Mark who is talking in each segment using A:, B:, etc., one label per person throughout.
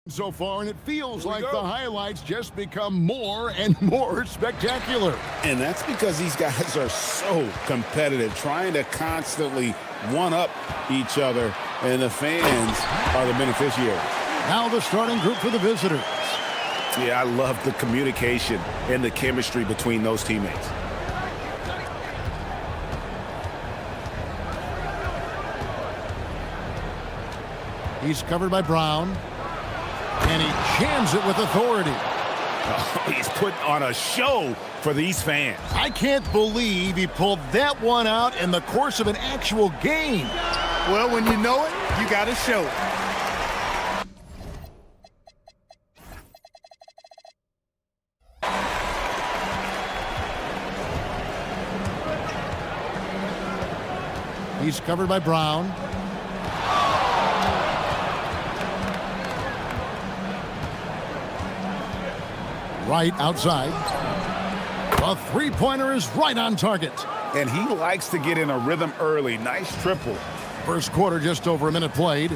A: So far, and it feels like the highlights just become more and more spectacular.
B: And that's because these guys are so competitive, trying to constantly one-up each other, and the fans are the beneficiaries.
A: Now the starting group for the visitors.
B: Yeah, I love the communication and the chemistry between those teammates.
A: He's covered by Brown. And he jams it with authority.
B: Oh, he's putting on a show for these fans.
A: I can't believe he pulled that one out in the course of an actual game.
C: Well, when you know it, you got to show it.
A: He's covered by Brown. Right outside. A three-pointer is right on target.
B: And he likes to get in a rhythm early. Nice triple.
A: First quarter, just over a minute played.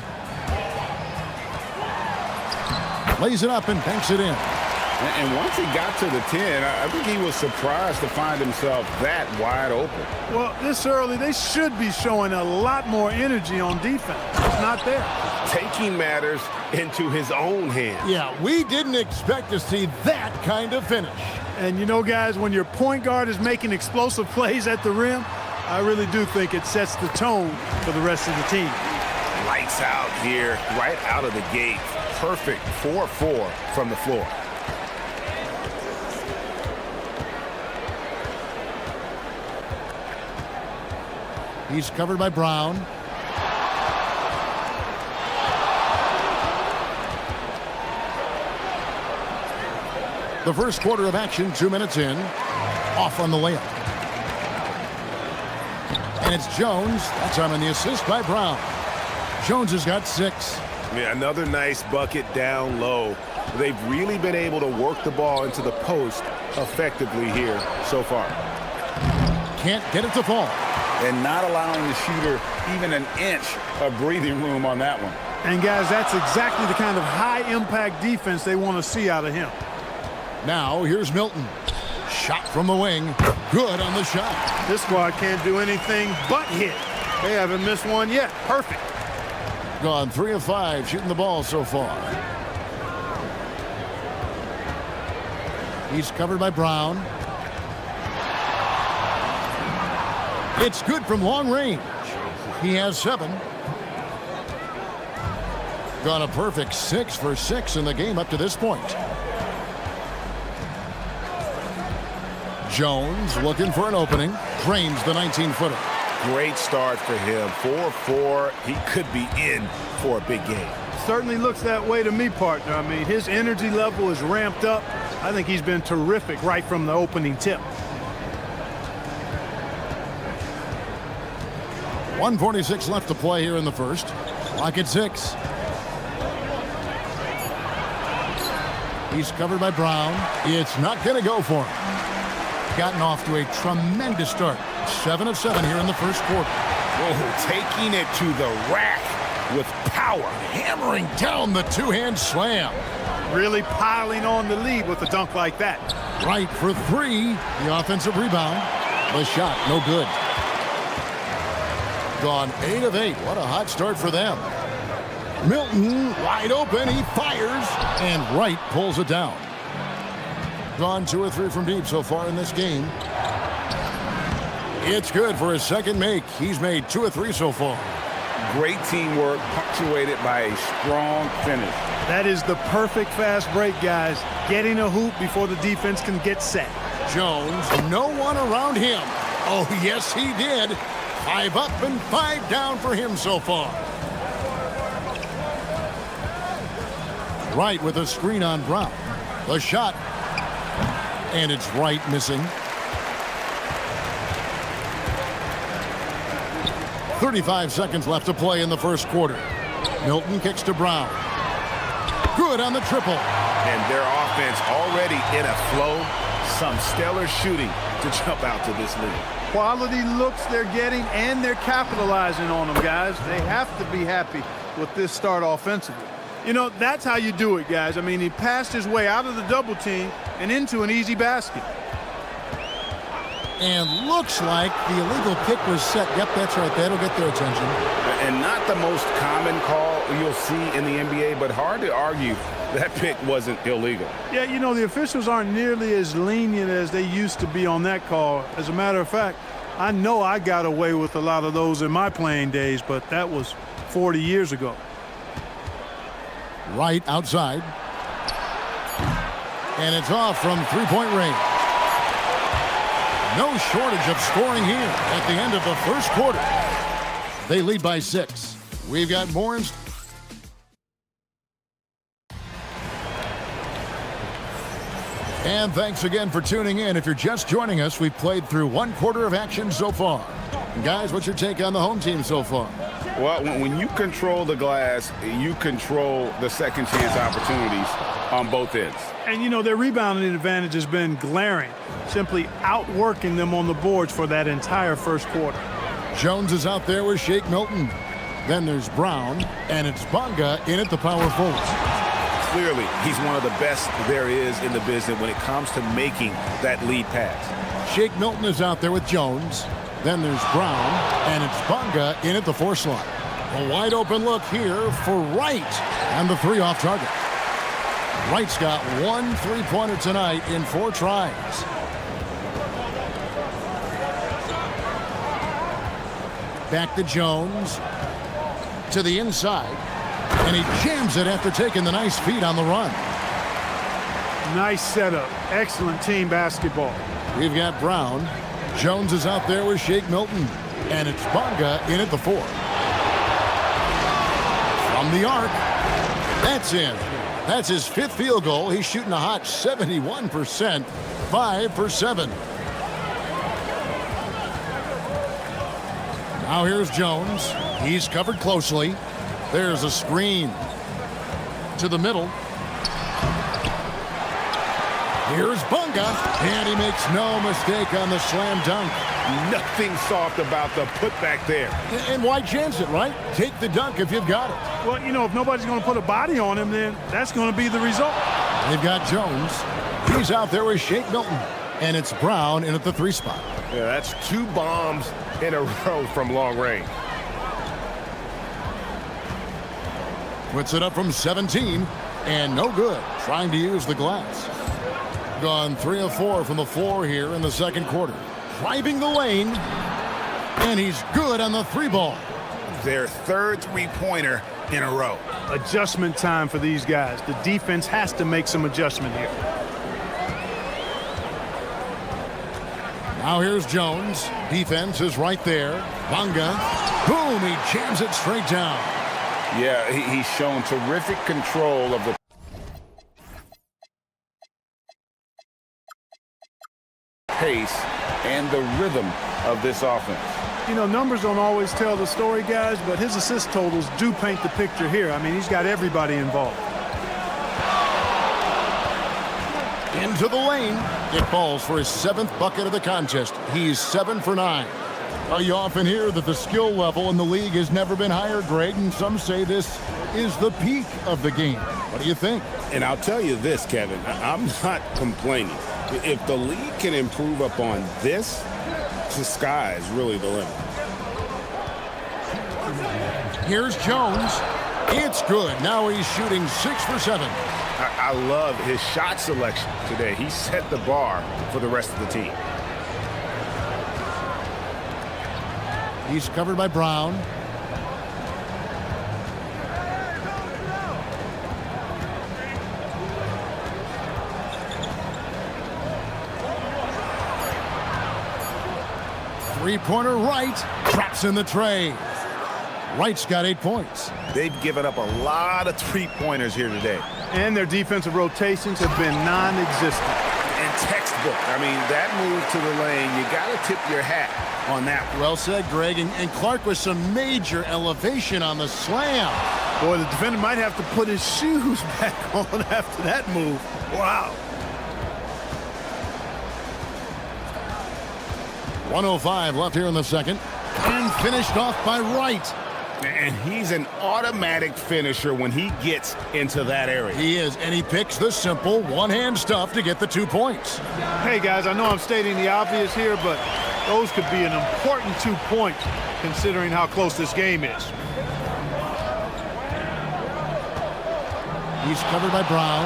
A: Lays it up and banks it in.
B: And once he got to the 10, I think he was surprised to find himself that wide open.
C: Well, this early, they should be showing a lot more energy on defense. It's not there.
B: Taking matters into his own hands.
A: Yeah, we didn't expect to see that kind of finish.
C: And you know, guys, when your point guard is making explosive plays at the rim, I really do think it sets the tone for the rest of the team.
B: Lights out here, right out of the gate. Perfect 4-4 from the floor.
A: He's covered by Brown. The first quarter of action, 2 minutes in. Off on the layup. And it's Jones. That's time on the assist by Brown. Jones has got 6.
B: Yeah, another nice bucket down low. They've really been able to work the ball into the post effectively here so far.
A: Can't get it to fall.
B: And not allowing the shooter even an inch of breathing room on that one.
C: And, guys, that's exactly the kind of high-impact defense they want to see out of him.
A: Now, here's Milton. Shot from the wing. Good on the shot.
C: This squad can't do anything but hit. They haven't missed one yet. Perfect.
A: Gone 3 of 5 shooting the ball so far. He's covered by Brown. It's good from long range. He has 7. Gone a perfect 6 for 6 in the game up to this point. Jones looking for an opening. Drains the 19-footer.
B: Great start for him. 4-4. He could be in for a big game.
C: Certainly looks that way to me, partner. I mean, his energy level is ramped up. I think he's been terrific right from the opening tip.
A: 1:46 left to play here in the first. Clock at 6. He's covered by Brown. It's not going to go for him. Gotten off to a tremendous start. 7 of 7 here in the first quarter.
B: Whoa, taking it to the rack with power.
A: Hammering down the two-hand slam.
C: Really piling on the lead with a dunk like that.
A: Right for 3. The offensive rebound. The shot, no good. Gone 8 of 8. What a hot start for them. Milton wide open. He fires. And Wright pulls it down. Gone 2 or 3 from deep so far in this game. It's good for his second make. He's made 2 or 3 so far.
B: Great teamwork punctuated by a strong finish.
C: That is the perfect fast break, guys. Getting a hoop before the defense can get set.
A: Jones, no one around him. Oh, yes, he did. 5 up and 5 down for him so far. Wright with a screen on Brown. The shot. And it's Wright missing. 35 seconds left to play in the first quarter. Milton kicks to Brown. Good on the triple.
B: And their offense already in a flow. Some stellar shooting to jump out to this lead.
C: Quality looks they're getting, and they're capitalizing on them, guys. They have to be happy with this start offensively. You know, that's how you do it, guys. I mean, he passed his way out of the double team and into an easy basket.
A: And looks like the illegal pick was set. Yep, that's right. That'll get their attention.
B: And not the most common call you'll see in the NBA, but hard to argue that pick wasn't illegal.
C: Yeah, you know, the officials aren't nearly as lenient as they used to be on that call. As a matter of fact, I know I got away with a lot of those in my playing days, but that was 40 years ago.
A: Right outside. And it's off from three-point range. No shortage of scoring here at the end of the first quarter. They lead by 6. We've got more. And thanks again for tuning in. If you're just joining us, we've played through one quarter of action so far. And guys, what's your take on the home team so far?
B: Well, when you control the glass, you control the second chance opportunities on both ends.
C: And, you know, their rebounding advantage has been glaring, simply outworking them on the boards for that entire first quarter.
A: Jones is out there with Shake Milton. Then there's Brown, and it's Bonga in at the power forward.
B: Clearly, he's one of the best there is in the business when it comes to making that lead pass.
A: Shake Milton is out there with Jones. Then there's Brown, and it's Bonga in at the 4 slot. A wide open look here for Wright, and the 3 off target. Wright's got 1 3-pointer tonight in 4 tries. Back to Jones, to the inside, and he jams it after taking the nice feed on the run.
C: Nice setup. Excellent team basketball.
A: We've got Brown. Jones is out there with Shake Milton, and it's Bonga in at the 4. From the arc, that's in. That's his 5th field goal. He's shooting a hot 71%, 5 for 7. Now here's Jones. He's covered closely. There's a screen to the middle. Here's Bonga, and he makes no mistake on the slam dunk.
B: Nothing soft about the putback there.
A: And why chance it, right? Take the dunk if you've got it.
C: Well, you know, if nobody's going to put a body on him, then that's going to be the result.
A: They've got Jones. He's out there with Shake Milton, and it's Brown in at the 3 spot.
B: Yeah, that's 2 bombs in a row from long range.
A: Puts it up from 17, and no good. Trying to use the glass. Gone 3 of 4 from the floor here in the second quarter. Driving the lane, and he's good on the 3 ball.
B: Their 3rd 3-pointer in a row.
C: Adjustment time for these guys. The defense has to make some adjustment here.
A: Now here's Jones. Defense is right there. Bonga. Boom, he jams it straight down.
B: Yeah, he's shown terrific control of the pace and the rhythm of this offense.
C: You know, numbers don't always tell the story, guys, but his assist totals do paint the picture here. I mean, he's got everybody involved.
A: Into the lane. It falls for his 7th bucket of the contest. He's 7 for 9. You often hear that the skill level in the league has never been higher, Greg, and some say this is the peak of the game. What do you think?
B: And I'll tell you this, Kevin, I'm not complaining. If the league can improve upon this, the sky is really the limit.
A: Here's Jones. It's good. Now he's shooting 6 for 7.
B: I love his shot selection today. He set the bar for the rest of the team.
A: He's covered by Brown. Three-pointer right. Drops in the tray. Wright's got 8 points.
B: They've given up a lot of 3-pointers here today.
C: And their defensive rotations have been non-existent.
B: And textbook. I mean, that move to the lane, you got to tip your hat on that.
A: Well said, Greg. And Clark with some major elevation on the slam.
C: Boy, the defender might have to put his shoes back on after that move. Wow.
A: 1:05 left here in the second. And finished off by Wright.
B: And he's an automatic finisher when he gets into that area.
A: He is, and he picks the simple one-hand stuff to get the 2 points.
C: Hey, guys, I know I'm stating the obvious here, but those could be an important 2 points considering how close this game is.
A: He's covered by Brown.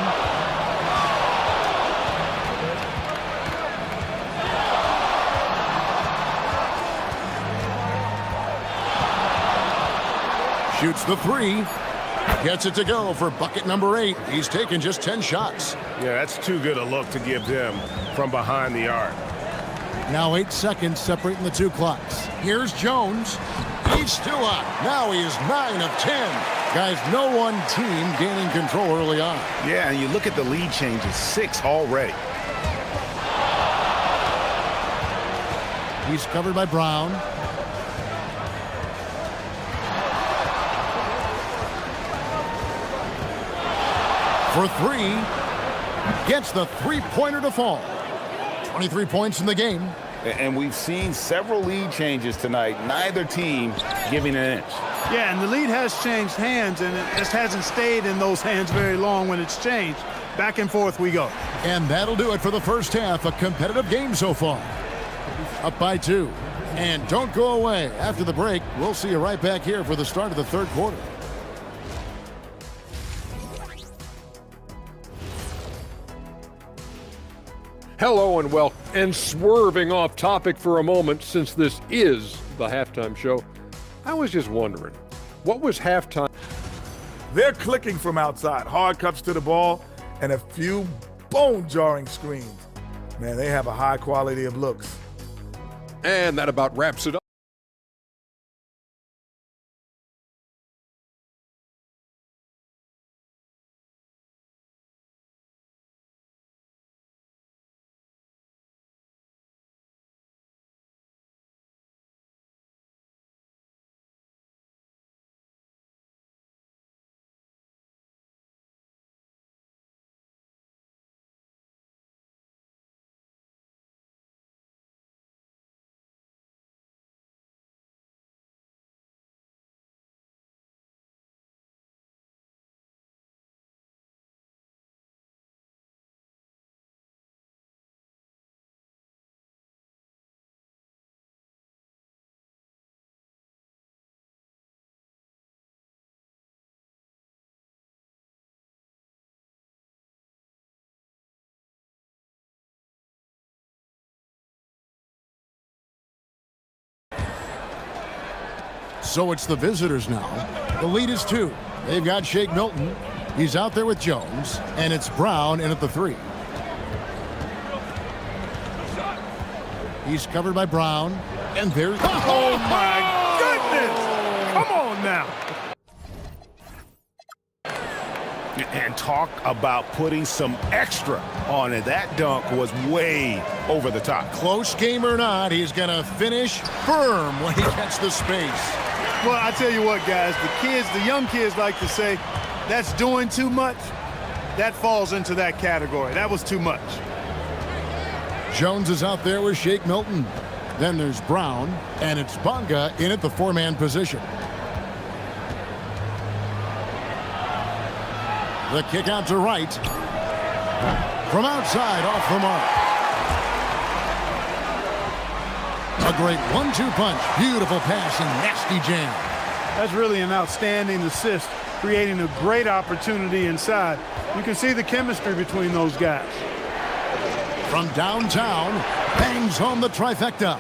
A: Shoots the 3. Gets it to go for bucket number 8. He's taken just 10 shots.
B: Yeah, that's too good a look to give him from behind the arc.
A: Now 8 seconds separating the 2 clocks. Here's Jones. He's still up. Now he is 9 of 10. Guys, no one team gaining control early on.
B: Yeah, and you look at the lead changes, 6 already.
A: He's covered by Brown. For 3, gets the three-pointer to fall. 23 points in the game.
B: And we've seen several lead changes tonight, neither team giving an inch.
C: Yeah, and the lead has changed hands, and it just hasn't stayed in those hands very long when it's changed. Back and forth we go.
A: And that'll do it for the first half. A competitive game so far. Up by 2. And don't go away. After the break, we'll see you right back here for the start of the third quarter.
D: Hello and welcome. And swerving off topic for a moment, since this is the halftime show, I was just wondering, what was halftime?
E: They're clicking from outside, hard cuts to the ball, and a few bone-jarring screens. Man, they have a high quality of looks.
D: And that about wraps it up.
A: So it's the visitors now. The lead is 2. They've got Shake Milton. He's out there with Jones. And it's Brown in at the 3. He's covered by Brown. And there's...
C: Oh, my goodness! Come on now.
B: And talk about putting some extra on it. That dunk was way over the top.
A: Close game or not, he's going to finish firm when he gets the space.
C: Well, I tell you what, guys, the young kids like to say, that's doing too much. That falls into that category. That was too much.
A: Jones is out there with Shake Milton. Then there's Brown, and it's Bonga in at the 4-man position. The kick out to right. From outside, off the mark. A great 1-2 punch. Beautiful pass and nasty jam.
C: That's really an outstanding assist, creating a great opportunity inside. You can see the chemistry between those guys.
A: From downtown, bangs home the trifecta.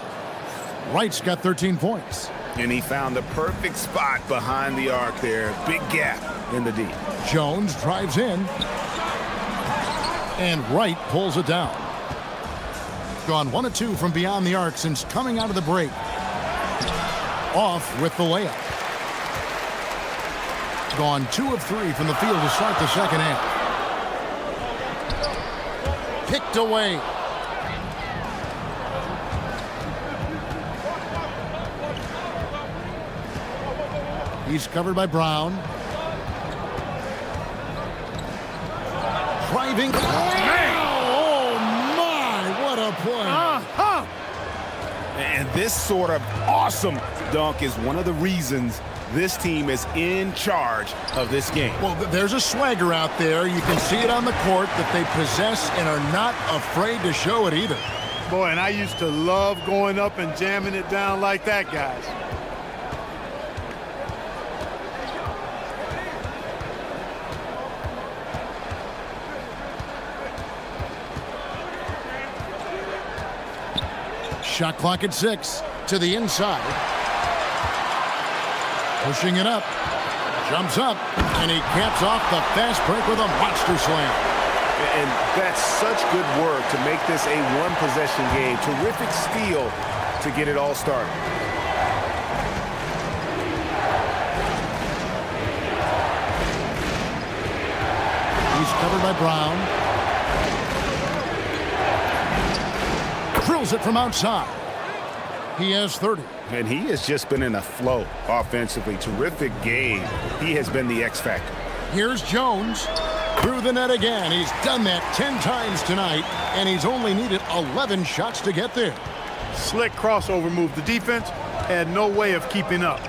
A: Wright's got 13 points.
B: And he found the perfect spot behind the arc there. Big gap in the D.
A: Jones drives in. And Wright pulls it down. Gone 1 of 2 from beyond the arc since coming out of the break. Off with the layup. Gone 2 of 3 from the field to start the second half. Picked away. He's covered by Brown. Driving. Oh, my, what a play.
B: And this sort of awesome dunk is one of the reasons this team is in charge of this game.
A: Well, there's a swagger out there. You can see it on the court that they possess and are not afraid to show it either.
C: Boy, and I used to love going up and jamming it down like that, guys.
A: Shot clock at 6 to the inside. Pushing it up. Jumps up, and he caps off the fast break with a monster slam.
B: And that's such good work to make this a one-possession game. Terrific steal to get it all started.
A: He's covered by Brown. Drills it from outside. He has 30.
B: And he has just been in a flow offensively. Terrific game. He has been the X factor.
A: Here's Jones. Through the net again. He's done that 10 times tonight, and he's only needed 11 shots to get there.
C: Slick crossover move. The defense had no way of keeping up.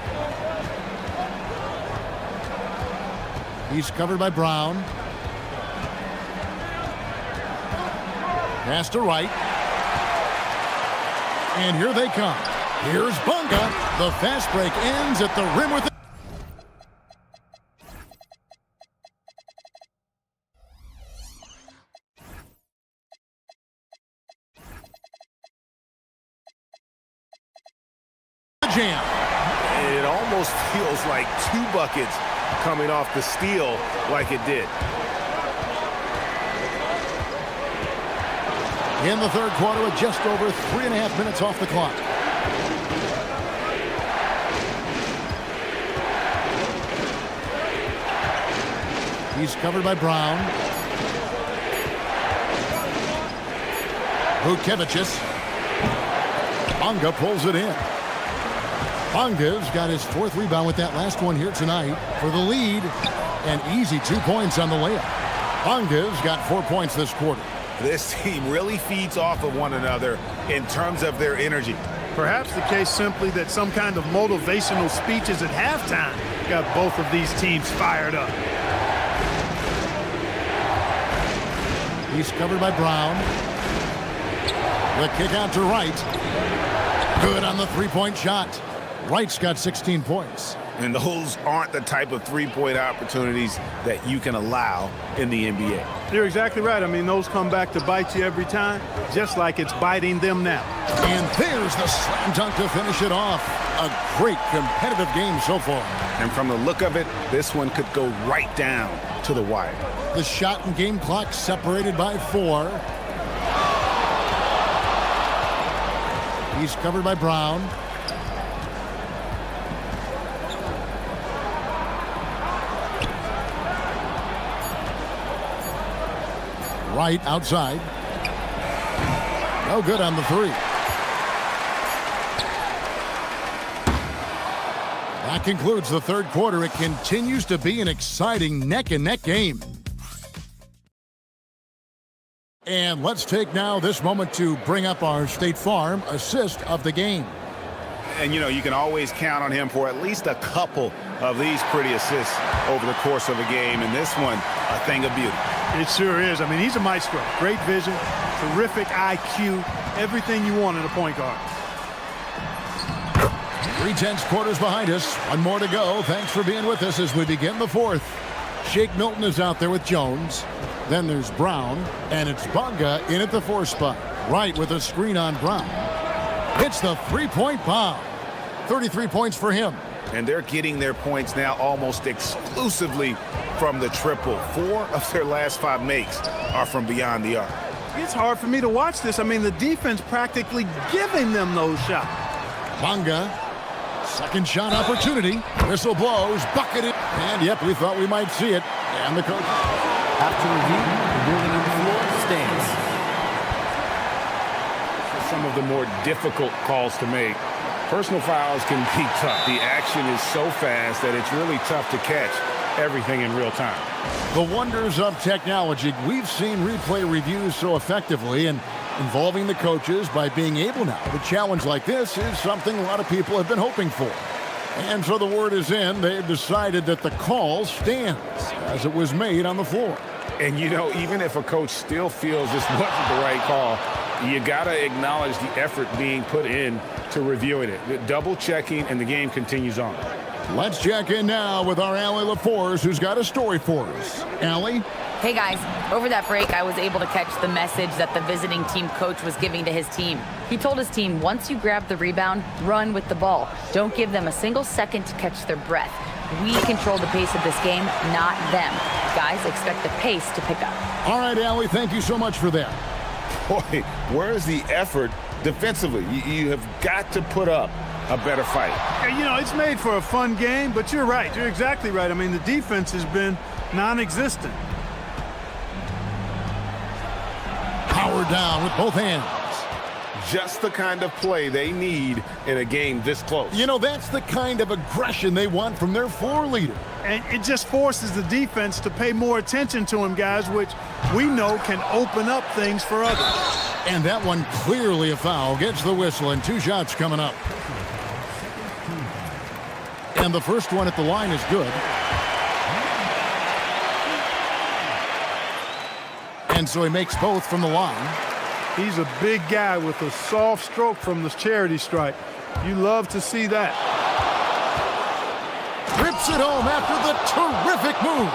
A: He's covered by Brown. Pass to right. And here they come. Here's Bunga. The fast break ends at the rim with the jam.
B: It almost feels like 2 buckets coming off the steal like it did.
A: In the third quarter with just over 3.5 minutes off the clock. He's covered by Brown. Vucevic. Bunga pulls it in. Bunga's got his 4th rebound with that last one here tonight for the lead. And easy 2 points on the layup. Bunga's got 4 points this quarter.
B: This team really feeds off of one another in terms of their energy.
C: Perhaps the case simply that some kind of motivational speeches at halftime got both of these teams fired up.
A: He's covered by Brown. The kick out to Wright. Good on the three-point shot. Wright's got 16 points.
B: And those aren't the type of three-point opportunities that you can allow in the NBA.
C: You're exactly right. I mean, those come back to bite you every time, just like it's biting them now.
A: And there's the slam dunk to finish it off. A great competitive game so far.
B: And from the look of it, this one could go right down to the wire.
A: The shot and game clock separated by 4. He's covered by Brown. Right outside. No good on the 3. That concludes the third quarter. It continues to be an exciting neck-and-neck game. And let's take now this moment to bring up our State Farm assist of the game.
B: And, you know, you can always count on him for at least a couple of these pretty assists over the course of a game. And this one, a thing of beauty.
C: It sure is. I mean, he's a maestro. Great vision, terrific IQ, everything you want in a point guard.
A: 3/10 quarters behind us. One more to go. Thanks for being with us as we begin the fourth. Shake Milton is out there with Jones. Then there's Brown, and it's Bunga in at the 4 spot. Right with a screen on Brown. Hits the three-point bomb. 33 points for him.
B: And they're getting their points now almost exclusively from the triple. 4 of their last 5 makes are from beyond the arc.
C: It's hard for me to watch this. I mean, the defense practically giving them those shots.
A: Bunga, second shot opportunity. Whistle blows, bucketed. And yep, we thought we might see it. And the coach.
F: After review, the ruling on the floor stands.
B: Some of the more difficult calls to make. Personal fouls can be tough. The action is so fast that it's really tough to catch everything in real time.
A: The wonders of technology. We've seen replay reviews so effectively, and involving the coaches by being able now to challenge like this is something a lot of people have been hoping for. And so the word is in, they've decided that the call stands as it was made on the floor.
B: And, you know, even if a coach still feels this wasn't the right call, you got to acknowledge the effort being put in to reviewing it. Double checking, and the game continues on.
A: Let's check in now with our Allie LaForce, who's got a story for us. Allie?
G: Hey guys, over that break, I was able to catch the message that the visiting team coach was giving to his team. He told his team, once you grab the rebound, run with the ball. Don't give them a single second to catch their breath. We control the pace of this game, not them. Guys, expect the pace to pick up.
A: All right, Allie, thank you so much for that.
B: Boy, where's the effort defensively? You have got to put up a better fight.
C: Yeah, you know, it's made for a fun game, but you're right. You're exactly right. I mean, the defense has been non-existent.
A: Power down with both hands.
B: Just the kind of play they need in a game this close.
A: You know, that's the kind of aggression they want from their floor leader.
C: And it just forces the defense to pay more attention to him, guys, which we know can open up things for others.
A: And that one clearly a foul. Gets the whistle, and 2 shots coming up. And the first one at the line is good. And so he makes both from the line.
C: He's a big guy with a soft stroke from the charity stripe. You love to see that.
A: Rips it home after the terrific move.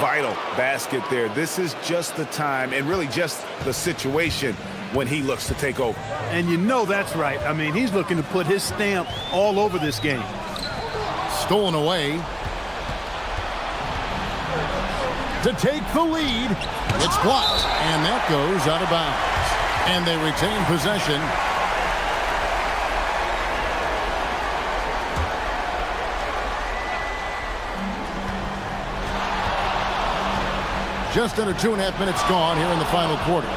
B: Vital basket there. This is just the time and really just the situation when he looks to take over.
C: And you know that's right. I mean, he's looking to put his stamp all over this game.
A: Stolen away. To take the lead. It's blocked, and that goes out of bounds. And they retain possession. Just under 2.5 minutes gone here in the final quarter.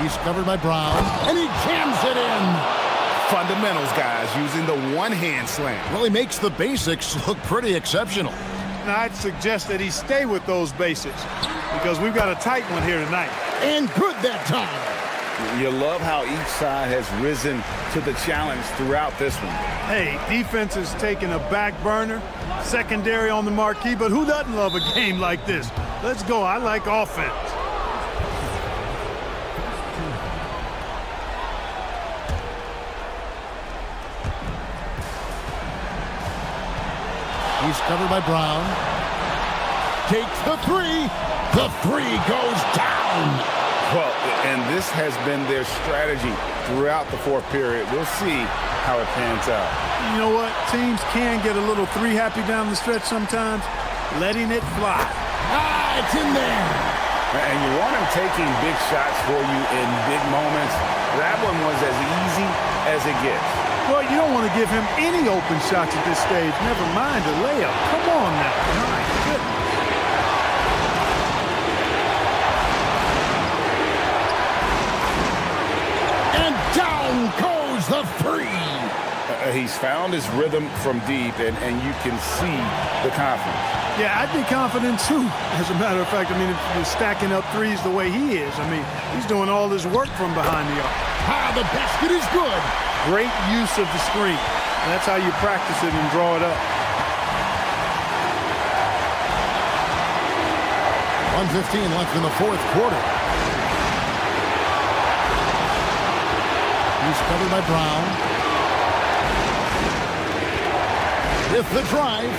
A: He's covered by Brown, and he jams it in.
B: Fundamentals, guys, using the one-hand slam.
A: Well, he makes the basics look pretty exceptional.
C: Now, I'd suggest that he stay with those basics because we've got a tight one here tonight.
A: And good that time.
B: You love how each side has risen to the challenge throughout this one.
C: Hey, defense is taking a back burner, secondary on the marquee, but who doesn't love a game like this? Let's go. I like offense.
A: He's covered by Brown. Takes the three. The three goes down.
B: Well, and this has been their strategy throughout the fourth period. We'll see how it pans out.
C: You know what? Teams can get a little three happy down the stretch sometimes. Letting it fly.
A: Ah, it's in there.
B: And you want him taking big shots for you in big moments. That one was as easy as it gets.
C: Well, you don't want to give him any open shots at this stage. Never mind a layup. Come on now. My goodness.
A: And down goes the three.
B: He's found his rhythm from deep, and you can see the confidence.
C: Yeah, I'd be confident too. As a matter of fact, I mean, if you're stacking up threes the way he is, I mean, he's doing all this work from behind the arc.
A: Ah, the basket is good.
C: Great use of the screen. That's how you practice it and draw it up.
A: 1:15 left in the fourth quarter. He's covered by Brown. With the drive.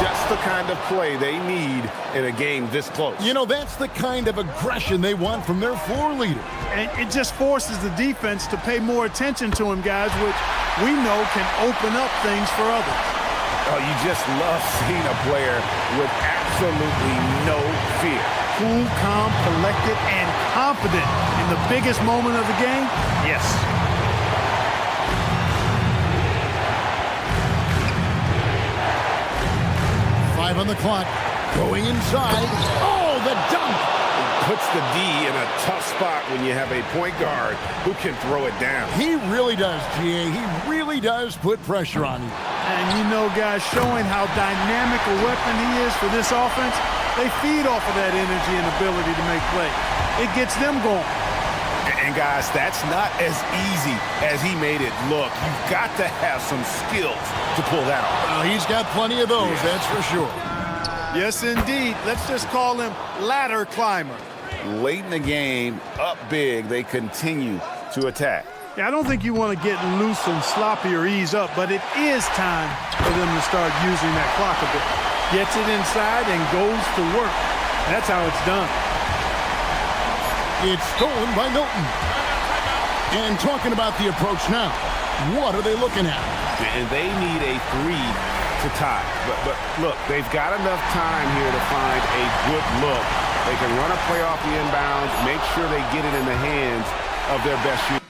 B: Just the kind of play they need in a game this close.
A: You know, that's the kind of aggression they want from their floor leader.
C: And it just forces the defense to pay more attention to him, guys, which we know can open up things for others.
B: Oh, you just love seeing a player with absolutely no fear.
C: Cool, calm, collected, and confident in the biggest moment of the game? Yes.
A: On the clock, going inside. Oh, the dunk!
B: Puts the D in a tough spot when you have a point guard who can throw it down.
A: He really does, GA. He really does put pressure on you.
C: And you know, guys, showing how dynamic a weapon he is for this offense, They feed off of that energy and ability to make plays. It gets them going.
B: And guys, that's not as easy as he made it look. You've got to have some skills to pull that off.
A: He's got plenty of those, that's for sure.
C: Yes, indeed. Let's just call him ladder climber.
B: Late in the game, up big, they continue to attack.
C: Yeah, I don't think you want to get loose and sloppy or ease up, but it is time for them to start using that clock a bit. Gets it inside and goes to work. That's how it's done.
A: It's stolen by Milton. And talking about the approach now, what are they looking at?
B: And they need a three to tie. But look, they've got enough time here to find a good look. They can run a play off the inbounds, make sure they get it in the hands of their best shooter.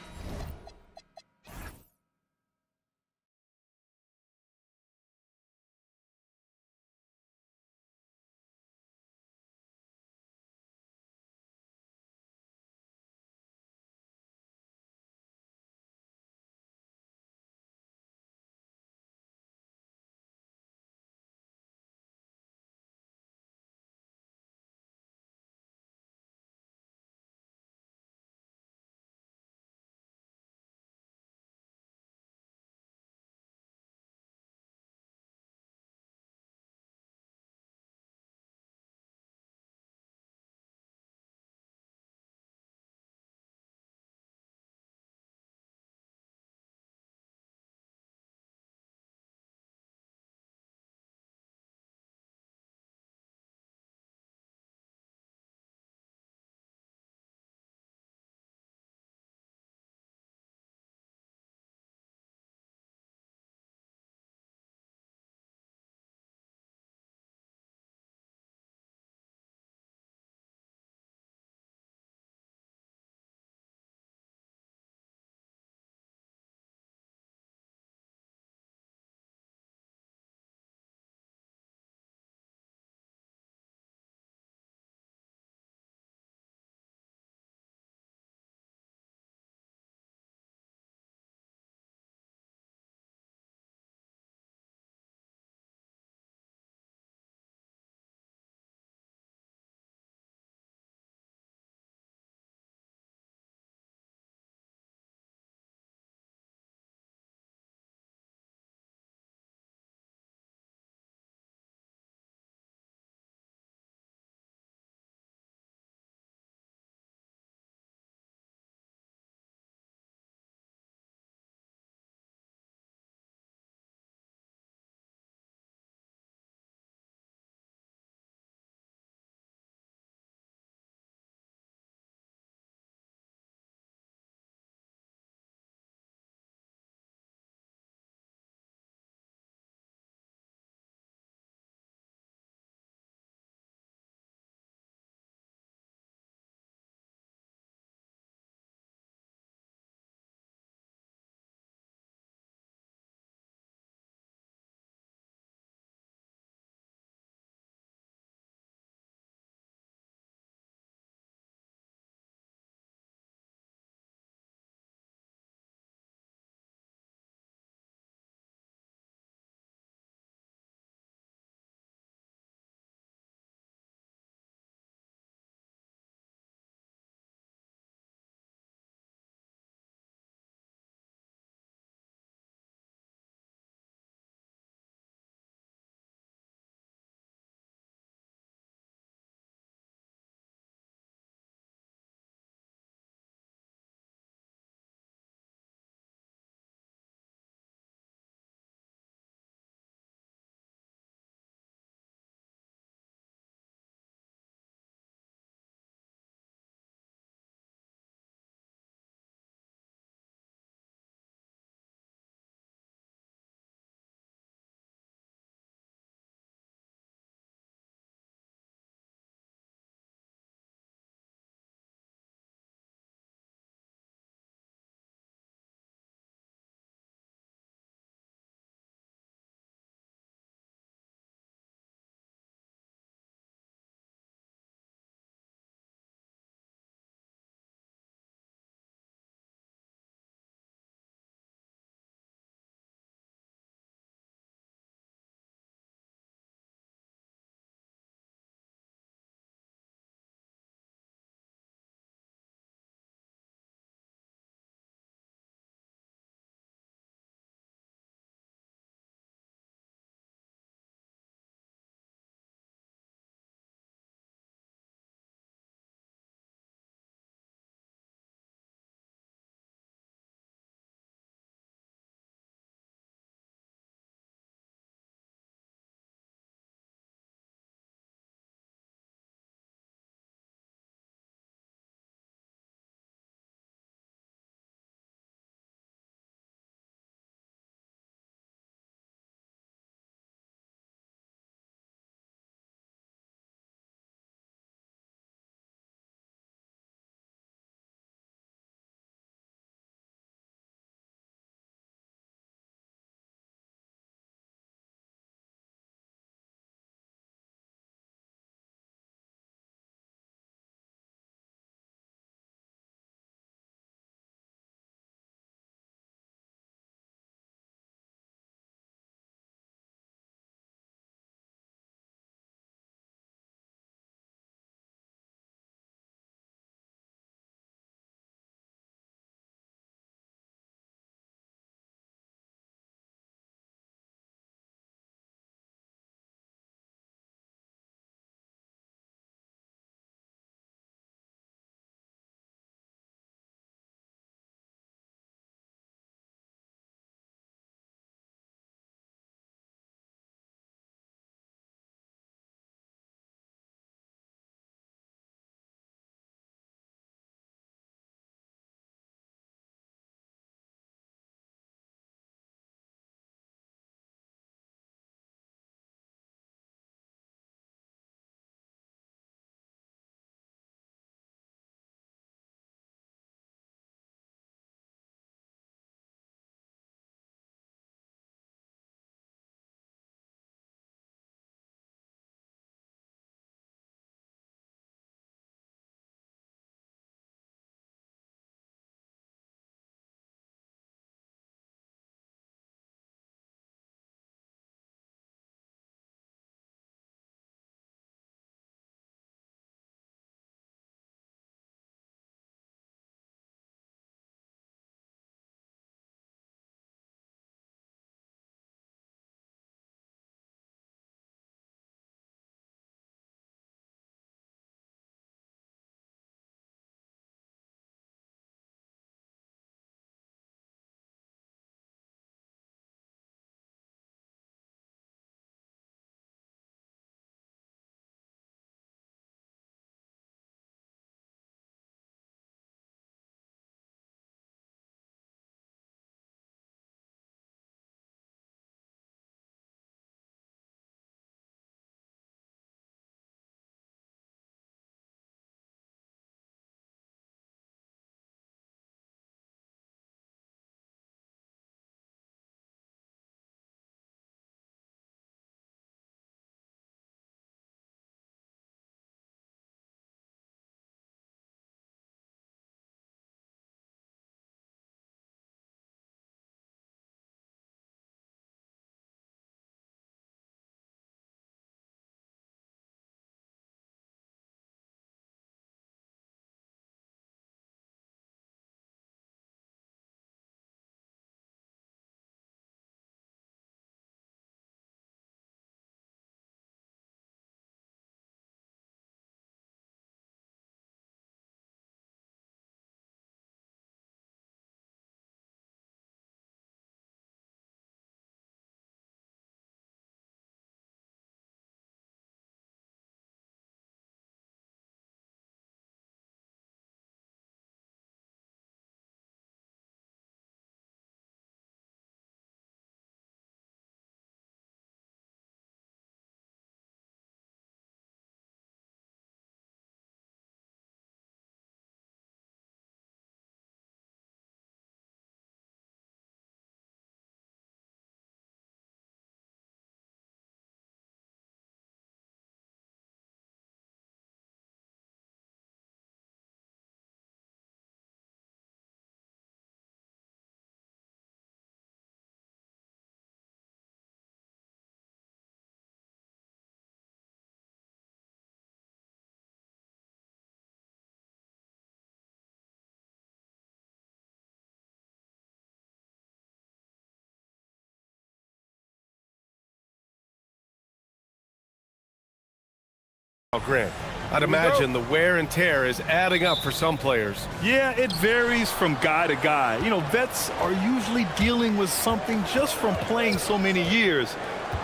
H: Grant, I'd imagine the wear and tear is adding up for some players.
I: Yeah, it varies from guy to guy. You know, vets are usually dealing with something just from playing so many years.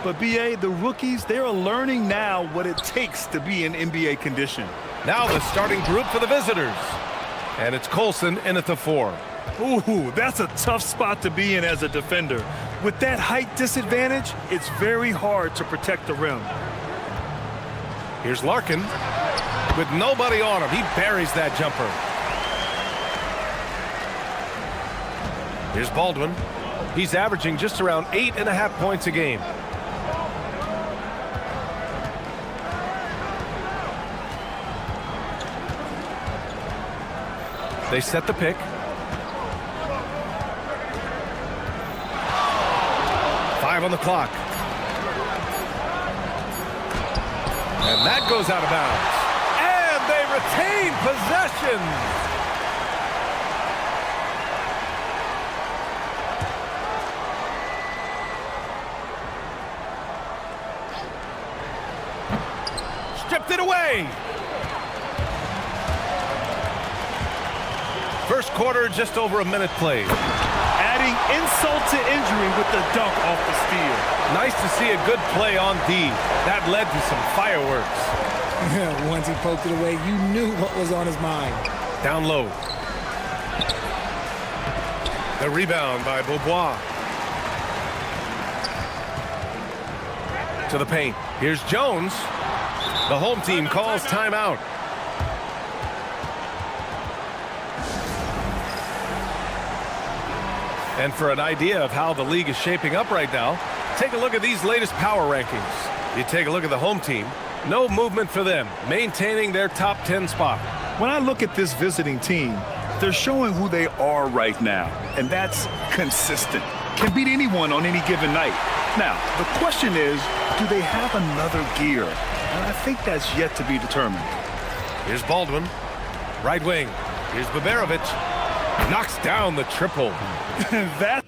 I: But, B.A., the rookies, they're learning now what it takes to be in NBA condition.
H: Now the starting group for the visitors. And it's Colson in at the 4.
I: Ooh, that's a tough spot to be in as a defender. With that height disadvantage, it's very hard to protect the rim.
H: Here's Larkin. With nobody on him, he buries that jumper. Here's Baldwin. He's averaging just around 8.5 points a game. They set the pick. 5 on the clock. And that goes out of bounds. And they retain possession. Stripped it away. First quarter, just over a minute played.
I: Adding insult to injury with the dunk off the steal.
H: Nice to see a good play on D. That led to some fireworks.
F: Once he poked it away, you knew what was on his mind.
H: Down low. The rebound by Beaubois. To the paint. Here's Jones. The home team calls timeout. And for an idea of how the league is shaping up right now, take a look at these latest power rankings. You take a look at the home team. No movement for them, maintaining their top 10 spot.
I: When I look at this visiting team, they're showing who they are right now, and that's consistent. Can beat anyone on any given night. Now, the question is, do they have another gear? And I think that's yet to be determined.
H: Here's Baldwin. Right wing. Here's Baberovic. Knocks down the triple.
I: That's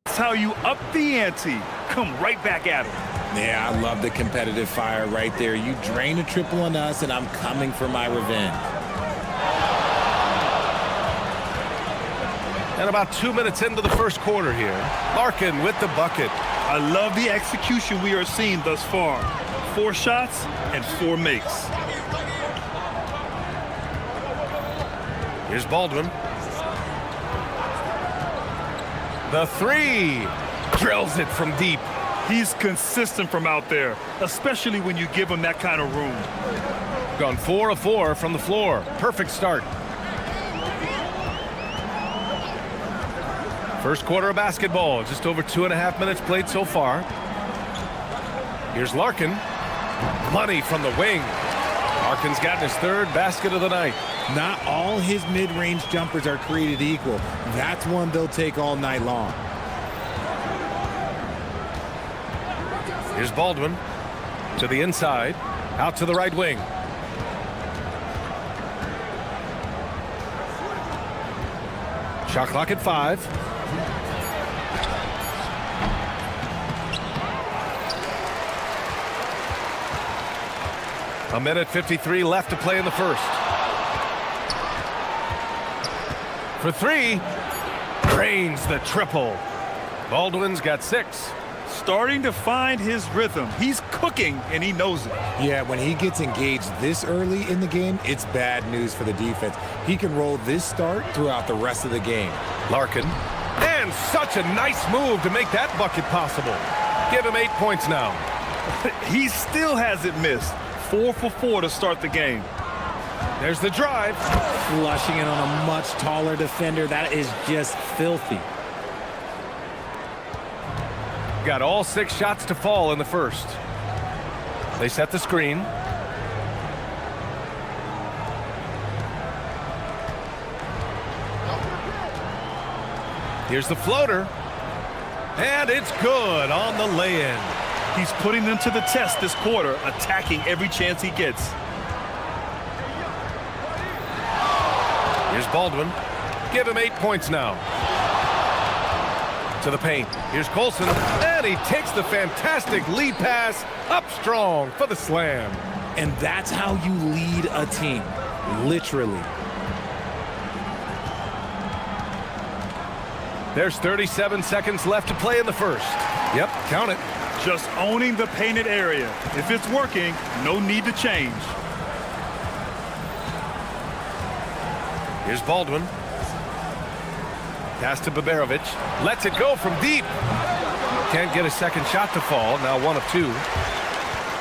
I: how you up the ante. Come right back at him.
F: Yeah, I love the competitive fire right there. You drain a triple on us, and I'm coming for my revenge.
H: And about 2 minutes into the first quarter here. Larkin with the bucket.
I: I love the execution we are seeing thus far. 4 shots and 4 makes.
H: Here's Baldwin. The 3. Drills it from deep.
I: He's consistent from out there, especially when you give him that kind of room.
H: Gone 4 of 4 from the floor. Perfect start. First quarter of basketball. Just over 2.5 minutes played so far. Here's Larkin. Money from the wing. Larkin's gotten his 3rd basket of the night.
F: Not all his mid-range jumpers are created equal. That's one they'll take all night long.
H: Here's Baldwin to the inside, out to the right wing. Shot clock at 5. A minute 53 left to play in the first. For 3, drains the triple. Baldwin's got 6.
I: Starting to find his rhythm. He's cooking, and he knows it.
F: Yeah, when he gets engaged this early in the game, it's bad news for the defense. He can roll this start throughout the rest of the game.
H: Larkin. And such a nice move to make that bucket possible. Give him 8 points now.
I: He still hasn't missed. 4 for 4 to start the game.
H: There's the drive.
F: Flushing it on a much taller defender. That is just filthy.
H: Got all 6 shots to fall in the first. They set the screen. Here's the floater. And it's good on the lay-in.
I: He's putting them to the test this quarter, attacking every chance he gets. Here's Baldwin. Give him 8 points now.
H: To the paint. Here's Colson, and he takes the fantastic lead pass up strong for the slam.
F: And that's how you lead a team, literally.
H: There's 37 seconds left to play in the first. Yep, count it.
I: Just owning the painted area. If it's working, no need to change.
H: Here's Baldwin. Pass to Baberovic. Lets it go from deep. Can't get a second shot to fall. Now 1 of 2.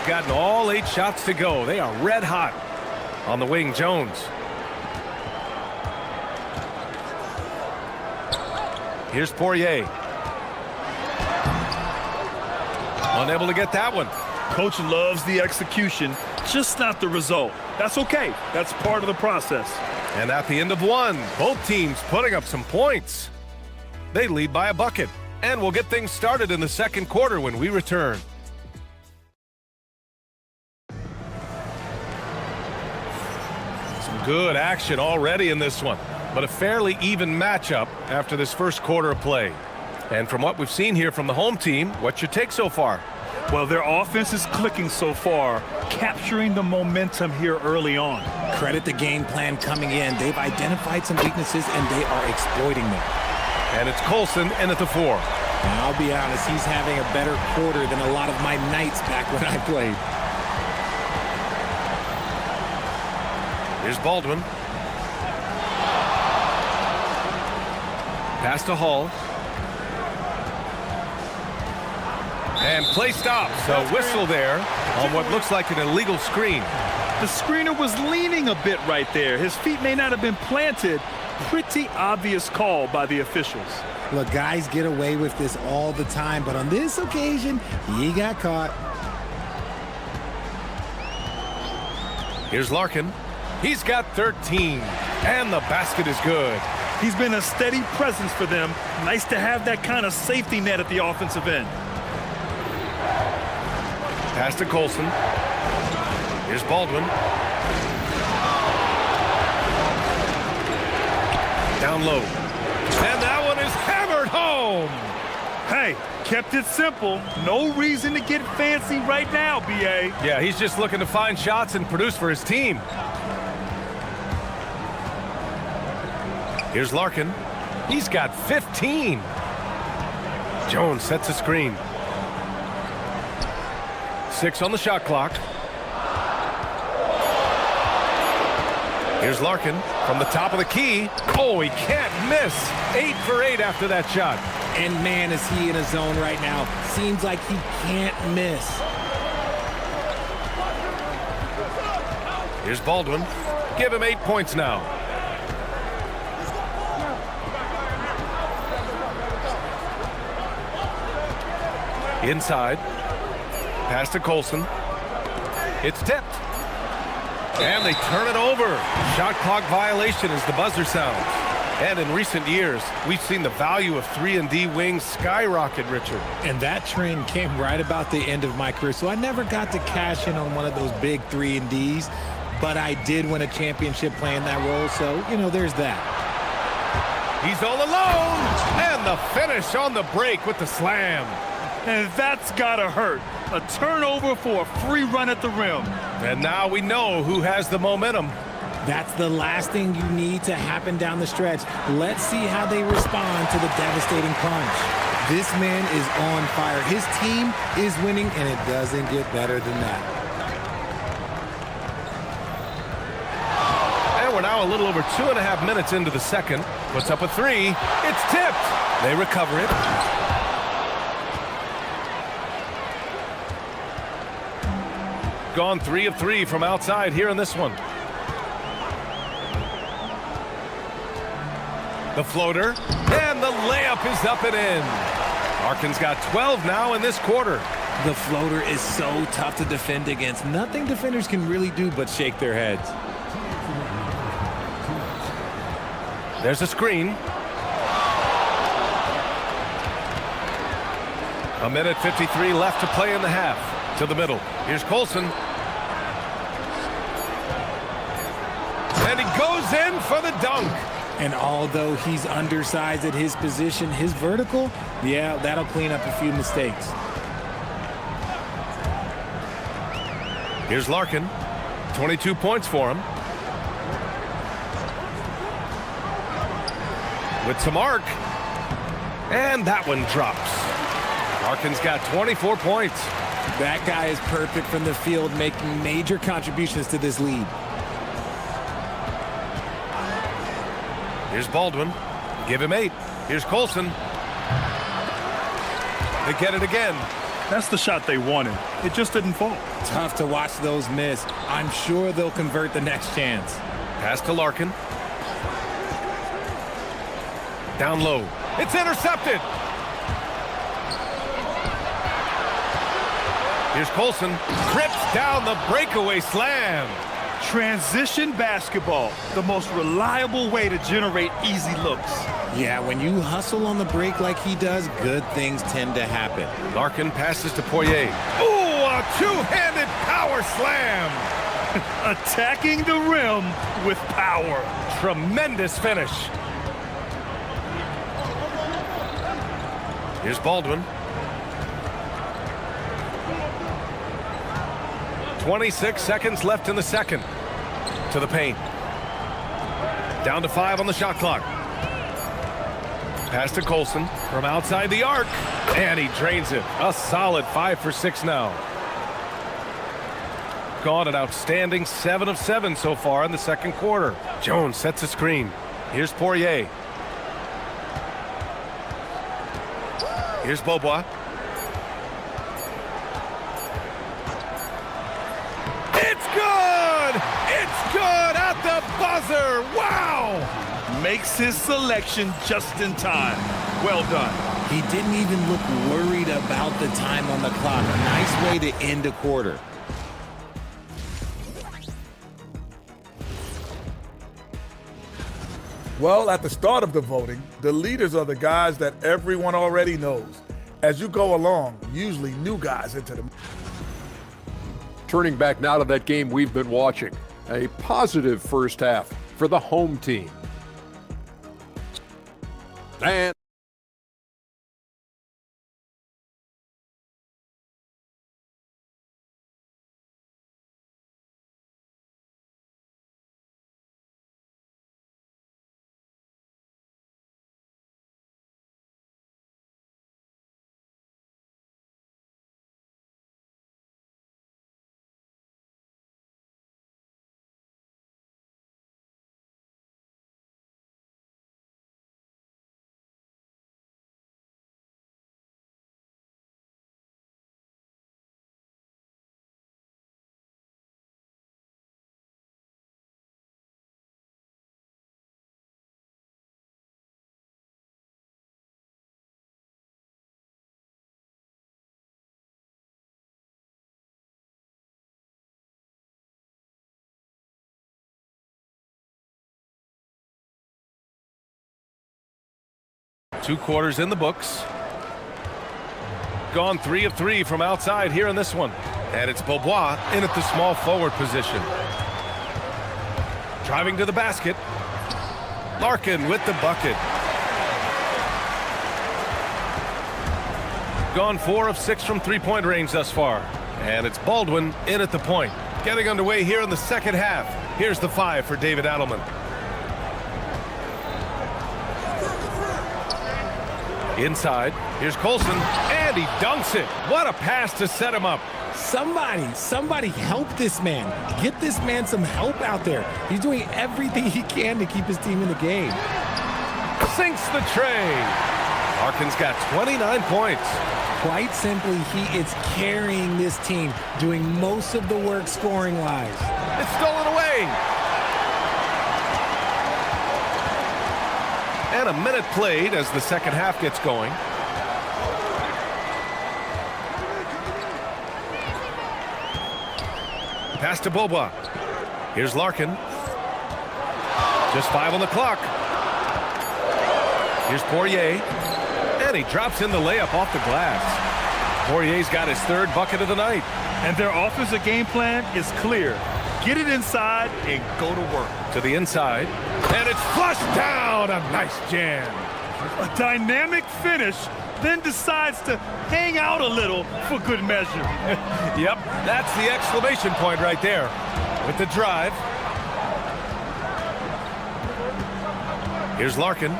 H: Gotten all 8 shots to go. They are red hot. On the wing, Jones. Here's Poirier. Unable to get that one.
I: Coach loves the execution, just not the result. That's okay. That's part of the process.
H: And at the end of 1, both teams putting up some points. They lead by a bucket. And we'll get things started in the second quarter when we return. Some good action already in this one, but a fairly even matchup after this first quarter of play. And from what we've seen here from the home team, what's your take so far?
I: Well, their offense is clicking so far, capturing the momentum here early on.
F: Credit the game plan coming in. They've identified some weaknesses, and they are exploiting them.
H: And it's Colson in at the 4.
F: And I'll be honest, he's having a better quarter than a lot of my nights back when I played.
H: Here's Baldwin. Pass to Hall. And play stops. A whistle there on what looks like an illegal screen.
I: The screener was leaning a bit right there. His feet may not have been planted. Pretty obvious call by the officials.
F: Look, guys get away with this all the time, but on this occasion, he got caught.
H: Here's Larkin. He's got 13, and the basket is good.
I: He's been a steady presence for them. Nice to have that kind of safety net at the offensive end.
H: Pass to Colson. Here's Baldwin. Down low. And that one is hammered home.
I: Hey, kept it simple. No reason to get fancy right now, B.A.
H: Yeah, he's just looking to find shots and produce for his team. Here's Larkin. He's got 15. Jones sets a screen. 6 on the shot clock. Here's Larkin from the top of the key. Oh, he can't miss. 8 for 8 after that shot.
F: And man, is he in a zone right now. Seems like he can't miss.
H: Here's Baldwin. Give him 8 points now. Inside. Pass to Colson. It's tipped. And they turn it over. Shot clock violation as the buzzer sounds. And in recent years, we've seen the value of 3-and-D wings skyrocket, Richard.
F: And that trend came right about the end of my career, so I never got to cash in on one of those big 3-and-Ds, but I did win a championship playing that role, so, you know, there's that.
H: He's all alone, and the finish on the break with the slam.
I: And that's gotta hurt. A turnover for a free run at the rim.
H: And now we know who has the momentum.
F: That's the last thing you need to happen down the stretch. Let's see how they respond to the devastating punch. This man is on fire. His team is winning, and it doesn't get better than that.
H: And we're now a little over 2.5 minutes into the second. Puts up a 3. It's tipped. They recover it. Gone 3 of 3 from outside here in this one. The floater, and the layup is up and in. Larkin's got 12 now in this quarter.
F: The floater is so tough to defend against. Nothing defenders can really do but shake their heads.
H: There's a screen. 1:53 left to play in the half. To the middle. Here's Colson. And he goes in for the dunk.
F: And although he's undersized at his position, his vertical, yeah, that'll clean up a few mistakes.
H: Here's Larkin. 22 points for him. With some arc. And that one drops. Larkin's got 24 points.
F: That guy is perfect from the field, making major contributions to this lead.
H: Here's Baldwin. Give him 8. Here's Colson. They get it again.
I: That's the shot they wanted. It just didn't fall.
F: Tough to watch those miss. I'm sure they'll convert the next chance.
H: Pass to Larkin. Down low. It's intercepted. Here's Colson. Grips down the breakaway slam.
I: Transition basketball, the most reliable way to generate easy looks.
F: Yeah, when you hustle on the break like he does, good things tend to happen.
H: Larkin passes to Poirier. Ooh, a two-handed power slam.
I: Attacking the rim with power.
H: Tremendous finish. Here's Baldwin. 26 seconds left in the second. To the paint. Down to 5 on the shot clock. Pass to Colson from outside the arc. And he drains it. A solid 5 for 6 now. Gone an outstanding 7 of 7 so far in the second quarter. Jones sets a screen. Here's Poirier. Here's Beaubois. It's good! It's good at the buzzer! Wow!
I: Makes his selection just in time. Well done.
F: He didn't even look worried about the time on the clock. A nice way to end a quarter.
E: Well, at the start of the voting, the leaders are the guys that everyone already knows. As you go along, usually new guys enter the...
D: Turning back now to that game we've been watching. A positive first half for the home team. And
H: two quarters in the books. Gone 3 of 3 from outside here in this one. And it's Beaubois in at the small forward position. Driving to the basket. Larkin with the bucket. Gone 4 of 6 from three-point range thus far. And it's Baldwin in at the point. Getting underway here in the second half. Here's the 5 for David Adelman. Inside, here's Colson, and he dunks it. What a pass to set him up.
F: Somebody help this man. Get this man some help out there. He's doing everything he can to keep his team in the game.
H: Sinks the tray. Larkin's got 29 points.
F: Quite simply, he is carrying this team, doing most of the work scoring-wise.
H: It's stolen away. And a minute played as the second half gets going. Pass to Beaubois. Here's Larkin. Just 5 on the clock. Here's Poirier. And he drops in the layup off the glass. Poirier's got his 3rd bucket of the night.
I: And their offensive game plan is clear. Get it inside and go to work.
H: To the inside. And it's flushed down. A nice jam.
I: A dynamic finish, then decides to hang out a little for good measure.
H: Yep, that's the exclamation point right there. With the drive. Here's Larkin.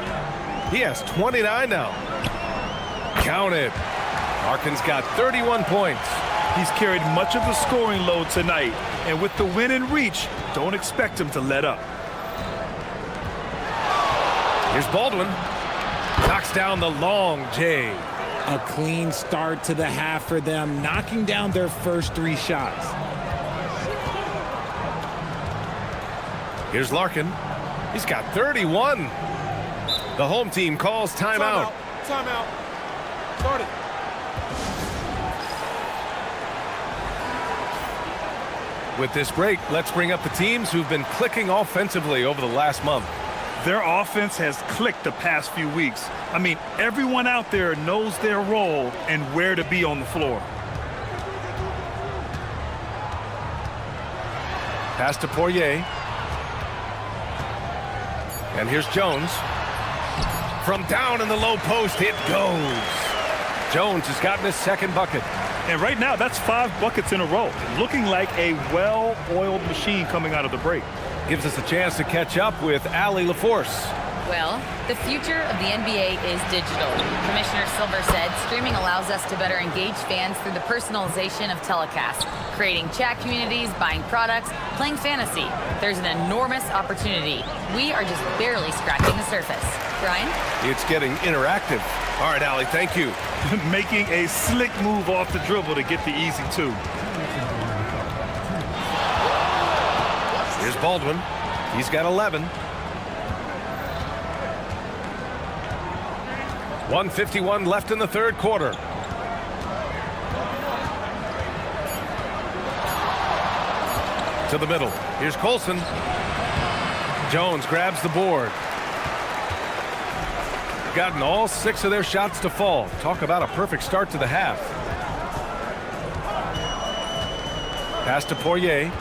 H: He has 29 now. Counted. Larkin's got 31 points.
I: He's carried much of the scoring load tonight, and with the win in reach, don't expect him to let up.
H: Here's Baldwin. Knocks down the long J.
F: A clean start to the half for them, knocking down their first 3 shots.
H: Here's Larkin. He's got 31. The home team calls timeout.
E: Timeout. Start it.
H: With this break, let's bring up the teams who've been clicking offensively over the last month.
I: Their offense has clicked the past few weeks. I mean, everyone out there knows their role and where to be on the floor.
H: Pass to Poirier. And here's Jones. From down in the low post, it goes. Jones has gotten his second bucket.
I: And right now, that's 5 buckets in a row. Looking like a well-oiled machine coming out of the break.
H: Gives us a chance to catch up with Allie LaForce.
G: Well, the future of the NBA is digital. Commissioner Silver said streaming allows us to better engage fans through the personalization of telecasts, creating chat communities, buying products, playing fantasy. There's an enormous opportunity. We are just barely scratching the surface. Brian?
H: It's getting interactive. All right, Allie, thank you.
I: Making a slick move off the dribble to get the easy 2.
H: Here's Baldwin. He's got 11. 1:51 left in the third quarter. To the middle. Here's Colson. Jones grabs the board. Gotten all 6 of their shots to fall. Talk about a perfect start to the half. Pass to Poirier.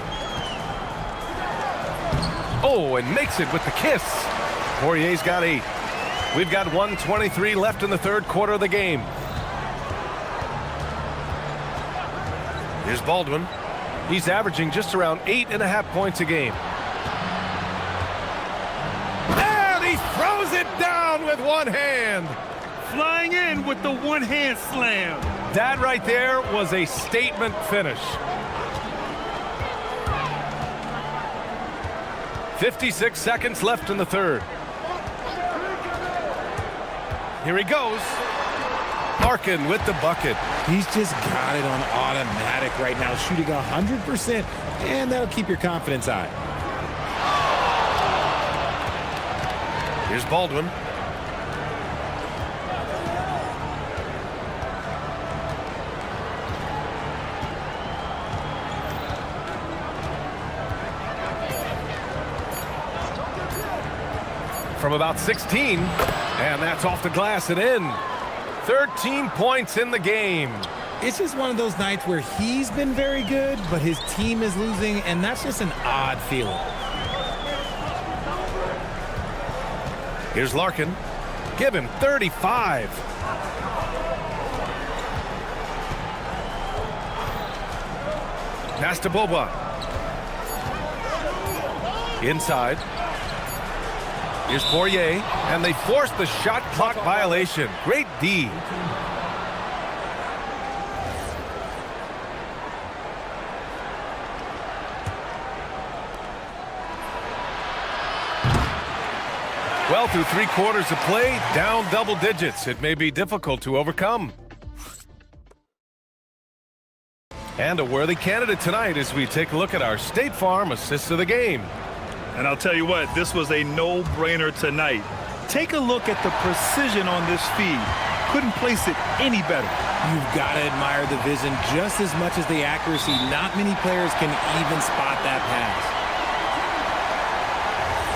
H: Oh, and makes it with the kiss. Poirier's got 8. We've got 1:23 left in the third quarter of the game. Here's Baldwin. He's averaging just around 8.5 points a game. And he throws it down with one hand.
I: Flying in with the one-hand slam.
H: That right there was a statement finish. 56 seconds left in the third. Here he goes. Larkin with the bucket.
F: He's just got it on automatic right now, shooting 100%, and that'll keep your confidence high.
H: Here's Baldwin. From about 16, and that's off the glass and in. 13 points in the game.
F: It's just one of those nights where he's been very good, but his team is losing, and that's just an odd feeling.
H: Here's Larkin. Give him 35. Pass to Boba. Inside. Here's Poirier, and they force the shot clock violation. Great D. Well, through 3 quarters of play, down double digits. It may be difficult to overcome. And a worthy candidate tonight as we take a look at our State Farm assists of the game.
I: And I'll tell you what, this was a no-brainer tonight. Take a look at the precision on this feed. Couldn't place it any better.
F: You've got to admire the vision just as much as the accuracy. Not many players can even spot that pass.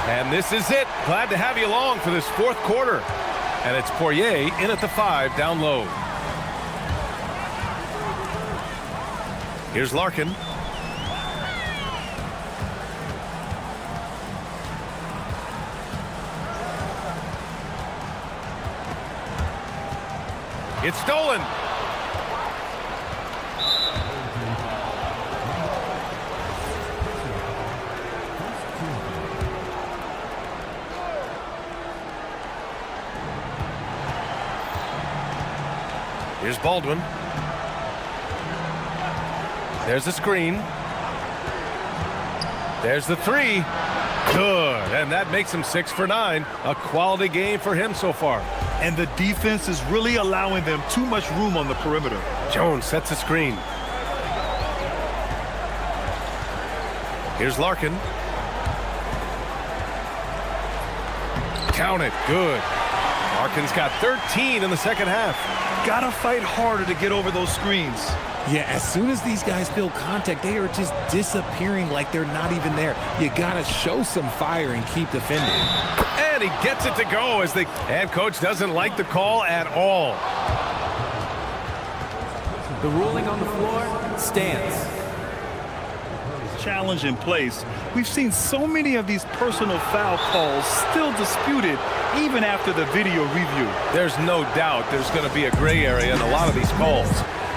H: And this is it. Glad to have you along for this 4th quarter. And it's Poirier in at the 5 down low. Here's Larkin. It's stolen. Here's Baldwin. There's the screen. There's the three. Good. And that makes him 6 for 9. A quality game for him so far.
I: And the defense is really allowing them too much room on the perimeter.
H: Jones sets the screen. Here's Larkin. Count it. Good. Larkin's got 13 in the second half.
I: Gotta fight harder to get over those screens.
F: Yeah, as soon as these guys feel contact, they are just disappearing like they're not even there. You gotta show some fire and keep defending.
H: And he gets it to go as the head coach doesn't like the call at all.
J: The ruling on the floor stands.
I: Challenge in place. We've seen so many of these personal foul calls still disputed even after the video review.
H: There's no doubt there's going to be a gray area in a lot of these calls.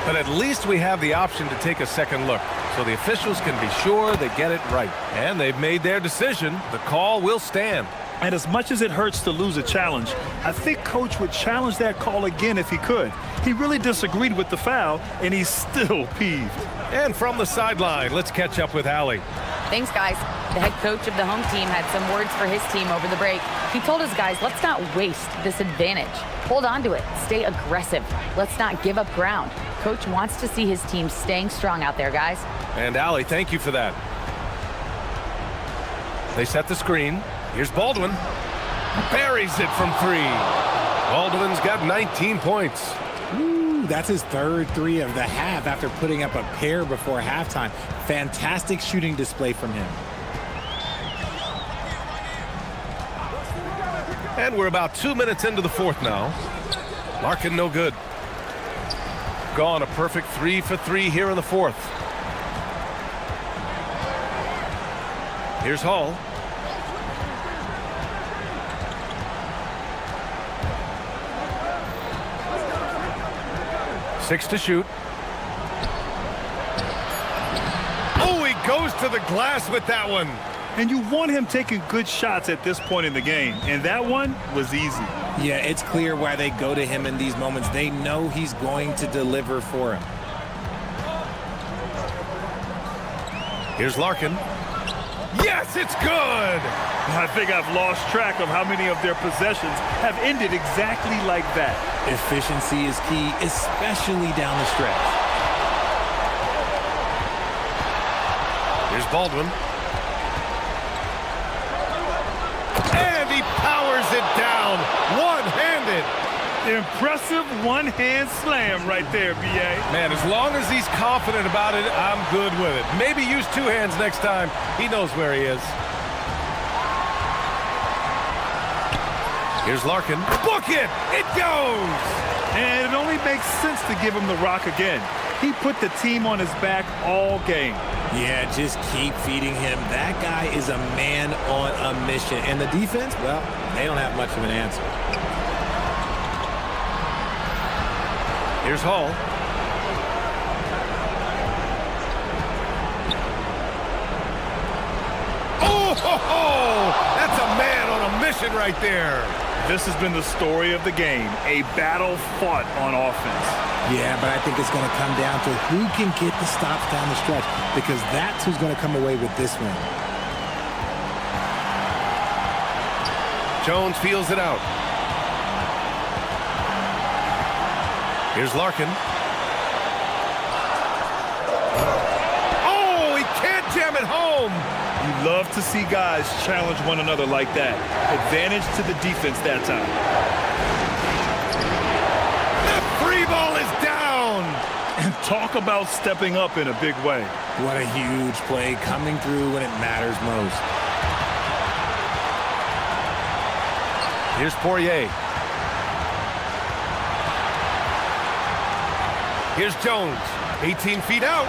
H: But at least we have the option to take a second look, so the officials can be sure they get it right. And they've made their decision. The call will stand.
I: And as much as it hurts to lose a challenge, I think Coach would challenge that call again if he could. He really disagreed with the foul, and he's still peeved.
H: And from the sideline, let's catch up with Allie.
G: Thanks, guys. The head coach of the home team had some words for his team over the break. He told his guys, let's not waste this advantage. Hold on to it. Stay aggressive. Let's not give up ground. Coach wants to see his team staying strong out there, guys.
H: And Allie, thank you for that. They set the screen. Here's Baldwin. Buries it from 3. Baldwin's got 19 points.
F: Ooh, that's his third 3 of the half after putting up a pair before halftime. Fantastic shooting display from him.
H: And we're about 2 minutes into the fourth now. Larkin no good. Gone a perfect 3 for 3 here in the fourth. Here's Hall. Six to shoot. Oh, he goes to the glass with that one.
I: And you want him taking good shots at this point in the game, and that one was easy.
F: Yeah, it's clear why they go to him in these moments. They know he's going to deliver for him.
H: Here's Larkin. Yes, it's good!
I: I think I've lost track of how many of their possessions have ended exactly like that.
F: Efficiency is key, especially down the stretch.
H: Here's Baldwin. And he powers it down, one-handed.
I: Impressive one-hand slam right there, B.A.
H: Man, as long as he's confident about it, I'm good with it. Maybe use 2 hands next time. He knows where he is. Here's Larkin. Book it! It goes!
I: And it only makes sense to give him the rock again. He put the team on his back all game.
F: Yeah, just keep feeding him. That guy is a man on a mission. And the defense, well, they don't have much of an answer.
H: Here's Hall. Oh, ho, ho! That's a man on a mission right there.
I: This has been the story of the game, a battle fought on offense.
F: Yeah, but I think it's going to come down to who can get the stops down the stretch, because that's who's going to come away with this one.
H: Jones feels it out. Here's Larkin. Oh, he can't jam it home.
I: You love to see guys challenge one another like that. Advantage to the defense that time.
H: The free ball is down.
I: And talk about stepping up in a big way.
F: What a huge play, coming through when it matters most.
H: Here's Poirier. Here's Jones. 18 feet out.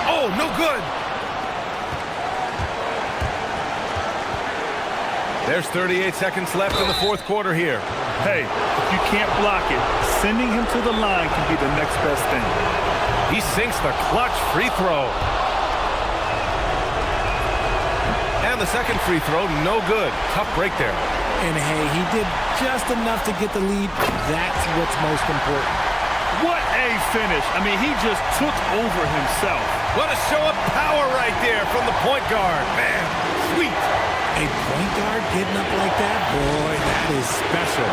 H: Oh, no good. There's 38 seconds left in the fourth quarter here.
I: Hey, if you can't block it, sending him to the line can be the next best thing.
H: He sinks the clutch free throw. And the second free throw, no good. Tough break there.
F: And hey, he did just enough to get the lead. That's what's most important.
I: What a finish. I mean, he just took over himself.
H: What a show of power right there from the point guard. Man, sweet.
F: A point guard getting up like that, boy, that is special.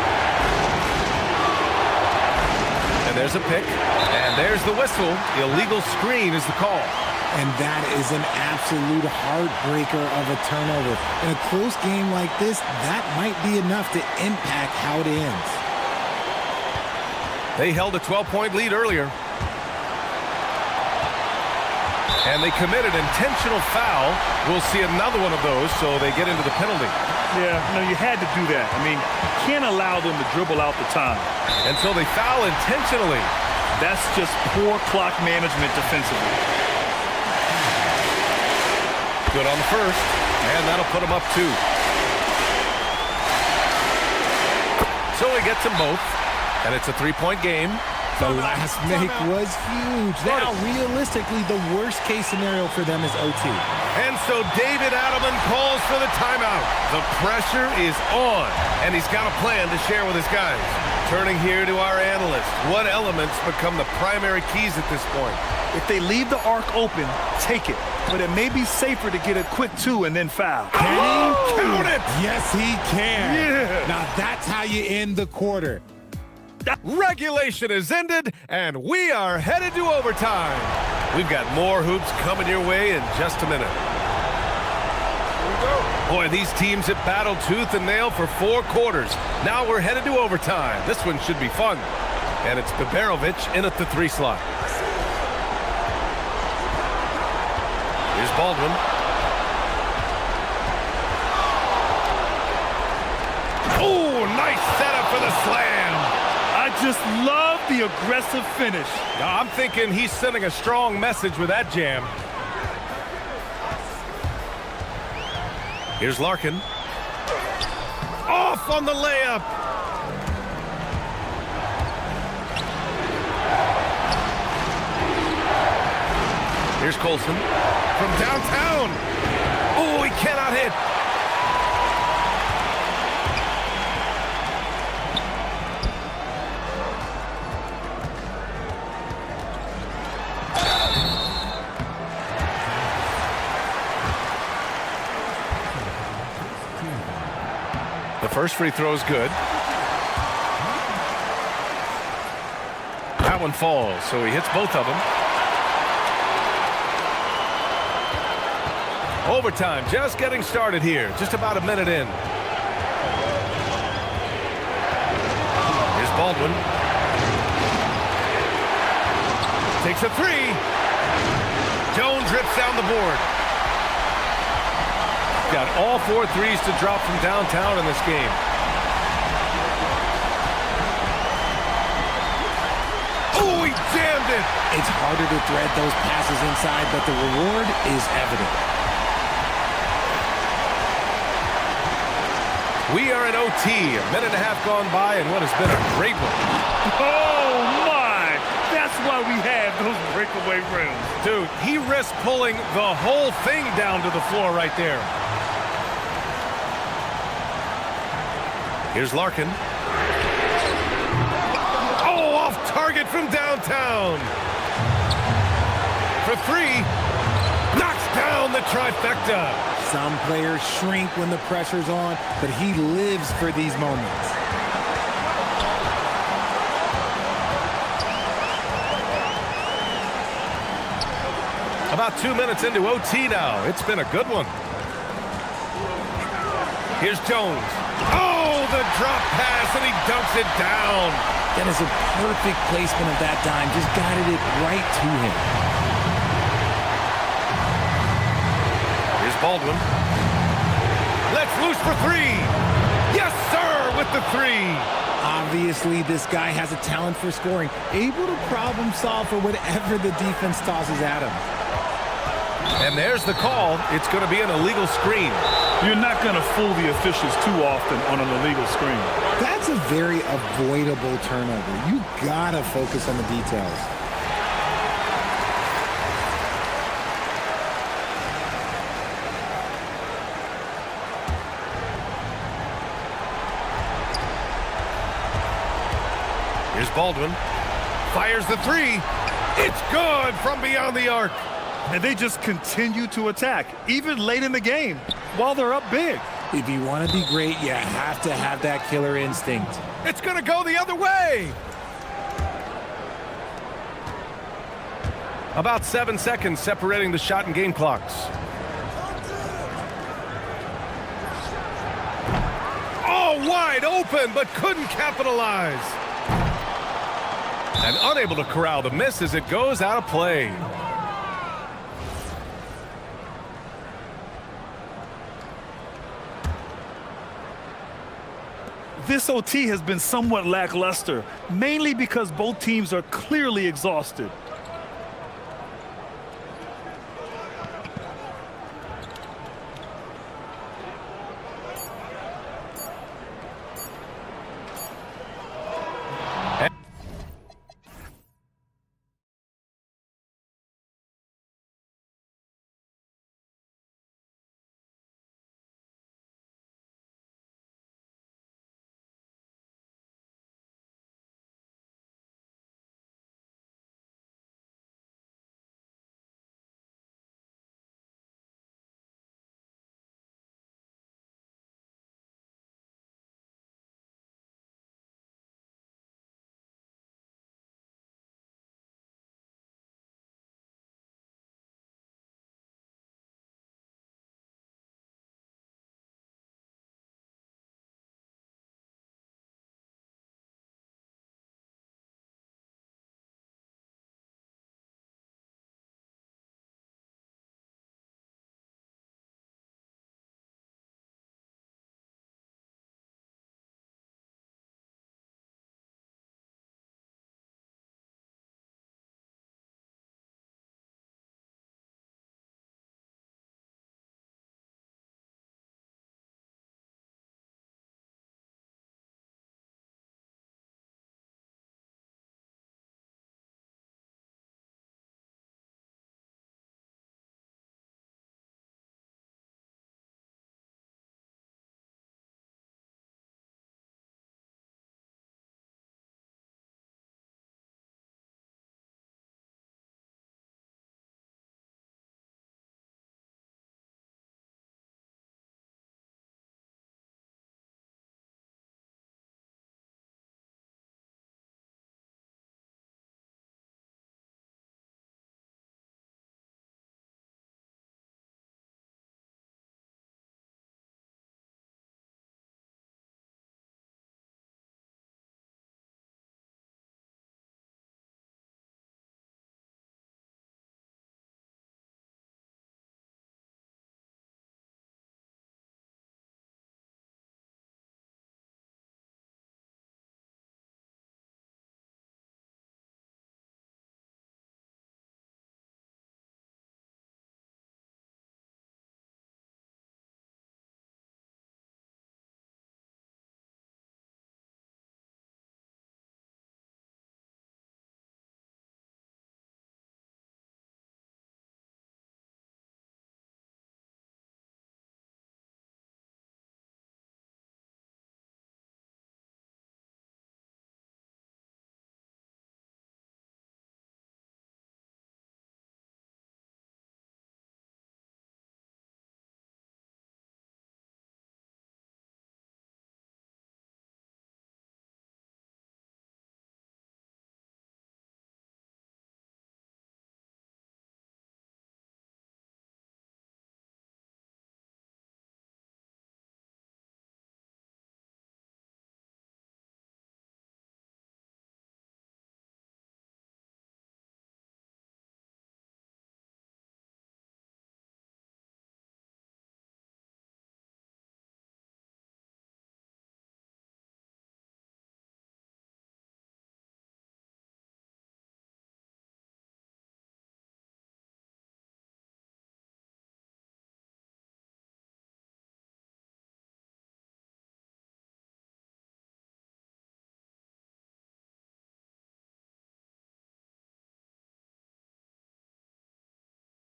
H: And there's a pick. And there's the whistle. Illegal screen is the call.
F: And that is an absolute heartbreaker of a turnover. In a close game like this, that might be enough to impact how it ends.
H: They held a 12-point lead earlier. And they committed intentional foul. We'll see another one of those, so they get into the penalty.
I: Yeah, no, you had to do that. I mean, you can't allow them to dribble out the time.
H: And so they foul intentionally.
I: That's just poor clock management defensively.
H: Good on the first, and that'll put them up 2. So he gets them both, and it's a 3-point game.
F: The last make was huge. Now, realistically, the worst-case scenario for them is OT.
H: And so David Adelman calls for the timeout. The pressure is on, and he's got a plan to share with his guys. Turning here to our analyst, what elements become the primary keys at this point?
I: If they leave the arc open, take it. But it may be safer to get a quick 2 and then foul.
F: Can he?
H: Count it!
F: Yes, he can.
I: Yeah.
F: Now, that's how you end the quarter.
H: Regulation is ended, and we are headed to overtime. We've got more hoops coming your way in just a minute. Boy, these teams have battled tooth and nail for 4 quarters. Now we're headed to overtime. This one should be fun. And it's Biberovic in at the 3 slot. Here's Baldwin. Oh, nice setup for the slam.
I: I just love the aggressive finish.
H: I'm thinking he's sending a strong message with that jam. Here's Larkin. Off on the layup. Here's Colson from downtown. Oh, he cannot hit. The first free throw is good. That one falls, so he hits both of them. Overtime just getting started here. Just about a minute in. Here's Baldwin. Takes a 3. Jones rips down the board. Got all 4 threes to drop from downtown in this game. Oh, he jammed it!
F: It's harder to thread those passes inside, but the reward is evident.
H: We are in OT, a minute and a half gone by, and what has been a great one.
I: Oh, my! That's why we have those breakaway rims.
H: Dude, he risked pulling the whole thing down to the floor right there. Here's Larkin. Oh, off target from downtown. For 3. Knocks down the trifecta.
F: Some players shrink when the pressure's on, but he lives for these moments.
H: About 2 minutes into OT now. It's been a good one. Here's Jones. Oh, the drop pass, and he dumps it down.
F: That is a perfect placement of that dime. Just guided it right to him.
H: Here's Baldwin. Let's loose for 3. Yes, sir, with the 3.
F: Obviously, this guy has a talent for scoring. Able to problem solve for whatever the defense tosses at him.
H: And there's the call. It's going to be an illegal screen.
I: You're not going to fool the officials too often on an illegal screen.
F: That's a very avoidable turnover. You gotta focus on the details.
H: Here's Baldwin. Fires the three. It's good from beyond the arc.
I: And they just continue to attack, even late in the game, while they're up big.
F: If you want to be great, you have to have that killer instinct.
H: It's going to go the other way. About 7 seconds separating the shot and game clocks. Oh, wide open, but couldn't capitalize. And unable to corral the miss as it goes out of play.
I: This OT has been somewhat lackluster, mainly because both teams are clearly exhausted.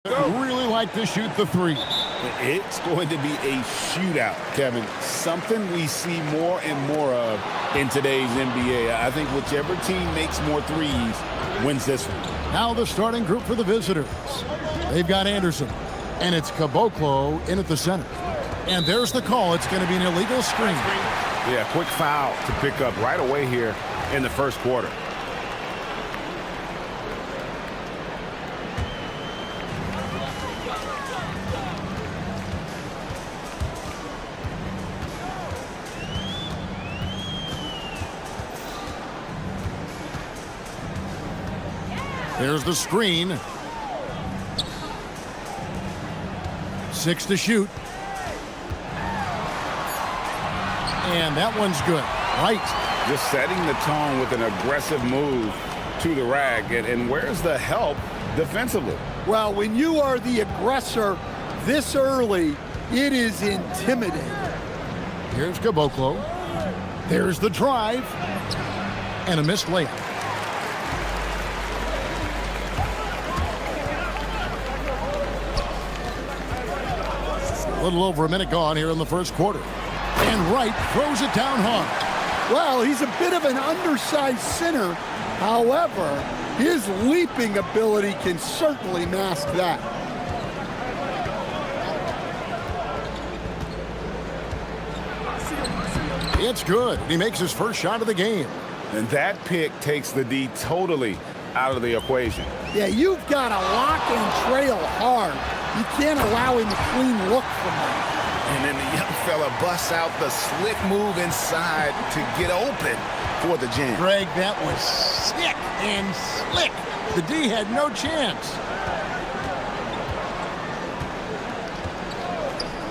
A: Really like to shoot the three.
B: It's going to be a shootout, Kevin. Something we see more and more of in today's NBA. I think whichever team makes more threes wins this one.
A: Now the starting group for the visitors. They've got Anderson, and it's Caboclo in at the center. And there's the call. It's going to be an illegal screen.
B: Yeah, quick foul to pick up right away here in the first quarter.
A: There's the screen. 6 to shoot. And that one's good. Right.
B: Just setting the tone with an aggressive move to the rack. And where's the help defensively?
K: Well, when you are the aggressor this early, it is intimidating.
A: Here's Caboclo. There's the drive. And a missed layup. A little over a minute gone here in the first quarter. And Wright throws it down hard.
K: Well, he's a bit of an undersized center. However, his leaping ability can certainly mask that.
A: It's good. He makes his first shot of the game.
B: And that pick takes the D totally out of the equation.
K: Yeah, you've got to lock and trail hard. You can't allow him a clean look from that.
B: And then the young fella busts out the slick move inside to get open for the jam.
A: Greg, that was sick and slick. The D had no chance.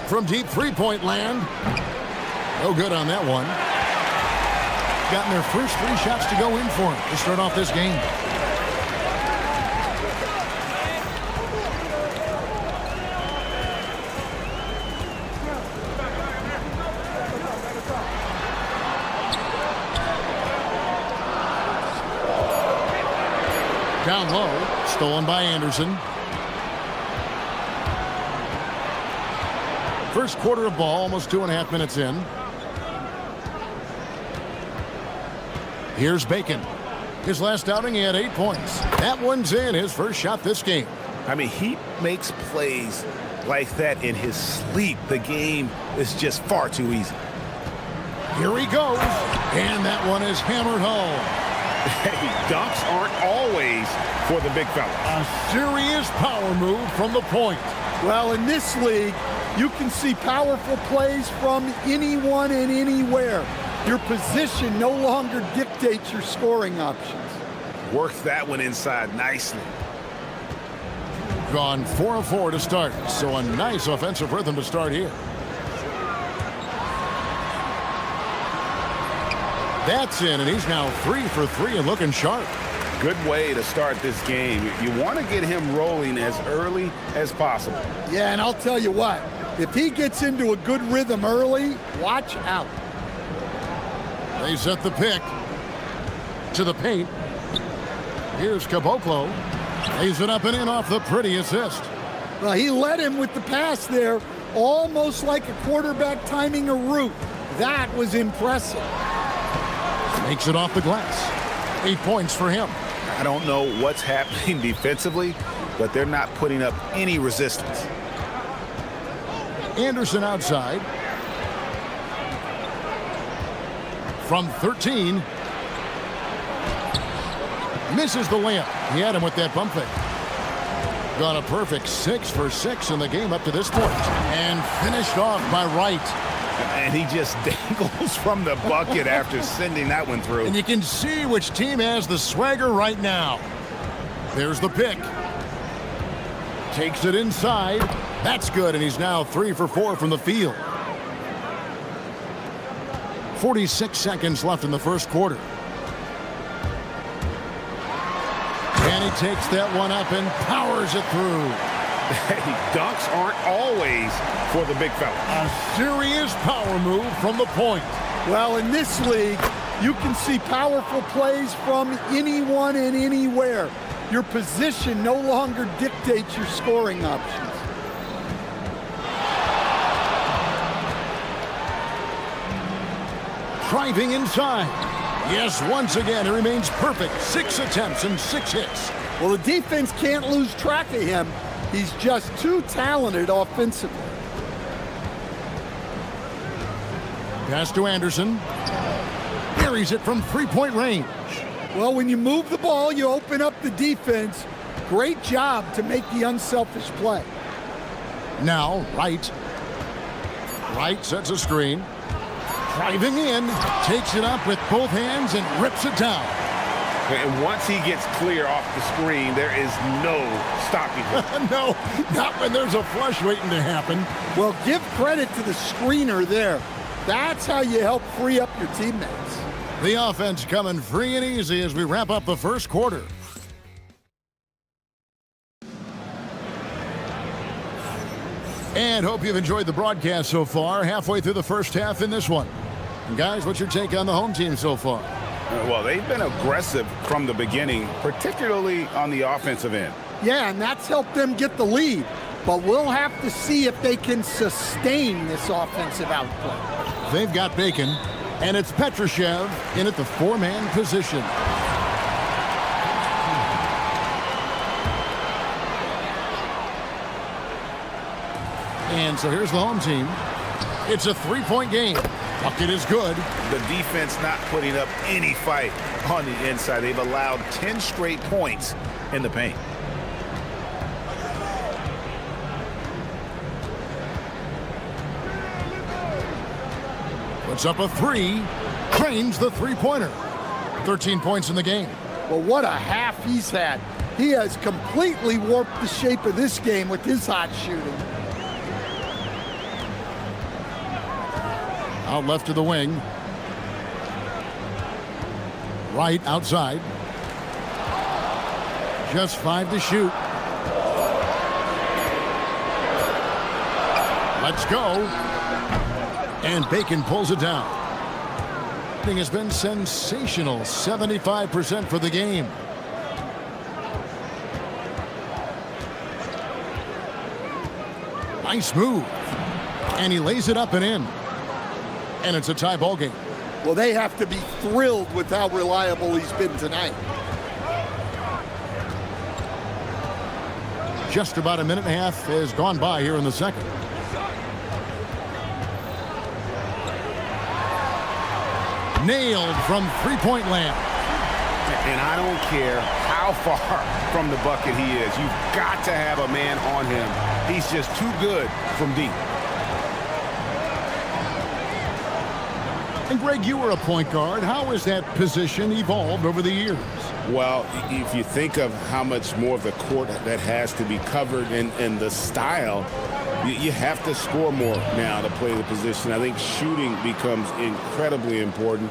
A: From deep three-point land. No good on that one. Gotten their first 3 shots to go in for him to start off this game. Down low, stolen by Anderson. First quarter of ball, almost 2.5 minutes in. Here's Bacon. His last outing, he had 8 points. That one's in, his first shot this game.
B: I mean, he makes plays like that in his sleep. The game is just far too easy.
A: Here he goes, and that one is hammered home.
B: Hey, dunks aren't always for the big fella.
A: A serious power move from the point.
K: Well, in this league, you can see powerful plays from anyone and anywhere. Your position no longer dictates your scoring options.
B: Works that one inside nicely.
A: Gone 4 of 4 to start, so a nice offensive rhythm to start here. That's in, and he's now 3 for 3 and looking sharp.
B: Good way to start this game. You want to get him rolling as early as possible.
K: Yeah, and I'll tell you what, if he gets into a good rhythm early, watch out.
A: They set the pick to the paint. Here's Caboclo. Lays it up and in off the pretty assist.
K: Well, he led him with the pass there, almost like a quarterback timing a route. That was impressive.
A: Makes it off the glass. 8 points for him.
B: I don't know what's happening defensively, but they're not putting up any resistance.
A: Anderson outside. From 13. Misses the layup. He had him with that bump fake. Got a perfect 6 for 6 in the game up to this point. And finished off by Wright.
B: And he just dangles from the bucket after sending that one through.
A: And you can see which team has the swagger right now. There's the pick. Takes it inside. That's good, and he's now 3 for 4 from the field. 46 seconds left in the first quarter. And he takes that one up and powers it through.
B: Hey, dunks aren't always for the big fella.
A: A serious power move from the point.
K: Well, in this league, you can see powerful plays from anyone and anywhere. Your position no longer dictates your scoring options.
A: Driving inside. Yes, once again, he remains perfect. 6 attempts and 6 hits.
K: Well, the defense can't lose track of him. He's just too talented offensively.
A: Pass to Anderson. Buries it from three-point range.
K: Well, when you move the ball, you open up the defense. Great job to make the unselfish play.
A: Now, Wright. Wright sets a screen. Driving in, takes it up with both hands and rips it down.
B: And once he gets clear off the screen, there is no stopping him.
A: No, not when there's a flush waiting to happen.
K: Well, give credit to the screener there. That's how you help free up your teammates.
A: The offense coming free and easy as we wrap up the first quarter. And hope you've enjoyed the broadcast so far. Halfway through the first half in this one. And guys, what's your take on the home team so far?
B: Well, they've been aggressive from the beginning, particularly on the offensive end.
K: Yeah, and that's helped them get the lead. But we'll have to see if they can sustain this offensive output.
A: They've got Bacon, and it's Petrushev in at the 4-man position. And so here's the home team. It's a 3-point game. Bucket is good.
B: The defense not putting up any fight on the inside. They've allowed 10 straight points in the paint.
A: Puts up a 3. Trains the 3-pointer. 13 points in the game.
K: Well, what a half he's had. He has completely warped the shape of this game with his hot shooting.
A: Out left to the wing. Right outside. Just 5 to shoot. Let's go. And Bacon pulls it down. It has been sensational. 75% for the game. Nice move. And he lays it up and in. And it's a tie ball game.
K: Well, they have to be thrilled with how reliable he's been tonight.
A: Just about a minute and a half has gone by here in the second. Nailed from 3-point land.
B: And I don't care how far from the bucket he is. You've got to have a man on him. He's just too good from deep.
A: And Greg, you were a point guard. How has that position evolved over the years?
B: Well, if you think of how much more of the court that has to be covered and the style, you have to score more now to play the position. I think shooting becomes incredibly important.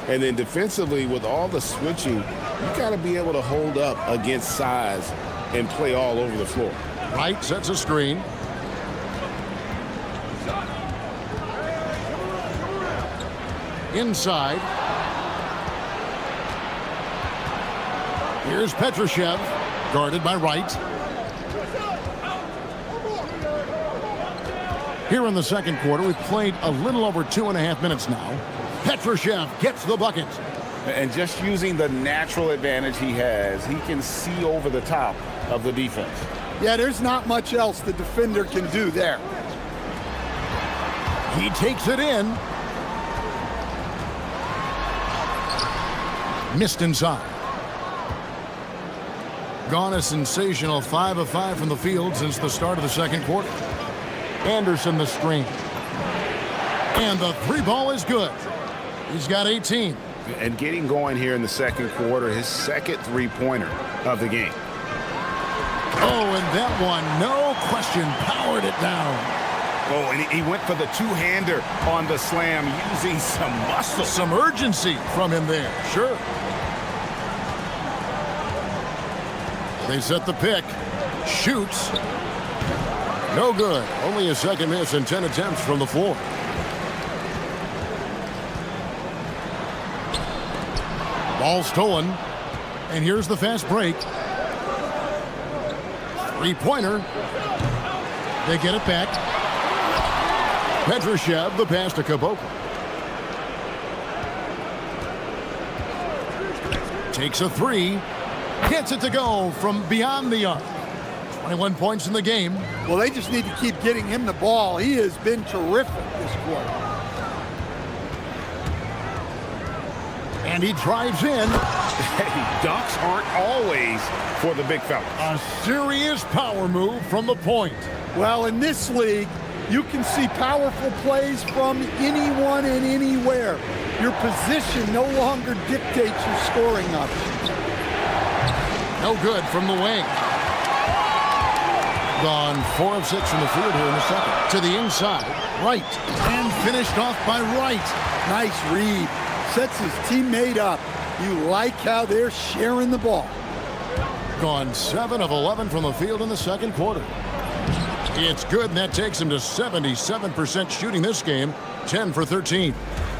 B: And then defensively, with all the switching, you got to be able to hold up against size and play all over the floor.
A: Wright sets a screen. Inside. Here's Petrushev, guarded by Wright. Here in the second quarter, we've played a little over 2.5 minutes now. Petrushev gets the bucket.
B: And just using the natural advantage he has, he can see over the top of the defense.
K: Yeah, there's not much else the defender can do there.
A: He takes it in. Missed inside. Gone a sensational 5 of 5 from the field since the start of the second quarter. Anderson the screen. And the 3-ball is good. He's got 18.
B: And getting going here in the second quarter, his second 3-pointer of the game.
A: Oh, and that one, no question, powered it down.
B: Oh, and he went for the two-hander on the slam, using some muscle.
A: Some urgency from him there, sure. They set the pick. Shoots. No good. Only a second miss and 10 attempts from the floor. Ball stolen. And here's the fast break. Three-pointer. They get it back. Petrushev, the pass to Kaboko. Takes a three. Gets it to go from beyond the arc. 21 points in the game.
K: Well, they just need to keep getting him the ball. He has been terrific this quarter.
A: And he drives in.
B: Hey, dunks aren't always for the big fella.
A: A serious power move from the point.
K: Well, in this league, you can see powerful plays from anyone and anywhere. Your position no longer dictates your scoring options.
A: No good from the wing. Gone 4 of 6 from the field here in the second. To the inside, Wright. And finished off by Wright.
K: Nice read. Sets his teammate up. You like how they're sharing the ball.
A: Gone 7 of 11 from the field in the second quarter. It's good, and that takes him to 77% shooting this game, 10 for 13.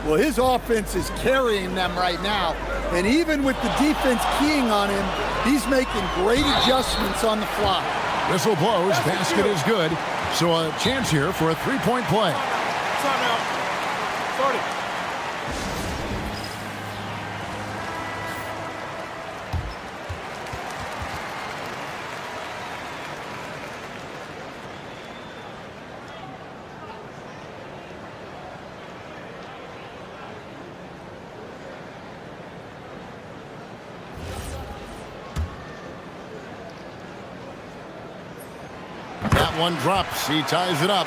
K: Well, his offense is carrying them right now. And even with the defense keying on him, he's making great adjustments on the fly.
A: Whistle blows, basket is good. So a chance here for a three-point play.
E: Timeout. Starting.
A: That one drops. He ties it up.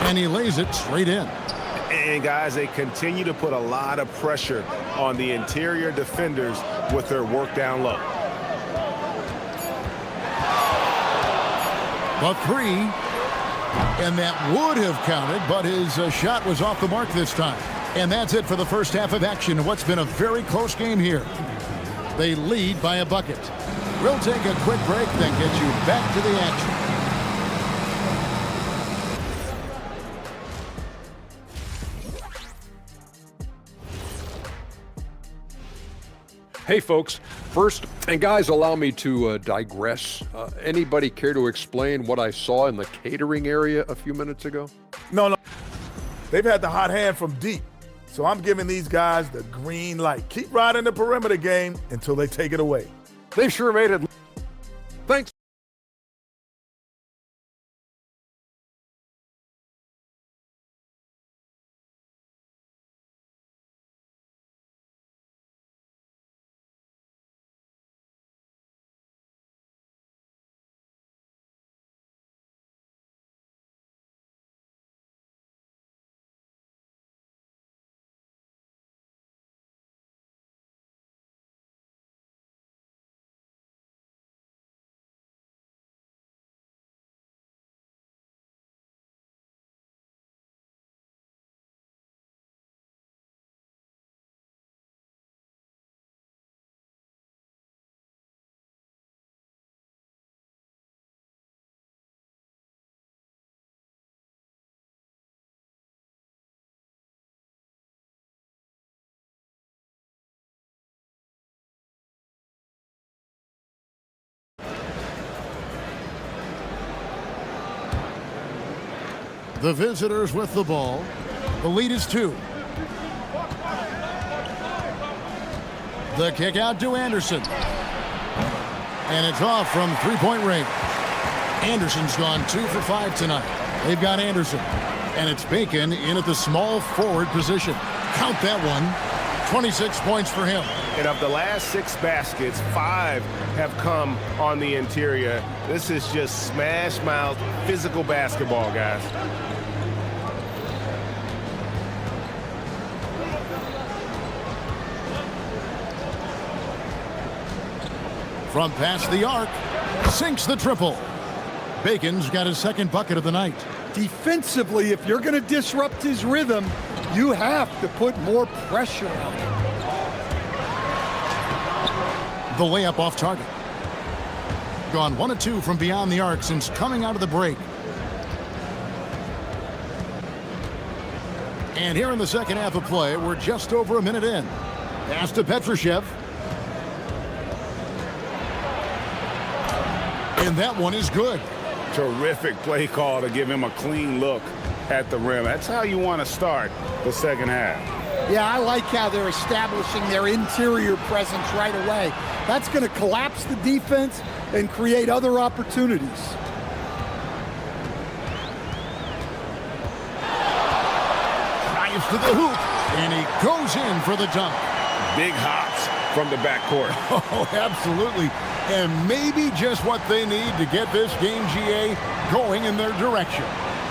A: And he lays it straight in.
B: And guys, they continue to put a lot of pressure on the interior defenders with their work down low.
A: The three. And that would have counted, but his shot was off the mark this time. And that's it for the first half of action in what's been a very close game here. They lead by a bucket. We'll take a quick break, then get you back to the action.
D: Hey, folks. First, and guys, allow me to digress. Anybody care to explain what I saw in the catering area a few minutes ago?
E: No. They've had the hot hand from deep. So I'm giving these guys the green light. Keep riding the perimeter game until they take it away.
D: They've sure made it. Thanks.
A: The visitors with the ball. The lead is 2. The kick out to Anderson. And it's off from three-point range. Anderson's gone 2 for 5 tonight. They've got Anderson. And it's Bacon in at the small forward position. Count that one. 26 points for him.
B: And of the last 6 baskets, 5 have come on the interior. This is just smash mouth physical basketball, guys.
A: From past the arc, sinks the triple. Bacon's got his second bucket of the night.
K: Defensively, if you're going to disrupt his rhythm, you have to put more pressure on him.
A: The layup off target. Gone 1 of 2 from beyond the arc since coming out of the break. And here in the second half of play, we're just over a minute in. Pass to Petrushev. And that one is good.
B: Terrific play call to give him a clean look at the rim. That's how you want to start the second half.
K: Yeah, I like how they're establishing their interior presence right away. That's going to collapse the defense and create other opportunities.
A: Drives to the hoop, and he goes in for the dunk.
B: Big hops from the backcourt.
A: Oh, absolutely. And maybe just what they need to get this game, GA, going in their direction.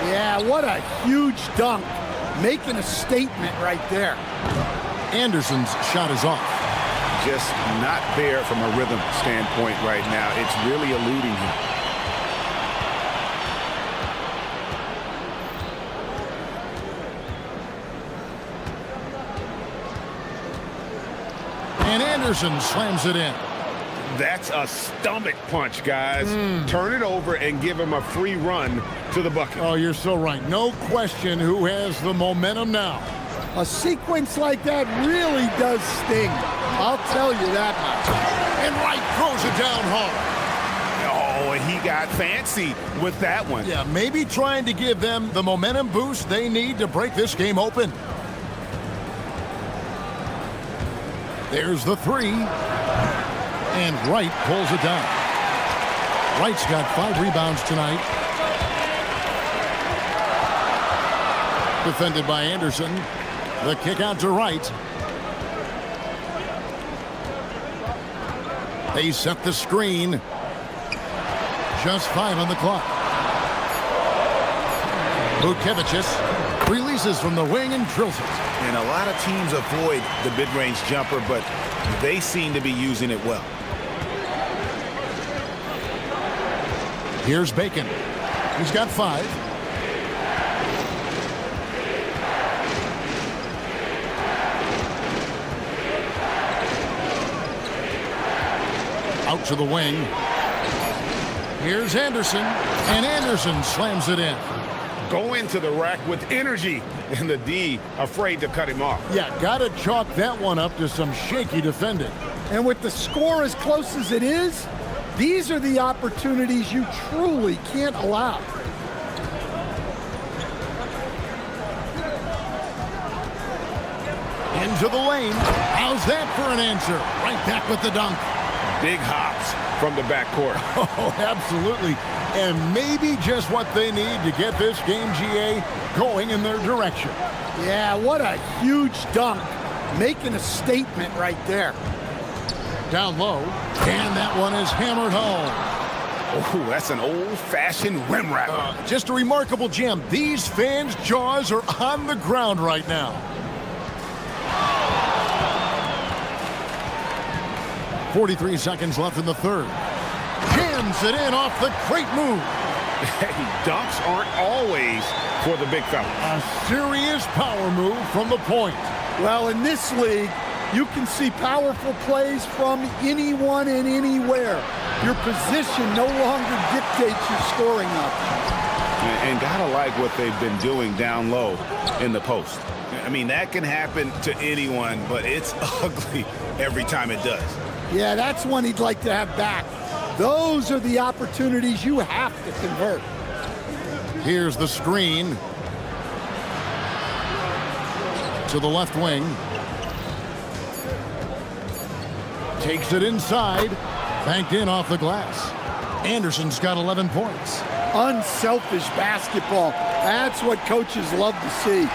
K: Yeah, what a huge dunk. Making a statement right there.
A: Anderson's shot is off.
B: Just not there from a rhythm standpoint right now. It's really eluding him.
A: And Anderson slams it in.
B: That's a stomach punch, guys. Turn it over and give him a free run to the bucket.
A: Oh, you're so right. No question who has the momentum now.
K: A sequence like that really does sting. I'll tell you that much.
A: And Wright throws it down hard.
B: Oh, and he got fancy with that one.
A: Yeah, maybe trying to give them the momentum boost they need to break this game open. There's the three. And Wright pulls it down. Wright's got 5 rebounds tonight. Defended by Anderson. The kick out to Wright. They set the screen. Just 5 on the clock. Lukevicius releases from the wing and drills it.
L: And a lot of teams avoid the mid-range jumper, but they seem to be using it well.
A: Here's Bacon. He's got 5. Out to the wing. Here's Anderson. And Anderson slams it in.
B: Go into the rack with energy. And the D afraid to cut him off.
A: Yeah, gotta chalk that one up to some shaky defending.
K: And with the score as close as it is, these are the opportunities you truly can't allow.
A: Into the lane. How's that for an answer? Right back with the dunk.
B: Big hops from the backcourt.
A: Oh, absolutely. And maybe just what they need to get this game, GA, going in their direction.
K: Yeah, what a huge dunk. Making a statement right there.
A: Down low, and that one is hammered home.
B: Oh, that's an old-fashioned rim wrapper.
A: Just a remarkable gem. These fans' jaws are on the ground right now. 43 seconds left in the third. Jams it in off the great move.
B: Hey, dunks aren't always for the big fella.
A: A serious power move from the point.
K: Well, in this league, you can see powerful plays from anyone and anywhere. Your position no longer dictates your scoring options.
B: And gotta like what they've been doing down low in the post.
L: I mean, that can happen to anyone, but it's ugly every time it does.
K: Yeah, that's one he'd like to have back. Those are the opportunities you have to convert.
A: Here's the screen. To the left wing. Takes it inside. Banked in off the glass. Anderson's got 11 points.
K: Unselfish basketball. That's what coaches love to see.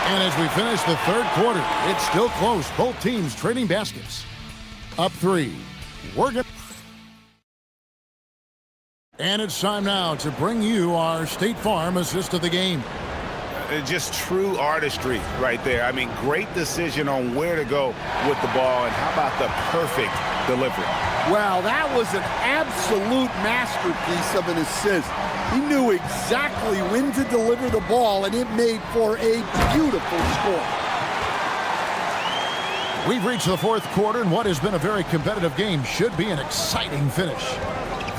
A: And as we finish the third quarter, it's still close. Both teams trading baskets. Up 3. We're good. And it's time now to bring you our State Farm assist of the game.
L: Just true artistry right there. I mean, great decision on where to go with the ball, and how about the perfect delivery?
K: Well, that was an absolute masterpiece of an assist. He knew exactly when to deliver the ball, and it made for a beautiful score.
A: We've reached the fourth quarter, and what has been a very competitive game should be an exciting finish.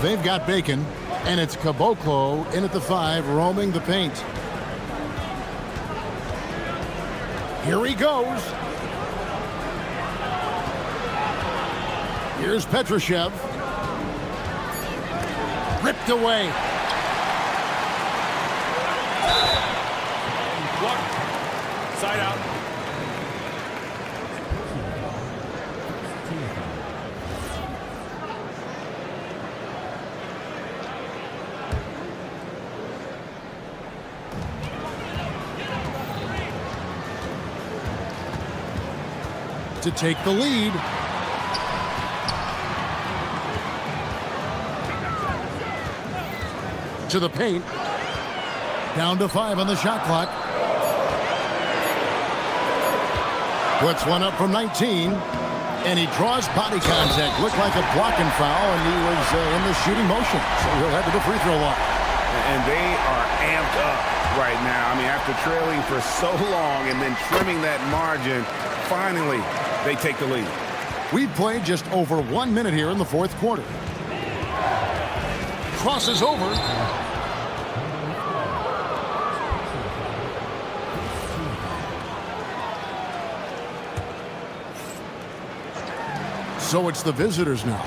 A: They've got Bacon, and it's Caboclo in at the 5, roaming the paint. Here he goes. Here's Petrushev. Ripped away.
H: Side out.
A: To take the lead. To the paint. Down to 5 on the shot clock. Puts one up from 19. And he draws body contact. Looked like a blocking foul, and he was in the shooting motion. So he'll head to the free throw line.
L: And they are amped up right now. I mean, after trailing for so long and then trimming that margin, finally they take the lead.
A: We've played just over 1 minute here in the fourth quarter. Crosses over. So it's the visitors now.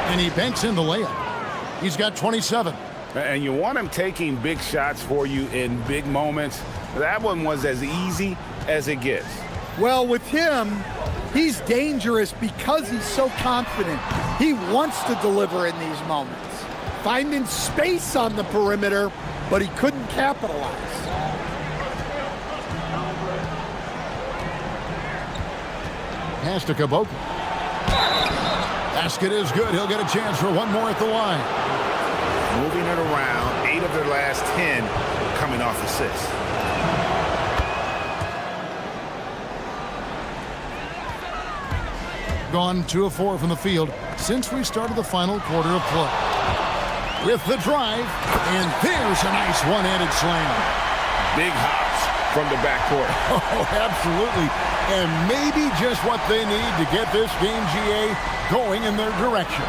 A: And he banks in the layup. He's got 27.
L: And you want him taking big shots for you in big moments. That one was as easy as it gets.
K: Well, with him, he's dangerous because he's so confident. He wants to deliver in these moments. Finding space on the perimeter, but he couldn't capitalize.
A: Pass to Caboclo. Basket is good. He'll get a chance for one more at the line.
L: Moving it around, 8 of their last 10 coming off assists.
A: Gone 2 of 4 from the field since we started the final quarter of play. With the drive, and there's a nice one-handed slam.
L: Big hops from the backcourt.
A: Oh, absolutely. And maybe just what they need to get this game, GA, going in their direction.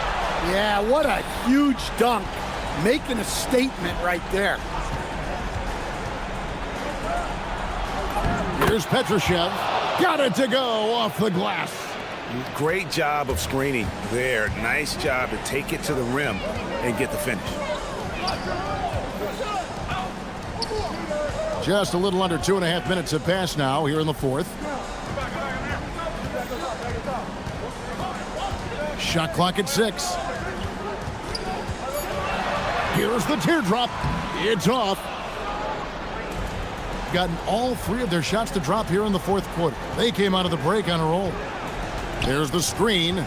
K: Yeah, what a huge dunk. Making a statement right there.
A: Here's Petrushev. Got it to go off the glass.
L: Great job of screening there. Nice job to take it to the rim and get the finish.
A: Just a little under 2.5 minutes have passed now here in the fourth. Shot clock at 6. Here's the teardrop. It's off. Gotten all 3 of their shots to drop here in the fourth quarter. They came out of the break on a roll. There's the screen.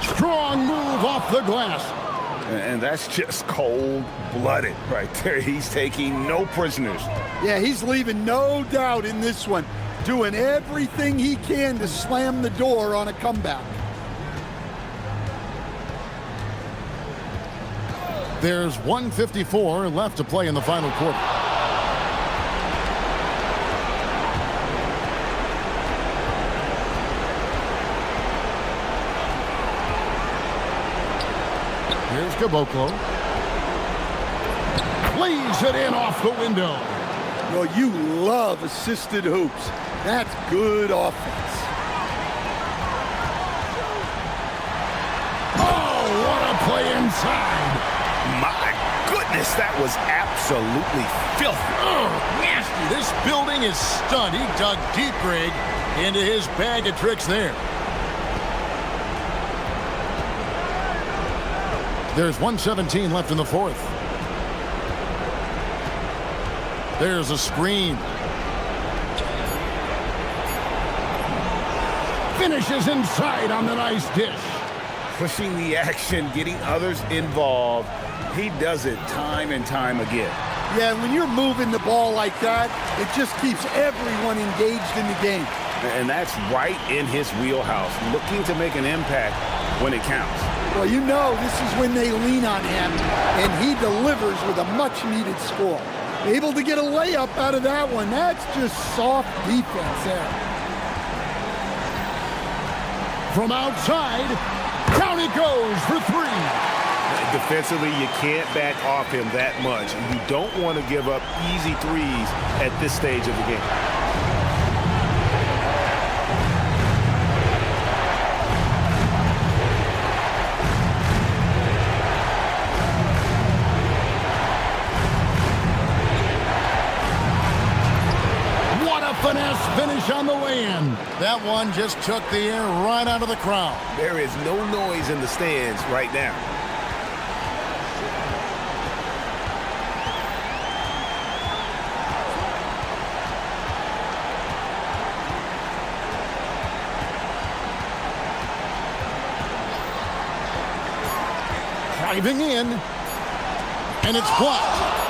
A: Strong move off the glass.
L: And that's just cold-blooded right there. He's taking no prisoners.
K: Yeah, he's leaving no doubt in this one. Doing everything he can to slam the door on a comeback.
A: There's 1:54 left to play in the final quarter. Here's Caboclo. Plays it in off the window.
K: Well, you love assisted hoops. That's good offense.
A: Oh, what a play inside.
L: My goodness, that was absolutely filthy.
A: Oh, nasty. This building is stunned. He dug deep, Greg, into his bag of tricks there. There's 1:17 left in the fourth. There's a screen. Finishes inside on the nice dish.
L: Pushing the action, getting others involved. He does it time and time again.
K: Yeah, when you're moving the ball like that, it just keeps everyone engaged in the game.
L: And that's right in his wheelhouse, looking to make an impact when it counts.
K: Well, you know this is when they lean on him, and he delivers with a much-needed score. Able to get a layup out of that one. That's just soft defense there.
A: From outside, down it goes for 3.
B: Defensively, you can't back off him that much. You don't want to give up easy threes at this stage of the game.
A: Finesse finish on the way-in. That one just took the air right out of the crowd.
B: There is no noise in the stands right now.
A: Driving in, and it's blocked.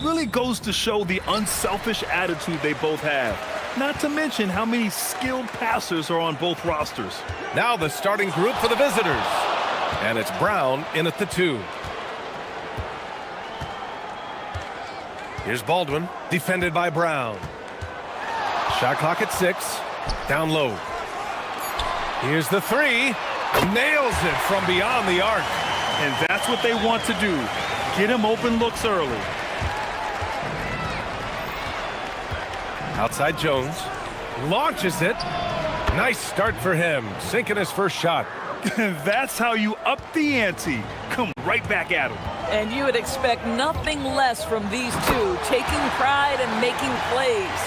I: really goes to show the unselfish attitude they both have. Not to mention how many skilled passers are on both rosters.
H: Now the starting group for the visitors. And it's Brown in at the 2. Here's Baldwin, defended by Brown. Shot clock at 6. Down low. Here's the 3. Nails it from beyond the arc.
I: And that's what they want to do. Get him open looks early.
H: Outside Jones. Launches it. Nice start for him. Sinking his first shot.
I: That's how you up the ante. Come right back at him.
M: And you would expect nothing less from these two, taking pride and making plays.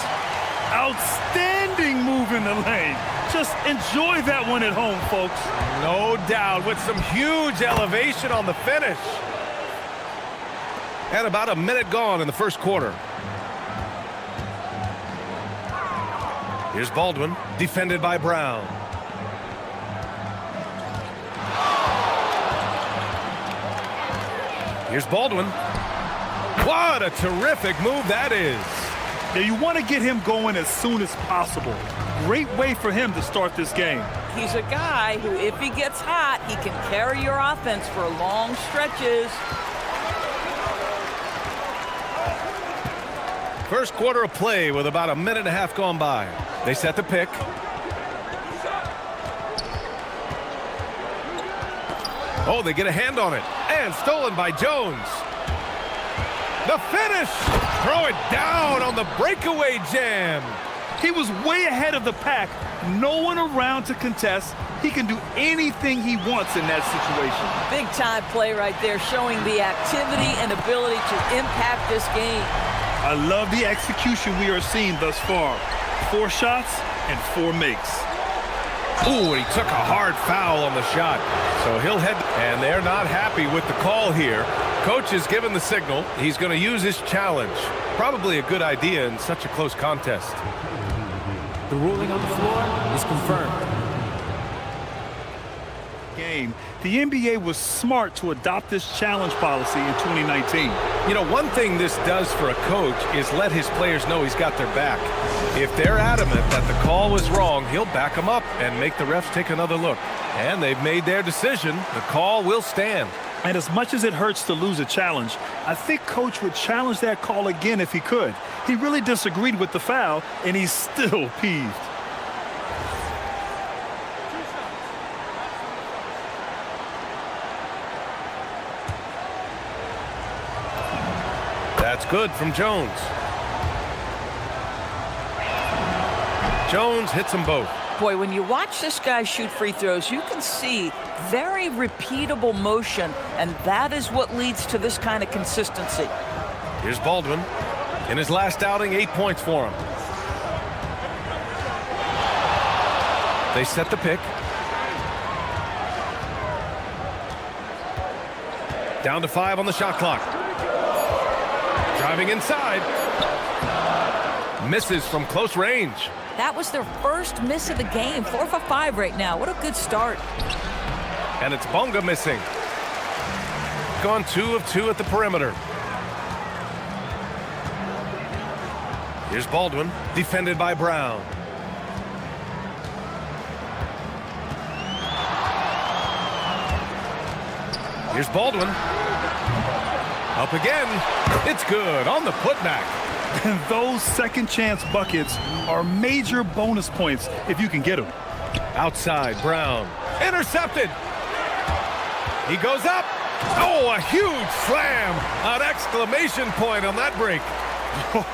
I: Outstanding move in the lane. Just enjoy that one at home, folks.
H: No doubt, with some huge elevation on the finish. And about a minute gone in the first quarter. Here's Baldwin, defended by Brown. Here's Baldwin. What a terrific move that is.
I: Now you want to get him going as soon as possible. Great way for him to start this game.
M: He's a guy who, if he gets hot, he can carry your offense for long stretches.
H: First quarter of play with about a minute and a half gone by. They set the pick. Oh, they get a hand on it. And stolen by Jones. The finish! Throw it down on the breakaway jam.
I: He was way ahead of the pack. No one around to contest. He can do anything he wants in that situation.
M: Big time play right there, showing the activity and ability to impact this game.
I: I love the execution we are seeing thus far. 4 shots and 4 makes.
H: Ooh, he took a hard foul on the shot. So he'll head, and they're not happy with the call here. Coach has given the signal. He's going to use his challenge. Probably a good idea in such a close contest.
J: The ruling on the floor is confirmed.
I: Game. The NBA was smart to adopt this challenge policy in 2019.
H: You know, one thing this does for a coach is let his players know he's got their back. If they're adamant that the call was wrong, he'll back them up and make the refs take another look. And they've made their decision. The call will stand.
I: And as much as it hurts to lose a challenge, I think Coach would challenge that call again if he could. He really disagreed with the foul, and he's still peeved.
H: That's good from Jones. Jones hits them both.
M: Boy, when you watch this guy shoot free throws, you can see very repeatable motion, and that is what leads to this kind of consistency.
H: Here's Baldwin. In his last outing, 8 points for him. They set the pick. Down to 5 on the shot clock. Driving inside. Misses from close range.
M: That was their first miss of the game. 4 for 5 right now. What a good start.
H: And it's Bonga missing. Gone 2 of 2 at the perimeter. Here's Baldwin, defended by Brown. Here's Baldwin. Up again. It's good on the putback.
I: And those second chance buckets are major bonus points if you can get them.
H: Outside, Brown. Intercepted. He goes up. Oh, a huge slam. An exclamation point on that break.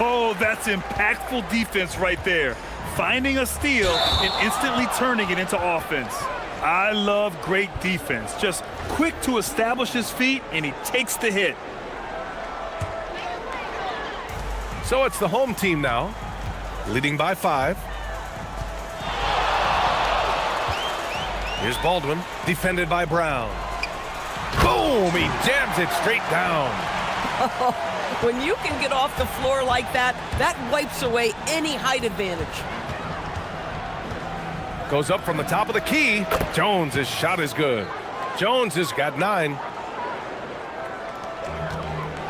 I: Oh, that's impactful defense right there. Finding a steal and instantly turning it into offense. I love great defense. Just quick to establish his feet, and he takes the hit.
H: So it's the home team now, leading by 5. Here's Baldwin, defended by Brown. Boom! He jams it straight down.
M: When you can get off the floor like that, that wipes away any height advantage.
H: Goes up from the top of the key. Jones' shot is good. Jones has got 9.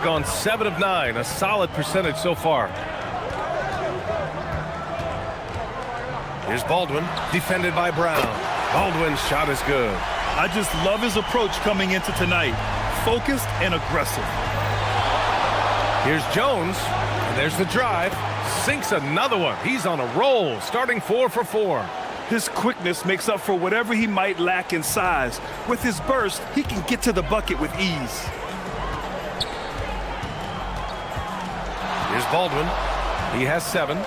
H: gone 7 of 9, a solid percentage so far. Here's Baldwin, defended by Brown. Baldwin's shot is good.
I: I just love his approach coming into tonight. Focused and aggressive.
H: Here's Jones, and there's the drive. Sinks another one. He's on a roll, starting 4 for 4.
I: His quickness makes up for whatever he might lack in size. With his burst, he can get to the bucket with ease.
H: Here's Baldwin. He has 7.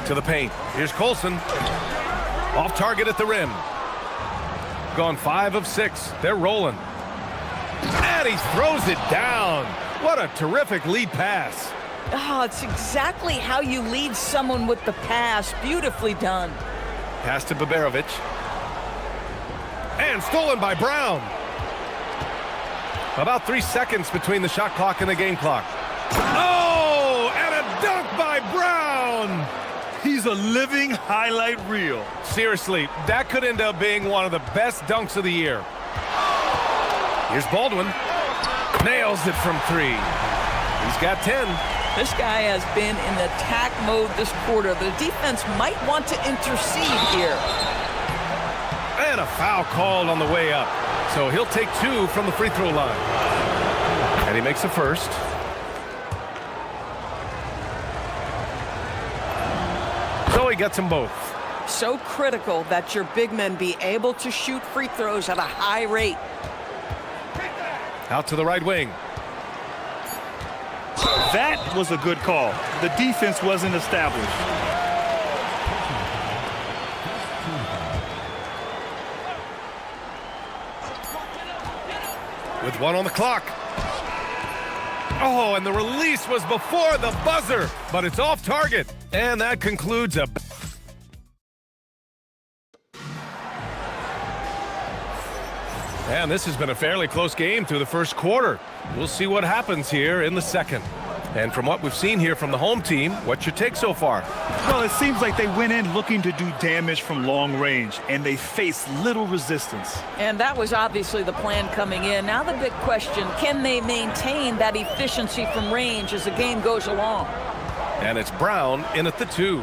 H: To the paint. Here's Colson. Off target at the rim. Gone 5 of 6. They're rolling. And he throws it down. What a terrific lead pass.
M: Oh, it's exactly how you lead someone with the pass. Beautifully done.
H: Pass to Baberovic. And stolen by Brown. About 3 seconds between the shot clock and the game clock. Oh, and a dunk by Brown.
I: He's a living highlight reel.
H: Seriously, that could end up being one of the best dunks of the year. Here's Baldwin. Nails it from 3. He's got 10.
M: This guy has been in attack mode this quarter. The defense might want to intercede here.
H: And a foul called on the way up. So he'll take 2 from the free throw line. And he makes the first. So he gets them both.
M: So critical that your big men be able to shoot free throws at a high rate.
H: Out to the right wing.
I: That was a good call. The defense wasn't established.
H: With 1 on the clock. Oh, and the release was before the buzzer, but it's off target. And that concludes a... And this has been a fairly close game through the first quarter. We'll see what happens here in the second. And from what we've seen here from the home team, what's your take so far?
I: Well, it seems like they went in looking to do damage from long range, and they faced little resistance.
M: And that was obviously the plan coming in. Now the big question, can they maintain that efficiency from range as the game goes along?
H: And it's Brown in at the 2.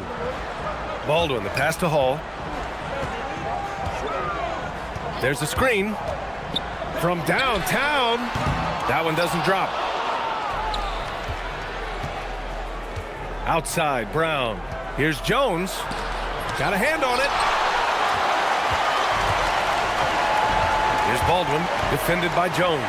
H: Baldwin, the pass to Hall. There's the screen. From downtown. That one doesn't drop. Outside, Brown. Here's Jones. Got a hand on it. Here's Baldwin, defended by Jones.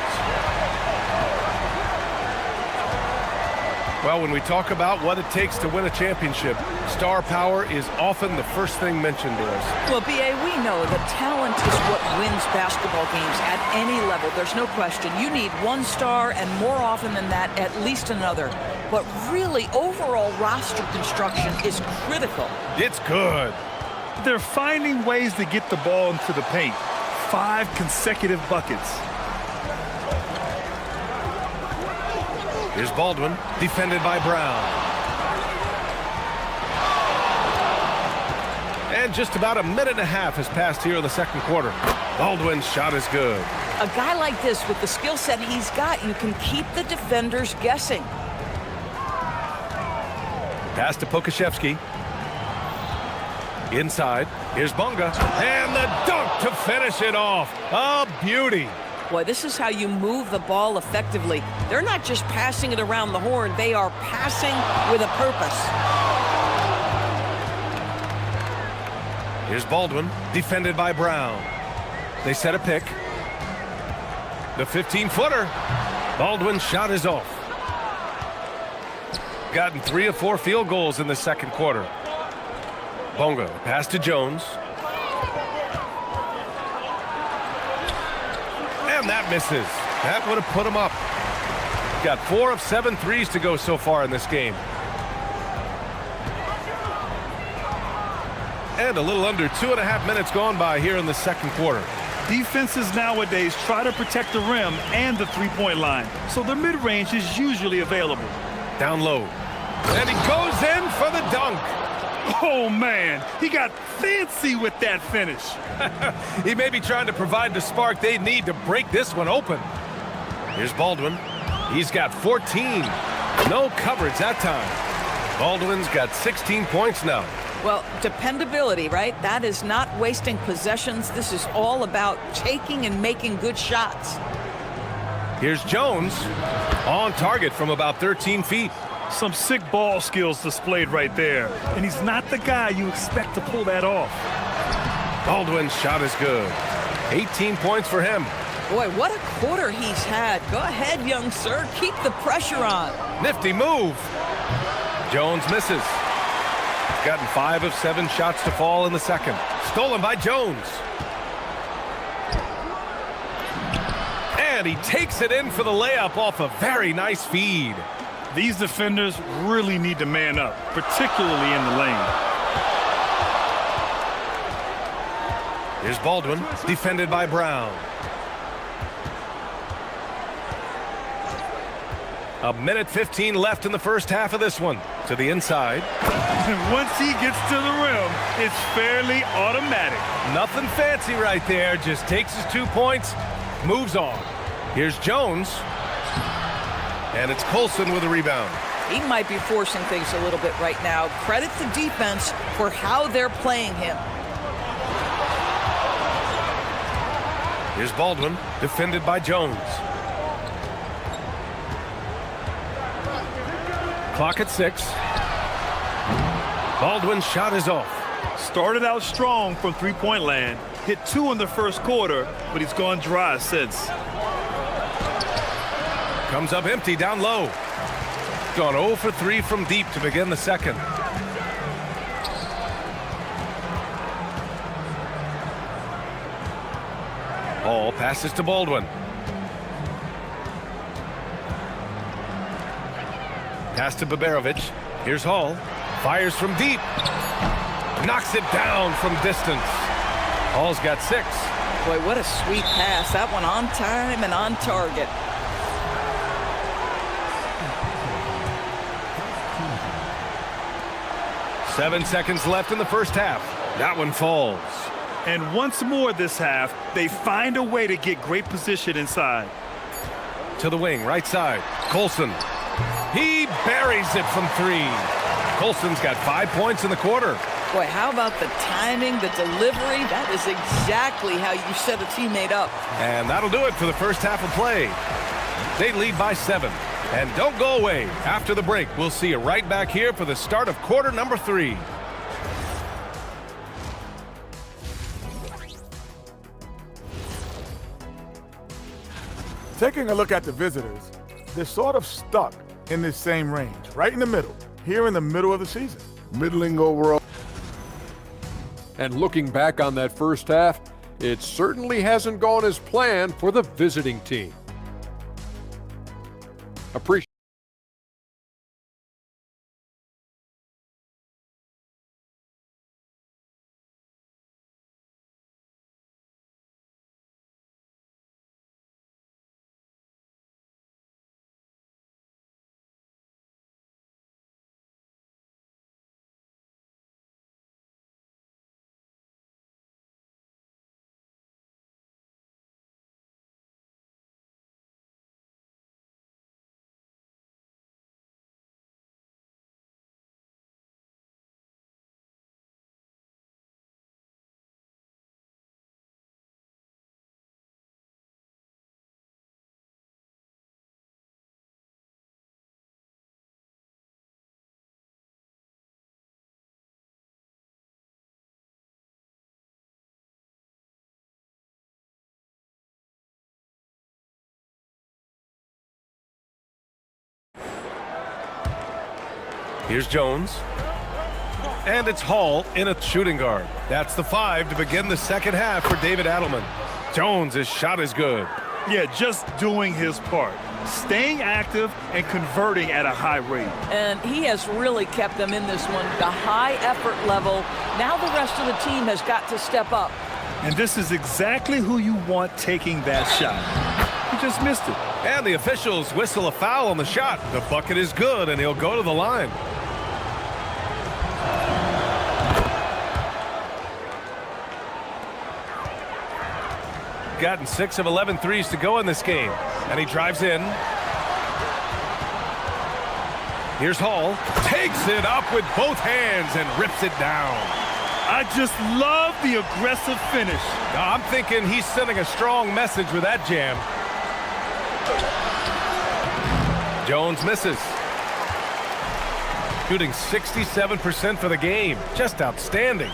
H: Well, when we talk about what it takes to win a championship, star power is often the first thing mentioned to us.
M: Well, B.A., we know that talent is what wins basketball games at any level. There's no question. You need one star, and more often than that, at least another. But really, overall roster construction is critical.
H: It's good.
I: They're finding ways to get the ball into the paint. 5 consecutive buckets.
H: Here's Baldwin, defended by Brown. And just about a minute and a half has passed here in the second quarter. Baldwin's shot is good.
M: A guy like this, with the skill set he's got, you can keep the defenders guessing.
H: Pass to Pokashevsky. Inside. Here's Bunga. And the dunk to finish it off. A beauty.
M: Boy, this is how you move the ball effectively. They're not just passing it around the horn. They are passing with a purpose.
H: Here's Baldwin, defended by Brown. They set a pick. The 15-footer. Baldwin's shot is off. Gotten 3 of 4 field goals in the second quarter. Bunga, pass to Jones. And that misses. That would have put him up. Got 4 of 7 threes to go so far in this game. And a little under 2.5 minutes gone by here in the second quarter.
I: Defenses nowadays try to protect the rim and the three-point line, so the mid-range is usually available.
H: Down low. And he goes in for the dunk.
I: Oh, man, he got fancy with that finish.
H: He may be trying to provide the spark they need to break this one open. Here's Baldwin. He's got 14. No coverage that time. Baldwin's got 16 points now.
M: Well, dependability, right? That is not wasting possessions. This is all about taking and making good shots.
H: Here's Jones on target from about 13 feet.
I: Some sick ball skills displayed right there. And he's not the guy you expect to pull that off.
H: Baldwin's shot is good. 18 points for him.
M: Boy, what a quarter he's had. Go ahead, young sir. Keep the pressure on.
H: Nifty move. Jones misses. Gotten 5 of 7 shots to fall in the second. Stolen by Jones. And he takes it in for the layup off a very nice feed.
I: These defenders really need to man up, particularly in the lane.
H: Here's Baldwin, defended by Brown. A minute 15 left in the first half of this one. To the inside.
I: Once he gets to the rim, it's fairly automatic.
H: Nothing fancy right there. Just takes his 2 points, moves on. Here's Jones. And it's Colson with a rebound.
M: He might be forcing things a little bit right now. Credit the defense for how they're playing him.
H: Here's Baldwin, defended by Jones. Clock at 6. Baldwin's shot is off.
I: Started out strong from three-point land. Hit 2 in the first quarter, but he's gone dry since.
H: Comes up empty down low. Gone 0 for 3 from deep to begin the second. Hall passes to Baldwin. Pass to Baberovic. Here's Hall. Fires from deep. Knocks it down from distance. Hall's got 6.
M: Boy, what a sweet pass. That one on time and on target.
H: Seven seconds left in the first half. That one falls.
I: And once more this half, they find a way to get great position inside.
H: To the wing, right side. Colson. He buries it from 3. Colson's got 5 points in the quarter.
M: Boy, how about the timing, the delivery? That is exactly how you set a teammate up.
H: And that'll do it for the first half of play. They lead by 7. And don't go away. After the break, we'll see you right back here for the start of quarter number 3.
E: Taking a look at the visitors, they're sort of stuck in this same range, right in the middle, here in the middle of the season.
A: Middling overall.
D: And looking back on that first half, it certainly hasn't gone as planned for the visiting team. Appreciate
H: Here's Jones. And it's Hall in a shooting guard. That's the 5 to begin the second half for David Adelman. Jones' his shot is good.
I: Yeah, just doing his part. Staying active and converting at a high rate.
M: And he has really kept them in this one. The high effort level. Now the rest of the team has got to step up.
I: And this is exactly who you want taking that shot. He just missed it.
H: And the officials whistle a foul on the shot. The bucket is good, and he'll go to the line. Gotten 6 of 11 threes to go in this game. And he drives in. Here's Hall. Takes it up with both hands and rips it down.
I: I just love the aggressive finish.
H: I'm thinking he's sending a strong message with that jam. Jones misses. Shooting 67% for the game. Just outstanding.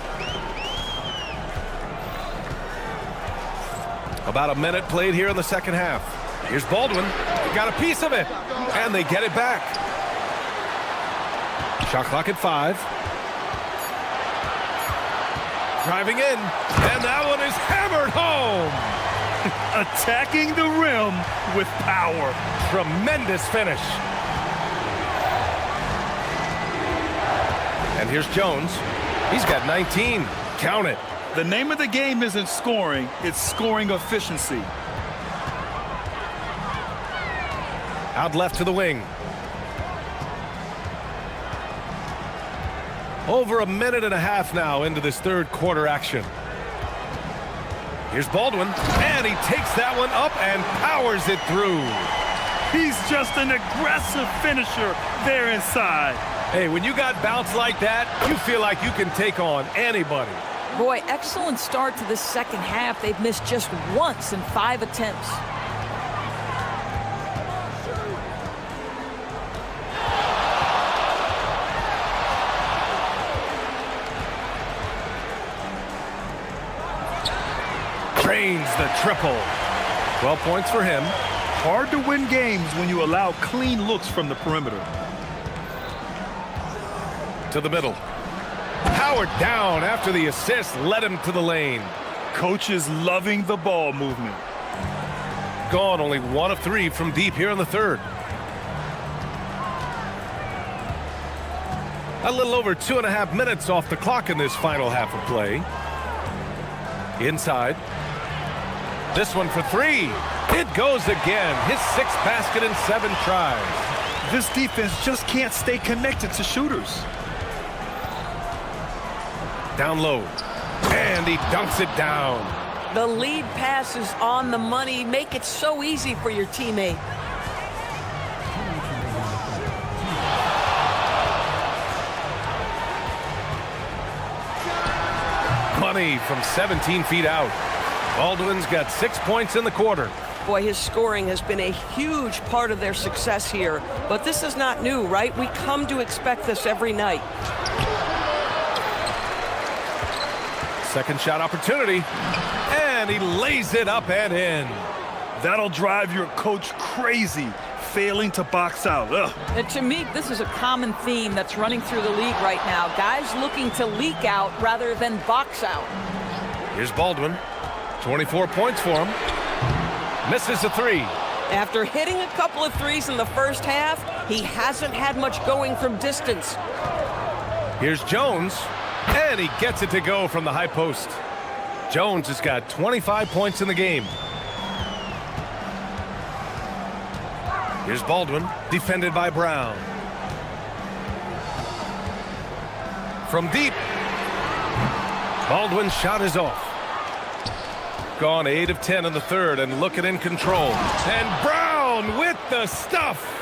H: About a minute played here in the second half. Here's Baldwin. He got a piece of it. And they get it back. Shot clock at 5. Driving in. And that one is hammered home.
I: Attacking the rim with power.
H: Tremendous finish. And here's Jones. He's got 19. Count it.
I: The name of the game isn't scoring, it's scoring efficiency.
H: Out left to the wing. Over a minute and a half now into this third quarter action. Here's Baldwin, and he takes that one up and powers it through.
I: He's just an aggressive finisher there inside.
H: Hey, when you got bounce like that, you feel like you can take on anybody.
M: Boy, excellent start to this second half. They've missed just once in 5 attempts.
H: Drains the triple. 12 points for him.
I: Hard to win games when you allow clean looks from the perimeter.
H: To the middle. Powered down after the assist led him to the lane.
I: Coach is loving the ball movement.
H: Gone only 1 of 3 from deep here in the third. A little over 2.5 minutes off the clock in this final half of play. Inside. This one for 3. It goes again. His 6th basket in 7 tries.
I: This defense just can't stay connected to shooters.
H: Down low. And he dunks it down.
M: The lead pass is on the money. Make it so easy for your teammate.
H: Money from 17 feet out. Baldwin's got 6 points in the quarter.
M: Boy, his scoring has been a huge part of their success here. But this is not new, right? We come to expect this every night.
H: Second shot opportunity. And he lays it up and in.
I: That'll drive your coach crazy, failing to box out. Ugh.
M: And to me, this is a common theme that's running through the league right now. Guys looking to leak out rather than box out.
H: Here's Baldwin. 24 points for him. Misses a 3.
M: After hitting a couple of threes in the first half, he hasn't had much going from distance.
H: Here's Jones. And he gets it to go from the high post. Jones has got 25 points in the game. Here's Baldwin, defended by Brown. From deep. Baldwin's shot is off. Gone 8 of 10 in the third and looking in control. And Brown with the stuff.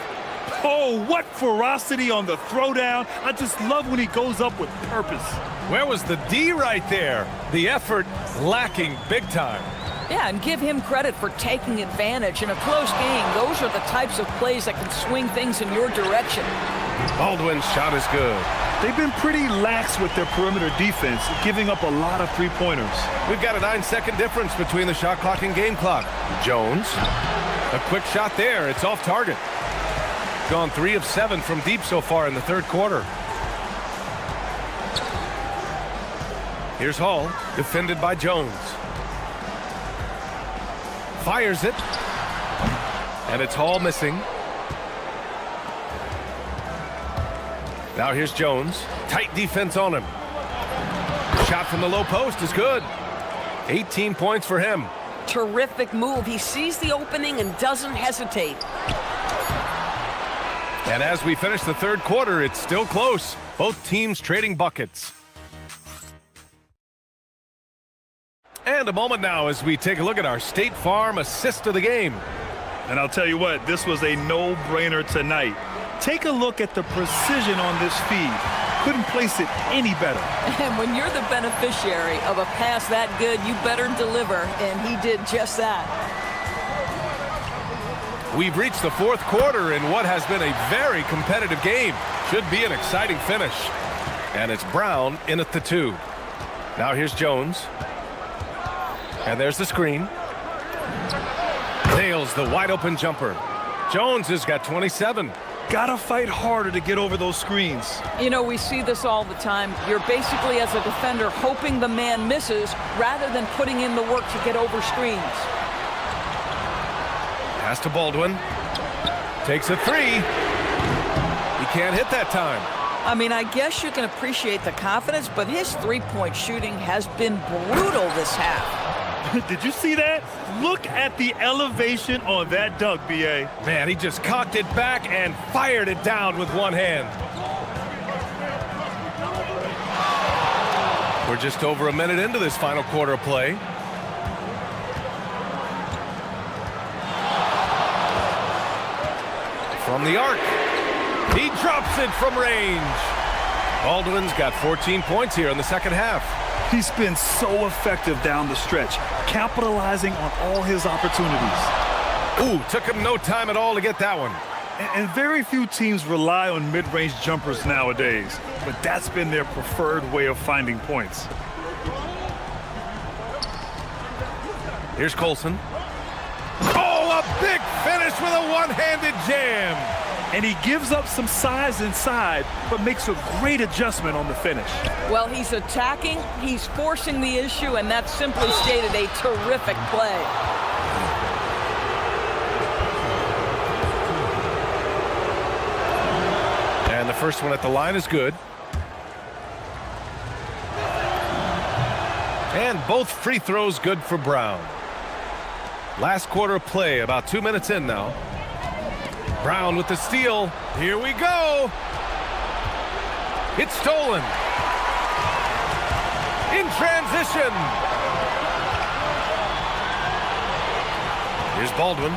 I: Oh, what ferocity on the throwdown. I just love when he goes up with purpose.
H: Where was the D right there? The effort lacking big time.
M: Yeah, and give him credit for taking advantage. In a close game, those are the types of plays that can swing things in your direction.
H: Baldwin's shot is good.
I: They've been pretty lax with their perimeter defense, giving up a lot of three-pointers.
H: We've got a 9-second difference between the shot clock and game clock. Jones, a quick shot there. It's off target. Gone 3 of 7 from deep so far in the third quarter. Here's Hall, defended by Jones. Fires it. And it's Hall missing. Now here's Jones. Tight defense on him. Shot from the low post is good. 18 points for him.
M: Terrific move. He sees the opening and doesn't hesitate.
H: And as we finish the third quarter, it's still close. Both teams trading buckets. And a moment now as we take a look at our State Farm assist of the game.
I: And I'll tell you what, this was a no-brainer tonight. Take a look at the precision on this feed. Couldn't place it any better.
M: And when you're the beneficiary of a pass that good, you better deliver, and he did just that.
H: We've reached the fourth quarter in what has been a very competitive game. Should be an exciting finish. And it's Brown in at the 2. Now here's Jones. And there's the screen. Nails the wide open jumper. Jones has got 27.
I: Gotta fight harder to get over those screens.
M: You know, we see this all the time. You're basically, as a defender, hoping the man misses rather than putting in the work to get over screens.
H: Pass to Baldwin. Takes a 3. He can't hit that time.
M: I mean, I guess you can appreciate the confidence, but his three-point shooting has been brutal this half.
I: Did you see that? Look at the elevation on that dunk, B.A.
H: Man, he just cocked it back and fired it down with one hand. We're just over a minute into this final quarter of play. From the arc. He drops it from range. Baldwin's got 14 points here in the second half.
I: He's been so effective down the stretch, capitalizing on all his opportunities.
H: Ooh, took him no time at all to get that one.
I: And very few teams rely on mid-range jumpers nowadays, but that's been their preferred way of finding points.
H: Here's Colson. Oh, a big finish with a one-handed jam.
I: And he gives up some size inside, but makes a great adjustment on the finish.
M: Well, he's attacking, he's forcing the issue, and that's simply stated a terrific play.
H: And the first one at the line is good. And both free throws good for Brown. Last quarter of play, about 2 minutes in now. Brown with the steal. Here we go. It's stolen. In transition. Here's Baldwin.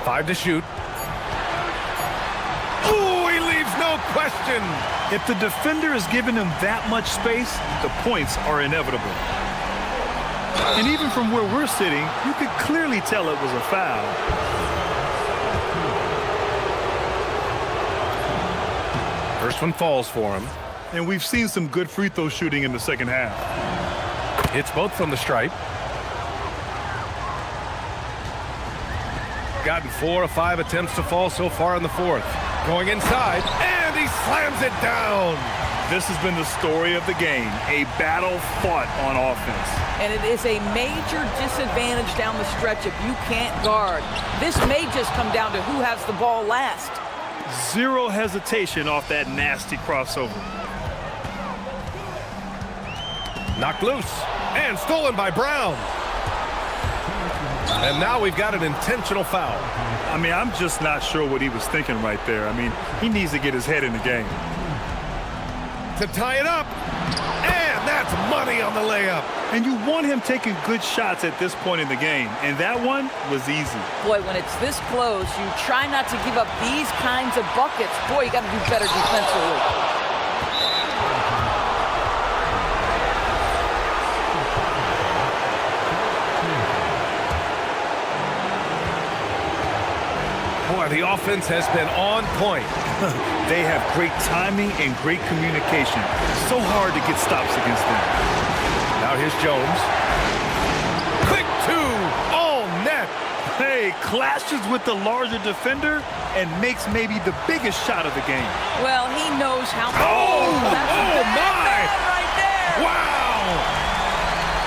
H: Five to shoot. Ooh, he leaves no question.
I: If the defender is giving him that much space, the points are inevitable. And even from where we're sitting, you could clearly tell it was a foul.
H: First one falls for him.
I: And we've seen some good free throw shooting in the second half.
H: Hits both from the stripe. Gotten 4 of 5 attempts to fall so far in the fourth. Going inside, and he slams it down.
I: This has been the story of the game, a battle fought on offense.
M: And it is a major disadvantage down the stretch if you can't guard. This may just come down to who has the ball last.
I: Zero hesitation off that nasty crossover.
H: Knocked loose, and stolen by Brown. And now we've got an intentional foul.
I: I mean, I'm just not sure what he was thinking right there. I mean, he needs to get his head in the game.
H: To tie it up. And that's money on the layup.
I: And you want him taking good shots at this point in the game. And that one was easy.
M: Boy, when it's this close, you try not to give up these kinds of buckets. Boy, you got to do better defensively.
H: Boy, the offense has been on point.
I: They have great timing and great communication. So hard to get stops against them.
H: Now here's Jones. Quick 2, all net.
I: Hey, clashes with the larger defender and makes maybe the biggest shot of the game.
M: Well, he knows how.
H: Oh,
M: that's
H: oh my!
M: Right there.
H: Wow!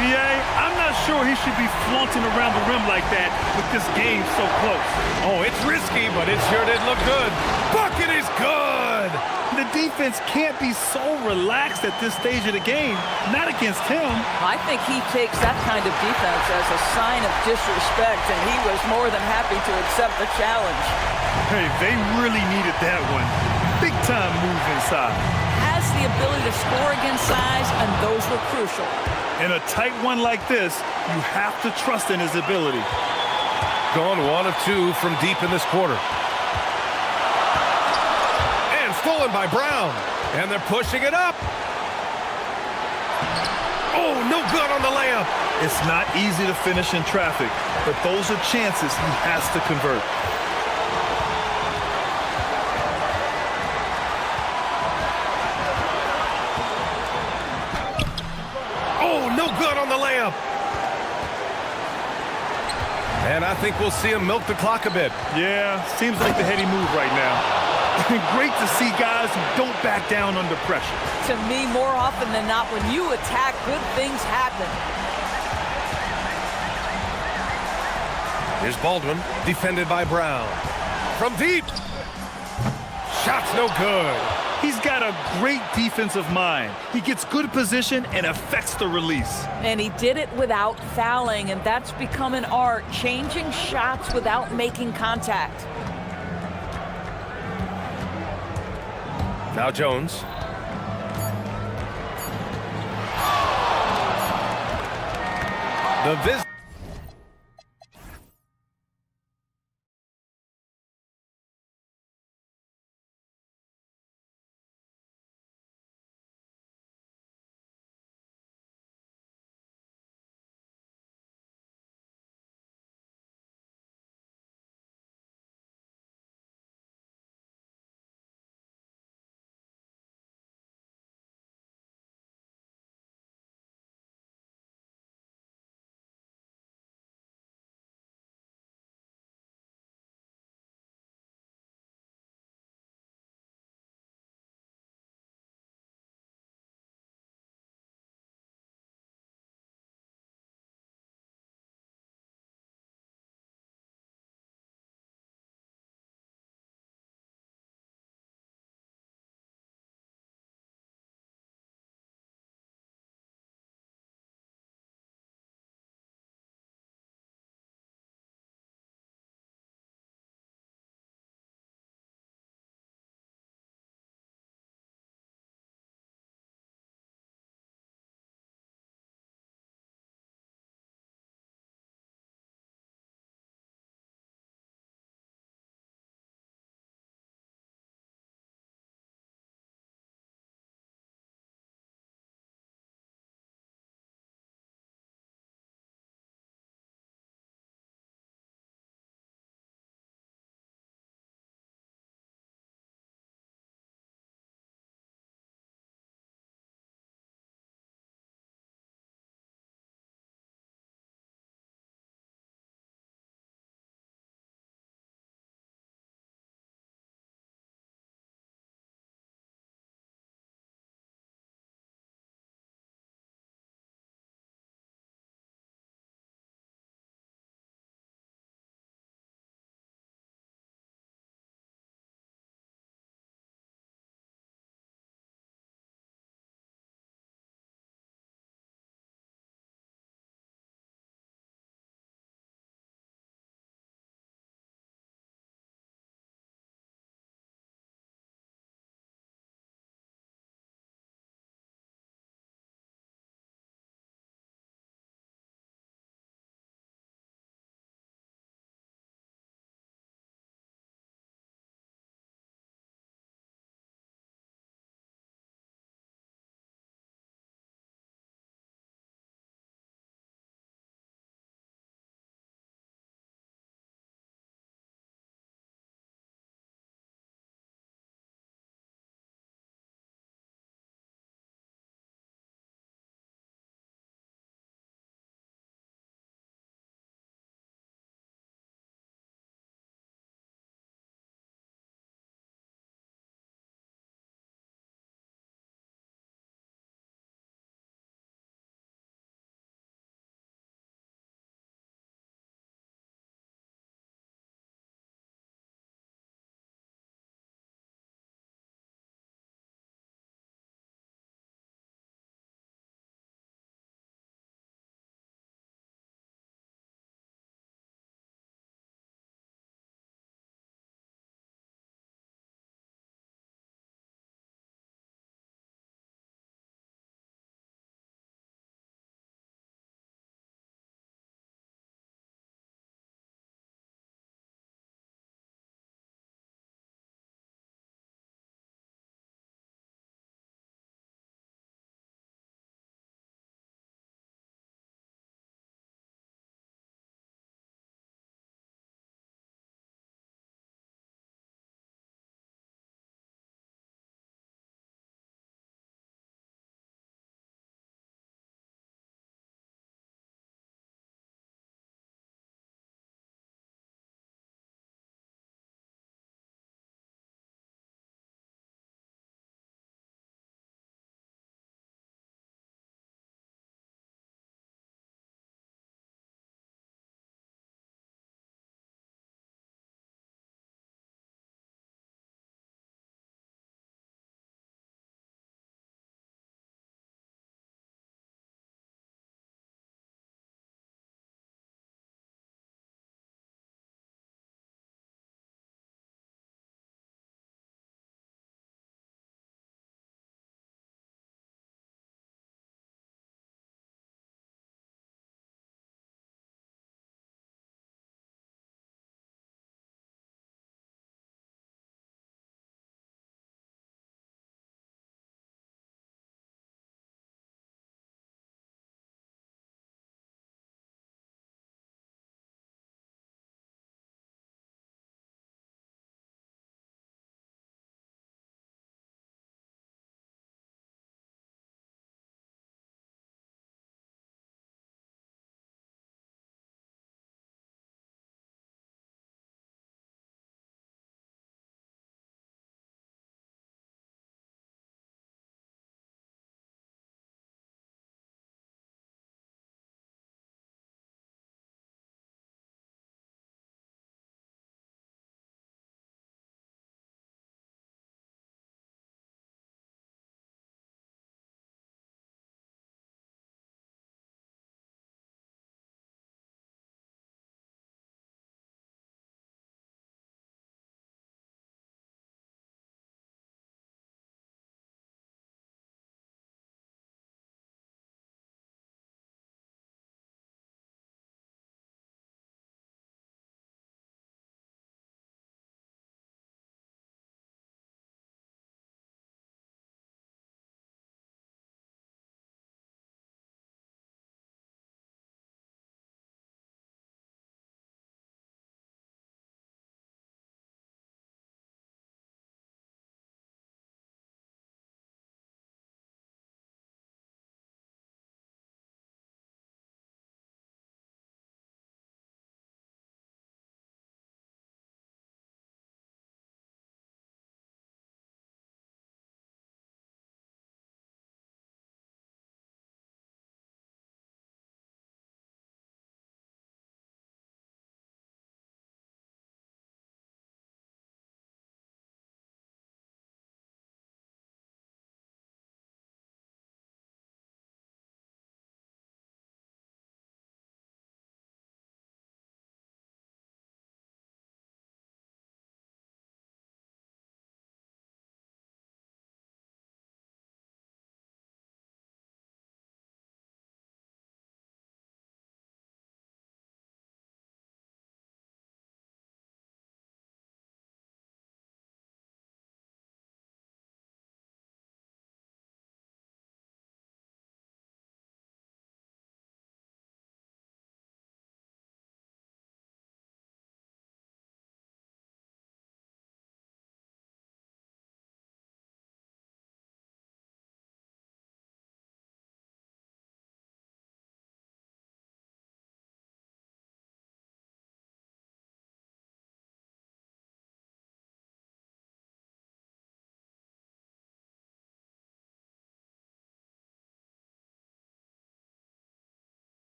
I: B.A., I'm not sure he should be flaunting around the rim like that with this game so close.
H: Oh, it's risky, but it sure did look good. Bucket is good!
I: The defense can't be so relaxed at this stage of the game. Not against him.
M: I think he takes that kind of defense as a sign of disrespect, and he was more than happy to accept the challenge.
I: Hey, they really needed that one. Big time move inside.
M: Has the the ability to score against size, and those were crucial.
I: In a tight one like this, you have to trust in his ability.
H: Gone 1 of 2 from deep in this quarter. And stolen by Brown. And they're pushing it up. Oh, no good on the layup.
I: It's not easy to finish in traffic, but those are chances he has to convert.
H: Oh, no good on the layup. And I think we'll see him milk the clock a bit.
I: Yeah, seems like the heady move right now. Great to see guys who don't back down under pressure.
M: To me, more often than not, when you attack, good things happen.
H: Here's Baldwin, defended by Brown. From deep. Shot's no good.
I: He's got a great defensive mind. He gets good position and affects the release.
M: And he did it without fouling, and that's become an art, changing shots without making contact.
H: Now Jones. The visit.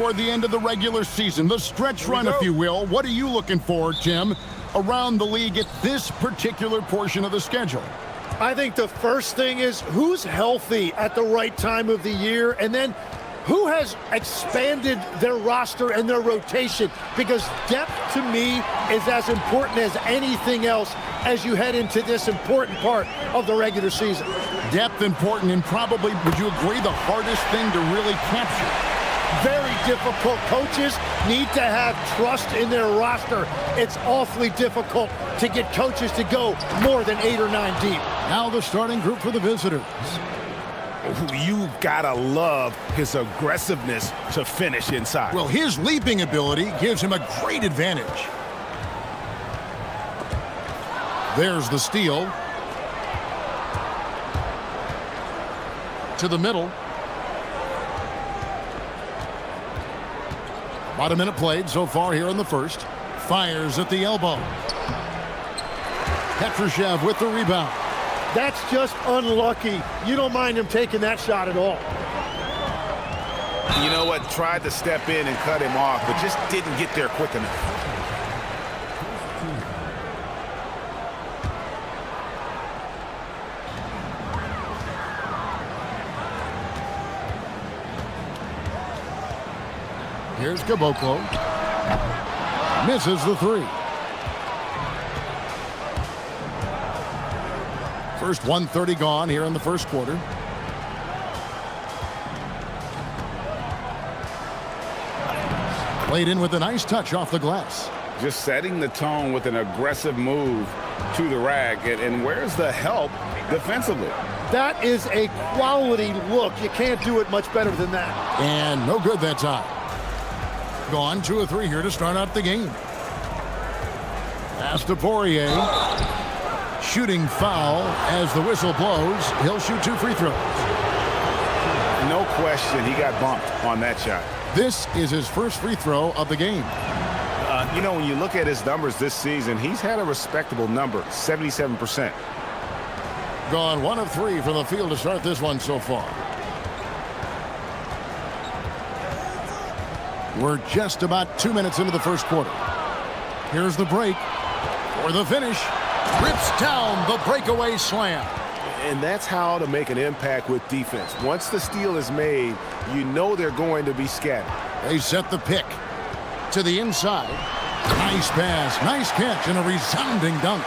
A: toward the end of the regular season, the stretch run, if you will. What are you looking for, Tim, around the league at this particular portion of the schedule?
N: I think the first thing is who's healthy at the right time of the year, and then who has expanded their roster and their rotation, because depth to me is as important as anything else as you head into this important part of the regular season.
A: Depth important, and probably, would you agree, the hardest thing to really capture?
N: Very difficult. Coaches need to have trust in their roster. It's awfully difficult to get coaches to go more than 8 or 9 deep.
A: Now the starting group for the visitors.
L: You gotta love his aggressiveness to finish inside.
A: Well, his leaping ability gives him a great advantage. There's the steal. To the middle. About a minute played so far here in the first. Fires at the elbow. Petrushev with the rebound.
N: That's just unlucky. You don't mind him taking that shot at all.
L: You know what? Tried to step in and cut him off, but just didn't get there quick enough.
A: Here's Caboclo. Misses the three. First 1:30 gone here in the first quarter. Played in with a nice touch off the glass.
L: Just setting the tone with an aggressive move to the rack. And where's the help defensively?
N: That is a quality look. You can't do it much better than that.
A: And no good that time. Gone 2 of 3 here to start out the game. Pass to Poirier. Shooting foul as the whistle blows. He'll shoot 2 free throws.
L: No question, he got bumped on that shot.
A: This is his first free throw of the game.
L: You know, when you look at his numbers this season, he's had a respectable number, 77%.
A: Gone 1 of 3 from the field to start this one so far. We're just about 2 minutes into the first quarter. Here's the break for the finish. Rips down the breakaway slam.
B: And that's how to make an impact with defense. Once the steal is made, you know they're going to be scattered.
A: They set the pick to the inside. Nice pass, nice catch, and a resounding dunk.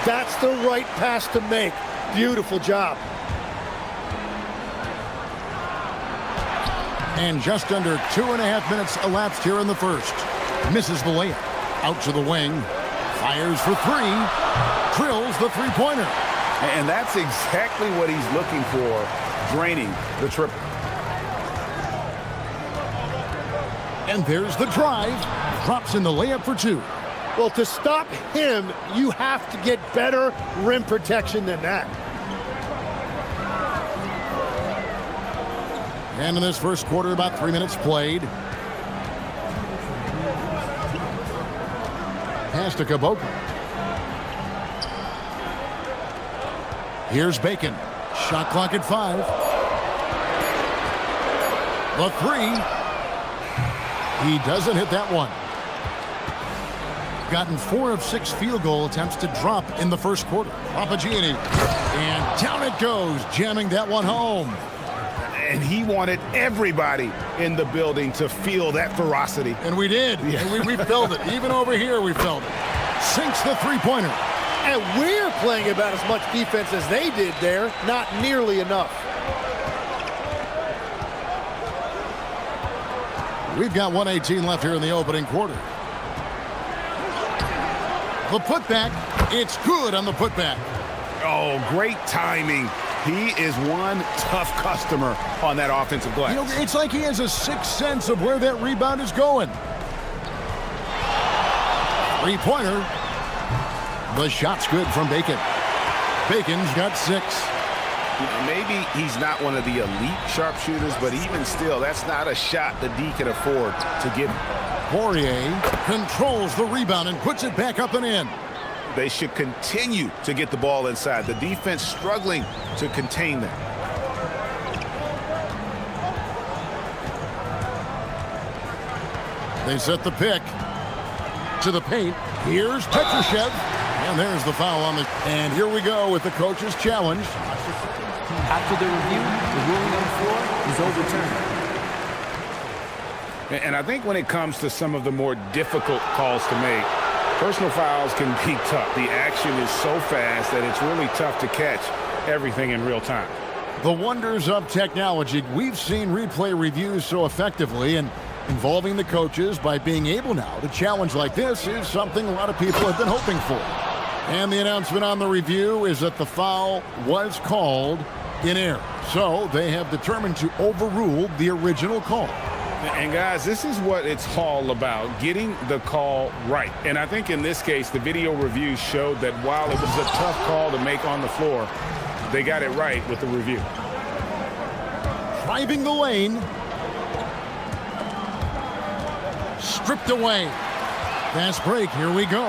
N: That's the right pass to make. Beautiful job.
A: And just under 2.5 minutes elapsed here in the first. Misses the layup. Out to the wing. Fires for 3. Drills the three-pointer.
L: And that's exactly what he's looking for, draining the triple.
A: And there's the drive. Drops in the layup for 2.
N: Well, to stop him, you have to get better rim protection than that.
A: And in this first quarter, about 3 minutes played. Pass to Caboclo. Here's Bacon. Shot clock at 5. The 3. He doesn't hit that one. Gotten 4 of 6 field goal attempts to drop in the first quarter. Papagianni. And down it goes, jamming that one home.
L: And he wanted everybody in the building to feel that ferocity.
A: And we did. Yeah. And we felt it. Even over here, we felt it. Sinks the three-pointer.
N: And we're playing about as much defense as they did there. Not nearly enough.
A: We've got 1:18 left here in the opening quarter. The putback. It's good on the putback.
L: Oh, great timing. He is one tough customer on that offensive glass.
A: You know, it's like he has a sixth sense of where that rebound is going. Three-pointer. The shot's good from Bacon. Bacon's got 6.
L: Maybe he's not one of the elite sharpshooters, but even still, that's not a shot that D can afford to give.
A: Poirier controls the rebound and puts it back up and in.
L: They should continue to get the ball inside. The defense struggling to contain that.
A: They set the pick to the paint. Here's Petrushev. And there's the foul on the... And here we go with the coach's challenge.
J: After the review, the ruling on the floor is overturned.
L: And I think when it comes to some of the more difficult calls to make, personal fouls can be tough. The action is so fast that it's really tough to catch everything in real time.
A: The wonders of technology. We've seen replay reviews so effectively, and involving the coaches by being able now to challenge like this is something a lot of people have been hoping for. And the announcement on the review is that the foul was called in error. So they have determined to overrule the original call.
L: And guys, this is what it's all about, getting the call right. And I think in this case, the video review showed that while it was a tough call to make on the floor, they got it right with the review.
A: Driving the lane. Stripped away. Fast break, here we go.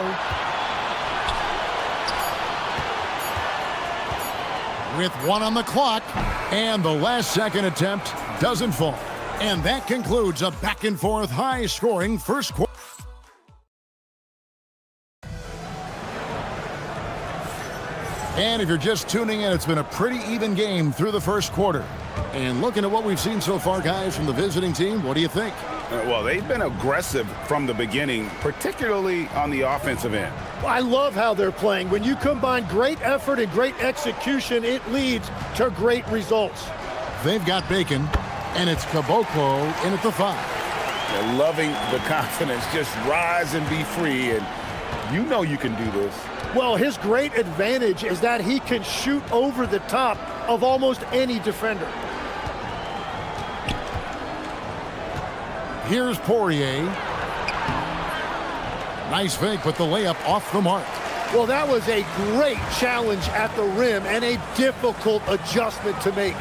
A: With one on the clock, and the last second attempt doesn't fall. And that concludes a back-and-forth, high-scoring first quarter. And if you're just tuning in, it's been a pretty even game through the first quarter. And looking at what we've seen so far, guys, from the visiting team, what do you think?
L: Well, they've been aggressive from the beginning, particularly on the offensive end.
N: I love how they're playing. When you combine great effort and great execution, it leads to great results.
A: They've got Bacon, and it's Caboclo in at the 5.
L: They're loving the confidence. Just rise and be free, and you know you can do this.
N: Well, his great advantage is that he can shoot over the top of almost any defender.
A: Here's Poirier. Nice fake, but the layup off the mark.
N: Well, that was a great challenge at the rim and a difficult adjustment to make.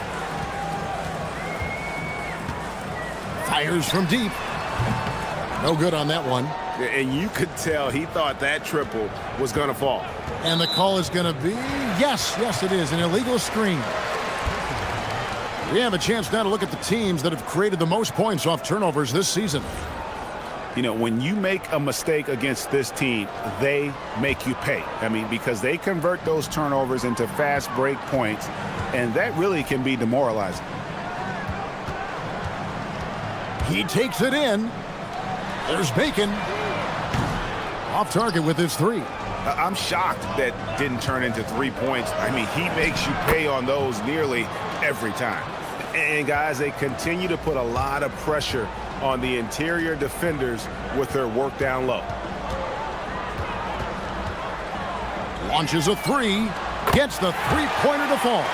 A: Fires from deep. No good on that one.
L: And you could tell he thought that triple was going to fall.
A: And the call is going to be, yes, it is, an illegal screen. We have a chance now to look at the teams that have created the most points off turnovers this season.
L: You know, when you make a mistake against this team, they make you pay. I mean, because they convert those turnovers into fast break points, and that really can be demoralizing.
A: He takes it in. There's Bacon. Off target with his 3.
L: I'm shocked that didn't turn into 3 points. I mean, he makes you pay on those nearly every time. And guys, they continue to put a lot of pressure on the interior defenders with their work down low.
A: Launches a 3. Gets the 3-pointer to fall.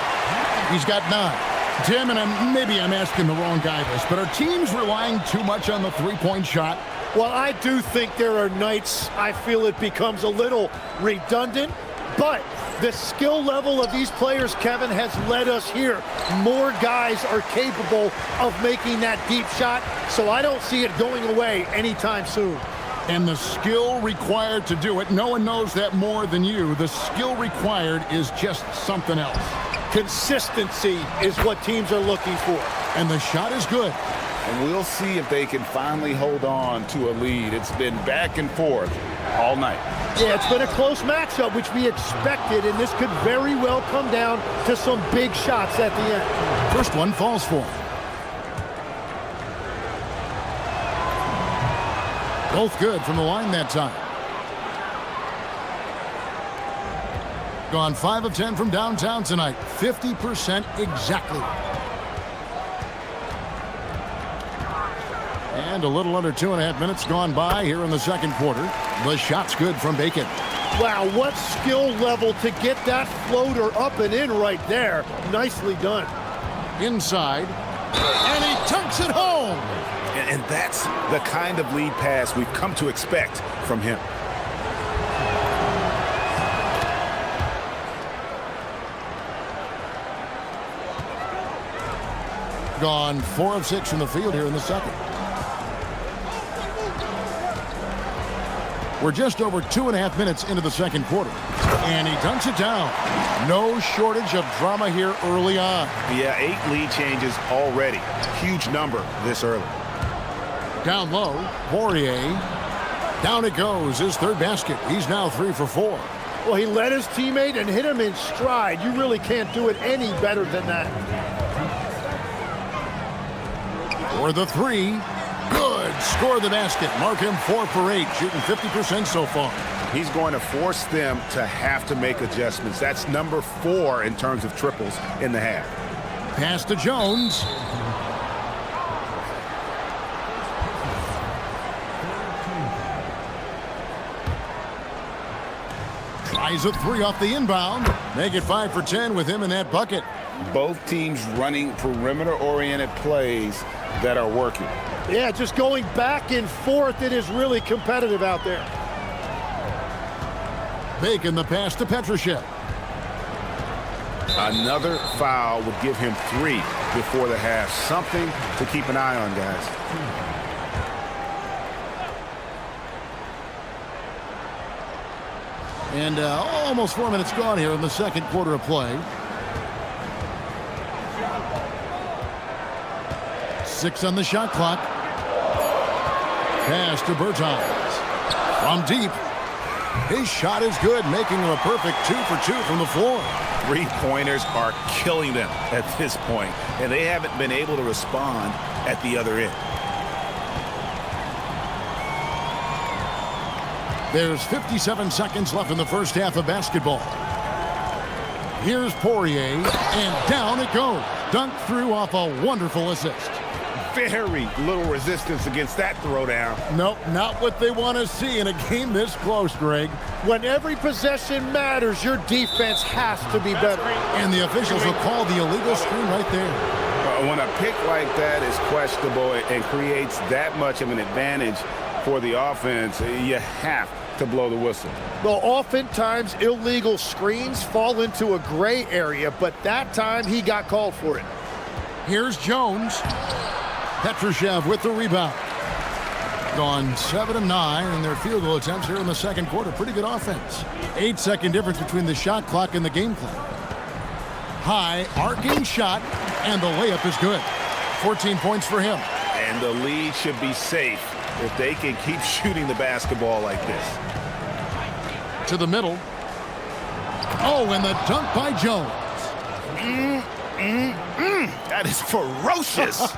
A: He's got 9. Tim, and maybe I'm asking the wrong guy this, but are teams relying too much on the 3-point shot?
N: Well, I do think there are nights I feel it becomes a little redundant, but the skill level of these players, Kevin, has led us here. More guys are capable of making that deep shot, so I don't see it going away anytime soon.
A: And the skill required to do it, no one knows that more than you. The skill required is just something else.
N: Consistency is what teams are looking for.
A: And the shot is good.
L: And we'll see if they can finally hold on to a lead. It's been back and forth all night.
N: Yeah, it's been a close matchup, which we expected, and this could very well come down to some big shots at the end.
A: First one falls for him. Both good from the line that time. Gone 5 of 10 from downtown tonight. 50% exactly. And a little under 2.5 minutes gone by here in the second quarter. The shot's good from Bacon.
N: Wow, what skill level to get that floater up and in right there. Nicely done.
A: Inside. And he dunks it home.
L: And that's the kind of lead pass we've come to expect from him.
A: Gone 4 of 6 from the field here in the second. We're just over 2.5 minutes into the second quarter. And he dunks it down. No shortage of drama here early on.
L: Yeah, 8 lead changes already. Huge number this early.
A: Down low, Poirier. Down it goes, his third basket. He's now 3 for 4.
N: Well, he led his teammate and hit him in stride. You really can't do it any better than that.
A: For the 3. Good. Score the basket. Mark him 4 for 8, shooting 50% so far.
L: He's going to force them to have to make adjustments. That's number 4 in terms of triples in the half.
A: Pass to Jones. Tries a 3 off the inbound. Make it 5 for 10 with him in that bucket.
L: Both teams running perimeter-oriented plays that are working.
N: Yeah, just going back and forth. It is really competitive out there.
A: Making the pass to Petrushev.
L: Another foul would give him 3 before the half. Something to keep an eye on, guys.
A: And almost 4 minutes gone here in the second quarter of play. 6 on the shot clock. Pass to Bertans. From deep. His shot is good, making him a perfect 2 for 2 from the floor.
L: 3-pointers are killing them at this point, and they haven't been able to respond at the other end.
A: There's 57 seconds left in the first half of basketball. Here's Poirier, and down it goes. Dunked through off a wonderful assist.
L: Very little resistance against that throwdown.
A: Nope, not what they want to see in a game this close, Greg.
N: When every possession matters, your defense has to be better.
A: And the officials will call the illegal screen right there.
L: When a pick like that is questionable and creates that much of an advantage for the offense, you have to blow the whistle.
N: Well, oftentimes illegal screens fall into a gray area, but that time he got called for it.
A: Here's Jones. Petrushev with the rebound. Gone 7 of 9 in their field goal attempts here in the second quarter. Pretty good offense. 8-second difference between the shot clock and the game clock. High arcing shot, and the layup is good. 14 points for him.
L: And the lead should be safe if they can keep shooting the basketball like this.
A: To the middle. Oh, and the dunk by Jones.
L: That is ferocious.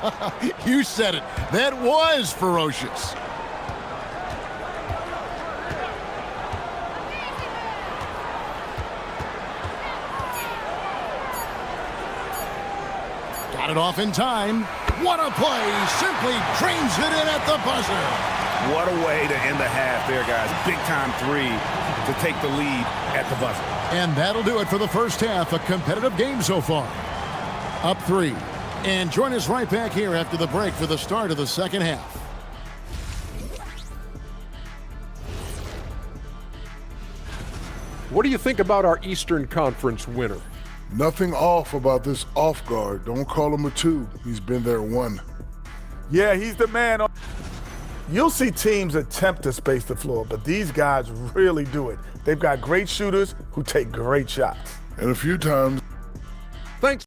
A: You said it. That was ferocious. Got it off in time. What a play. Simply drains it in at the buzzer.
L: What a way to end the half there, guys. Big-time 3 to take the lead at the buzzer.
A: And that'll do it for the first half. A competitive game so far. Up 3. And join us right back here after the break for the start of the second half.
D: What do you think about our Eastern Conference winner?
O: Nothing off about this off guard. Don't call him a 2. He's been there 1.
E: Yeah, he's the man. You'll see teams attempt to space the floor, but these guys really do it. They've got great shooters who take great shots.
O: And a few times.
D: Thanks.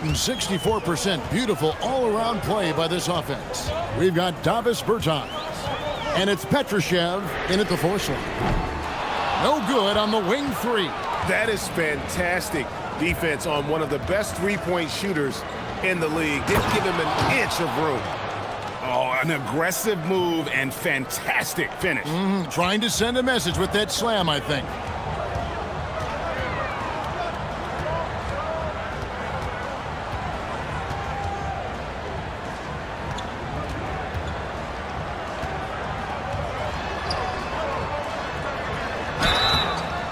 A: And 64% beautiful all-around play by this offense. We've got Davis Bertans. And it's Petrushev in at the force line. No good on the wing 3.
L: That is fantastic defense on one of the best 3-point shooters in the league. Didn't give him an inch of room. Oh, an aggressive move and fantastic finish.
A: Trying to send a message with that slam, I think.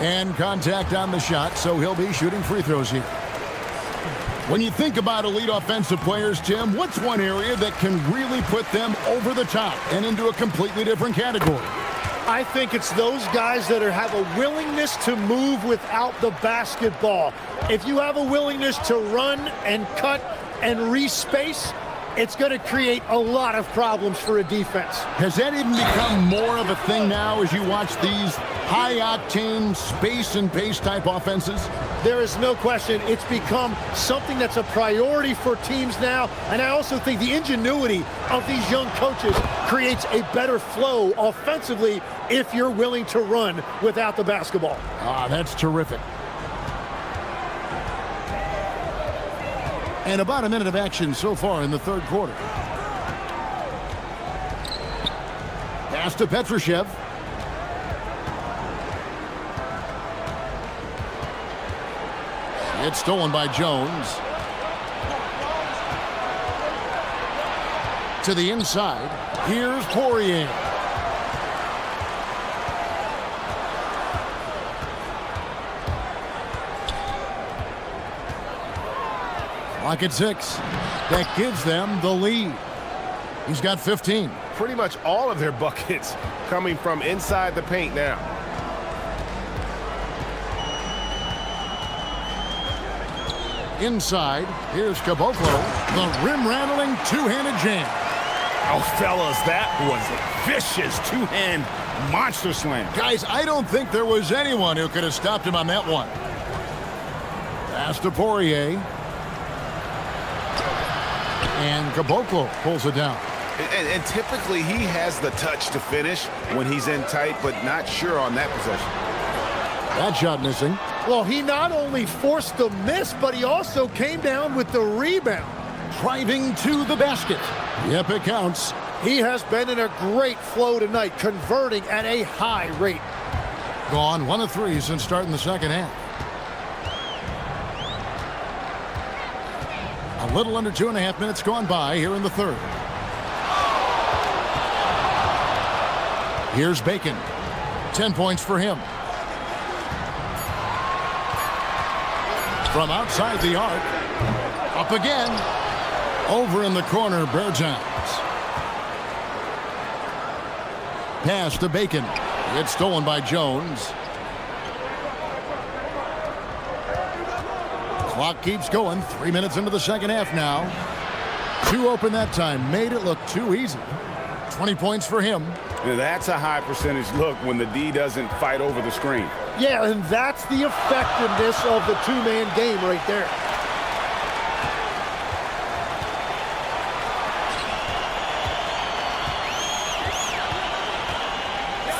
A: And contact on the shot, so he'll be shooting free throws here. When you think about elite offensive players, Tim, what's one area that can really put them over the top and into a completely different category?
N: I think it's those guys that have a willingness to move without the basketball. If you have a willingness to run and cut and respace, it's going to create a lot of problems for a defense.
A: Has that even become more of a thing now as you watch these high-octane space and pace type offenses?
N: There is no question it's become something that's a priority for teams now, and I also think the ingenuity of these young coaches creates a better flow offensively if you're willing to run without the basketball.
A: That's terrific. And about a minute of action so far in the third quarter. Pass to Petrushev. It's stolen by Jones. To the inside. Here's Poirier. Clock at 6. That gives them the lead. He's got 15.
L: Pretty much all of their buckets coming from inside the paint now.
A: Inside, here's Caboclo. The rim-rattling two-handed jam.
L: Oh, fellas, that was a vicious two-hand monster slam.
A: Guys, I don't think there was anyone who could have stopped him on that one. Pass to Poirier. And Caboclo pulls it down.
L: And typically he has the touch to finish when he's in tight, but not sure on that possession.
A: That shot missing.
N: Well, he not only forced the miss, but he also came down with the rebound.
A: Driving to the basket. Yep, it counts.
N: He has been in a great flow tonight, converting at a high rate.
A: Gone 1 of 3 since starting the second half. A little under 2.5 minutes gone by here in the third. Here's Bacon. 10 points for him. From outside the arc. Up again. Over in the corner, Bertans. Pass to Bacon. It's stolen by Jones. Clock keeps going. 3 minutes into the second half now. 2 open that time. Made it look too easy. 20 points for him.
L: Now that's a high percentage look when the D doesn't fight over the screen.
N: Yeah, and that's the effectiveness of the two-man game right there.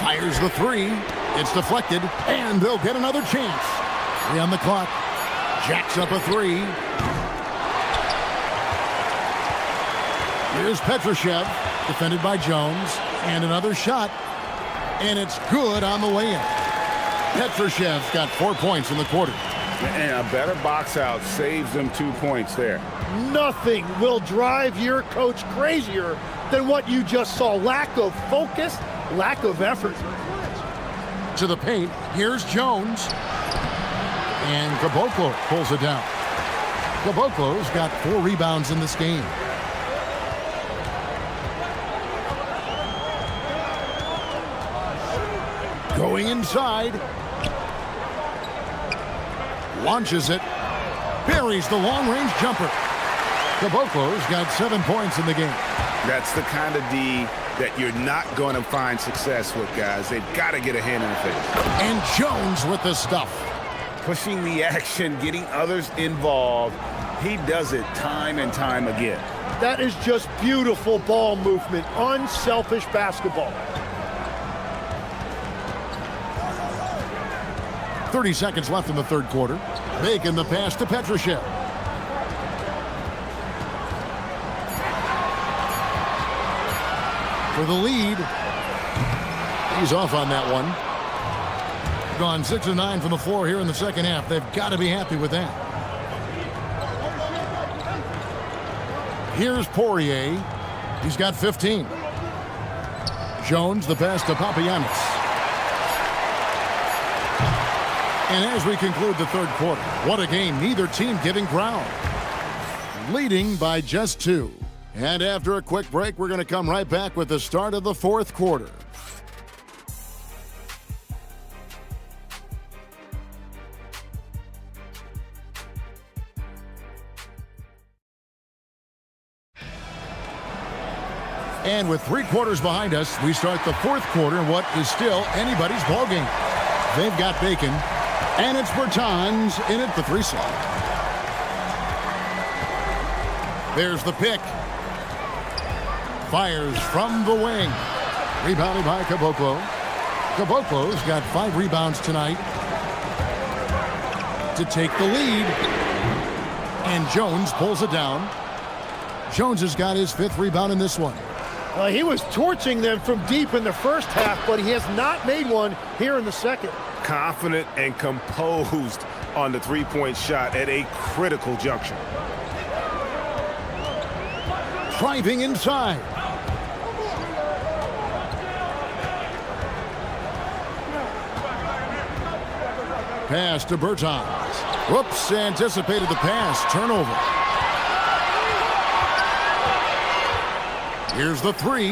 A: Fires the 3. It's deflected, and they'll get another chance. 3 on the clock. Jacks up a 3. Here's Petrushev, defended by Jones, and another shot, and it's good on the way in. Petrushev's got 4 points in the quarter.
L: And a better box out saves them 2 points there.
N: Nothing will drive your coach crazier than what you just saw. Lack of focus, lack of effort.
A: To the paint, here's Jones. And Caboclo pulls it down. Caboclo's got 4 rebounds in this game. Going inside. Launches it. Buries the long-range jumper. Caboclo's got 7 points in the game.
L: That's the kind of D that you're not going to find success with, guys. They've got to get a hand in the face.
A: And Jones with the stuff.
L: Pushing the action, getting others involved. He does it time and time again.
N: That is just beautiful ball movement, unselfish basketball.
A: 30 seconds left in the third quarter. Bacon the pass to Petrushev. for the lead. He's off on that one. Gone 6 of 9 from the floor here in the second half. They've got to be happy with that. Here's Poirier. He's got 15. Jones, the pass to Papagiannis. And as we conclude the third quarter, what a game. Neither team giving ground. Leading by just 2. And after a quick break, we're going to come right back with the start of the fourth quarter. And with 3 quarters behind us, we start the fourth quarter in what is still anybody's ballgame. They've got Bacon, and it's Bertans in at the 3 slot. There's the pick. Fires from the wing. Rebounded by Caboclo. Caboclo's got 5 rebounds tonight to take the lead. And Jones pulls it down. Jones has got his 5th rebound in this one.
N: He was torching them from deep in the first half, but he has not made one here in the second.
L: Confident and composed on the three-point shot at a critical juncture.
A: Driving inside. Pass to Bertans. Whoops, anticipated the pass. Turnover. Here's the 3.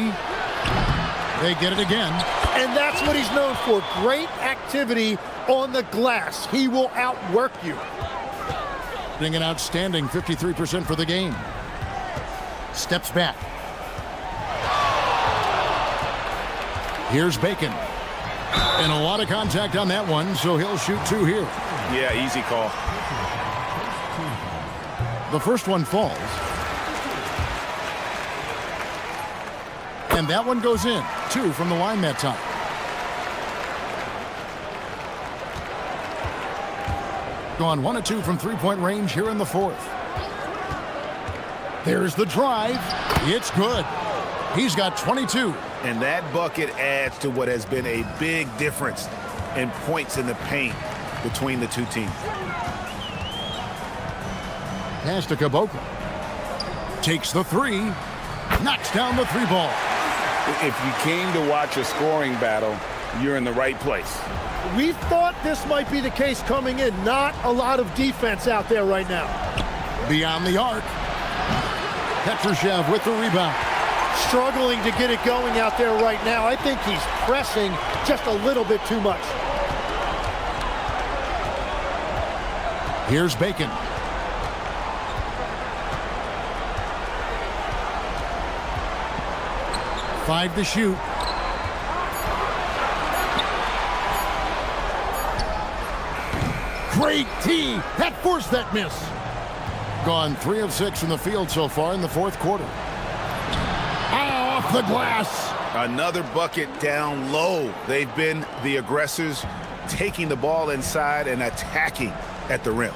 A: They get it again.
N: And that's what he's known for. Great activity on the glass. He will outwork you.
A: Being an outstanding 53% for the game. Steps back. Here's Bacon. And a lot of contact on that one, so he'll shoot 2 here.
L: Yeah, easy call.
A: The first one falls. And that one goes in. 2 from the line that time. Gone 1 of 2 from 3-point range here in the fourth. There's the drive. It's good. He's got 22.
L: And that bucket adds to what has been a big difference in points in the paint between the two teams.
A: Pass to Caboclo. Takes the 3. Knocks down the 3 ball.
P: If you came to watch a scoring battle, you're in the right place.
N: We thought this might be the case coming in. Not a lot of defense out there right now.
A: Beyond the arc. Petrushev with the rebound.
N: Struggling to get it going out there right now. I think he's pressing just a little bit too much.
A: Here's Bacon. Five to shoot. Great tee. That forced that miss. Gone 3 of 6 from the field so far in the fourth quarter. Off the glass.
L: Another bucket down low. They've been the aggressors, taking the ball inside and attacking at the rim.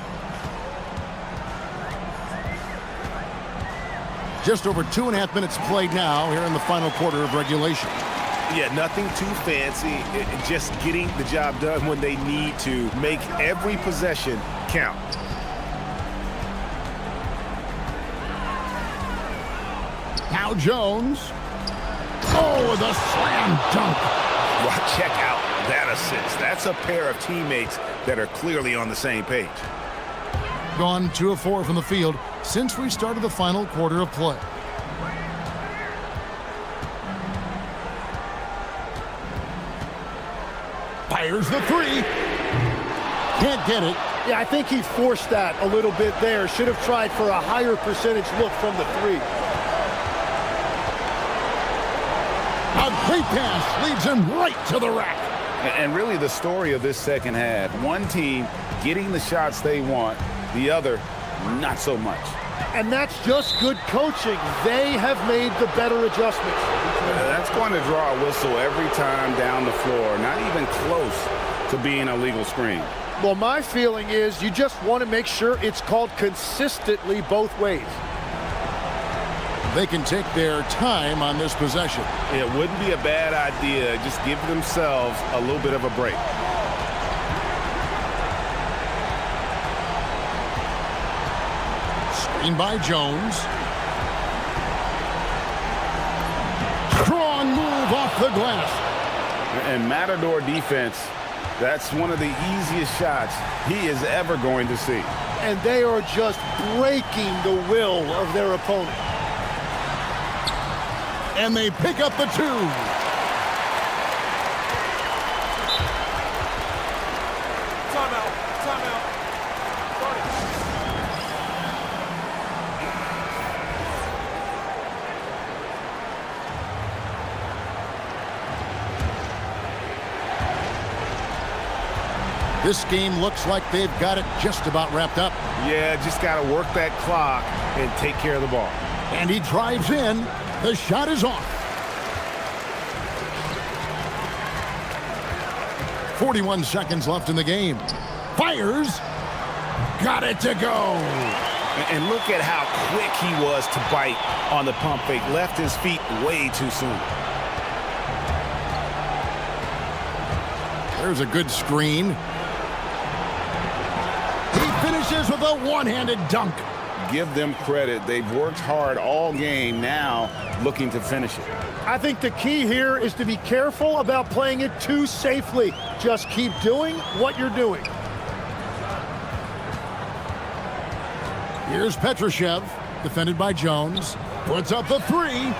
A: Just over 2.5 minutes played now here in the final quarter of regulation.
L: Yeah, nothing too fancy. Just getting the job done when they need to. Make every possession count.
A: Now Jones. Oh, with a slam dunk.
L: Well, check out that assist. That's a pair of teammates that are clearly on the same page.
A: Gone 2 of 4 from the field since we started the final quarter of play. Fires the 3. Can't get it.
N: Yeah, I think he forced that a little bit there. Should have tried for a higher percentage look from the 3.
A: A great pass leads him right to the rack.
P: And really the story of this second half, one team getting the shots they want, the other not so much.
N: And that's just good coaching. They have made the better adjustments.
P: That's going to draw a whistle every time down the floor, not even close to being a legal screen.
N: Well, my feeling is you just want to make sure it's called consistently both ways.
A: They can take their time on this possession.
B: It wouldn't be a bad idea. Just give themselves a little bit of a break.
A: Screen by Jones. Strong move off the glass.
P: And Matador defense, that's one of the easiest shots he is ever going to see.
N: And they are just breaking the will of their opponent.
A: And they pick up the 2.
Q: Timeout. Timeout.
A: This game looks like they've got it just about wrapped up.
B: Yeah, just got to work that clock and take care of the ball.
A: And he drives in. The shot is off. 41 seconds left in the game. Fires. Got it to go.
P: And look at how quick he was to bite on the pump fake. Left his feet way too soon.
A: There's a good screen. He finishes with a one-handed dunk.
P: Give them credit. They've worked hard all game, now looking to finish it.
N: I think the key here is to be careful about playing it too safely. Just keep doing what you're doing.
A: Here's Petrushev, defended by Jones. Puts up the 3.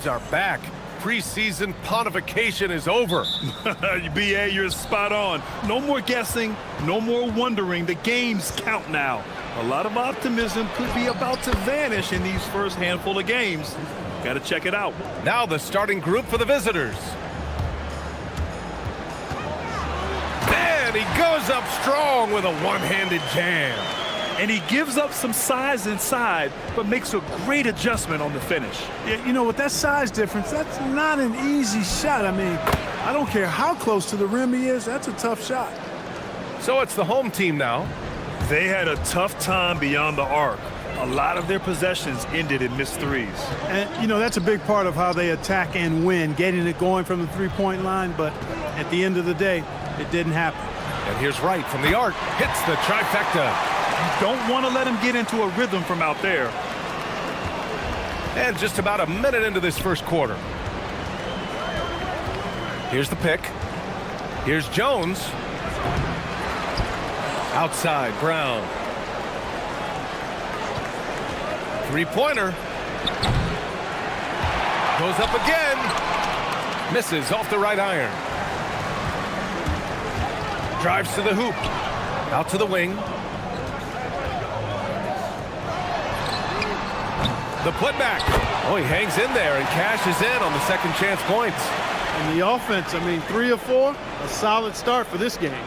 H: Are back. Preseason pontification is over.
I: BA, you're spot on. No more guessing, no more wondering. The games count now. A lot of optimism could be about to vanish in these first handful of games. Got to check it out.
H: Now the starting group for the visitors. And he goes up strong with a one-handed jam.
I: And he gives up some size inside, but makes a great adjustment on the finish.
C: Yeah, you know, with that size difference, that's not an easy shot. I mean, I don't care how close to the rim he is, that's a tough shot.
H: So it's the home team now.
I: They had a tough time beyond the arc. A lot of their possessions ended in missed threes.
C: And, you know, that's a big part of how they attack and win, getting it going from the three-point line, but at the end of the day, it didn't happen.
H: And here's Wright from the arc, hits the trifecta.
I: You don't want to let him get into a rhythm from out there.
H: And just about a minute into this first quarter. Here's the pick. Here's Jones. Outside, Brown. Three-pointer. Goes up again. Misses off the right iron. Drives to the hoop. Out to the wing. The putback. Oh, he hangs in there and cashes in on the second chance points.
C: And the offense, I mean, 3 of 4, a solid start for this game.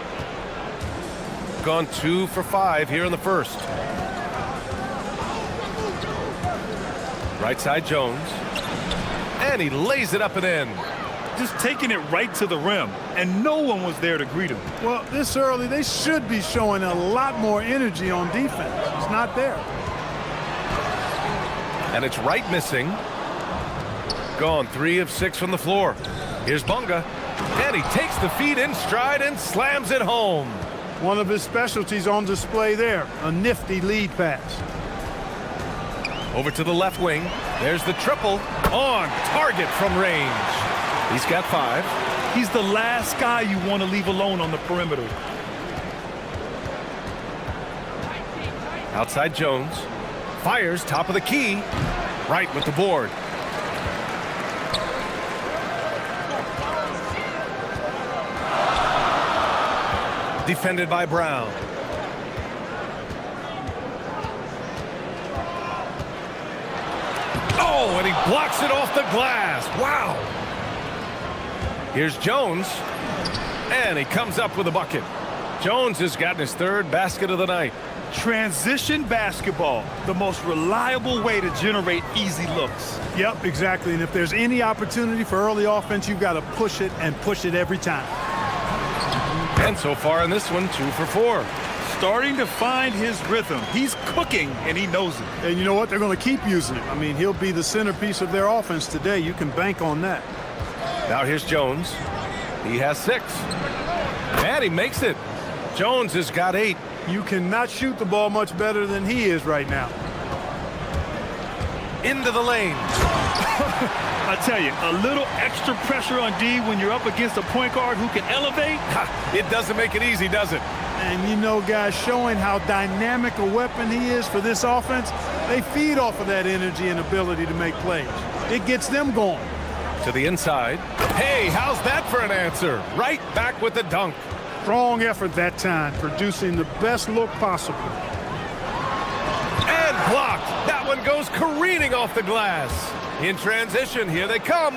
H: Gone 2 for 5 here in the first. Right side Jones. And he lays it up and in.
I: Just taking it right to the rim, and no one was there to greet him.
C: Well, this early, they should be showing a lot more energy on defense. It's not there.
H: And it's Wright missing. Gone 3 of 6 from the floor. Here's Bunga. And he takes the feed in stride and slams it home.
C: One of his specialties on display there. A nifty lead pass.
H: Over to the left wing. There's the triple on target from range. He's got 5.
I: He's the last guy you want to leave alone on the perimeter.
H: Outside Jones. Fires top of the key. Right with the board. Defended by Brown. Oh, and he blocks it off the glass. Wow. Here's Jones. And he comes up with a bucket. Jones has gotten his 3rd basket of the night.
I: Transition basketball, the most reliable way to generate easy looks.
C: Yep, exactly. And if there's any opportunity for early offense, you've got to push it and push it every time.
H: And so far in this one, 2 for 4.
I: Starting to find his rhythm. He's cooking, and he knows it.
C: And you know what? They're going to keep using him. I mean, he'll be the centerpiece of their offense today. You can bank on that.
H: Now here's Jones. He has 6. And he makes it. Jones has got 8.
C: You cannot shoot the ball much better than he is right now.
H: Into the lane.
I: I tell you, a little extra pressure on D when you're up against a point guard who can elevate.
H: It doesn't make it easy, does it?
C: And you know, guys, showing how dynamic a weapon he is for this offense, they feed off of that energy and ability to make plays. It gets them going.
H: To the inside. Hey, how's that for an answer? Right back with the dunk.
C: Strong effort that time, producing the best look possible.
H: And blocked. That one goes careening off the glass. In transition, here they come.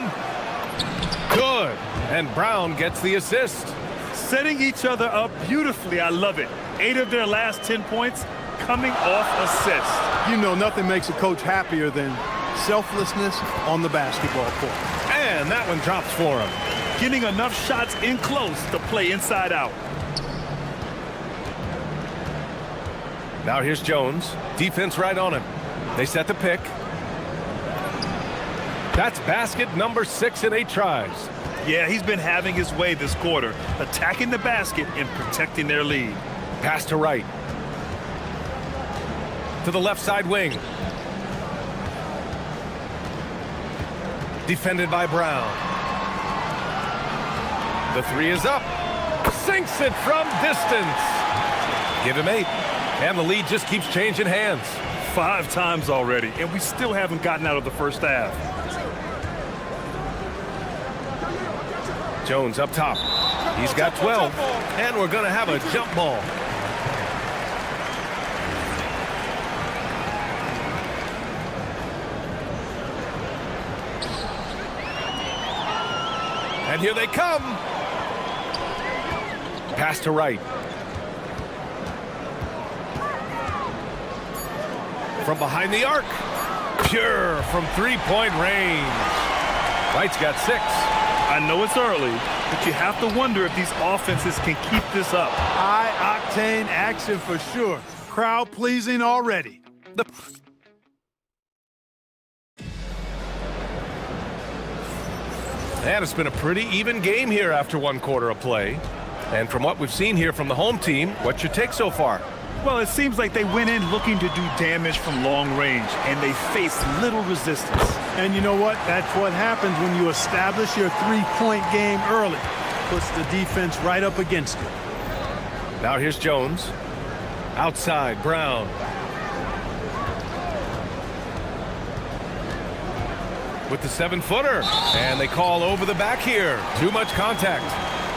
H: Good. And Brown gets the assist.
I: Setting each other up beautifully. I love it. 8 of their last 10 points coming off assists.
C: You know, nothing makes a coach happier than selflessness on the basketball court.
H: And that one drops for him.
I: Getting enough shots in close to play inside out.
H: Now here's Jones. Defense right on him. They set the pick. That's basket number 6 in 8 tries.
I: Yeah, he's been having his way this quarter, attacking the basket and protecting their lead.
H: Pass to Wright. To the left side wing. Defended by Brown. The 3 is up. Sinks it from distance. Give him 8. And the lead just keeps changing hands.
I: 5 times already, and we still haven't gotten out of the first half.
H: Jones up top. He's got 12, and we're going to have a jump ball. And here they come. Pass to Wright. From behind the arc. Pure from three-point range. Wright's got 6.
I: I know it's early, but you have to wonder if these offenses can keep this up.
C: High-octane action for sure. Crowd-pleasing already.
H: And it's been a pretty even game here after 1 quarter of play. And from what we've seen here from the home team, what's your take so far?
I: Well, it seems like they went in looking to do damage from long range, and they faced little resistance.
C: And you know what? That's what happens when you establish your three-point game early. Puts the defense right up against it.
H: Now here's Jones. Outside, Brown. With the 7-footer. And they call over the back here. Too much contact.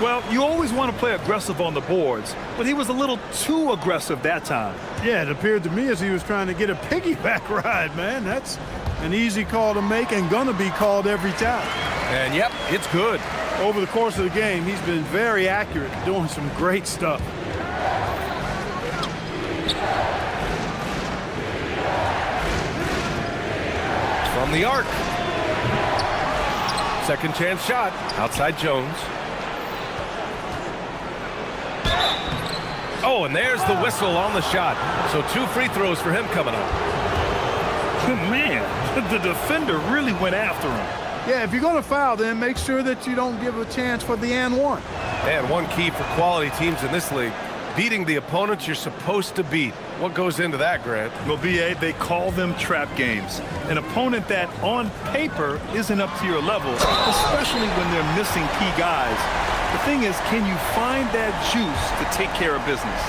I: Well, you always want to play aggressive on the boards, but he was a little too aggressive that time.
C: Yeah, it appeared to me as he was trying to get a piggyback ride, man. That's an easy call to make and gonna be called every time.
H: And yep, it's good.
C: Over the course of the game, he's been very accurate, doing some great stuff.
H: From the arc. Second chance shot. Outside Jones. Oh, and there's the whistle on the shot. So 2 free throws for him coming up.
I: Man, the defender really went after him.
C: Yeah, if you're going to foul, then make sure that you don't give a chance for the and one.
H: And one key for quality teams in this league, beating the opponents you're supposed to beat. What goes into that, Grant?
I: Well, B.A., they call them trap games. An opponent that, on paper, isn't up to your level, especially when they're missing key guys. The thing is, can you find that juice to take care of business?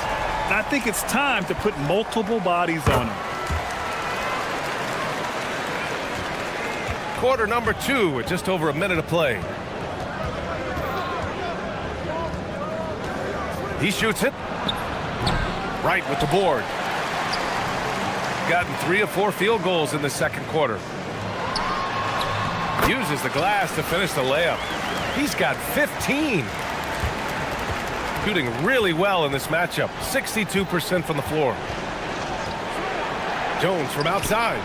I: And I think it's time to put multiple bodies on him.
H: Quarter number 2 with just over a minute of play. He shoots it. Wright with the board. Gotten 3 of 4 field goals in the second quarter. Uses the glass to finish the layup. He's got 15. Shooting really well in this matchup. 62% from the floor. Jones from outside.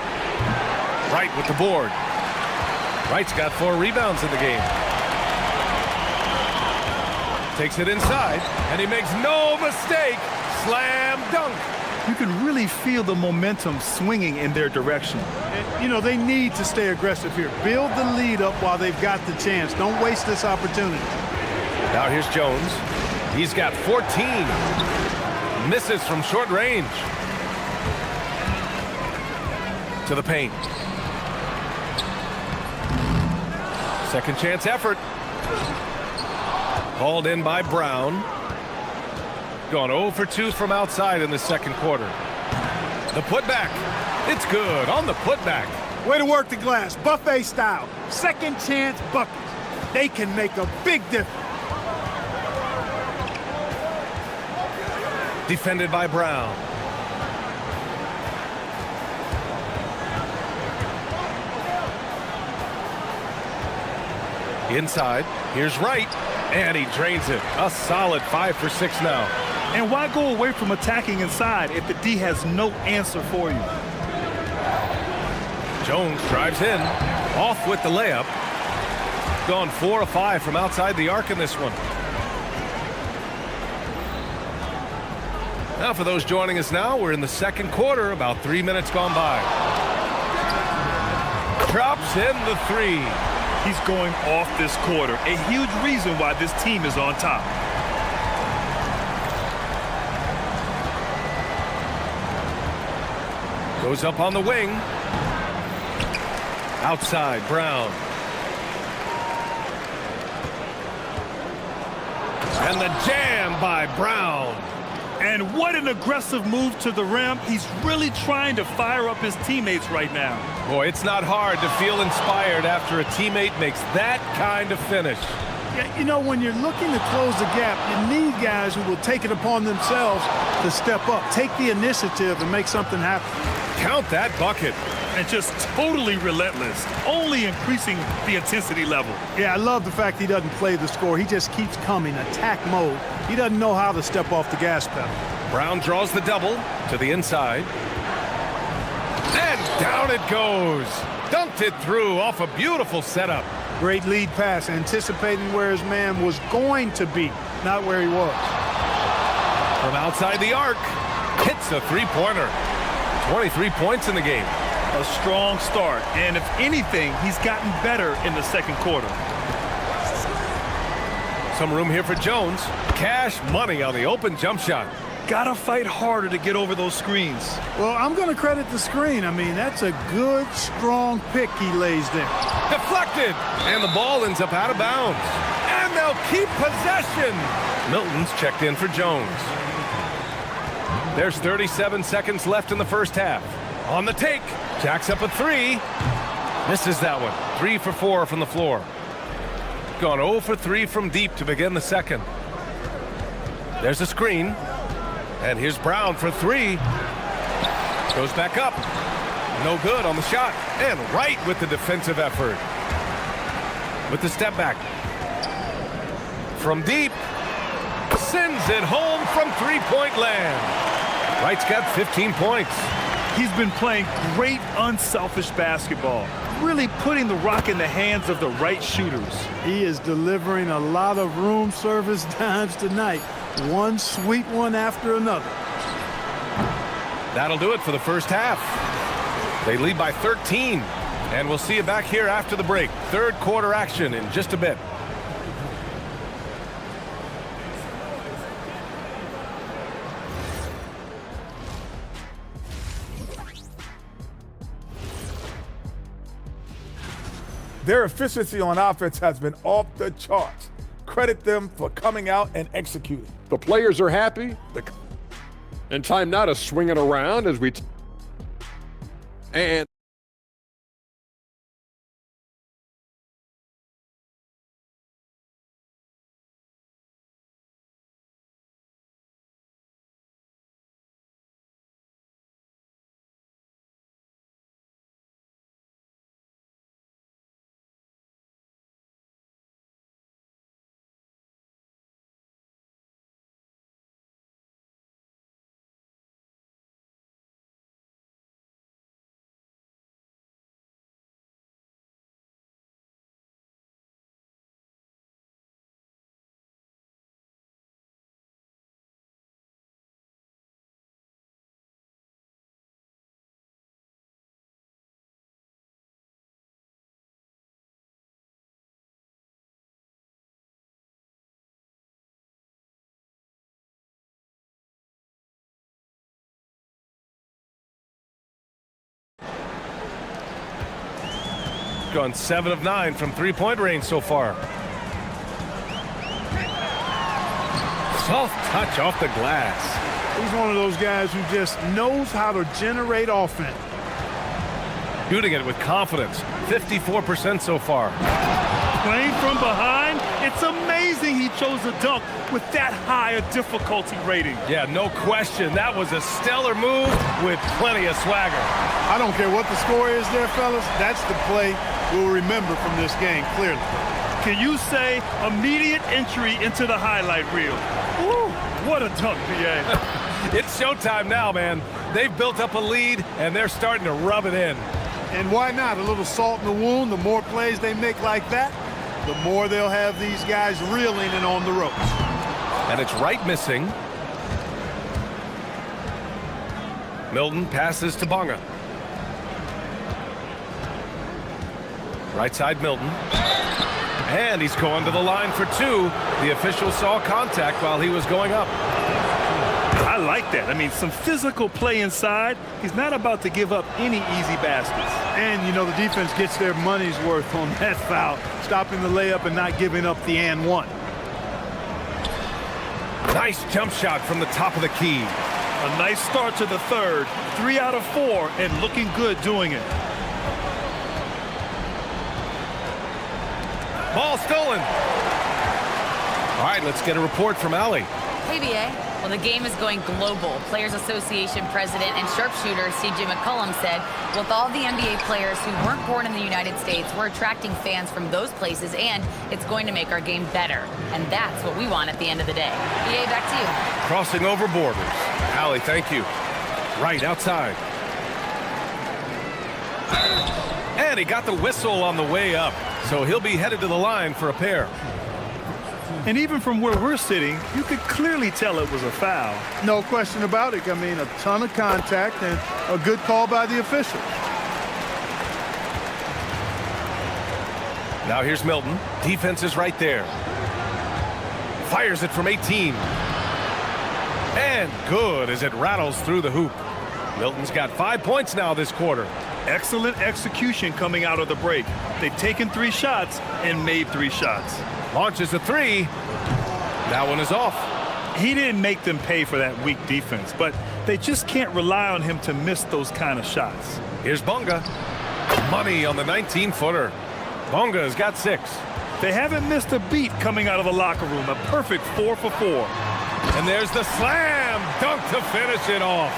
H: Wright with the board. Wright's got 4 rebounds in the game. Takes it inside, and he makes no mistake. Slam dunk.
I: You can really feel the momentum swinging in their direction.
C: And, you know, they need to stay aggressive here. Build the lead up while they've got the chance. Don't waste this opportunity.
H: Now here's Jones. He's got 14. Misses from short range. To the paint. Second chance effort. Hauled in by Brown. Gone 0 for 2 from outside in the second quarter. The putback. It's good on the putback.
C: Way to work the glass, buffet style. Second chance buckets. They can make a big difference.
H: Defended by Brown. Inside, here's Wright, and he drains it. A solid 5 for 6 now.
I: And why go away from attacking inside if the D has no answer for you?
H: Jones drives in, off with the layup. Gone 4 of 5 from outside the arc in this one. Now for those joining us now, we're in the second quarter, about 3 minutes gone by. Drops in the 3.
I: He's going off this quarter, a huge reason why this team is on top.
H: Goes up on the wing. Outside, Brown. And the jam by Brown.
I: And what an aggressive move to the rim. He's really trying to fire up his teammates right now.
H: Boy, it's not hard to feel inspired after a teammate makes that kind of finish.
C: Yeah, you know, when you're looking to close the gap, you need guys who will take it upon themselves to step up, take the initiative and make something happen.
H: Count that bucket. And just totally relentless, only increasing the intensity level.
C: Yeah, I love the fact he doesn't play the score. He just keeps coming, attack mode. He doesn't know how to step off the gas pedal.
H: Brown draws the double to the inside. And down it goes. Dunked it through off a beautiful setup.
C: Great lead pass, anticipating where his man was going to be, not where he was.
H: From outside the arc, hits a three-pointer. 23 points in the game.
R: A strong start, and if anything, he's gotten better in the second quarter.
H: Some room here for Jones. Cash money on the open jump shot.
R: Gotta fight harder to get over those screens.
C: Well, I'm going to credit the screen. I mean, that's a good, strong pick he lays there.
H: Deflected, and the ball ends up out of bounds. And they'll keep possession. Milton's checked in for Jones. There's 37 seconds left in the first half. On the take, jacks up a three. Misses that one. 3 for 4 from the floor. Gone 0 for 3 from deep to begin the second. There's a screen. And here's Brown for 3. Goes back up. No good on the shot. And right with the defensive effort. With the step back. From deep. Sends it home from three-point land. Wright's got 15 points.
R: He's been playing great, unselfish basketball, really putting the rock in the hands of the right shooters.
C: He is delivering a lot of room service dimes tonight. One sweet one after another.
H: That'll do it for the first half. They lead by 13, and we'll see you back here after the break. Third quarter action in just a bit.
E: Their efficiency on offense has been off the charts. Credit them for coming out and executing.
D: The players are happy. And time now to swing it around as we... And...
H: Gone 7 of 9 from three-point range so far. Soft touch off the glass.
C: He's one of those guys who just knows how to generate offense.
H: Shooting it with confidence. 54% so far.
R: Playing from behind, it's amazing he chose a dunk with that high a difficulty rating.
H: Yeah, no question. That was a stellar move with plenty of swagger.
C: I don't care what the score is there, fellas. That's the play we'll remember from this game, clearly.
R: Can you say immediate entry into the highlight reel? Woo, what a dunk, PA.
H: It's showtime now, man. They've built up a lead, and they're starting to rub it in.
C: And why not? A little salt in the wound. The more plays they make like that, the more they'll have these guys reeling and on the ropes.
H: And it's Wright missing. Milton passes to Bonga. Right side Milton. And he's going to the line for 2. The official saw contact while he was going up.
R: I like that. I mean, some physical play inside. He's not about to give up any easy baskets.
C: And, you know, the defense gets their money's worth on that foul, stopping the layup and not giving up the and one.
H: Nice jump shot from the top of the key.
R: A nice start to the third. 3 out of 4 and looking good doing it.
H: Ball stolen. All right, let's get a report from Allie.
G: Hey, BA. Well, the game is going global. Players Association President and sharpshooter C.J. McCollum said, with all the NBA players who weren't born in the United States, we're attracting fans from those places, and it's going to make our game better. And that's what we want at the end of the day. BA, back to you.
H: Crossing over borders. Allie, thank you. Right outside. And he got the whistle on the way up, so he'll be headed to the line for a pair.
R: And even from where we're sitting, you could clearly tell it was a foul.
C: No question about it. I mean, a ton of contact and a good call by the official.
H: Now here's Milton. Defense is right there. Fires it from 18. And good as it rattles through the hoop. Milton's got 5 points now this quarter.
R: Excellent execution coming out of the break. They've taken 3 shots and made 3 shots.
H: Launches a 3. That one is off.
R: He didn't make them pay for that weak defense, but they just can't rely on him to miss those kind of shots.
H: Here's Bonga. Money on the 19-footer. Bonga's got 6.
R: They haven't missed a beat coming out of the locker room. A perfect 4 for 4.
H: And there's the slam dunk to finish it off.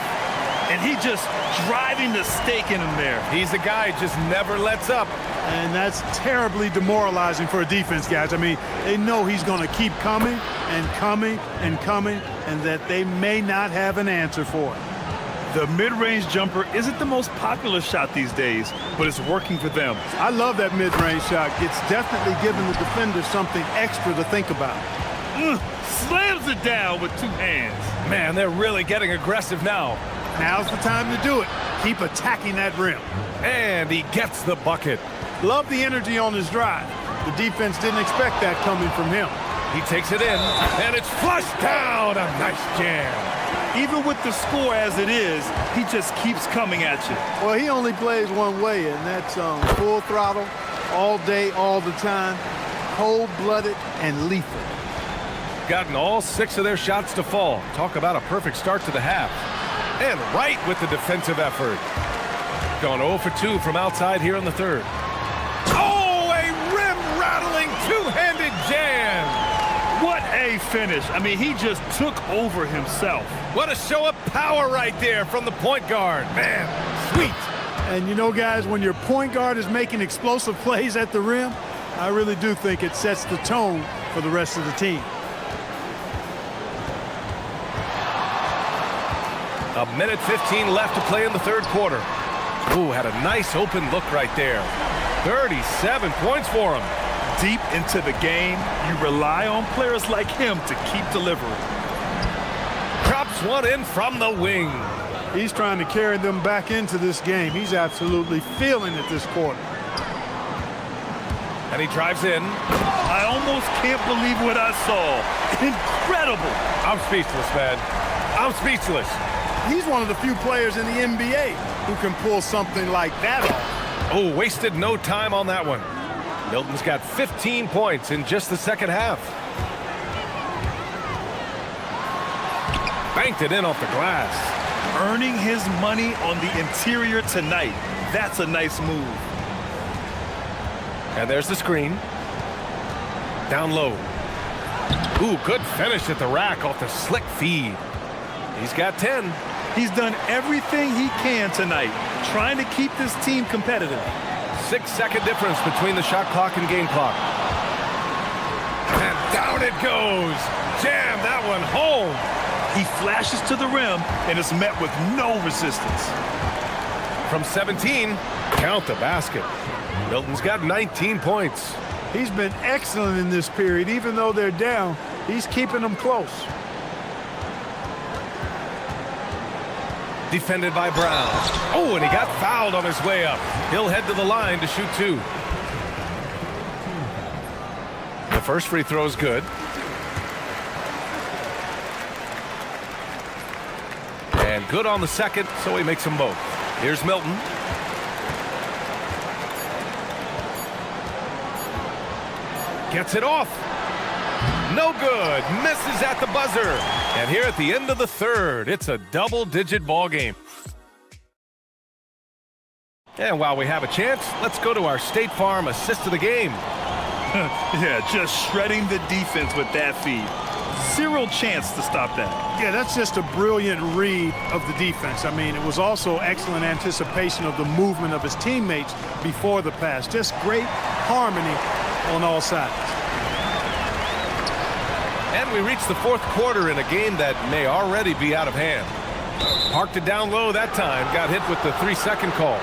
R: And he just driving the stake in him there.
H: He's a guy who just never lets up.
C: And that's terribly demoralizing for a defense, guys. I mean, they know he's going to keep coming and coming and coming, and that they may not have an answer for it.
R: The mid-range jumper isn't the most popular shot these days, but it's working for them.
C: I love that mid-range shot. It's definitely giving the defender something extra to think about.
R: Slams it down with 2 hands.
H: Man, they're really getting aggressive now.
C: Now's the time to do it. Keep attacking that rim.
H: And he gets the bucket.
C: Love the energy on his drive. The defense didn't expect that coming from him.
H: He takes it in, and it's flushed down. A nice jam.
R: Even with the score as it is, he just keeps coming at you.
C: Well, he only plays one way, and that's full throttle, all day, all the time, cold-blooded and lethal.
H: Gotten all 6 of their shots to fall. Talk about a perfect start to the half. And right with the defensive effort. Gone 0 for 2 from outside here in the 3rd. Oh, a rim-rattling 2-handed jam.
R: What a finish. I mean, he just took over himself.
H: What a show of power right there from the point guard. Man, sweet.
C: And you know, guys, when your point guard is making explosive plays at the rim, I really do think it sets the tone for the rest of the team.
H: A minute 15 left to play in the 3rd quarter. Ooh, had a nice open look right there. 37 points for him.
R: Deep into the game, you rely on players like him to keep delivering.
H: Drops one in from the wing.
C: He's trying to carry them back into this game. He's absolutely feeling it this quarter.
H: And he drives in.
R: I almost can't believe what I saw. Incredible.
H: I'm speechless, man. I'm speechless.
C: He's one of the few players in the NBA who can pull something like that off.
H: Oh, wasted no time on that one. Milton's got 15 points in just the 2nd half. Banked it in off the glass.
R: Earning his money on the interior tonight. That's a nice move.
H: And there's the screen. Down low. Ooh, good finish at the rack off the slick feed. He's got 10.
R: He's done everything he can tonight, trying to keep this team competitive.
H: 6-second difference between the shot clock and game clock. And down it goes. Jam that one home.
R: He flashes to the rim and is met with no resistance.
H: From 17, count the basket. Milton's got 19 points.
C: He's been excellent in this period. Even though they're down, he's keeping them close.
H: Defended by Brown. Oh, and he got fouled on his way up. He'll head to the line to shoot 2. The first free throw is good. And good on the second, so he makes them both. Here's Milton. Gets it off. No good. Misses at the buzzer. And here at the end of the 3rd, it's a double-digit ball game. And while we have a chance, let's go to our State Farm assist of the game.
R: Yeah, just shredding the defense with that feed. Zero chance to stop that.
C: Yeah, that's just a brilliant read of the defense. I mean, it was also excellent anticipation of the movement of his teammates before the pass. Just great harmony on all sides.
H: And we reach the fourth quarter in a game that may already be out of hand. Parked it down low that time, got hit with the 3-second call.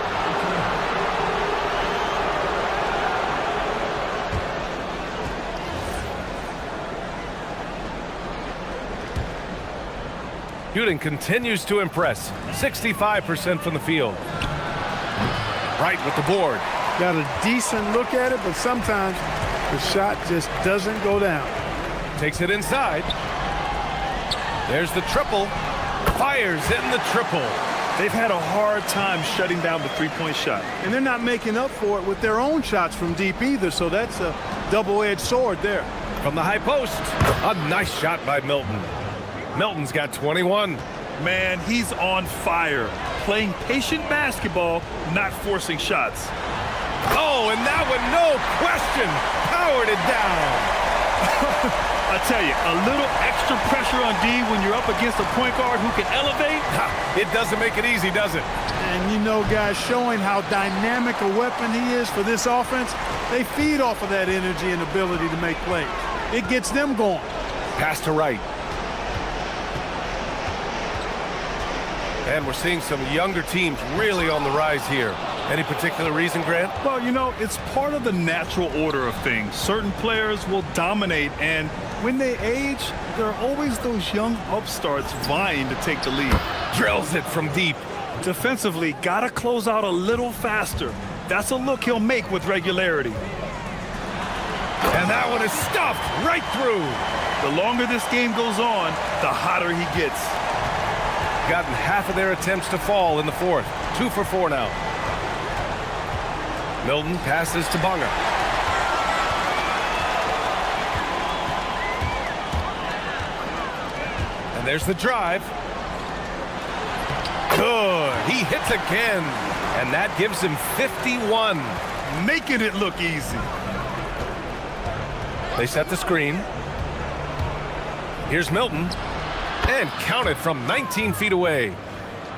H: Shooting continues to impress. 65% from the field. Right with the board.
C: Got a decent look at it, but sometimes the shot just doesn't go down.
H: Takes it inside. There's the triple. Fires in the triple.
R: They've had a hard time shutting down the three-point shot.
C: And they're not making up for it with their own shots from deep either, so that's a double-edged sword there.
H: From the high post, a nice shot by Milton. Milton's got 21.
R: Man, he's on fire. Playing patient basketball, not forcing shots.
H: Oh, and that one, no question, powered it down.
R: I tell you, a little extra pressure on D when you're up against a point guard who can elevate.
H: It doesn't make it easy, does it?
C: And you know, guys, showing how dynamic a weapon he is for this offense, they feed off of that energy and ability to make plays. It gets them going.
H: Pass to right. And we're seeing some younger teams really on the rise here. Any particular reason, Grant?
R: Well, you know, it's part of the natural order of things. Certain players will dominate, and when they age, there are always those young upstarts vying to take the lead.
H: Drills it from deep.
R: Defensively, gotta close out a little faster. That's a look he'll make with regularity.
H: And that one is stuffed right through.
R: The longer this game goes on, the hotter he gets.
H: Gotten half of their attempts to fall in the fourth. 2 for 4 now. Milton passes to Bunger. And there's the drive. Good. He hits again. And that gives him 51.
R: Making it look easy.
H: They set the screen. Here's Milton. And counted from 19 feet away.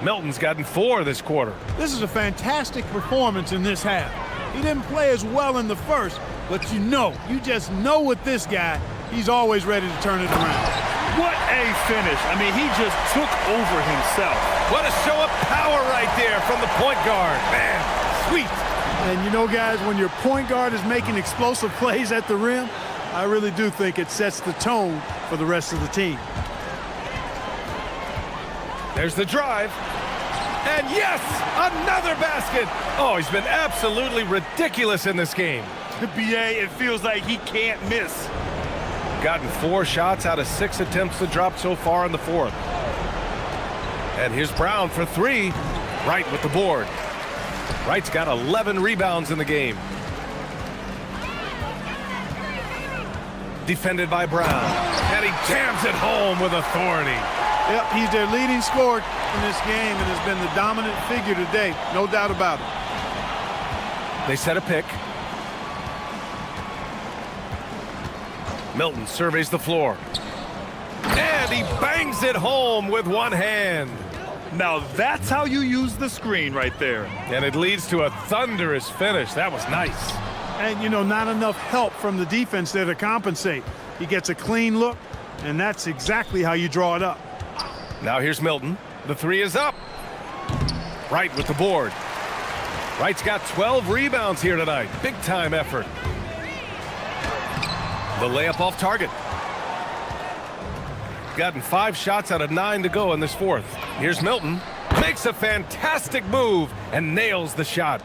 H: Milton's gotten 4 this quarter.
C: This is a fantastic performance in this half. He didn't play as well in the first, but you just know with this guy, he's always ready to turn it around.
R: What a finish. I mean, he just took over himself.
H: What a show of power right there from the point guard. Man, sweet.
C: And you know, guys, when your point guard is making explosive plays at the rim, I really do think it sets the tone for the rest of the team.
H: There's the drive. And yes, another basket. Oh, he's been absolutely ridiculous in this game.
R: The BA, it feels like he can't miss.
H: Gotten 4 shots out of 6 attempts to drop so far in the fourth. And here's Brown for 3. Wright with the board. Wright's got 11 rebounds in the game. Defended by Brown. And he jams it home with authority.
C: Yep, he's their leading scorer in this game and has been the dominant figure today. No doubt about it.
H: They set a pick. Milton surveys the floor. And he bangs it home with one hand.
R: Now that's how you use the screen right there.
H: And it leads to a thunderous finish. That was nice.
C: And, you know, not enough help from the defense there to compensate. He gets a clean look, and that's exactly how you draw it up.
H: Now here's Milton. The 3 is up. Wright with the board. Wright's got 12 rebounds here tonight. Big time effort. The layup off target. Gotten 5 shots out of 9 to go in this fourth. Here's Milton. Makes a fantastic move and nails the shot.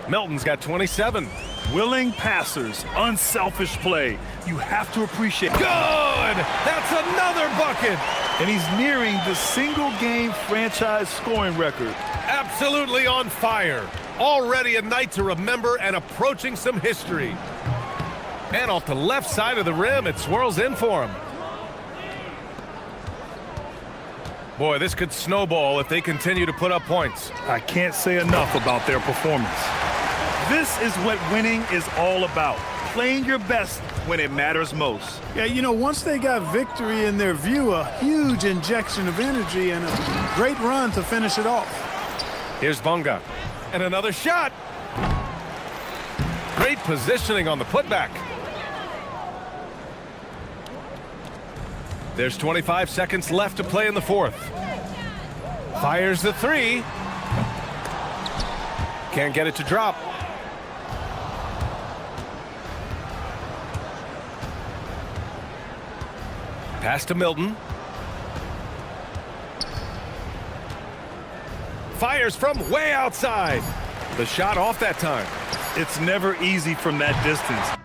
H: Milton's got 27.
R: Willing passers, unselfish play. You have to appreciate.
H: Good! That's another bucket!
R: And he's nearing the single-game franchise scoring record.
H: Absolutely on fire. Already a night to remember and approaching some history. And off the left side of the rim, it swirls in for him. Boy, this could snowball if they continue to put up points.
R: I can't say enough about their performance. This is what winning is all about. playing your best when it matters most.
C: Yeah, you know, once they got victory in their view, a huge injection of energy and a great run to finish it off.
H: Here's Bunga. And another shot. Great positioning on the putback. There's 25 seconds left to play in the fourth. Fires the three. Can't get it to drop. Pass to Milton. Fires from way outside. The shot off that time.
R: It's never easy from that distance.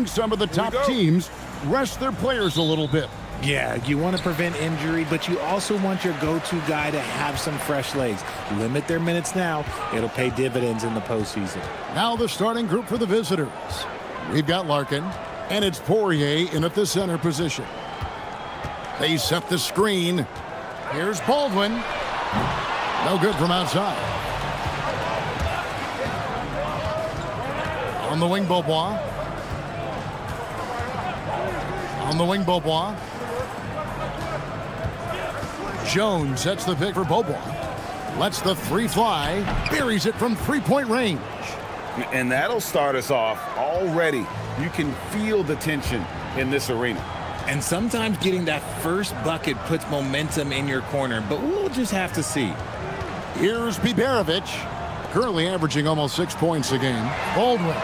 A: Some of the top teams rest their players a little bit.
F: Yeah, you want to prevent injury, but you also want your go-to guy to have some fresh legs. Limit their minutes now. It'll pay dividends in the postseason.
A: Now the starting group for the visitors. We've got Larkin, and it's Poirier in at the center position. They set the screen. Here's Baldwin. No good from outside. On the wing, Beaubois. On the wing, Beaubois. Jones sets the pick for Beaubois. Lets the three fly. Buries it from three-point range.
P: And that'll start us off already. You can feel the tension in this arena.
F: And sometimes getting that first bucket puts momentum in your corner, but we'll just have to see.
A: Here's Biberovic, currently averaging almost 6 points a game. Baldwin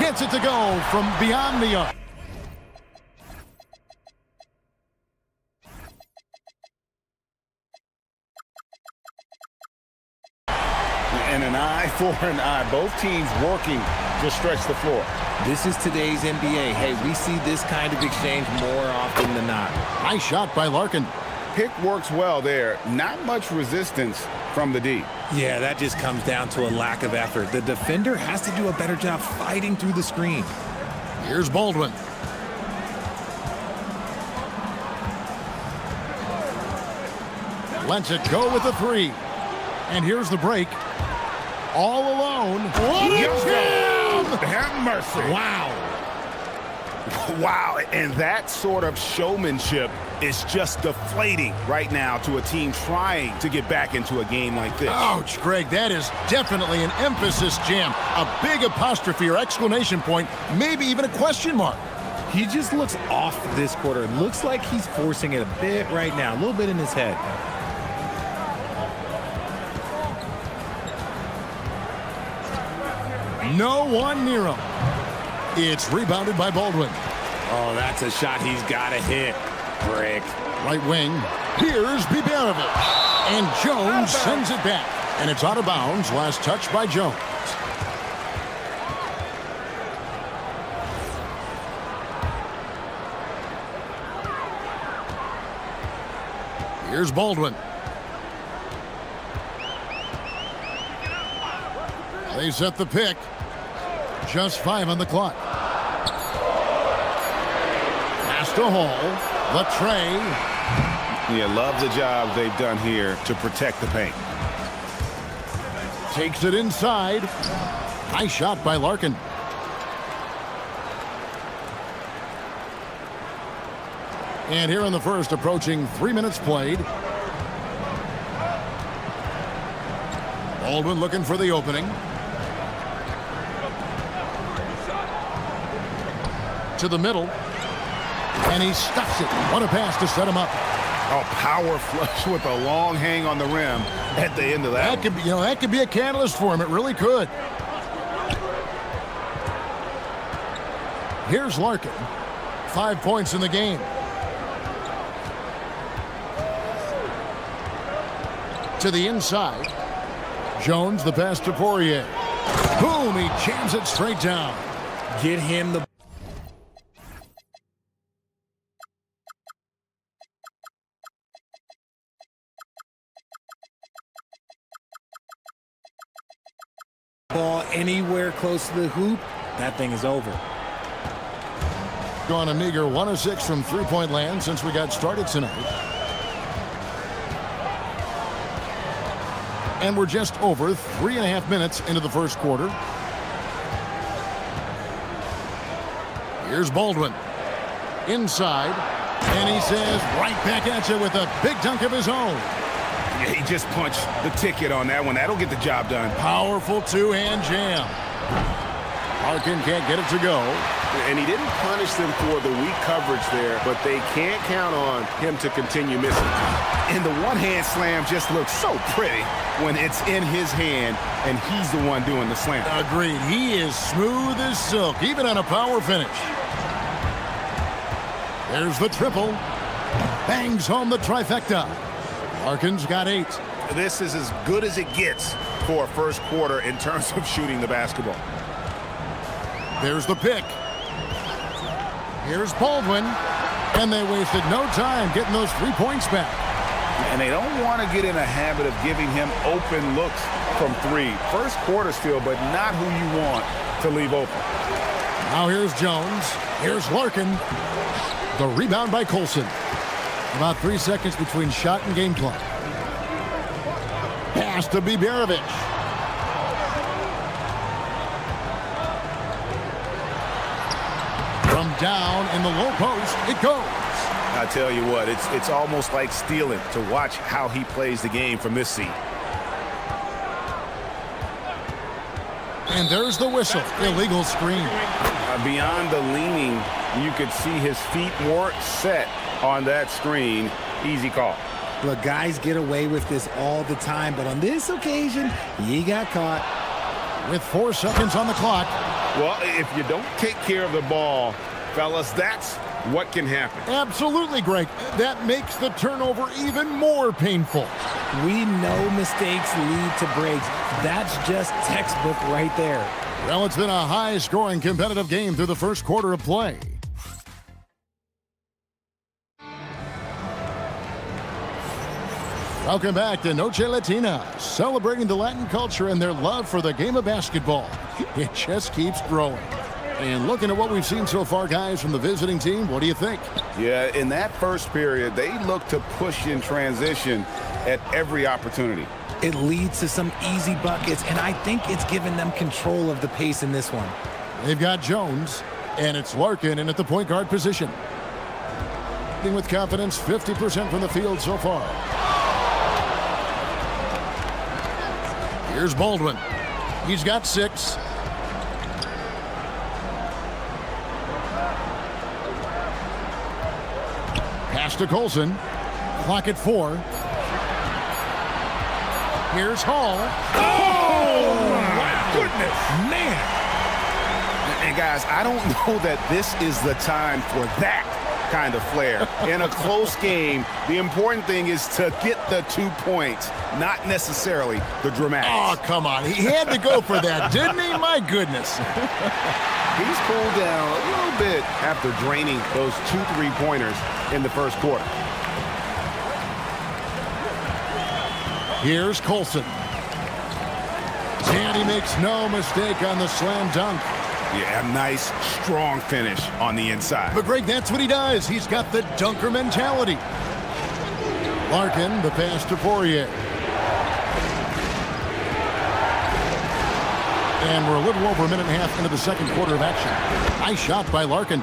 A: gets it to go from beyond the arc.
P: And an eye for an eye. Both teams working to stretch the floor.
F: This is today's NBA. Hey, we see this kind of exchange more often than not.
A: Nice shot by Larkin.
P: Pick works well there. Not much resistance from the D.
F: Yeah, that just comes down to a lack of effort. The defender has to do a better job fighting through the screen.
A: Here's Baldwin. Lets it go with the three. And here's the break. All alone. What a jam!
P: Have mercy.
A: Wow.
P: Wow, and that sort of showmanship is just deflating right now to a team trying to get back into a game like this.
A: Ouch, Greg, that is definitely an emphasis jam. A big apostrophe or exclamation point, maybe even a question mark.
F: He just looks off this quarter. Looks like he's forcing it a bit right now, a little bit in his head.
A: No one near him. It's rebounded by Baldwin.
F: Oh, that's a shot he's got to hit. Brick.
A: Right wing. Here's Biberovic. And Jones sends it back. And it's out of bounds. Last touch by Jones. Here's Baldwin. They set the pick. Just 5 on the clock. Pass to Hall. The tray.
P: Yeah, love the job they've done here to protect the paint.
A: Takes it inside. Nice shot by Larkin. And here in the first, approaching 3 minutes played. Baldwin looking for the opening. To the middle, and he stuffs it. What a pass to set him up.
P: A power flush with a long hang on the rim at the end of that.
A: That could be a catalyst for him. It really could. Here's Larkin. 5 points in the game. To the inside. Jones, the pass to Poirier. Boom, he jams it straight down.
F: Get him the ball anywhere close to the hoop, that thing is over.
A: Gone a meager 1 of 6 from three-point land since we got started tonight. And we're just over 3.5 minutes into the first quarter. Here's Baldwin. Inside. And he says right back at you with a big dunk of his own.
P: Yeah, he just punched the ticket on that one. That'll get the job done.
A: Powerful two-hand jam. Larkin can't get it to go.
B: And he didn't punish them for the weak coverage there, but they can't count on him to continue missing.
P: And the one-hand slam just looks so pretty when it's in his hand and he's the one doing the slam.
A: Agreed. He is smooth as silk, even on a power finish. There's the triple. Bangs home the trifecta. Larkin's got 8.
P: This is as good as it gets for a first quarter in terms of shooting the basketball.
A: There's the pick. Here's Baldwin. And they wasted no time getting those 3 points back.
P: And they don't want to get in a habit of giving him open looks from 3. First quarter still, but not who you want to leave open.
A: Now here's Jones. Here's Larkin. The rebound by Colson. About 3 seconds between shot and game clock. Pass to Biberovic. From down in the low post, it goes.
L: I tell you what, it's almost like stealing to watch how he plays the game from this seat.
A: And there's the whistle. Illegal screen.
L: Beyond the leaning, you could see his feet weren't set on that screen. Easy call.
F: Look, guys get away with this all the time, but on this occasion, he got caught.
A: With 4 seconds on the clock.
B: Well, if you don't take care of the ball, fellas, that's what can happen.
A: Absolutely, Greg. That makes the turnover even more painful.
F: We know mistakes lead to breaks. That's just textbook right there.
A: Well, it's been a high-scoring competitive game through the first quarter of play. Welcome back to Noche Latina, celebrating the Latin culture and their love for the game of basketball. It just keeps growing. And looking at what we've seen so far, guys, from the visiting team, what do you think?
L: Yeah, in that first period, they looked to push in transition at every opportunity.
F: It leads to some easy buckets, and I think it's given them control of the pace in this one.
A: They've got Jones, and it's Larkin in at the point guard position. With confidence, 50% from the field so far. Here's Baldwin. He's got 6. Pass to Colson. Clock at 4. Here's Hall.
L: Oh, my goodness. Man. And guys, I don't know that this is the time for that kind of flair. In a close game, the important thing is to get the 2 points, not necessarily the dramatics.
A: Oh, come on. He had to go for that, didn't he? My goodness.
L: He's cooled down a little bit after draining those 2 3-pointers in the first quarter.
A: Here's Colson. And he makes no mistake on the slam dunk.
L: Yeah, a nice, strong finish on the inside.
A: But, Greg, that's what he does. He's got the dunker mentality. Larkin, the pass to Poirier. And we're a little over a minute and a half into the second quarter of action. Nice shot by Larkin.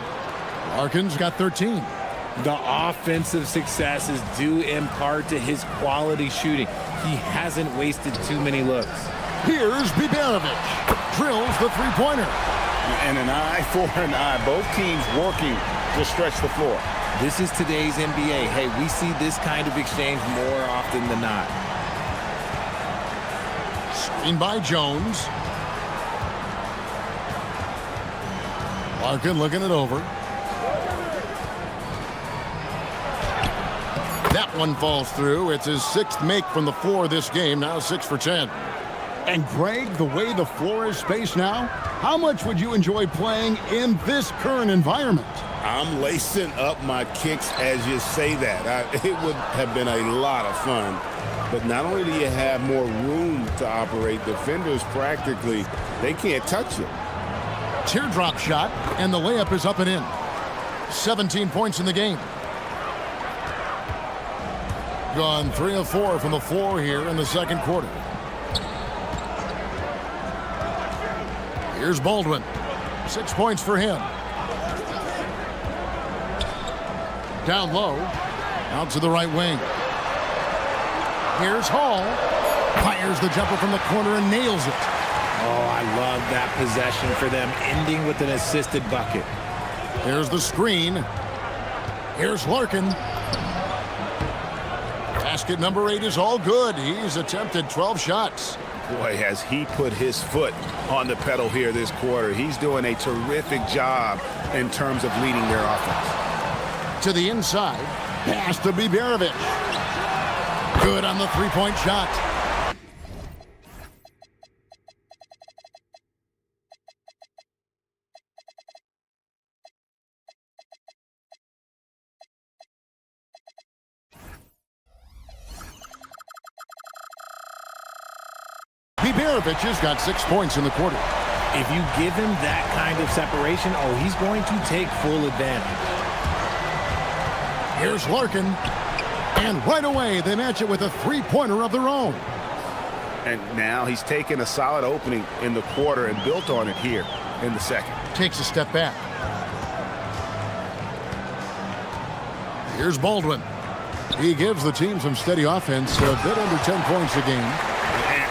A: Larkin's got 13.
F: The offensive success is due in part to his quality shooting. He hasn't wasted too many looks.
A: Here's Biberovic. Drills the three-pointer.
L: And an eye for an eye. Both teams working to stretch the floor.
F: This is today's NBA. Hey, we see this kind of exchange more often than not.
A: Screen by Jones. Larkin looking it over. That one falls through. It's his 6th make from the floor this game. Now 6 for 10. And Greg, the way the floor is spaced now, how much would you enjoy playing in this current environment?
L: I'm lacing up my kicks as you say that. It would have been a lot of fun. But not only do you have more room to operate, defenders practically, they can't touch you.
A: Teardrop shot, and the layup is up and in. 17 points in the game. Gone 3 of 4 from the floor here in the second quarter. Here's Baldwin. 6 points for him. Down low. Out to the right wing. Here's Hall. Fires the jumper from the corner and nails it.
F: Oh, I love that possession for them, ending with an assisted bucket.
A: Here's the screen. Here's Larkin. Basket number 8 is all good. He's attempted 12 shots.
L: Boy, has he put his foot on the pedal here this quarter. He's doing a terrific job in terms of leading their offense.
A: To the inside. Pass to Biberovic. Good on the three-point shot. Biberovic has got 6 points in the quarter.
F: If you give him that kind of separation, oh, he's going to take full advantage.
A: Here's Larkin. And right away, they match it with a three-pointer of their own.
L: And now he's taken a solid opening in the quarter and built on it here in the second.
A: Takes a step back. Here's Baldwin. He gives the team some steady offense, a bit under 10 points a game.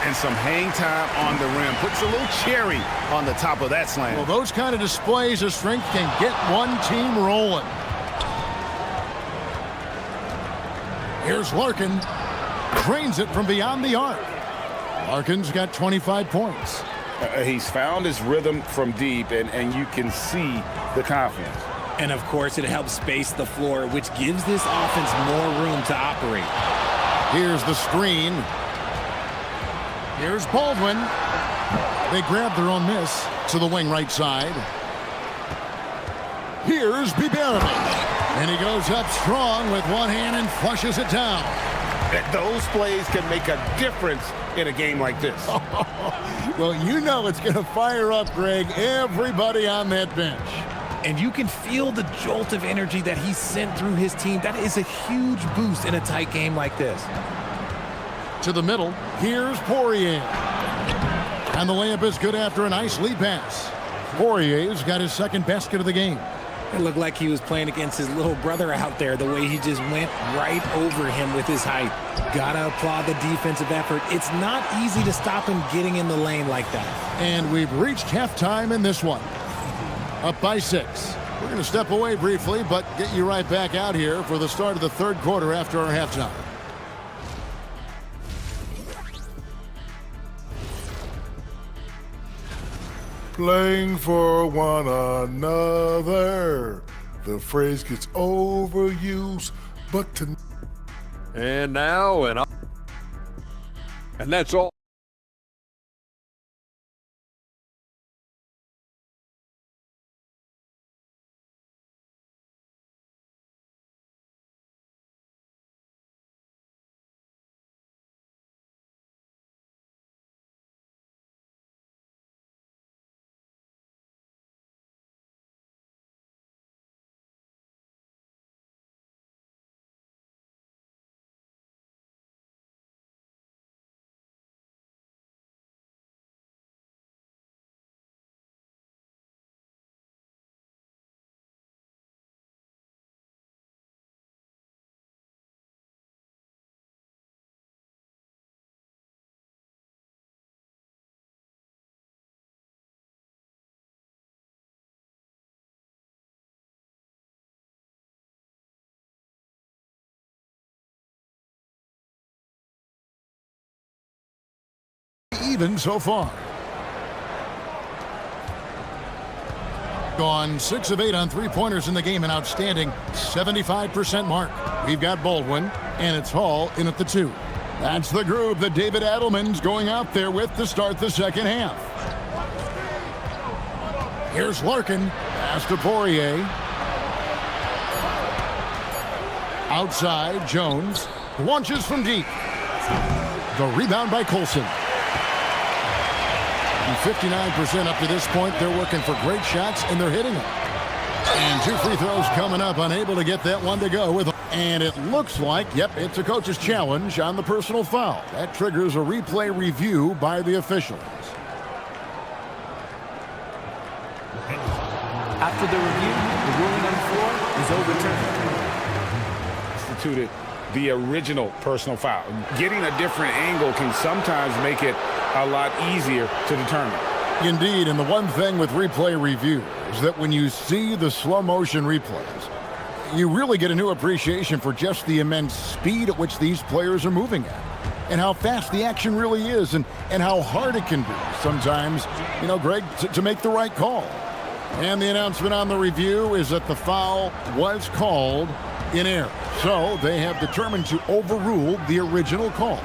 L: And some hang time on the rim. Puts a little cherry on the top of that slam.
A: Well, those kind of displays of strength can get one team rolling. Here's Larkin. Drains it from beyond the arc. Larkin's got 25 points.
L: He's found his rhythm from deep, and you can see the confidence.
F: And, of course, it helps space the floor, which gives this offense more room to operate.
A: Here's the screen. Here's Baldwin. They grab their own miss to the wing right side. Here's Biberovic. And he goes up strong with one hand and flushes it down.
L: Those plays can make a difference in a game like this.
A: Well, you know it's going to fire up, Greg, everybody on that bench.
F: And you can feel the jolt of energy that he sent through his team. That is a huge boost in a tight game like this.
A: To the middle, here's Poirier. And the layup is good after a nice lead pass. Poirier's got his second basket of the game.
F: It looked like he was playing against his little brother out there, the way he just went right over him with his height. Gotta applaud the defensive effort. It's not easy to stop him getting in the lane like that.
A: And we've reached halftime in this one. Up by 6. We're going to step away briefly, but get you right back out here for the start of the third quarter after our halftime.
O: Playing for one another. The phrase gets overused, but to...
D: And now, and that's all.
A: Even so far. Gone 6 of 8 on three-pointers in the game, an outstanding 75% mark. We've got Baldwin, and it's Hall in at the 2. That's the group that David Adelman's going out there with to start the second half. Here's Larkin, pass to Poirier. Outside, Jones launches from deep. The rebound by Colson. 59% up to this point. They're working for great shots, and they're hitting them. And 2 free throws coming up, unable to get that one to go with. And it looks like, yep, it's a coach's challenge on the personal foul. That triggers a replay review by the officials.
J: After the review, the ruling on the floor is overturned.
L: Instituted the original personal foul. Getting a different angle can sometimes make it a lot easier to determine.
A: Indeed, and the one thing with replay review is that when you see the slow motion replays, you really get a new appreciation for just the immense speed at which these players are moving at, and how fast the action really is, and how hard it can be sometimes, you know, Greg, to make the right call. And the announcement on the review is that the foul was called in error. So they have determined to overrule the original call.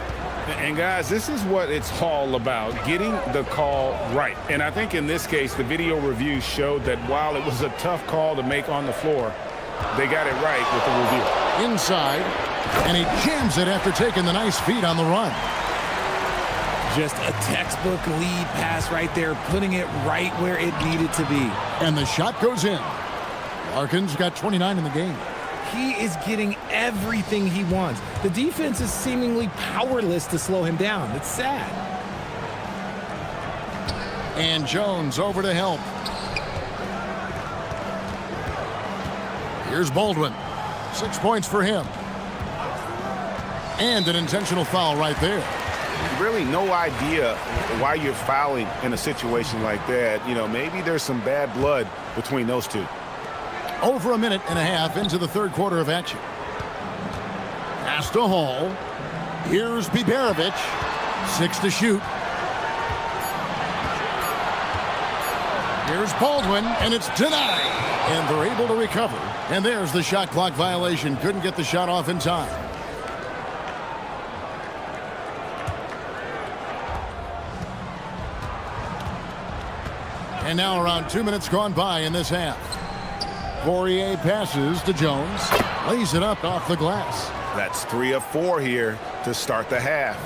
L: And guys, this is what it's all about, getting the call right. And I think in this case, the video review showed that while it was a tough call to make on the floor, they got it right with the review.
A: Inside, and he jams it after taking the nice feed on the run.
F: Just a textbook lead pass right there, putting it right where it needed to be.
A: And the shot goes in. Larkin's got 29 in the game.
F: He is getting everything he wants. The defense is seemingly powerless to slow him down. It's sad.
A: And Jones over to help. Here's Baldwin. 6 points for him. And an intentional foul right there.
L: Really no idea why you're fouling in a situation like that. You know, maybe there's some bad blood between those two.
A: Over a minute and a half into the third quarter of action. Pass to Hall. Here's Biberovic. 6 to shoot. Here's Baldwin, and it's denied. And they're able to recover. And there's the shot clock violation. Couldn't get the shot off in time. And now around 2 minutes gone by in this half. Poirier passes to Jones. Lays it up off the glass.
L: That's 3 of 4 here to start the half.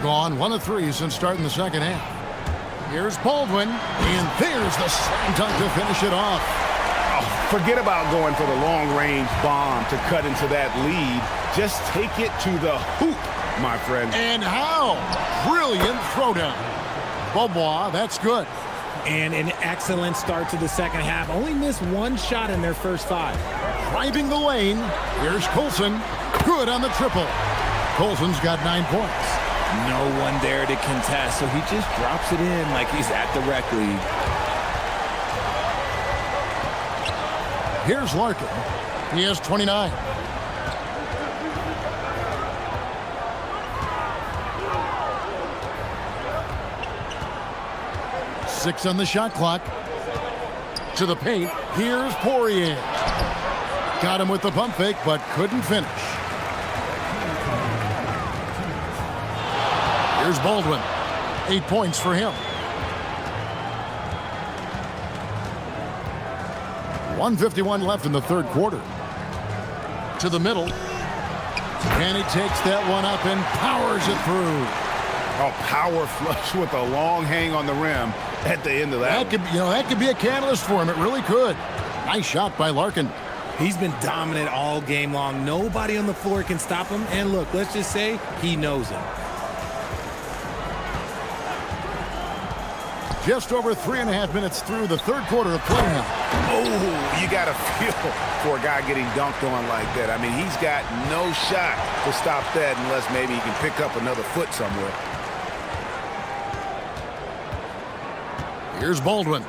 A: Gone 1 of 3 since starting the second half. Here's Baldwin. And there's the slam dunk to finish it off.
L: Oh, forget about going for the long-range bomb to cut into that lead. Just take it to the hoop, my friend.
A: And how? Brilliant throwdown. Beaubois, that's good.
F: And an excellent start to the second half. Only missed 1 shot in their first 5.
A: Driving the lane. Here's Colson. Good on the triple. Colson's got 9 points.
F: No one there to contest, so he just drops it in like he's at the rec league.
A: Here's Larkin. He has 29. Six on the shot clock. To the paint. Here's Poirier. Got him with the pump fake, but couldn't finish. Here's Baldwin. 8 points for him. 1:51 left in the third quarter. To the middle. And he takes that one up and powers it through.
L: Oh, power flush with a long hang on the rim at the end of that.
A: That could be a catalyst for him. It really could. Nice shot by Larkin.
F: He's been dominant all game long. Nobody on the floor can stop him. And look, let's just say he knows it.
A: Just over 3.5 minutes through the third quarter of play now.
L: Oh, you got to feel for a guy getting dunked on like that. I mean, he's got no shot to stop that unless maybe he can pick up another foot somewhere.
A: Here's Baldwin.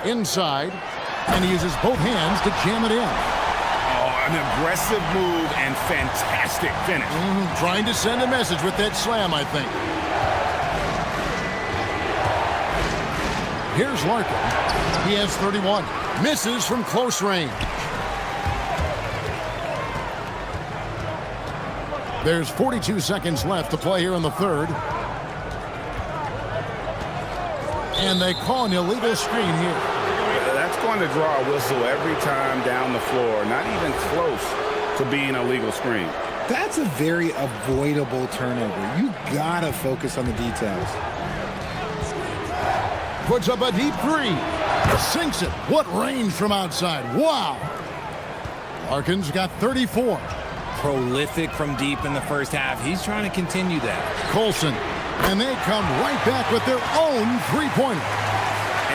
A: Inside, and he uses both hands to jam it in.
L: Oh, an aggressive move and fantastic finish.
A: Trying to send a message with that slam, I think. Here's Larkin. He has 31. Misses from close range. There's 42 seconds left to play here in the third. And they call an illegal screen here.
L: That's going to draw a whistle every time down the floor. Not even close to being a legal screen.
F: That's a very avoidable turnover. You gotta focus on the details.
A: Puts up a deep 3. Sinks it. What range from outside. Wow. Larkin's got 34.
F: Prolific from deep in the first half. He's trying to continue that.
A: Colson. And they come right back with their own three-pointer.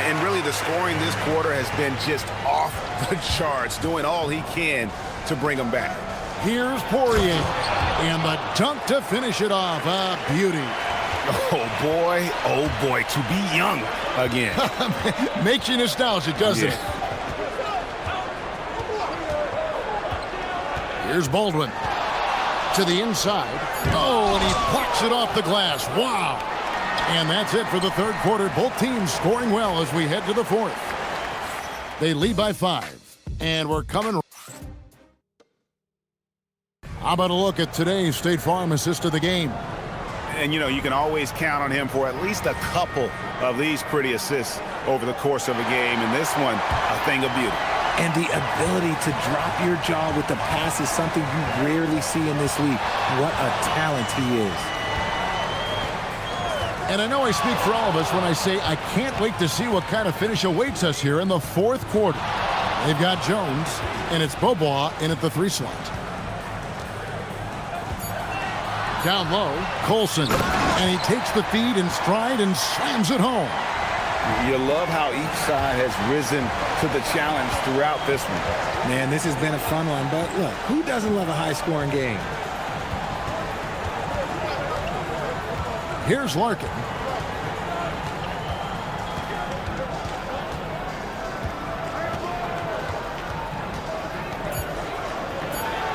L: And really the scoring this quarter has been just off the charts, doing all he can to bring them back.
A: Here's Poirier. And the dunk to finish it off. A beauty.
L: Oh boy, to be young again.
A: Makes you nostalgic, doesn't it? Here's Baldwin. To the inside. Oh, and he plucks it off the glass. Wow. And that's it for the third quarter. Both teams scoring well as we head to the fourth. They lead by 5. And we're coming. How about a look at today's State Farm assist of the game?
L: And, you know, you can always count on him for at least a couple of these pretty assists over the course of a game. And this one, a thing of beauty.
F: And the ability to drop your jaw with the pass is something you rarely see in this league. What a talent he is.
A: And I know I speak for all of us when I say I can't wait to see what kind of finish awaits us here in the fourth quarter. They've got Jones, and it's Beaubois in at the 3 slot. Down low, Colson, and he takes the feed in stride and slams it home.
P: You love how each side has risen to the challenge throughout this one.
F: Man, this has been a fun one, but look, who doesn't love a high-scoring game?
A: Here's Larkin.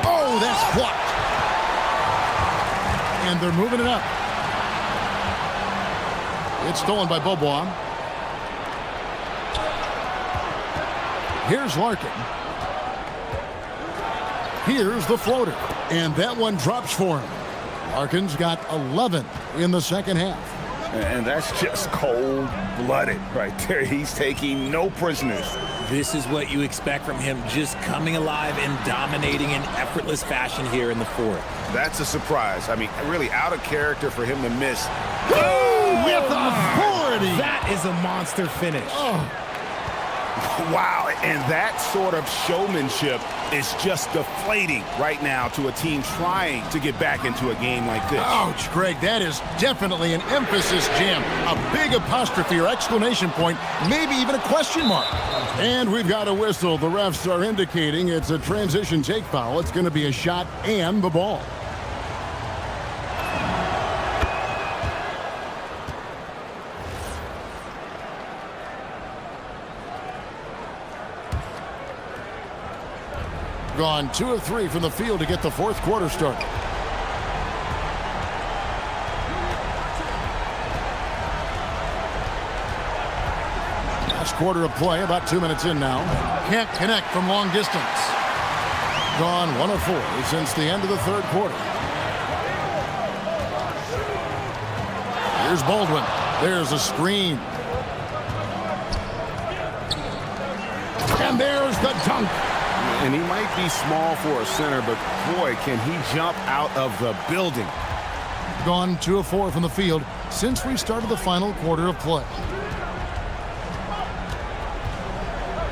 A: Oh, that's blocked. And they're moving it up. It's stolen by Beaubois. Here's Larkin. Here's the floater. And that one drops for him. Larkin's got 11 in the second half.
P: And that's just cold-blooded right there. He's taking no prisoners.
F: This is what you expect from him, just coming alive and dominating in effortless fashion here in the fourth.
L: That's a surprise. I mean, really out of character for him to miss.
A: Oh, with authority!
F: That is a monster finish.
A: Oh.
L: Wow, and that sort of showmanship is just deflating right now to a team trying to get back into a game like this.
A: Ouch, Greg, that is definitely an emphasis jam. A big apostrophe or exclamation point, maybe even a question mark. And we've got a whistle. The refs are indicating it's a transition take foul. It's going to be a shot and the ball. Gone 2 of 3 from the field to get the fourth quarter started. Last quarter of play, about 2 minutes in now. Can't connect from long distance. Gone 1 of 4 since the end of the third quarter. Here's Baldwin. There's a screen. And there's the dunk.
L: And he might be small for a center, but boy, can he jump out of the building.
A: Gone 2 of 4 from the field since we started the final quarter of play.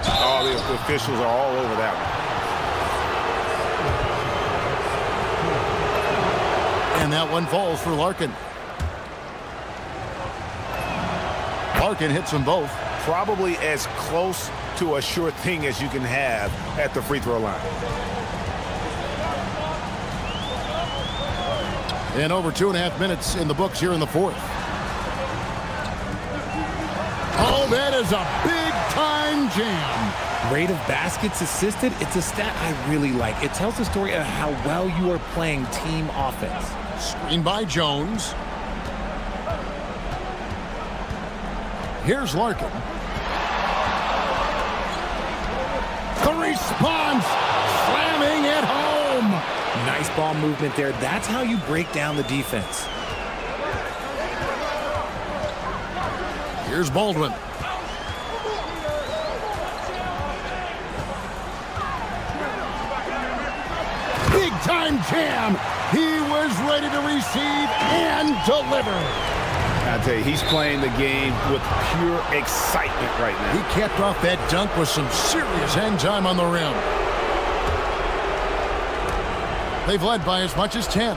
L: Oh, the officials are all over that one.
A: And that one falls for Larkin. Larkin hits them both.
L: Probably as close to a sure thing as you can have at the free throw line.
A: And over 2.5 minutes in the books here in the fourth. Oh, that is a big-time jam.
F: Rate of baskets assisted, it's a stat I really like. It tells the story of how well you are playing team offense.
A: Screen by Jones. Here's Larkin. The response, slamming it home.
F: Nice ball movement there. That's how you break down the defense.
A: Here's Baldwin. Big time jam. He was ready to receive and deliver.
L: I tell you, he's playing the game with pure excitement right now.
A: He capped off that dunk with some serious hang time on the rim. They've led by as much as 10.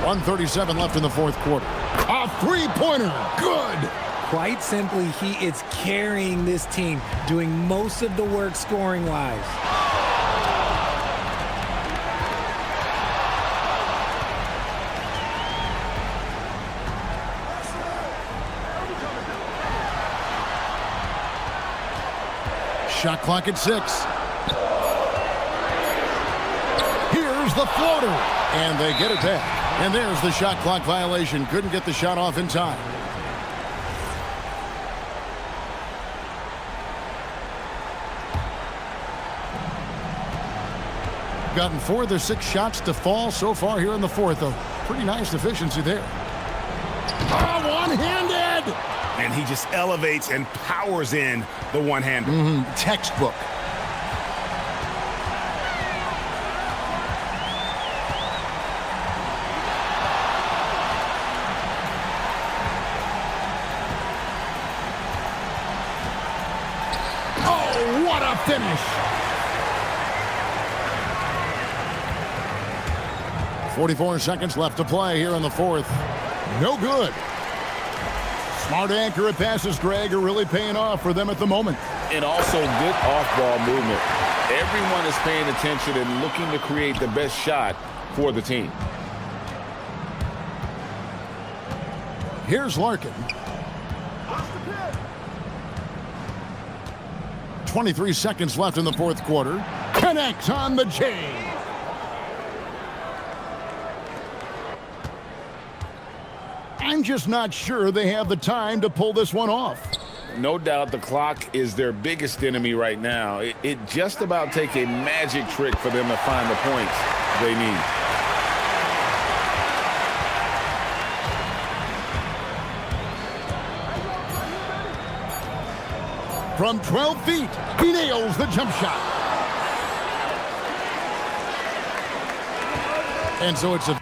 A: 1:37 left in the fourth quarter. A three-pointer. Good.
F: Quite simply, he is carrying this team, doing most of the work scoring-wise.
A: Shot clock at 6. Here's the floater. And they get it back. And there's the shot clock violation. Couldn't get the shot off in time. Gotten 4 of their 6 shots to fall so far here in the fourth. A pretty nice efficiency there. Oh, one-handed!
L: And he just elevates and powers in the one-hander.
A: Textbook. Oh, what a finish! 44 seconds left to play here in the fourth. No good. Smart, accurate passes, Greg, are really paying off for them at the moment.
P: And also good off-ball movement. Everyone is paying attention and looking to create the best shot for the team.
A: Here's Larkin. 23 seconds left in the fourth quarter. Connects on the J. I'm just not sure they have the time to pull this one off.
P: No doubt the clock is their biggest enemy right now. It just about takes a magic trick for them to find the points they need.
A: From 12 feet, he nails the jump shot. And so it's a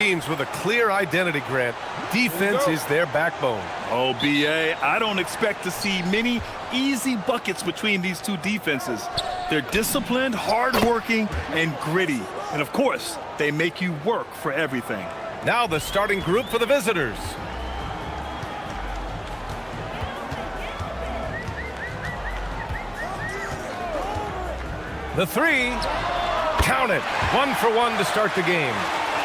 H: Teams with a clear identity, Grant. Defense is their backbone.
R: Oh, BA, I don't expect to see many easy buckets between these two defenses. They're disciplined, hardworking, and gritty. And of course, they make you work for everything.
H: Now the starting group for the visitors. The three. Count it. 1 for 1 to start the game.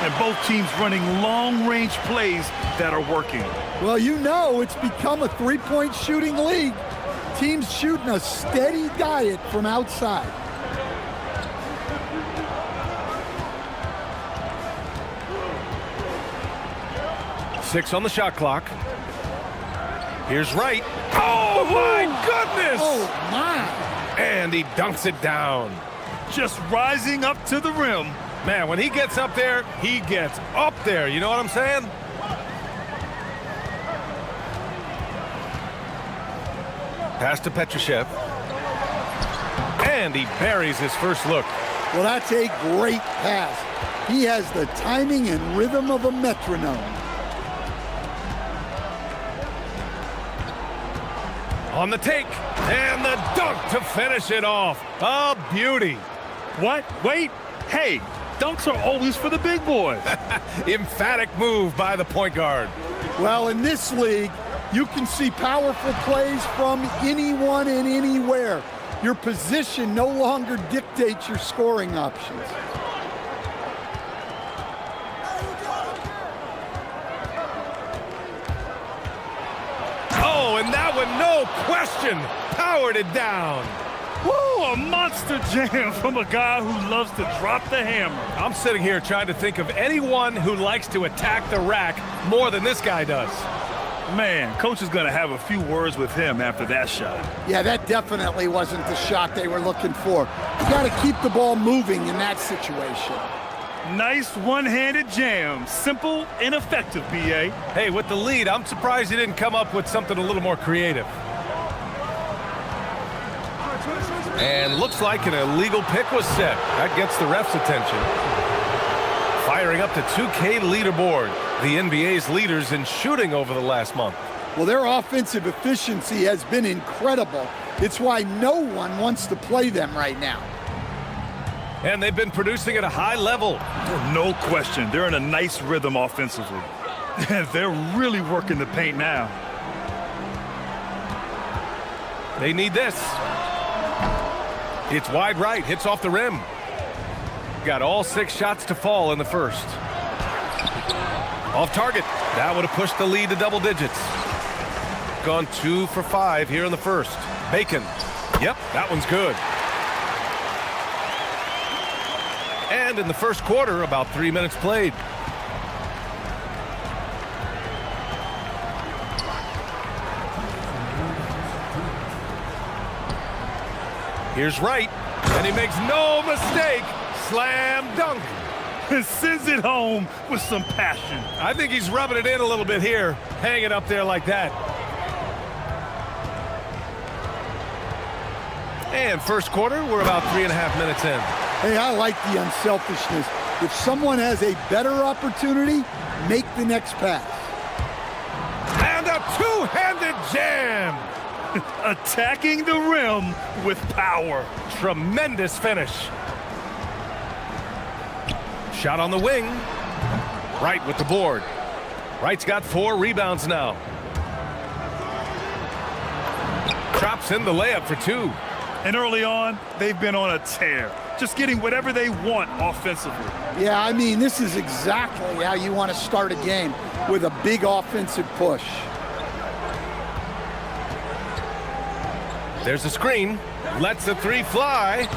R: And both teams running long-range plays that are working.
K: Well, you know it's become a three-point shooting league. Teams shooting a steady diet from outside.
H: Six on the shot clock. Here's Wright. Oh, my goodness!
K: Oh, my!
H: And he dunks it down.
R: Just rising up to the rim.
H: Man, when he gets up there, he gets up there. You know what I'm saying? Pass to Petrushev. And he buries his first look.
K: Well, that's a great pass. He has the timing and rhythm of a metronome.
H: On the take. And the dunk to finish it off. A beauty.
R: What? Wait. Hey, dunks are always for the big boys.
H: Emphatic move by the point guard.
K: Well, in this league, you can see powerful plays from anyone and anywhere. Your position no longer dictates your scoring options.
H: Oh, and that one, no question, powered it down.
R: Woo, a monster jam from a guy who loves to drop the hammer.
H: I'm sitting here trying to think of anyone who likes to attack the rack more than this guy does.
R: Man, coach is going to have a few words with him after that shot.
K: Yeah, that definitely wasn't the shot they were looking for. You got to keep the ball moving in that situation.
R: Nice one-handed jam. Simple and effective, BA.
H: Hey, with the lead, I'm surprised he didn't come up with something a little more creative. And looks like an illegal pick was set. That gets the ref's attention. Firing up the 2K leaderboard. The NBA's leaders in shooting over the last month.
K: Well, their offensive efficiency has been incredible. It's why no one wants to play them right now.
H: And they've been producing at a high level.
R: No question. They're in a nice rhythm offensively. They're really working the paint now.
H: They need this. It's wide right, hits off the rim. Got all 6 shots to fall in the first. Off target. That would have pushed the lead to double digits. Gone 2 for 5 here in the first. Bacon. Yep, that one's good. And in the first quarter, about 3 minutes played. Here's Wright, and he makes no mistake. Slam dunk.
R: Sends it home with some passion.
H: I think he's rubbing it in a little bit here, hanging up there like that. And first quarter, we're about 3.5 minutes in.
K: Hey, I like the unselfishness. If someone has a better opportunity, make the next pass.
H: And a two-handed jam.
R: Attacking the rim with power.
H: Tremendous finish. Shot on the wing. Wright with the board. Wright's got 4 rebounds now. Drops in the layup for 2.
R: And early on, they've been on a tear. Just getting whatever they want offensively.
K: Yeah, I mean, this is exactly how you want to start a game, with a big offensive push.
H: There's a screen. Lets the 3 fly.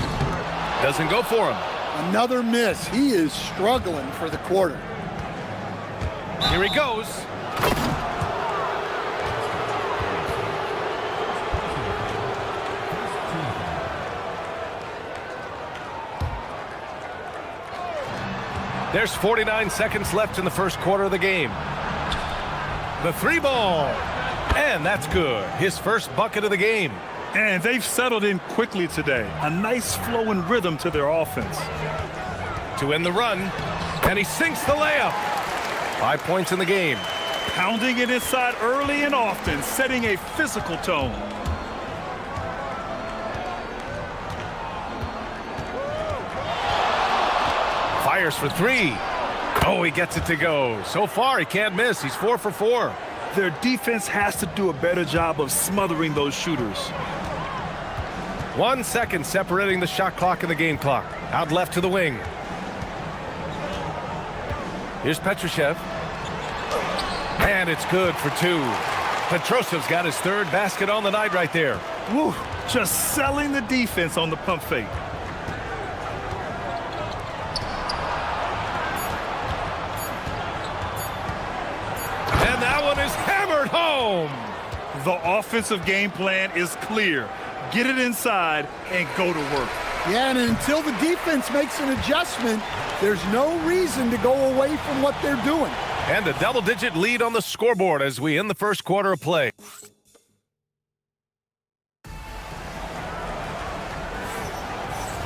H: Doesn't go for him.
K: Another miss. He is struggling for the quarter.
H: Here he goes. There's 49 seconds left in the first quarter of the game. The 3 ball. And that's good. His first bucket of the game.
R: And they've settled in quickly today. A nice flow and rhythm to their offense.
H: To end the run. And he sinks the layup. 5 points in the game.
R: Pounding it inside early and often, setting a physical tone.
H: Fires for 3. Oh, he gets it to go. So far, he can't miss. He's 4 for 4.
R: Their defense has to do a better job of smothering those shooters.
H: 1 second separating the shot clock and the game clock. Out left to the wing. Here's Petrushev. And it's good for 2. Petrosev's got his 3rd basket on the night right there.
R: Woo, just selling the defense on the pump fake.
H: And that one is hammered home.
R: The offensive game plan is clear. Get it inside and go to work.
K: Yeah, and until the defense makes an adjustment, there's no reason to go away from what they're doing.
H: And a double-digit lead on the scoreboard as we end the first quarter of play.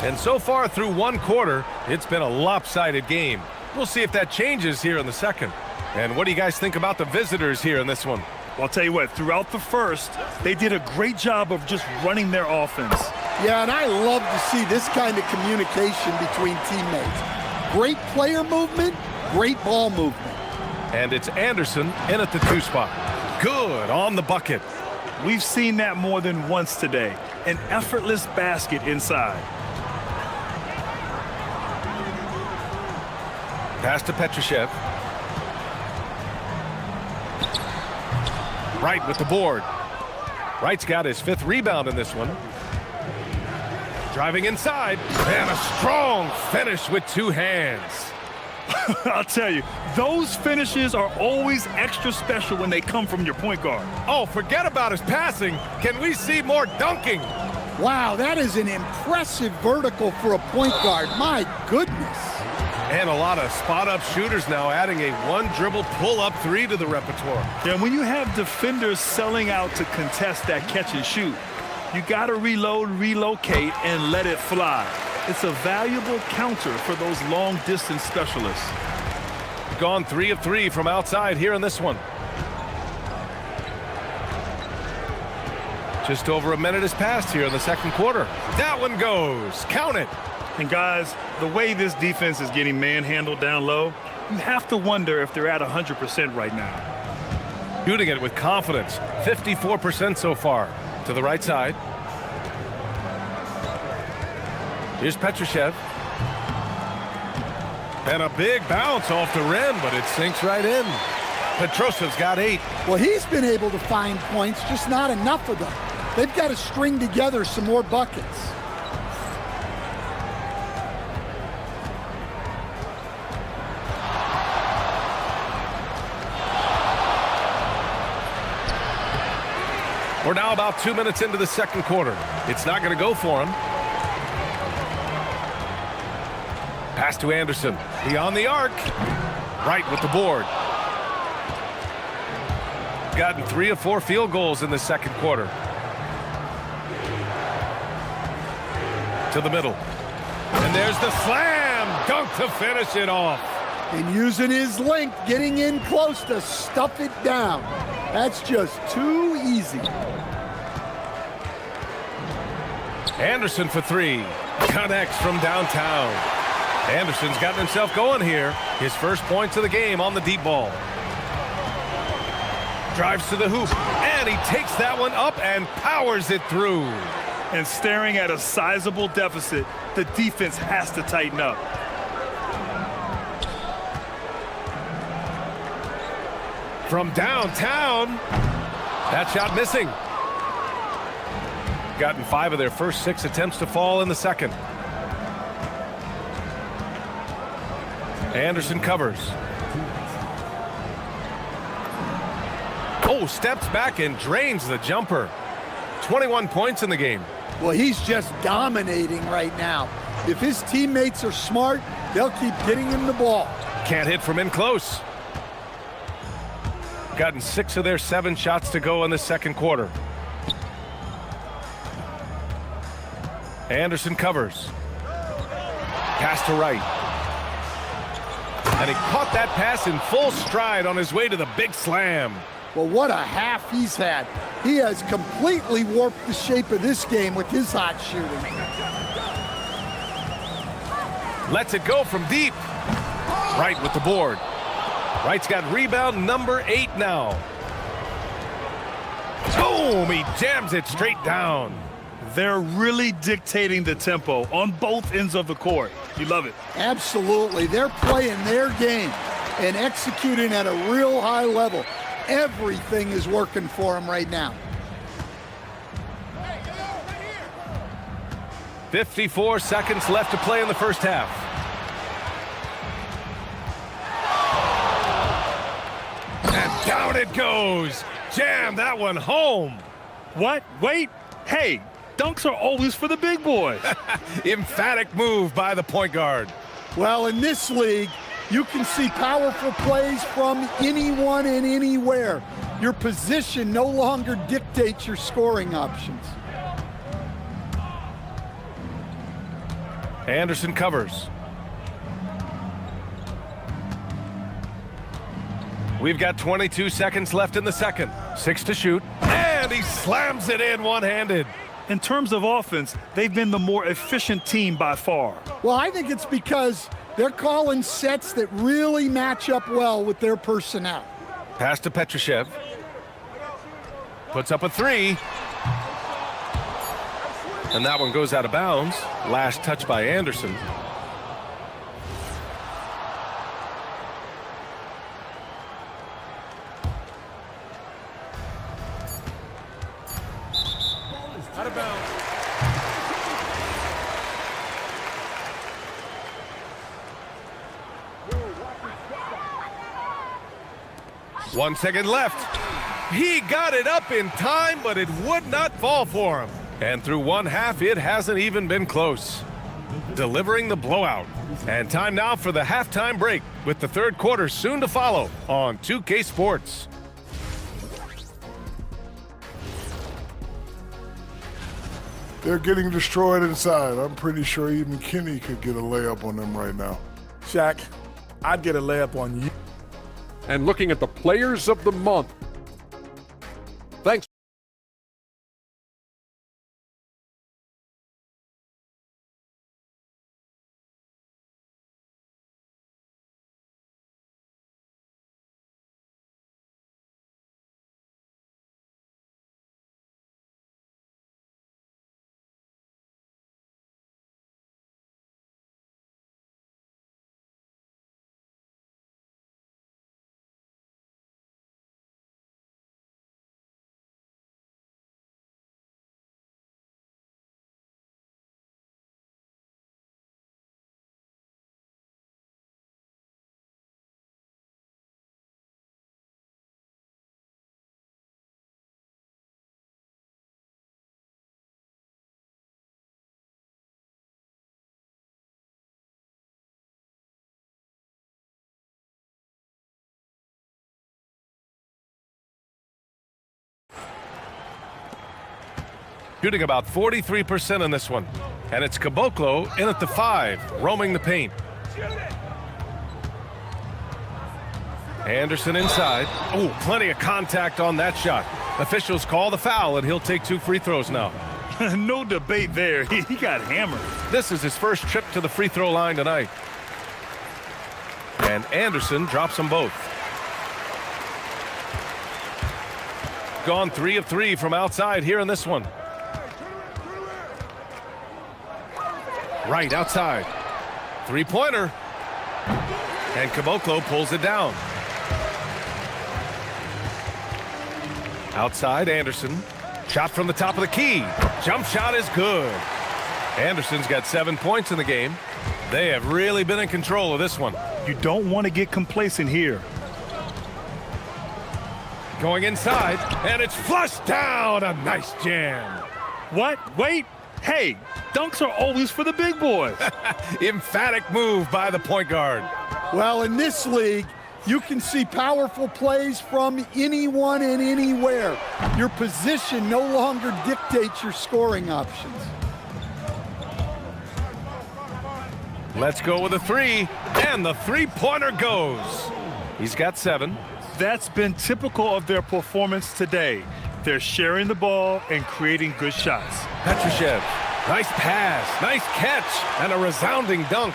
H: And so far through 1 quarter, it's been a lopsided game. We'll see if that changes here in the second. And what do you guys think about the visitors here in this one?
R: Well, I'll tell you what, throughout the first, they did a great job of just running their offense.
K: Yeah, and I love to see this kind of communication between teammates. Great player movement, great ball movement.
H: And it's Anderson in at the 2 spot. Good on the bucket.
R: We've seen that more than once today. An effortless basket inside.
H: Pass to Petrushev. Wright with the board. Wright's got his 5th rebound in this one. Driving inside. And a strong finish with 2 hands.
R: I'll tell you, those finishes are always extra special when they come from your point guard.
H: Oh, forget about his passing. Can we see more dunking?
K: Wow, that is an impressive vertical for a point guard. My goodness.
H: And a lot of spot-up shooters now, adding a 1-dribble pull-up 3 to the repertoire.
R: Yeah, when you have defenders selling out to contest that catch and shoot, you got to reload, relocate, and let it fly. It's a valuable counter for those long-distance specialists.
H: Gone 3 of 3 from outside here in this one. Just over a minute has passed here in the second quarter. That one goes. Count it.
R: And guys, the way this defense is getting manhandled down low, you have to wonder if they're at 100% right now.
H: Shooting it with confidence. 54% so far. To the right side. Here's Petrushev. And a big bounce off the rim, but it sinks right in. Petrosev's got 8.
K: Well, he's been able to find points, just not enough of them. They've got to string together some more buckets.
H: We're now about 2 minutes into the second quarter. It's not going to go for him. Pass to Anderson. Beyond the arc. Wright with the board. Gotten 3 of 4 field goals in the second quarter. To the middle. And there's the slam dunk to finish it off.
K: And using his length, getting in close to stuff it down. That's just too easy.
H: Anderson for 3. Connects from downtown. Anderson's gotten himself going here. His first points of the game on the deep ball. Drives to the hoop, and he takes that one up and powers it through.
R: And staring at a sizable deficit, the defense has to tighten up.
H: From downtown, that shot missing. Gotten 5 of their first 6 attempts to fall in the second. Anderson covers. Oh, steps back and drains the jumper. 21 points in the game.
K: Well, he's just dominating right now. If his teammates are smart, they'll keep getting him the ball.
H: Can't hit from in close. Gotten 6 of their 7 shots to go in the second quarter. Anderson covers. Pass to Wright. And he caught that pass in full stride on his way to the big slam.
K: Well, what a half he's had. He has completely warped the shape of this game with his hot shooting.
H: Lets it go from deep. Wright with the board. Wright's got rebound number 8 now. Boom! He jams it straight down.
R: They're really dictating the tempo on both ends of the court. You love it.
K: Absolutely. They're playing their game and executing at a real high level. Everything is working for them right now.
H: 54 seconds left to play in the first half. And down it goes. Jam that one home.
R: What? Wait. Hey, dunks are always for the big boys.
H: Emphatic move by the point guard.
K: Well, in this league, you can see powerful plays from anyone and anywhere. Your position no longer dictates your scoring options.
H: Anderson covers. We've got 22 seconds left in the second. 6 to shoot. And he slams it in one-handed.
R: In terms of offense, they've been the more efficient team by far.
K: Well, I think it's because they're calling sets that really match up well with their personnel.
H: Pass to Petrushev. Puts up a 3. And that one goes out of bounds. Last touch by Anderson.
Q: Out of bounds.
H: 1 second left. He got it up in time, but it would not fall for him. And through one half, it hasn't even been close. Delivering the blowout. And time now for the halftime break, with the third quarter soon to follow on 2K Sports.
O: They're getting destroyed inside. I'm pretty sure even Kenny could get a layup on them right now.
E: Shaq, I'd get a layup on you.
D: And looking at the players of the month. Thanks.
H: Shooting about 43% in this one. And it's Caboclo in at the 5, roaming the paint. Anderson inside. Oh, plenty of contact on that shot. Officials call the foul, and he'll take 2 free throws now.
R: No debate there. He got hammered.
H: This is his first trip to the free throw line tonight. And Anderson drops them both. Gone 3 of 3 from outside here in this one. Right outside. 3-pointer. And Caboclo pulls it down. Outside, Anderson. Shot from the top of the key. Jump shot is good. Anderson's got 7 points in the game. They have really been in control of this one.
R: You don't want to get complacent here.
H: Going inside, and it's flushed down. A nice jam.
R: What? Wait. Hey, dunks are always for the big boys.
H: Emphatic move by the point guard.
K: Well, in this league, you can see powerful plays from anyone and anywhere. Your position no longer dictates your scoring options.
H: Let's go with a three, and the three-pointer goes. He's got 7.
R: That's been typical of their performance today. They're sharing the ball and creating good shots.
H: Petrushev, nice pass, nice catch, and a resounding dunk.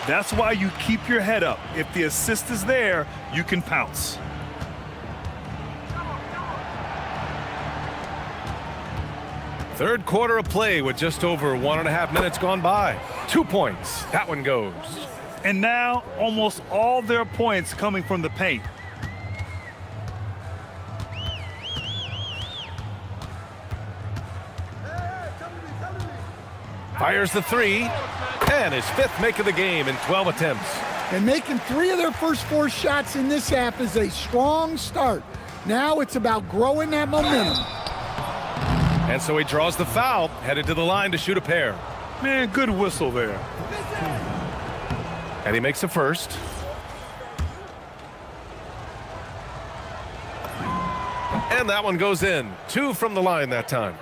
R: That's why you keep your head up. If the assist is there, you can pounce.
H: Third quarter of play with just over 1.5 minutes gone by. 2 points. That one goes.
R: And now, almost all their points coming from the paint.
H: Fires the three, and his 5th make of the game in 12 attempts.
K: And making 3 of their first 4 shots in this half is a strong start. Now it's about growing that momentum.
H: And so he draws the foul, headed to the line to shoot a pair.
R: Man, good whistle there.
H: And he makes a first. And that one goes in. 2 from the line that time.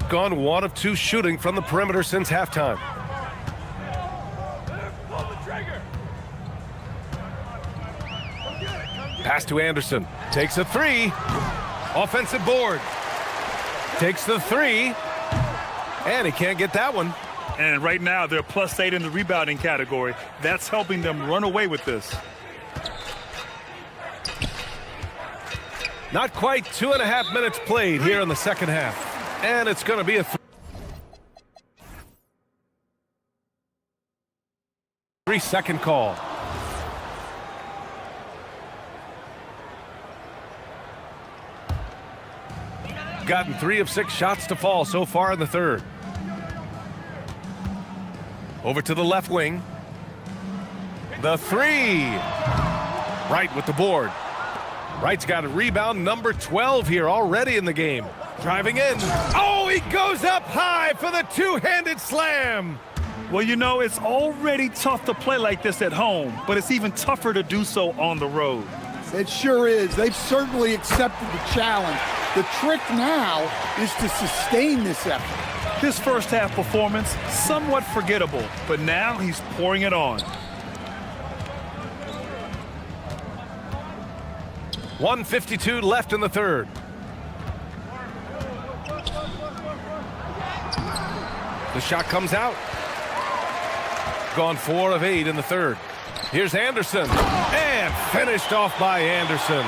H: Gone 1 of 2 shooting from the perimeter since halftime. Pass to Anderson. Takes a 3. Offensive board. Takes the 3. And he can't get that one.
R: And right now, they're +8 in the rebounding category. That's helping them run away with this.
H: Not quite 2.5 minutes played here in the second half. And it's going to be a 3-second call. Gotten 3 of 6 shots to fall so far in the third. Over to the left wing. The 3. Wright with the board. Wright's got a rebound number 12 here already in the game. Driving in. Oh, he goes up high for the two-handed slam.
R: Well, you know, it's already tough to play like this at home, but it's even tougher to do so on the road.
K: It sure is. They've certainly accepted the challenge. The trick now is to sustain this effort.
R: His first half performance, somewhat forgettable, but now he's pouring it on.
H: 1:52 left in the third. The shot comes out. Gone 4 of 8 in the third. Here's Anderson. And finished off by Anderson.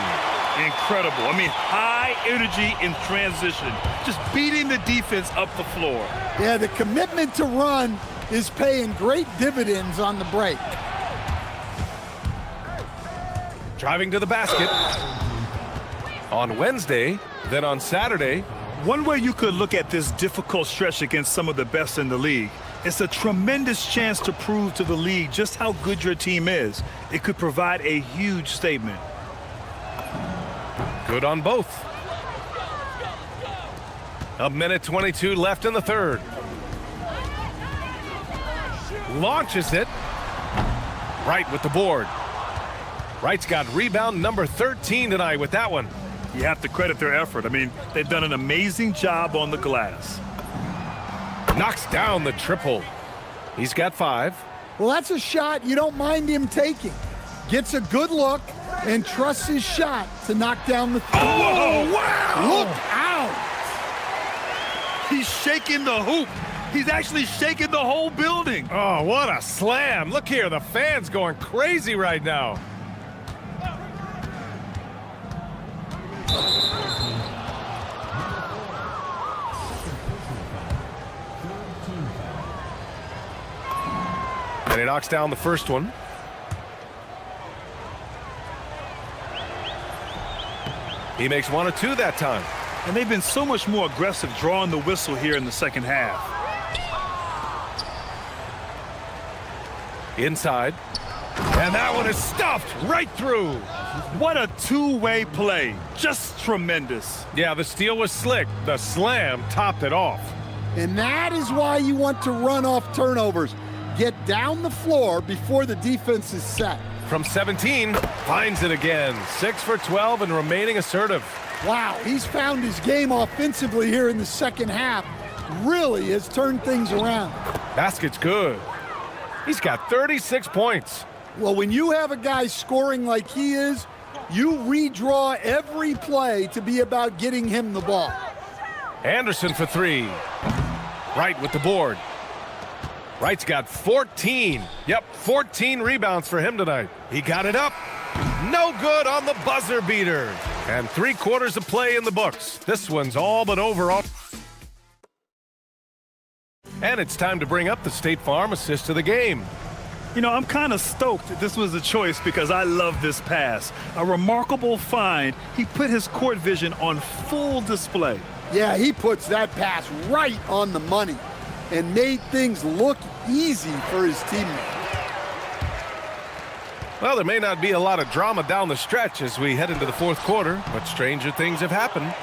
R: Incredible. I mean, high energy in transition. Just beating the defense up the floor.
K: Yeah, the commitment to run is paying great dividends on the break.
H: Driving to the basket. On Wednesday, then on Saturday.
R: One way you could look at this difficult stretch against some of the best in the league, it's a tremendous chance to prove to the league just how good your team is. It could provide a huge statement.
H: Good on both. 1:22 left in the third. Launches it. Wright with the board. Wright's got rebound number 13 tonight with that one.
R: You have to credit their effort. I mean, they've done an amazing job on the glass.
H: Knocks down the triple. He's got 5.
K: Well, that's a shot you don't mind him taking. Gets a good look and trusts his shot to knock down the three.
R: Oh, wow!
K: Look out!
R: He's shaking the hoop. He's actually shaking the whole building.
H: Oh, what a slam. Look here, the fans going crazy right now. And he knocks down the first one. He makes 1 of 2 that time.
R: And they've been so much more aggressive drawing the whistle here in the second half.
H: Inside. And that one is stuffed right through.
R: What a two-way play. Just tremendous.
H: Yeah, the steal was slick. The slam topped it off.
K: And that is why you want to run off turnovers. Get down the floor before the defense is set.
H: From 17, finds it again. 6 for 12 and remaining assertive.
K: Wow, he's found his game offensively here in the second half. really has turned things around.
H: Basket's good. He's got 36 points.
K: Well, when you have a guy scoring like he is, you redraw every play to be about getting him the ball.
H: Anderson for three. Wright with the board. Wright's got 14. Yep, 14 rebounds for him tonight. He got it up. No good on the buzzer beater. And 3/4 of play in the books. This one's all but over. And it's time to bring up the State Farm assist of the game.
R: You know, I'm kind of stoked that this was a choice because I love this pass. A remarkable find. He put his court vision on full display.
K: Yeah, he puts that pass right on the money and made things look easy for his teammate.
H: Well, there may not be a lot of drama down the stretch as we head into the 4th quarter, but stranger things have happened.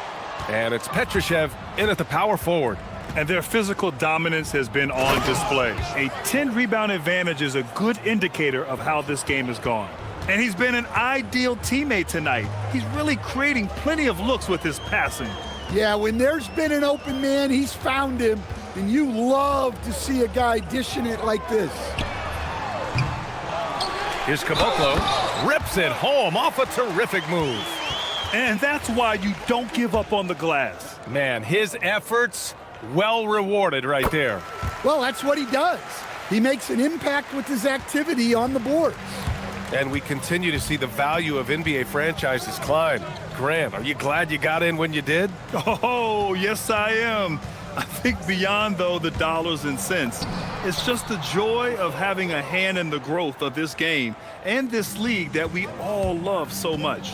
H: And it's Petrushev in at the power forward.
R: And their physical dominance has been on display. A 10-rebound advantage is a good indicator of how this game has gone. And he's been an ideal teammate tonight. He's really creating plenty of looks with his passing.
K: Yeah, when there's been an open man, he's found him. And you love to see a guy dishing it like this.
H: Here's Caboclo. Rips it home off a terrific move.
R: And that's why you don't give up on the glass.
H: Man, his efforts well rewarded right there.
K: Well, that's what he does. He makes an impact with his activity on the boards.
H: And we continue to see the value of NBA franchises climb. Grant, are you glad you got in when you did?
R: Oh, yes, I am. I think beyond, though, the dollars and cents, it's just the joy of having a hand in the growth of this game and this league that we all love so much.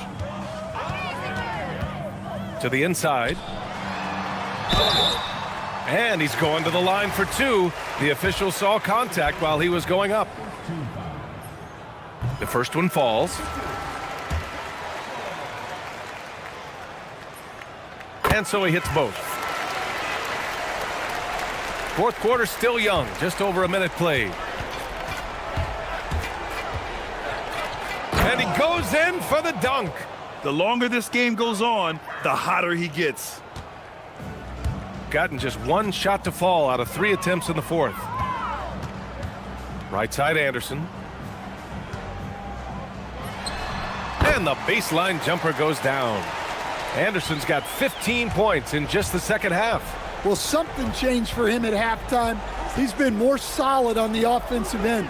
H: To the inside. And he's going to the line for two. The official saw contact while he was going up. The first one falls. And so he hits both. 4th quarter still young, just over a minute played. And he goes in for the dunk.
R: The longer this game goes on, the hotter he gets.
H: Gotten just one shot to fall out of 3 attempts in the 4th. Right side Anderson. And the baseline jumper goes down. Anderson's got 15 points in just the 2nd half.
K: Well, something changed for him at halftime. He's been more solid on the offensive end.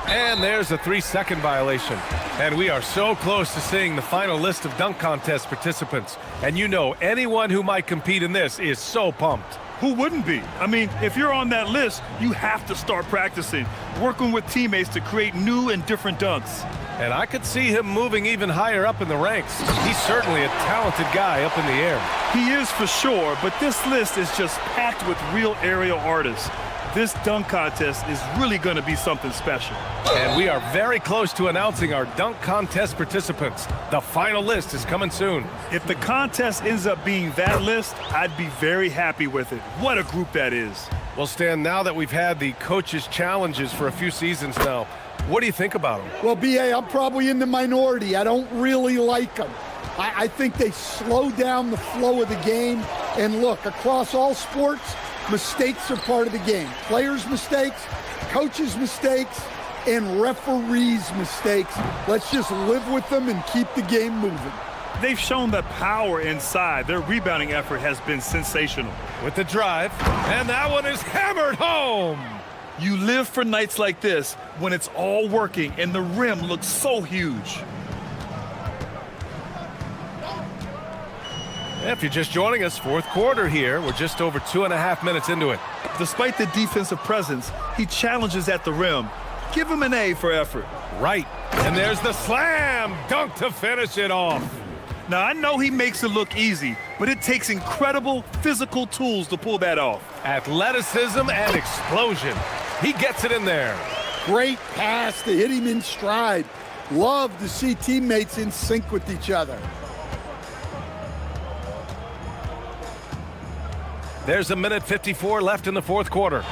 H: And there's a 3-second violation. And we are so close to seeing the final list of dunk contest participants. And you know, anyone who might compete in this is so pumped.
R: Who wouldn't be? I mean, if you're on that list, you have to start practicing, working with teammates to create new and different dunks.
H: And I could see him moving even higher up in the ranks. He's certainly a talented guy up in the air.
R: He is for sure, but this list is just packed with real aerial artists. This dunk contest is really going to be something special.
H: And we are very close to announcing our dunk contest participants. The final list is coming soon.
R: If the contest ends up being that list, I'd be very happy with it. What a group that is.
H: Well, Stan, now that we've had the coaches' challenges for a few seasons now, what do you think about them?
K: Well, B.A., I'm probably in the minority. I don't really like them. I think they slow down the flow of the game. And look, across all sports, mistakes are part of the game. Players' mistakes, coaches' mistakes, and referees' mistakes. Let's just live with them and keep the game moving.
R: They've shown the power inside. Their rebounding effort has been sensational.
H: With the drive, and that one is hammered home.
R: You live for nights like this when it's all working and the rim looks so huge.
H: If you're just joining us, 4th quarter here. We're just over 2.5 minutes into it.
R: Despite the defensive presence, he challenges at the rim. Give him an A for effort.
H: Right. And there's the slam dunk to finish it off.
R: Now, I know he makes it look easy, but it takes incredible physical tools to pull that off.
H: Athleticism and explosion. He gets it in there.
K: Great pass to hit him in stride. Love to see teammates in sync with each other.
H: There's 1:54 left in the 4th quarter.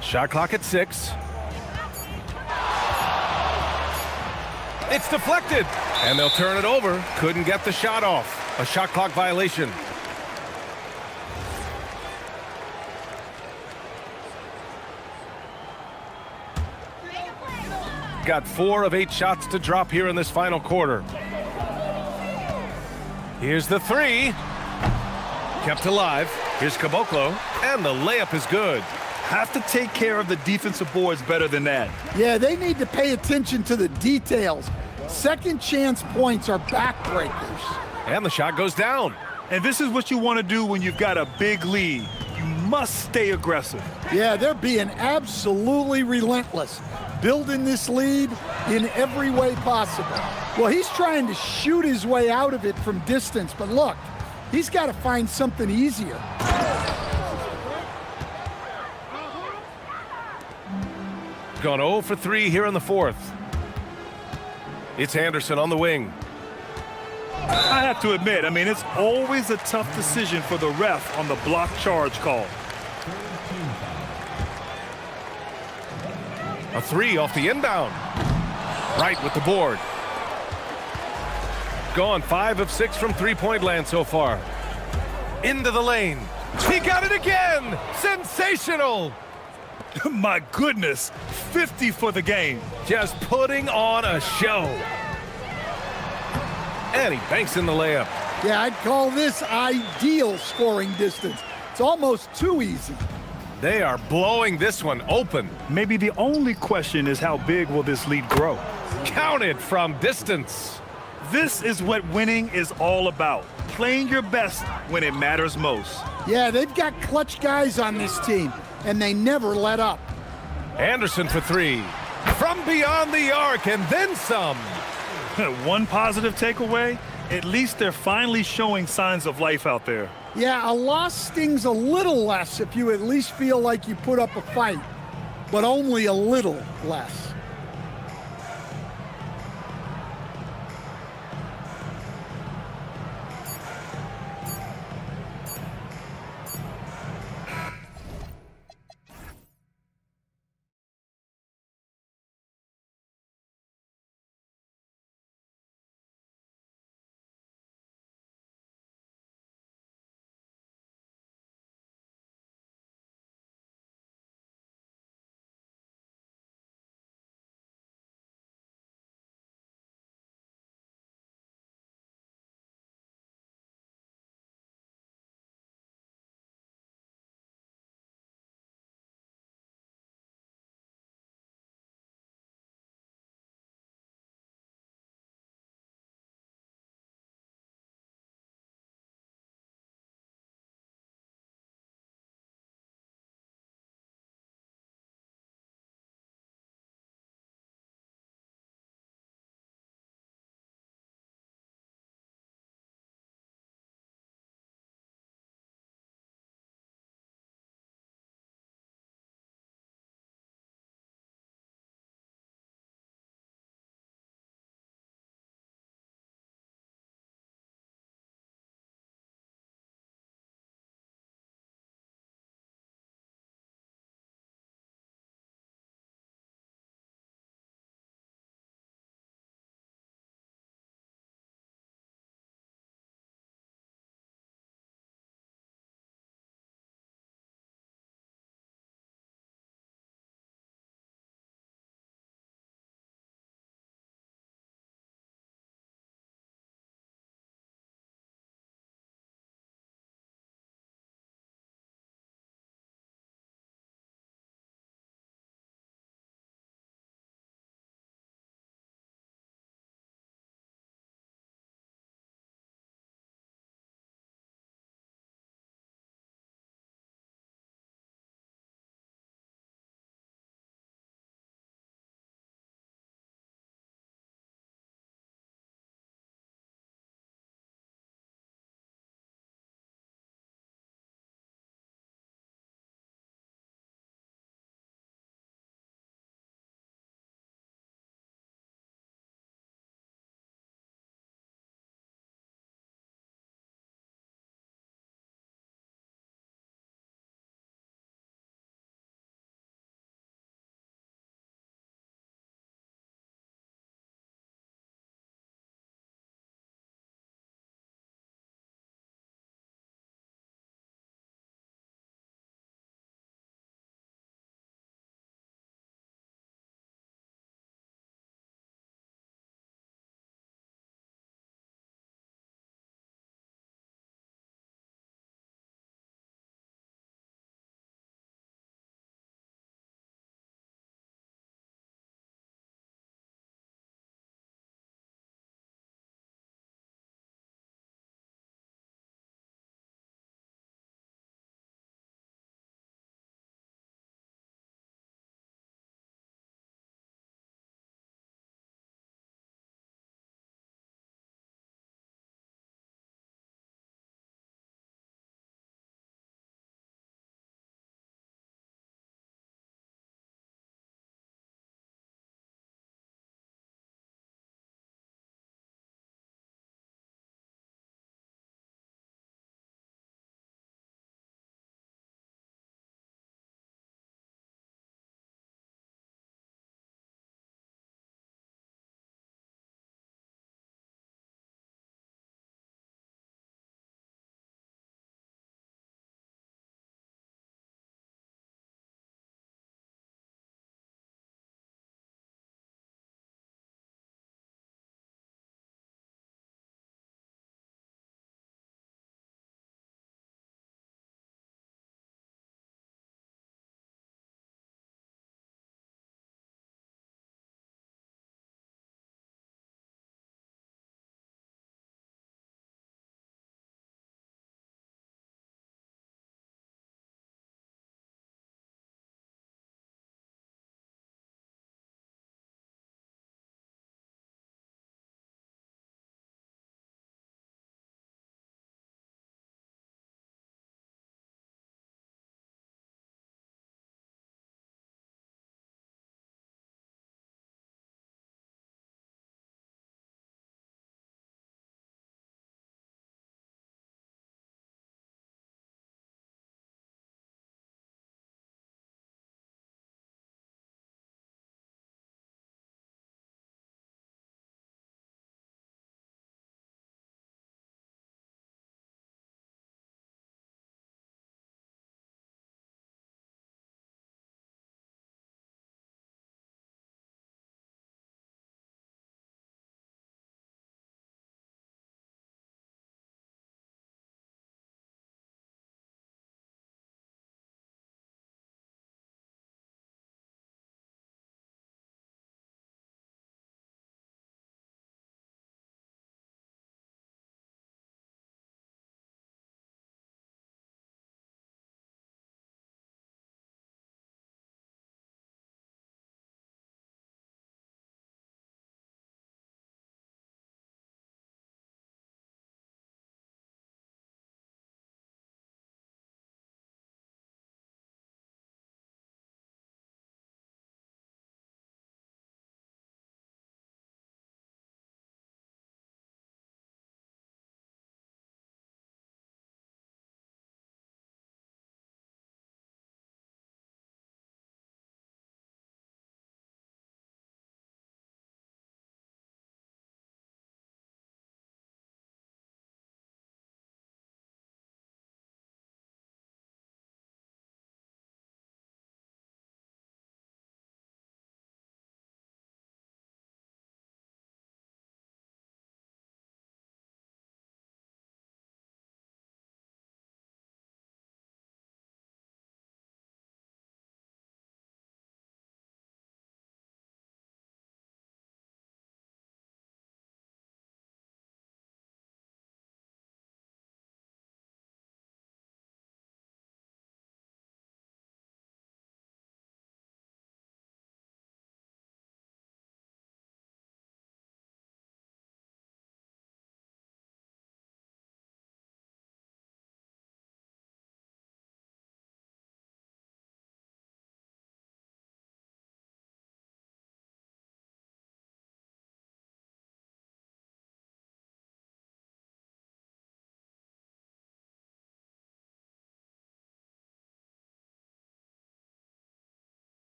H: Shot clock at 6. It's deflected. And they'll turn it over. Couldn't get the shot off. A shot clock violation. Got 4 of 8 shots to drop here in this final quarter. Here's the 3. Kept alive. Here's Caboclo. And the layup is good.
R: Have to take care of the defensive boards better than that.
K: Yeah, they need to pay attention to the details. Second chance points are backbreakers.
H: And the shot goes down.
R: And this is what you want to do when you've got a big lead. You must stay aggressive.
K: Yeah, they're being absolutely relentless, building this lead in every way possible. Well, he's trying to shoot his way out of it from distance, but look, he's got to find something easier.
H: Gone 0 for 3 here in the fourth. It's Anderson on the wing.
R: I have to admit, it's always a tough decision for the ref on the block charge call.
H: A 3 off the inbound. Right with the board. Gone 5 of 6 from three-point land so far. Into the lane. He got it again! Sensational!
R: My goodness, 50 for the game.
H: Just putting on a show. And he banks in the layup.
K: Yeah, I'd call this ideal scoring distance. It's almost too easy.
H: They are blowing this one open.
R: Maybe the only question is how big will this lead grow?
H: Counted from distance.
R: This is what winning is all about. Playing your best when it matters most.
K: Yeah, they've got clutch guys on this team, and they never let up.
H: Anderson for 3. From beyond the arc and then some.
R: One positive takeaway, at least they're finally showing signs of life out there.
K: Yeah, a loss stings a little less if you at least feel like you put up a fight, but only a little less.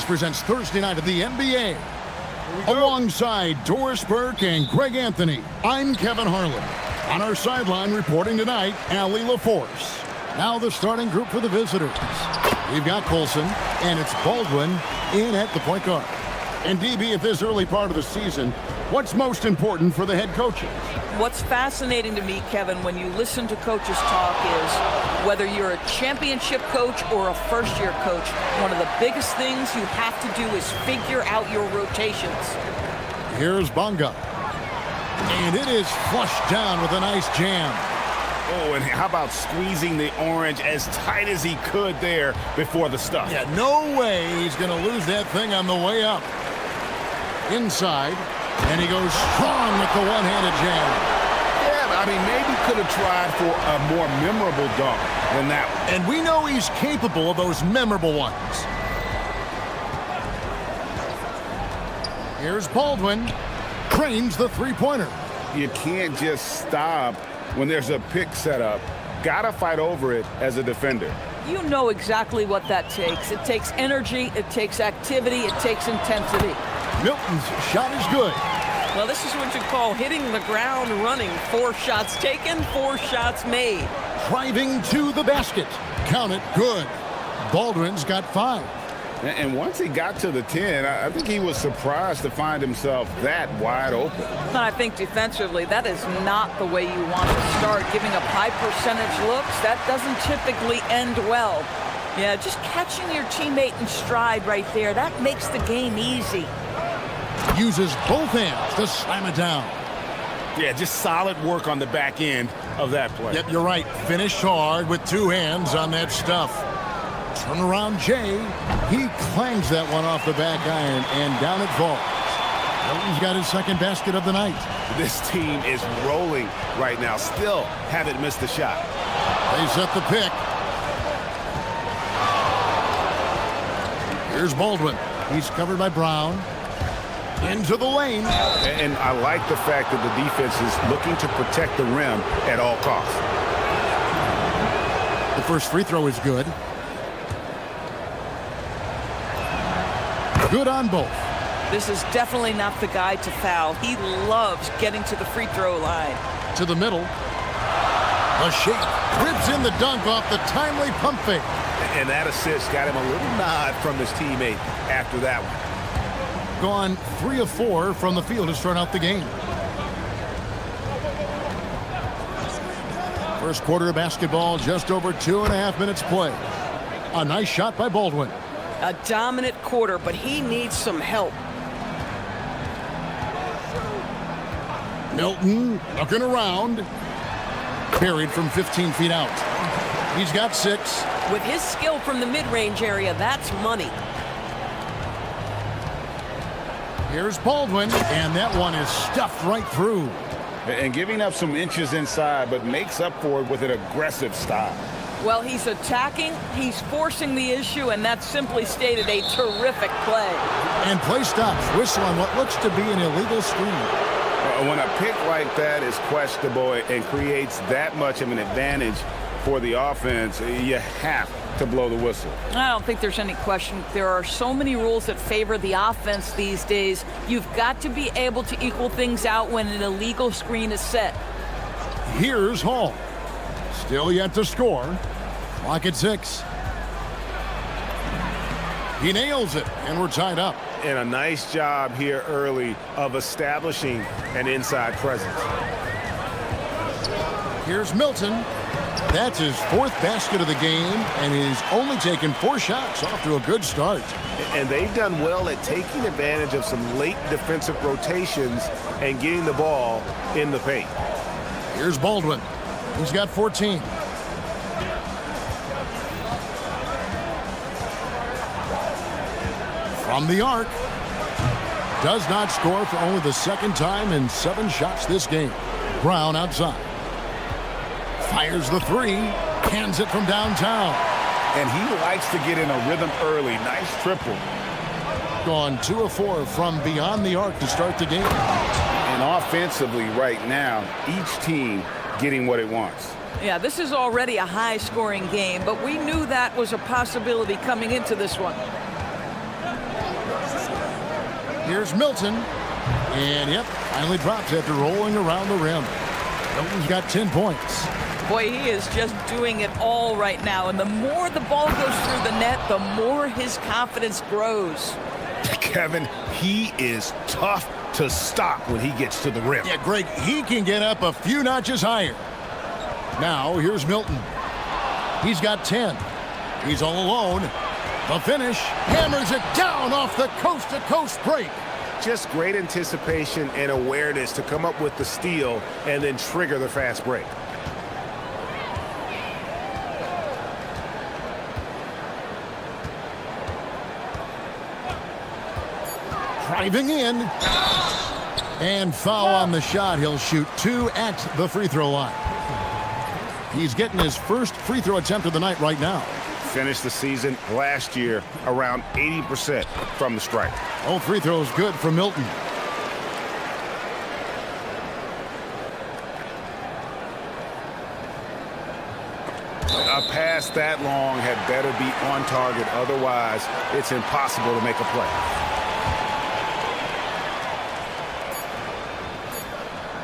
A: presents Thursday night of the NBA. Alongside Doris Burke and Greg Anthony, I'm Kevin Harlan. On our sideline reporting tonight, Allie LaForce. Now the starting group for the visitors. We've got Colson, and it's Baldwin in at the point guard. And DB, at this early part of the season, what's most important for the head coaches?
M: What's fascinating to me, Kevin, when you listen to coaches talk is whether you're a championship coach or a first-year coach, one of the biggest things you have to do is figure out your rotations.
A: Here's Bonga. And it is flushed down with a nice jam.
L: Oh, and how about squeezing the orange as tight as he could there before the stuff?
A: Yeah, no way he's going to lose that thing on the way up. Inside, and he goes strong with the one-handed jam.
L: Yeah, I mean, maybe could have tried for a more memorable dunk than that one.
A: And we know he's capable of those memorable ones. Here's Baldwin. Cranes the three-pointer.
L: You can't just stop when there's a pick set up. Gotta fight over it as a defender.
M: You know exactly what that takes. It takes energy, it takes activity, it takes intensity.
A: Milton's shot is good.
M: Well, this is what you call hitting the ground running. 4 shots taken, 4 shots made.
A: Driving to the basket. Count it, good. Baldwin's got 5.
L: And once he got to the 10, I think he was surprised to find himself that wide open.
M: And I think defensively, that is not the way you want to start. Giving up high percentage looks, that doesn't typically end well. Yeah, just catching your teammate in stride right there, that makes the game easy.
A: Uses both hands to slam it down.
L: Yeah, just solid work on the back end of that play.
A: Yep, you're right. Finished hard with 2 hands on that stuff. Turn around Jay. He clangs that one off the back iron, and down it falls. Milton's got his second basket of the night.
L: This team is rolling right now. Still haven't missed a shot.
A: They set the pick. Here's Baldwin. He's covered by Brown. Into the lane.
L: And I like the fact that the defense is looking to protect the rim at all costs.
A: The first free throw is good. Good on both.
M: This is definitely not the guy to foul. He loves getting to the free throw line.
A: To the middle. A shake. Ribs in the dunk off the timely pump fake.
L: And that assist got him a little nod from his teammate after that one.
A: Gone 3 of 4 from the field to start out the game. First quarter of basketball, just over 2.5 minutes play. A nice shot by Baldwin.
M: A dominant quarter, but he needs some help.
A: Milton looking around. Buried from 15 feet out. He's got 6.
M: With his skill from the mid-range area, that's money.
A: Here's Baldwin, and that one is stuffed right through.
L: And giving up some inches inside, but makes up for it with an aggressive style.
M: Well, he's attacking, he's forcing the issue, and that's simply stated a terrific play.
A: And play stops. Whistle on what looks to be an illegal screen.
L: When a pick like that is questionable and creates that much of an advantage for the offense, you have to blow the whistle.
M: I don't think there's any question. There are so many rules that favor the offense these days. You've got to be able to equal things out when an illegal screen is set.
A: Here's Hall. Still yet to score. Clock at 6. He nails it, and we're tied up.
L: And a nice job here early of establishing an inside presence.
A: Here's Milton. That's his 4th basket of the game, and he's only taken 4 shots. Off to a good start.
L: And they've done well at taking advantage of some late defensive rotations and getting the ball in the paint.
A: Here's Baldwin. He's got 14. From the arc. Does not score for only the 2nd time in 7 shots this game. Brown outside. Fires the 3. Cans it from downtown.
L: And he likes to get in a rhythm early. Nice triple.
A: Gone 2 of 4 from beyond the arc to start the game.
L: And offensively right now, each team getting what it wants.
M: Yeah, this is already a high-scoring game, but we knew that was a possibility coming into this one.
A: Here's Milton. And, yep, finally drops after rolling around the rim. Milton's got 10 points.
M: Boy, he is just doing it all right now. And the more the ball goes through the net, the more his confidence grows.
L: Kevin, he is tough to stop when he gets to the rim.
A: Yeah, Greg, he can get up a few notches higher. Now, here's Milton. He's got 10. He's all alone. The finish, hammers it down off the coast-to-coast break.
L: Just great anticipation and awareness to come up with the steal and then trigger the fast break.
A: Driving in. And foul on the shot. He'll shoot 2 at the free throw line. He's getting his first free throw attempt of the night right now.
L: Finished the season last year around 80% from the stripe.
A: All free throws good for Milton.
L: A pass that long had better be on target. Otherwise, it's impossible to make a play.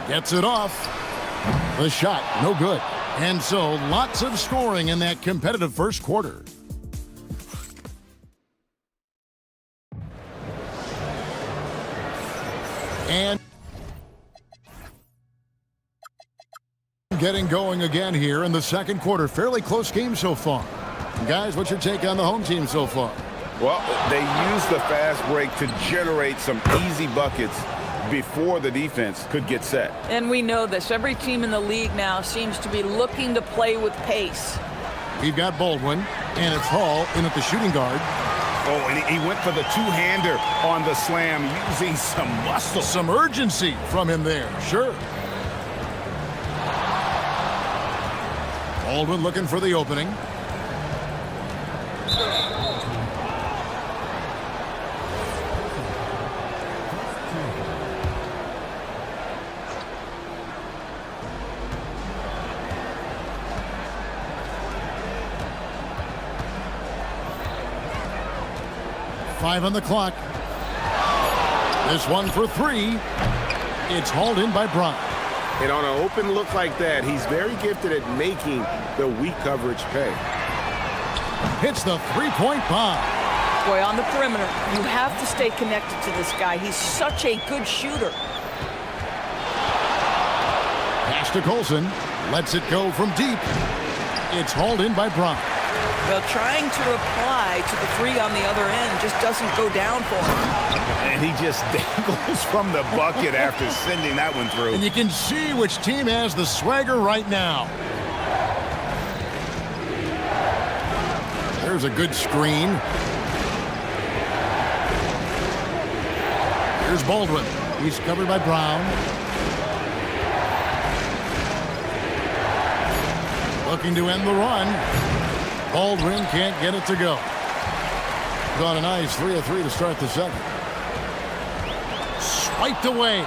A: Gets it off. The shot, no good. And so, lots of scoring in that competitive first quarter. And getting going again here in the second quarter. Fairly close game so far. Guys, what's your take on the home team so far?
L: Well, they use the fast break to generate some easy buckets before the defense could get set.
M: And we know this. Every team in the league now seems to be looking to play with pace.
A: We've got Baldwin, and it's Hall in at the shooting guard.
L: Oh, and he went for the two-hander on the slam, using some muscle.
A: Some urgency from him there, sure. Baldwin looking for the opening. Five on the clock. This one for 3. It's hauled in by Brown.
L: And on an open look like that, he's very gifted at making the weak coverage pay.
A: Hits the three-point bomb.
M: Boy, on the perimeter, you have to stay connected to this guy. He's such a good shooter.
A: Pass to Colson. Lets it go from deep. It's hauled in by Brown.
M: Well, trying to reply to the 3 on the other end just doesn't go down for him.
L: And he just dangles from the bucket after sending that one through.
A: And you can see which team has the swagger right now. There's a good screen. Here's Baldwin. He's covered by Brown. Looking to end the run. Baldwin can't get it to go. Got a nice 3 of 3 to start the second. Swiped away.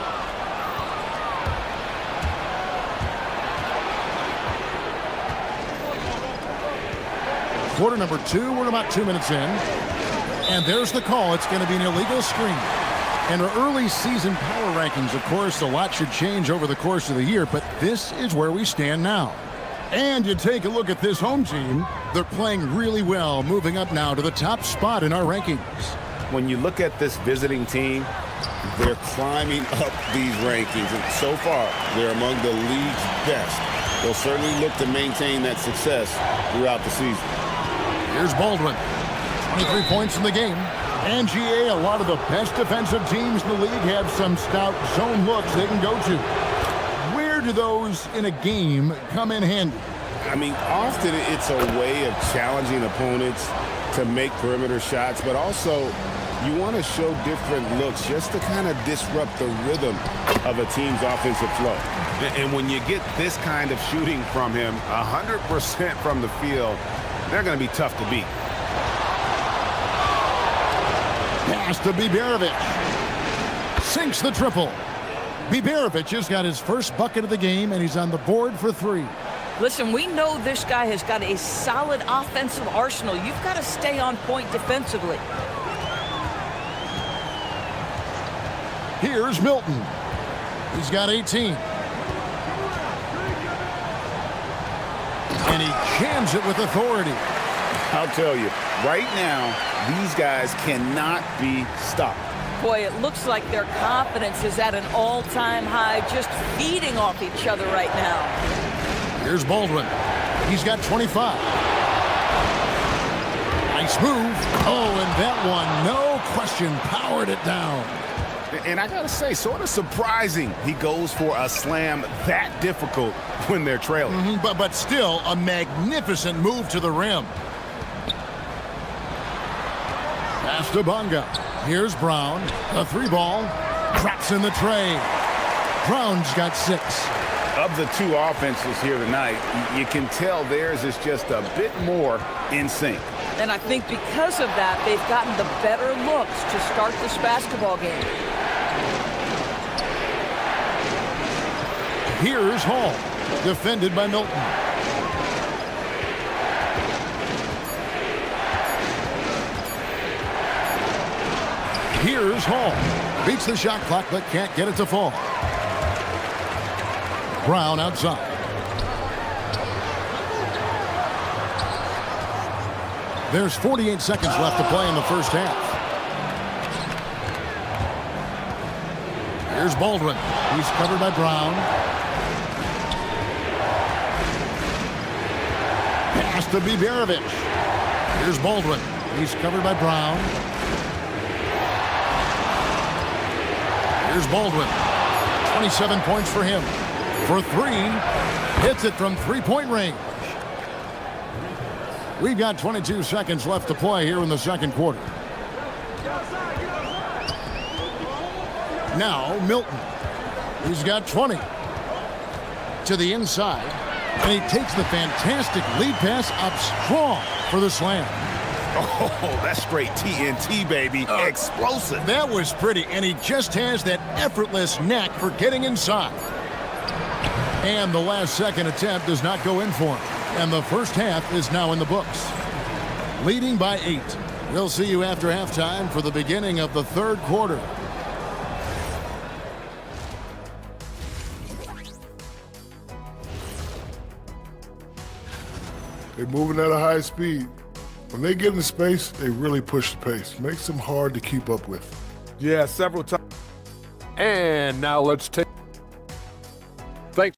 A: Quarter number 2. We're about 2 minutes in. And there's the call. It's going to be an illegal screen. And our early season power rankings, of course, a lot should change over the course of the year, but this is where we stand now. And you take a look at this home team, they're playing really well, moving up now to the top spot in our rankings.
L: When you look at this visiting team, they're climbing up these rankings. And so far, they're among the league's best. They'll certainly look to maintain that success throughout the season.
A: Here's Baldwin. 23 points in the game. And GA, a lot of the best defensive teams in the league have some stout zone looks they can go to. Where do those in a game come in handy?
L: I mean, often it's a way of challenging opponents to make perimeter shots, but also you want to show different looks just to kind of disrupt the rhythm of a team's offensive flow. And when you get this kind of shooting from him, 100% from the field, they're going to be tough to beat.
A: Pass to Biberovic. Sinks the triple. Biberovic has got his first bucket of the game, and he's on the board for 3.
M: Listen, we know this guy has got a solid offensive arsenal. You've got to stay on point defensively.
A: Here's Milton. He's got 18. And he jams it with authority.
P: I'll tell you, right now, these guys cannot be stopped.
M: Boy, it looks like their confidence is at an all-time high, just feeding off each other right now.
A: Here's Baldwin. He's got 25. Nice move. Oh, and that one, no question, powered it down.
L: And I gotta say, sort of surprising he goes for a slam that difficult when they're trailing.
A: But still, a magnificent move to the rim. Pass to Bonga. Here's Brown. A 3-ball. Drops in the tray. Brown's got 6.
P: Of the two offenses here tonight, you can tell theirs is just a bit more in sync.
M: And I think because of that, they've gotten the better looks to start this basketball game.
A: Here's Hall, defended by Milton. Here's Hall. Beats the shot clock, but can't get it to fall. Brown outside. There's 48 seconds left to play in the first half. Here's Baldwin. He's covered by Brown. Pass to Biberovic. Here's Baldwin. He's covered by Brown. Here's Baldwin. 27 points for him. For 3. Hits it from three-point range. We've got 22 seconds left to play here in the second quarter. Now, Milton. He's got 20. To the inside. And he takes the fantastic lead pass up strong for the slam.
L: Oh, that's straight TNT, baby. Explosive.
A: That was pretty, and he just has that effortless knack for getting inside. And the last second attempt does not go in for him. And the first half is now in the books. Leading by 8. We'll see you after halftime for the beginning of the third quarter.
O: They're moving at a high speed. When they get in space, they really push the pace. Makes them hard to keep up with.
E: Yeah, several times.
D: And now let's take... Thanks.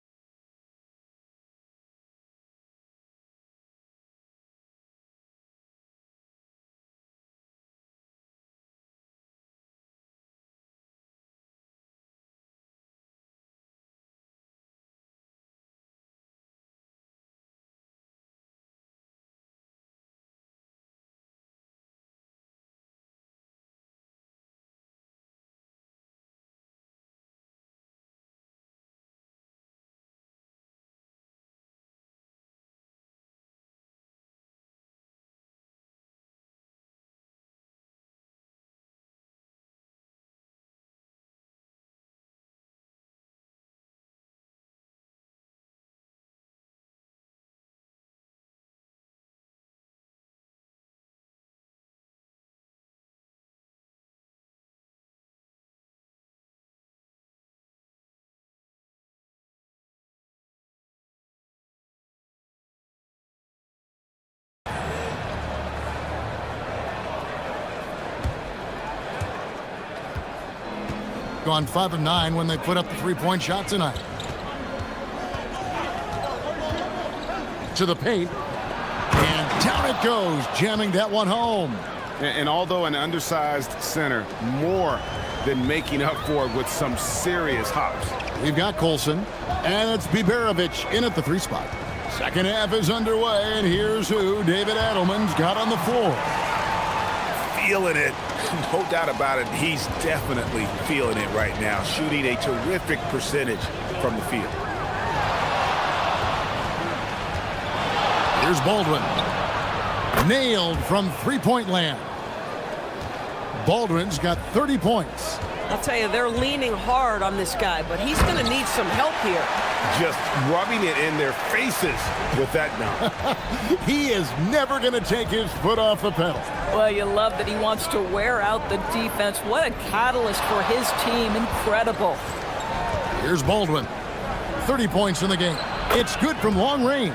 A: Gone 5 of 9 when they put up the three-point shot tonight. To the paint. And down it goes, jamming that one home.
L: And although an undersized center, more than making up for it with some serious hops.
A: We've got Colson, and it's Biberovic in at the 3 spot. Second half is underway, and here's who David Adelman's got on the floor.
P: Feeling it. No doubt about it. He's definitely feeling it right now. Shooting a terrific percentage from the field.
A: Here's Baldwin. Nailed from three-point land. Baldwin's got 30 points.
S: I'll tell you, they're leaning hard on this guy, but he's going to need some help here.
B: just rubbing it in their faces with that dunk.
A: He is never going to take his foot off the pedal.
M: Well, you love that he wants to wear out the defense. What a catalyst for his team. Incredible.
A: Here's Baldwin. 30 points in the game. It's good from long range.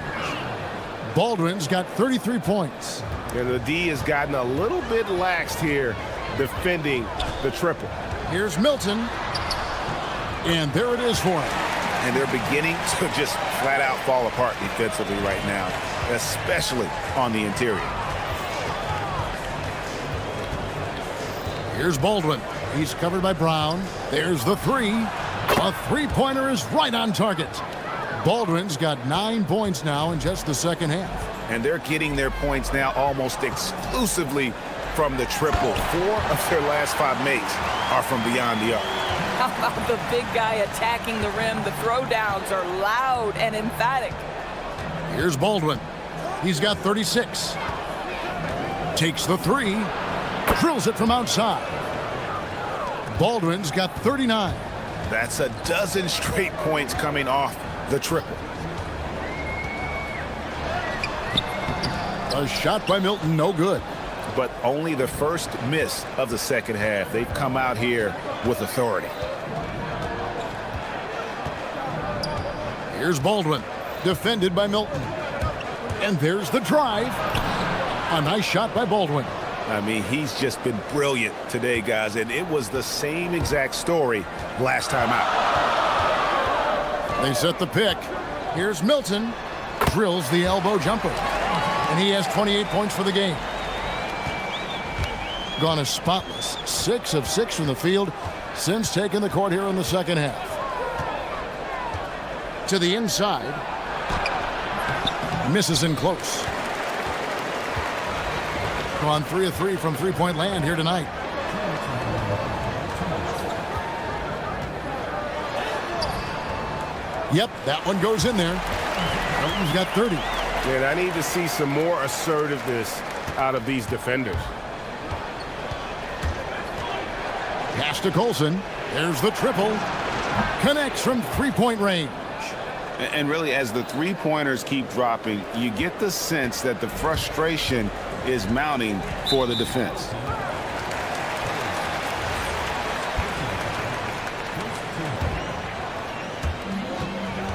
A: Baldwin's got 33 points.
B: And the D has gotten a little bit laxed here defending the triple.
A: Here's Milton. And there it is for him.
L: And they're beginning to just flat out fall apart defensively right now, especially on the interior.
A: Here's Baldwin. He's covered by Brown. There's the three. A three-pointer is right on target. Baldwin's got 9 points now in just the second half.
L: And they're getting their points now almost exclusively from the triple. 4 of their last 5 makes are from beyond the arc.
M: How about the big guy attacking the rim? The throwdowns are loud and emphatic.
A: Here's Baldwin. He's got 36. Takes the three. Drills it from outside. Baldwin's got 39.
L: That's a dozen straight points coming off the triple.
A: A shot by Milton, no good.
L: But only the first miss of the second half. They've come out here with authority.
A: Here's Baldwin, defended by Milton. And there's the drive. A nice shot by Baldwin.
L: I mean, he's just been brilliant today, guys, and it was the same exact story last time out.
A: They set the pick. Here's Milton. Drills the elbow jumper. And he has 28 points for the game. Gone as spotless. 6 of 6 from the field since taking the court here in the second half. To the inside. Misses in close. Gone 3 of 3 from three-point land here tonight. Yep, that one goes in there. Milton's got 30.
B: Man, I need to see some more assertiveness out of these defenders.
A: Pass to Colson. There's the triple. Connects from three-point range.
L: And really, as the three-pointers keep dropping, you get the sense that the frustration is mounting for the defense.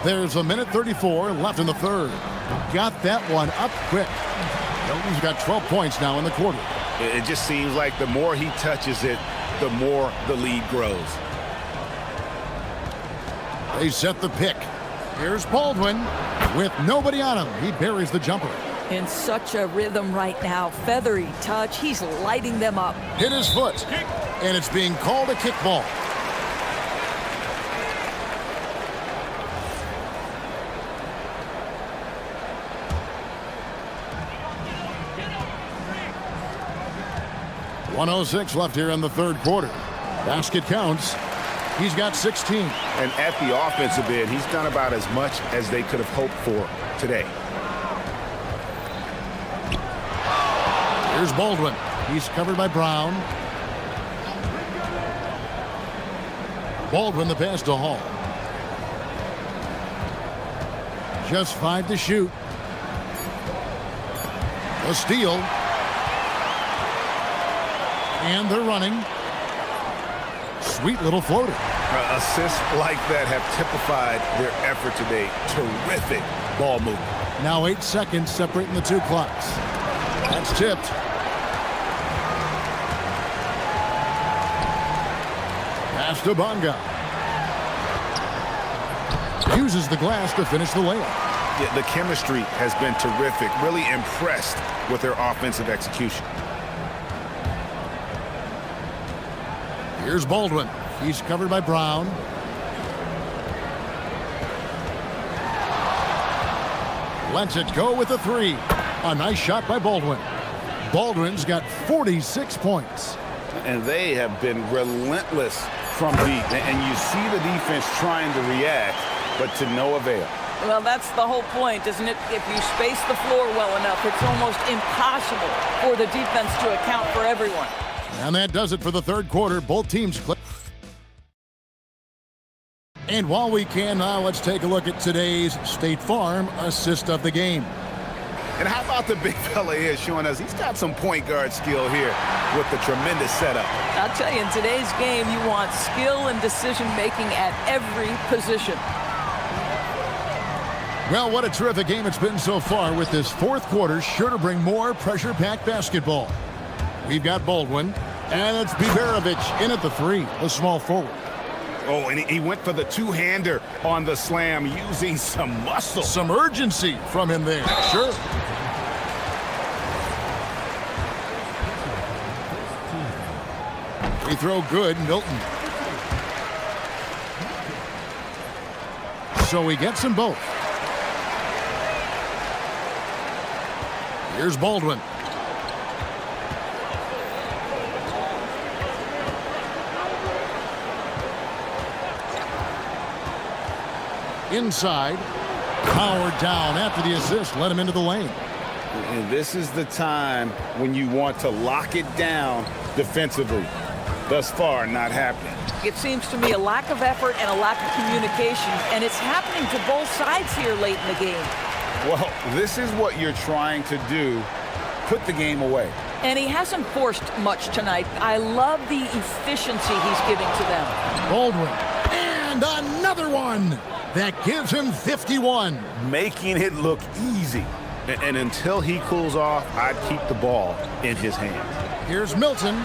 A: There's a minute 34 left in the third. Got that one up quick. Milton's got 12 points now in the quarter.
L: It just seems like the more he touches it, the more the lead grows.
A: They set the pick. Here's Baldwin with nobody on him. He buries the jumper.
M: In such a rhythm right now. Feathery touch. He's lighting them up.
A: Hit his foot. And it's being called a kickball. .106 left here in the third quarter. Basket counts. He's got 16.
L: And at the offensive end, he's done about as much as they could have hoped for today.
A: Here's Baldwin. He's covered by Brown. Baldwin the pass to Hall. Just 5 to shoot. A steal. And they're running. Sweet little floater.
L: Assists like that have typified their effort today. Terrific ball movement.
A: Now 8 seconds separating the two clocks. That's tipped. Pass to Bonga. Uses the glass to finish the layup.
L: Yeah, the chemistry has been terrific. Really impressed with their offensive execution.
A: Here's Baldwin. He's covered by Brown. Lets it go with a three. A nice shot by Baldwin. Baldwin's got 46 points.
L: And they have been relentless from deep. And you see the defense trying to react, but to no avail.
M: Well, that's the whole point, isn't it? If you space the floor well enough, it's almost impossible for the defense to account for everyone.
A: And that does it for the third quarter. Both teams clip. And while we can now, let's take a look at today's State Farm assist of the game.
L: And how about the big fella here showing us he's got some point guard skill here with the tremendous setup.
M: I'll tell you, in today's game, you want skill and decision-making at every position.
A: Well, what a terrific game it's been so far, with this fourth quarter sure to bring more pressure-packed basketball. We've got Baldwin, and it's Biberovic in at the three, the small forward.
L: Oh, and he went for the two-hander on the slam using some muscle.
A: Some urgency from him there, sure. Free throw good, Milton. So he gets them both. Here's Baldwin. Inside. Powered down after the assist. Let him into the lane.
L: And this is the time when you want to lock it down defensively. Thus far, not happening.
M: It seems to me a lack of effort and a lack of communication, and it's happening to both sides here late in the game.
L: Well, this is what you're trying to do. Put the game away.
M: And he hasn't forced much tonight. I love the efficiency he's giving to them.
A: Baldwin. And another one. That gives him 51.
L: Making it look easy. And until he cools off, I'd keep the ball in his hands.
A: Here's Milton.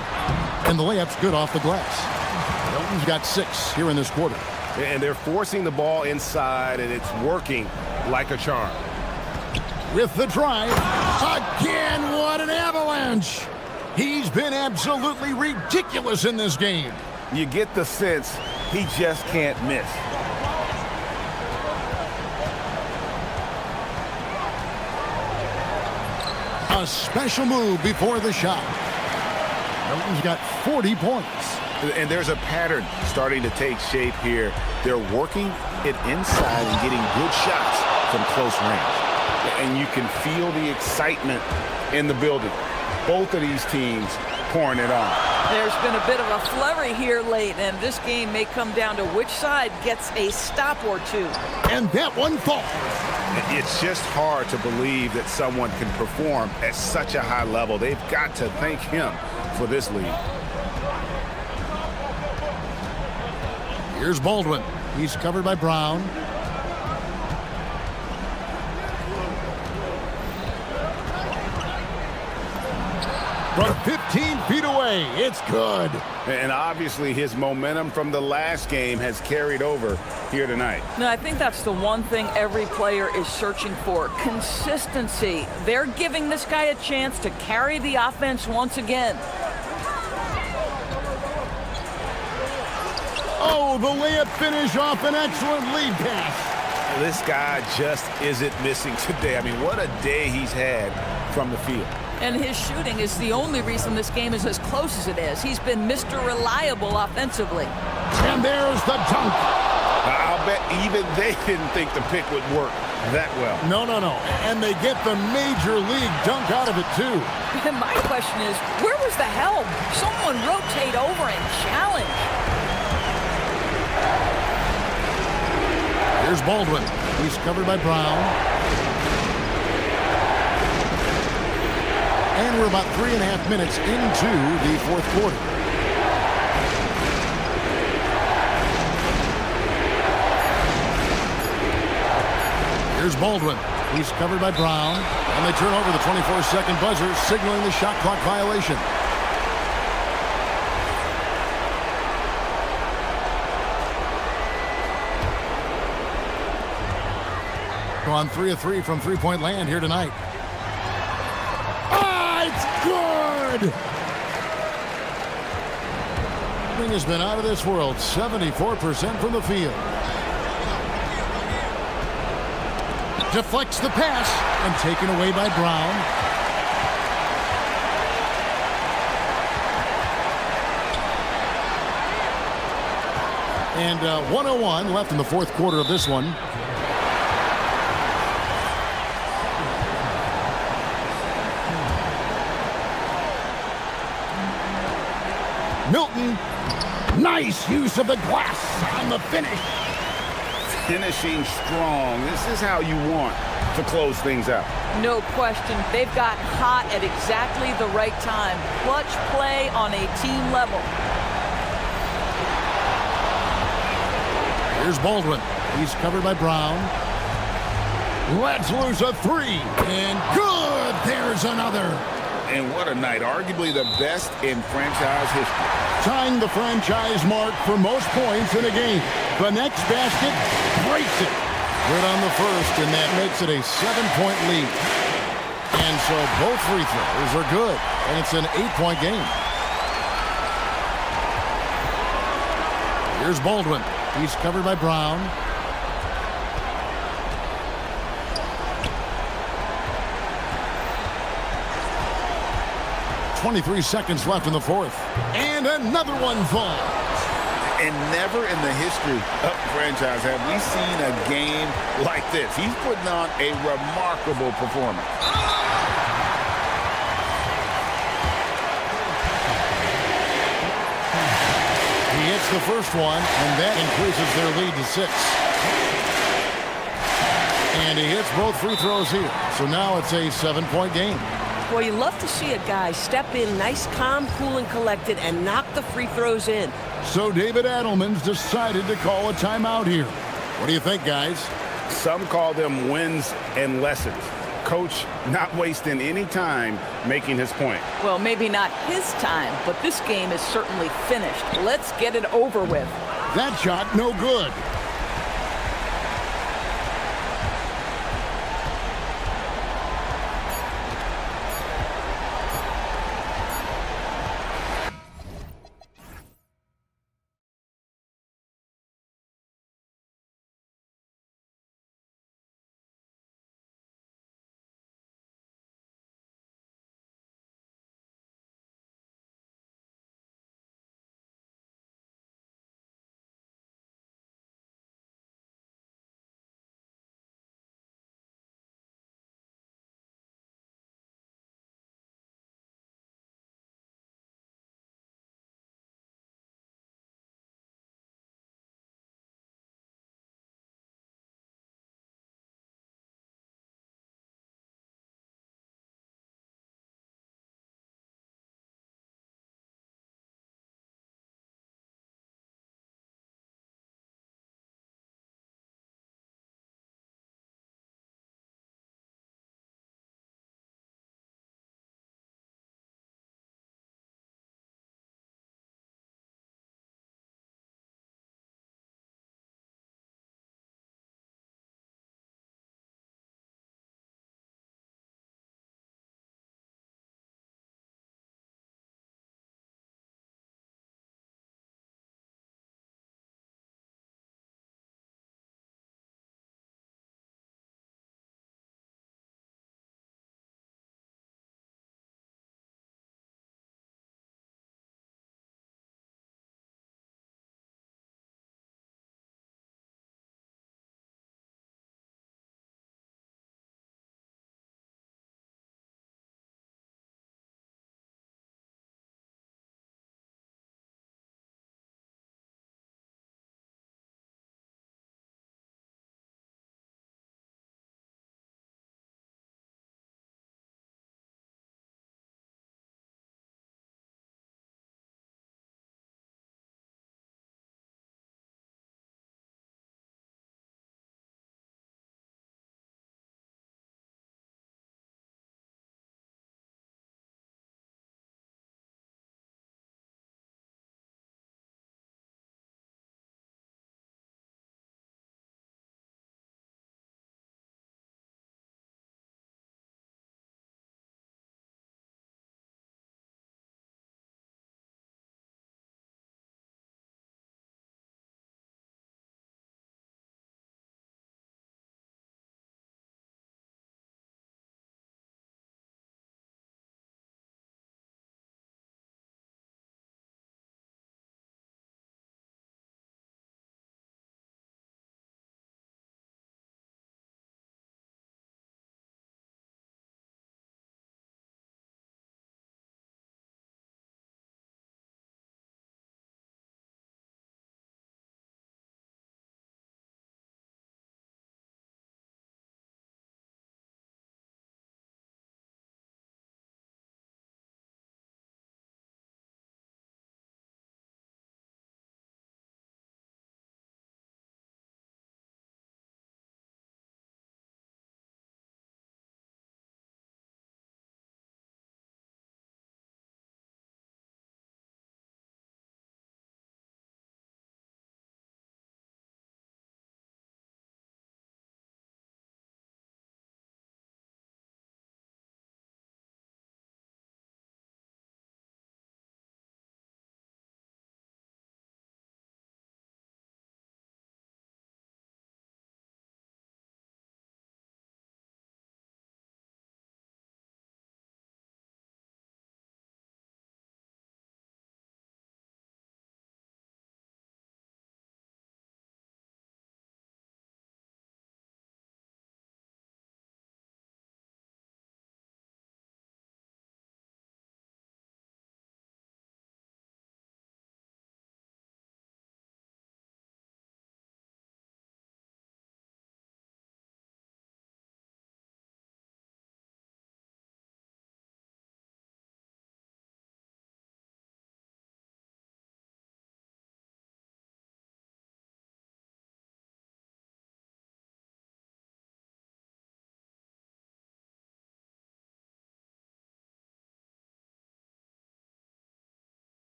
A: And the layup's good off the glass. Milton's got 6 here in this quarter.
L: And they're forcing the ball inside, and it's working like a charm.
A: With the drive. Again, what an avalanche. He's been absolutely ridiculous in this game.
L: You get the sense he just can't miss.
A: A special move before the shot. Milton's got 40 points.
L: And there's a pattern starting to take shape here. They're working it inside and getting good shots from close range. And you can feel the excitement in the building. Both of these teams pouring it on.
M: There's been a bit of a flurry here late, and this game may come down to which side gets a stop or two.
A: And that one falls.
L: It's just hard to believe that someone can perform at such a high level. They've got to thank him for this lead.
A: Here's Baldwin. He's covered by Brown. From 15 feet away, it's good.
L: And obviously his momentum from the last game has carried over here tonight.
M: No, I think that's the one thing every player is searching for. Consistency. They're giving this guy a chance to carry the offense once again.
A: Oh, the layup finish off an excellent lead pass.
L: This guy just isn't missing today. I mean, what a day he's had from the field.
M: And his shooting is the only reason this game is as close as it is. He's been Mr. Reliable offensively.
A: And there's the dunk.
L: I'll bet even they didn't think the pick would work that well.
A: No. And they get the major league dunk out of it, too.
M: And my question is, where was the help? Someone rotate over and challenge.
A: Here's Baldwin. He's covered by Brown. And we're about 3.5 minutes into the fourth quarter. Here's Baldwin. He's covered by Brown. And they turn over the 24-second buzzer, signaling the shot clock violation. On 3 of 3 from three-point land here tonight. Good! Thing has been out of this world. 74% from the field. Deflects the pass and taken away by Brown. And 1:01 left in the fourth quarter of this one. Milton, nice use of the glass on the finish.
L: finishing strong. This is how you want to close things out.
M: No question. They've got hot at exactly the right time. Clutch play on a team level.
A: Here's Baldwin. He's covered by Brown. Lets loose a three. And good! There's another.
L: And what a night. Arguably the best in franchise history.
A: Tying the franchise mark for most points in a game. The next basket breaks it. Good on the first, and that makes it a 7-point lead. And so both free throws are good, and it's an 8-point game. Here's Baldwin. He's covered by Brown. .23 seconds left in the fourth. And another one falls.
L: And never in the history of the franchise have we seen a game like this. He's putting on a remarkable performance.
A: He hits the first one, and that increases their lead to 6. And he hits both free throws here. So now it's a 7-point game.
S: Well, you love to see a guy step in nice, calm, cool, and collected and knock the free throws in.
A: So David Adelman's decided to call a timeout here. What do you think, guys?
L: Some call them wins and lessons. Coach not wasting any time making his point.
M: Well, maybe not his time, but this game is certainly finished. Let's get it over with.
A: That shot, no good.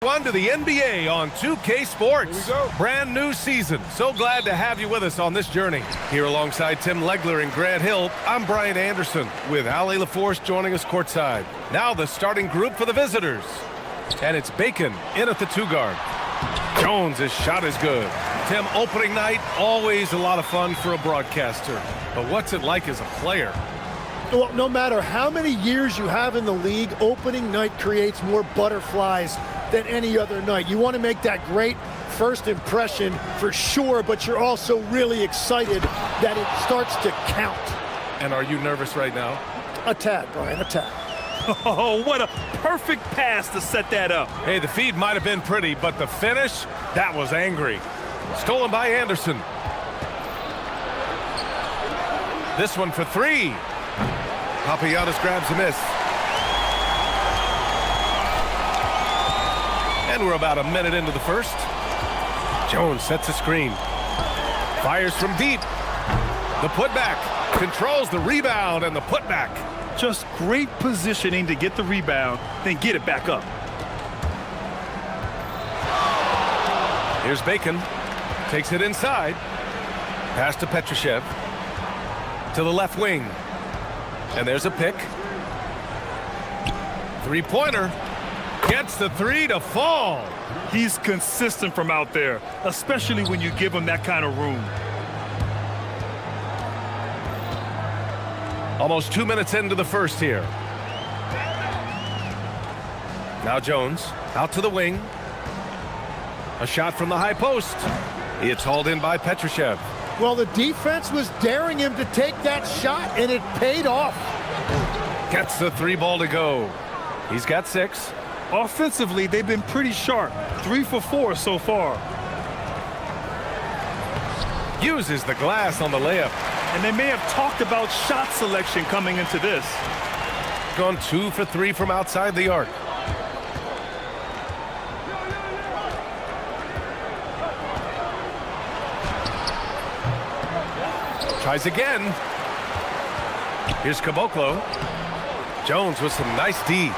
H: One to the NBA on 2K Sports. Brand new season. So glad to have you with us on this journey. Here alongside Tim Legler and Grant Hill, I'm Brian Anderson with Ali LaForce joining us courtside. Now the starting group for the visitors. And it's Bacon in at the 2-guard. Jones' shot is good. Tim, opening night, always a lot of fun for a broadcaster. But what's it like as a player?
N: Well, no matter how many years you have in the league, opening night creates more butterflies than any other night. You want to make that great first impression for sure, but you're also really excited that it starts to count.
H: And are you nervous right now?
N: A tad, Brian, a tad.
R: Oh, what a perfect pass to set that up.
H: Hey, the feed might have been pretty, but the finish, that was angry. Stolen by Anderson. This one for 3. Papagiannis grabs a miss. And we're about a minute into the first. Jones sets a screen. Fires from deep. The putback. Controls the rebound and the putback.
R: Just great positioning to get the rebound, then get it back up.
H: Here's Bacon. Takes it inside. Pass to Petrushev. To the left wing. And there's a pick. Three-pointer. Gets the 3 to fall.
R: He's consistent from out there, especially when you give him that kind of room.
H: Almost 2 minutes into the first here. Now Jones out to the wing. A shot from the high post. It's hauled in by Petrushev.
N: Well, the defense was daring him to take that shot, and it paid off.
H: Gets the 3 ball to go. He's got 6.
R: Offensively, they've been pretty sharp. 3 for 4 so far.
H: Uses the glass on the layup.
R: And they may have talked about shot selection coming into this.
H: Gone 2 for 3 from outside the arc. Tries again. Here's Caboclo. Jones with some nice D.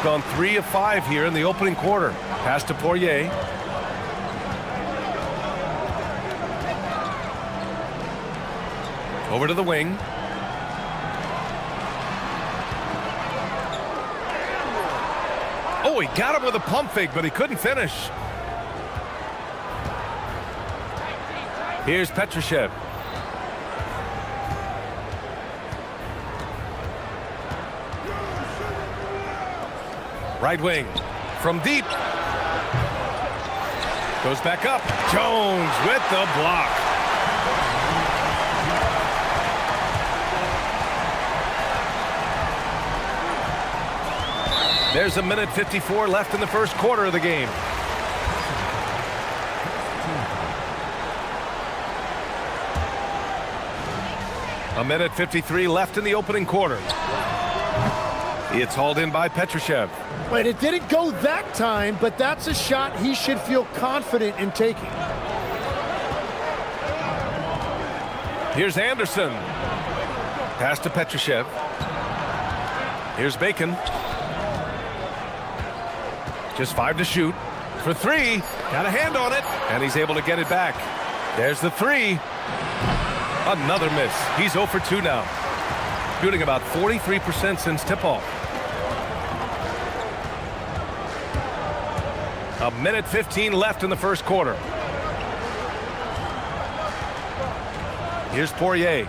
H: Gone 3 of 5 here in the opening quarter. Pass to Poirier. Over to the wing. Oh, he got him with a pump fake, but he couldn't finish. Here's Petrushev. Right wing. From deep. Goes back up. Jones with the block. There's a minute 54 left in the first quarter of the game. A minute 53 left in the opening quarter. It's hauled in by Petrushev.
N: Wait, it didn't go that time, but that's a shot he should feel confident in taking.
H: Here's Anderson. Pass to Petrushev. Here's Bacon. Just 5 to shoot. For 3. Got a hand on it. And he's able to get it back. There's the 3. Another miss. He's 0 for 2 now. Shooting about 43% since tip-off. A minute 15 left in the first quarter. Here's Poirier.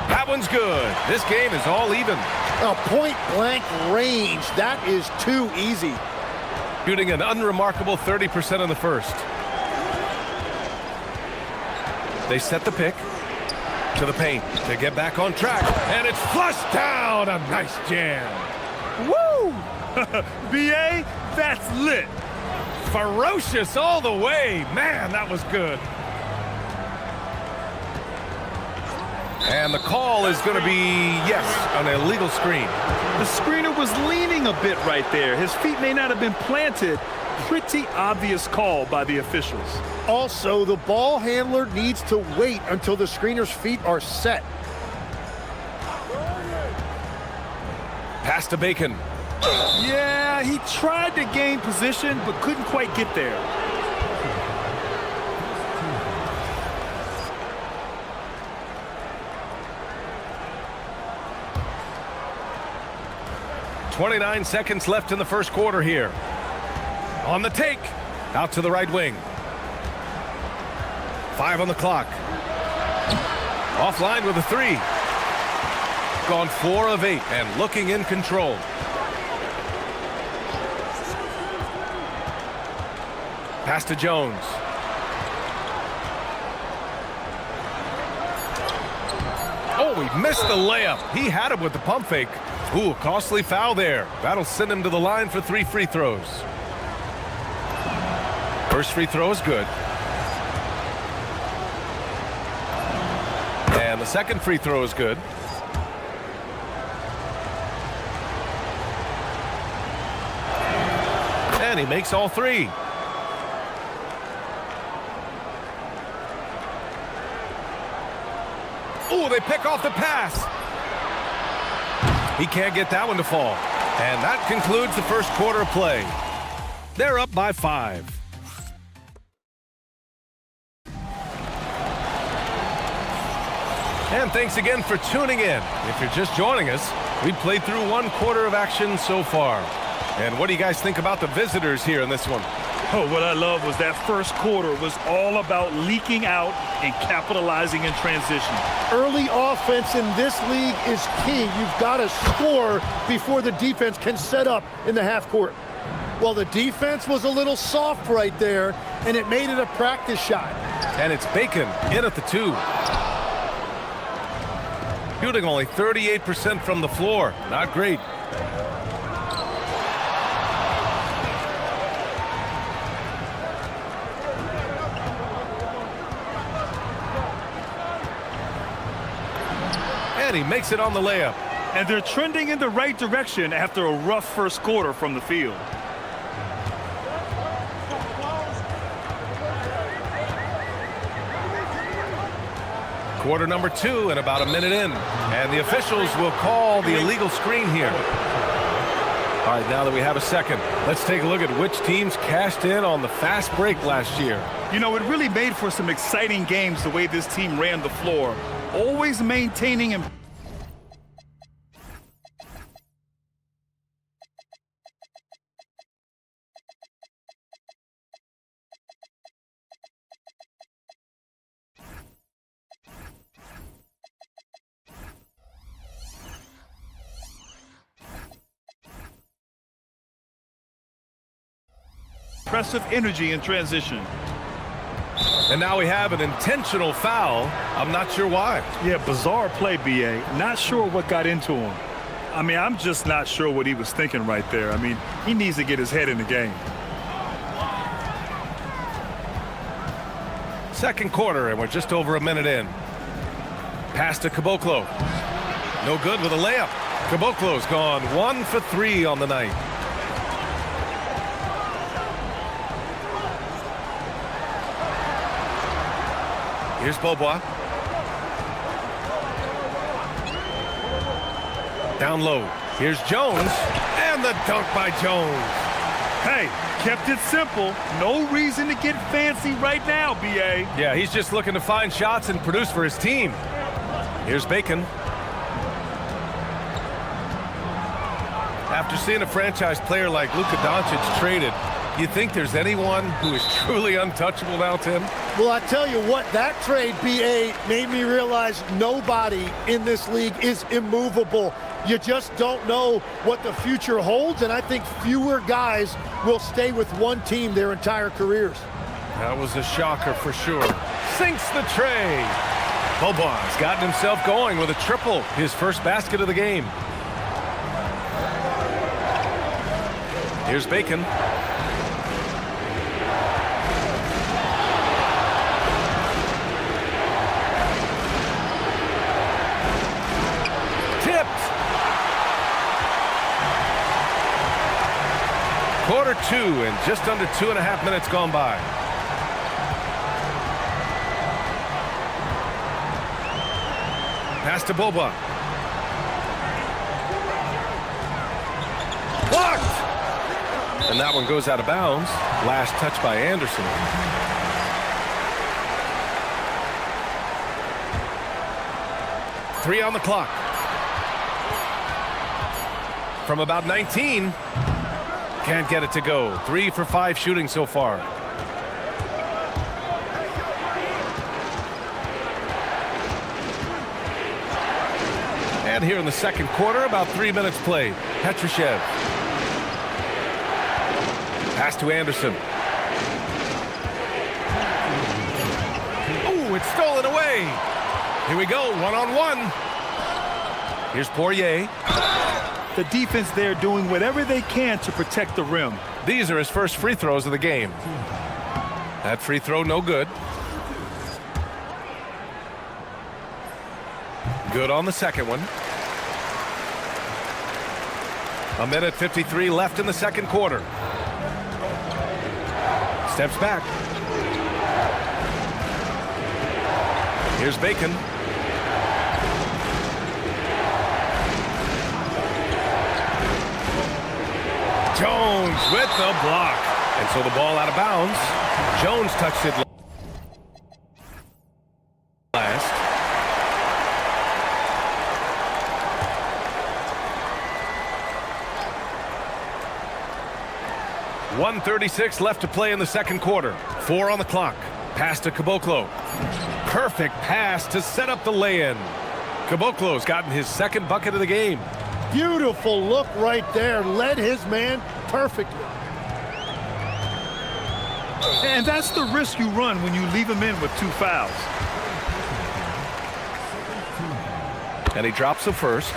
H: That one's good. This game is all even.
N: A point-blank range. That is too easy.
H: Shooting an unremarkable 30% in the first. They set the pick to the paint to get back on track. And it's flushed down. A nice jam.
R: Woo! B.A., that's lit.
H: Ferocious all the way. Man, that was good. And the call is going to be, yes, an illegal screen.
R: The screener was leaning a bit right there. His feet may not have been planted. Pretty obvious call by the officials.
N: Also, the ball handler needs to wait until the screener's feet are set.
H: Pass to Bacon.
R: Yeah, he tried to gain position, but couldn't quite get there.
H: .29 seconds left in the first quarter here. On the take. Out to the right wing. 5 on the clock. Offline with a 3. Gone 4 of 8 and looking in control. Pass to Jones. Oh, he missed the layup. He had it with the pump fake. Ooh, a costly foul there. That'll send him to the line for 3 free throws. First free throw is good. And the second free throw is good. And he makes all 3. Ooh, they pick off the pass. He can't get that one to fall. And that concludes the first quarter of play. They're up by 5. And thanks again for tuning in. If you're just joining us, we've played through 1 quarter of action so far. And what do you guys think about the visitors here in this one?
R: Oh, what I love was that first quarter was all about leaking out and capitalizing in transition.
N: Early offense in this league is key. You've got to score before the defense can set up in the half court. Well, the defense was a little soft right there, and it made it a practice shot.
H: And it's Bacon in at the 2. Shooting only 38% from the floor. Not great. And he makes it on the layup.
R: And they're trending in the right direction after a rough first quarter from the field.
H: Quarter number 2 and about a minute in. And the officials will call the illegal screen here. All right, now that we have a second, let's take a look at which teams cashed in on the fast break last year.
R: You know, it really made for some exciting games the way this team ran the floor. Always maintaining and impressive energy in transition.
H: And now we have an intentional foul. I'm not sure why.
R: Yeah, bizarre play, BA. Not sure what got into him. I mean, I'm just not sure what he was thinking right there. I mean, he needs to get his head in the game.
H: Second quarter, and we're just over a minute in. Pass to Caboclo. No good with a layup. Caboclo's gone 1 for 3 on the night. Here's Beaubois. Down low. Here's Jones. And the dunk by Jones.
R: Hey, kept it simple. No reason to get fancy right now, BA.
H: Yeah, he's just looking to find shots and produce for his team. Here's Bacon. After seeing a franchise player like Luka Doncic traded, you think there's anyone who is truly untouchable now, Tim?
N: Well, I tell you what, that trade, BA, made me realize nobody in this league is immovable. You just don't know what the future holds, and I think fewer guys will stay with one team their entire careers.
H: That was a shocker for sure. Sinks the tray. Beaubois gotten himself going with a triple, his first basket of the game. Here's Bacon. Quarter 2 and just under 2.5 minutes gone by. Pass to Beaubois. Blocked! And that one goes out of bounds. Last touch by Anderson. Three on the clock. From about 19. Can't get it to go. 3 for 5 shooting so far. And here in the second quarter, about 3 minutes played. Petrushev. Pass to Anderson. Oh, it's stolen away. Here we go, one-on-one. Here's Poirier.
R: The defense there doing whatever they can to protect the rim.
H: These are his first free throws of the game. That free throw no good. Good on the second one. 1:53 left in the second quarter. Steps back. Here's Bacon. Jones with the block. And so the ball out of bounds. Jones touched it last. .136 left to play in the second quarter. 4 on the clock. Pass to Caboclo. Perfect pass to set up the lay-in. Caboclo's gotten his second bucket of the game.
N: Beautiful look right there. Led his man perfectly.
R: And that's the risk you run when you leave him in with 2 fouls.
H: And he drops the first.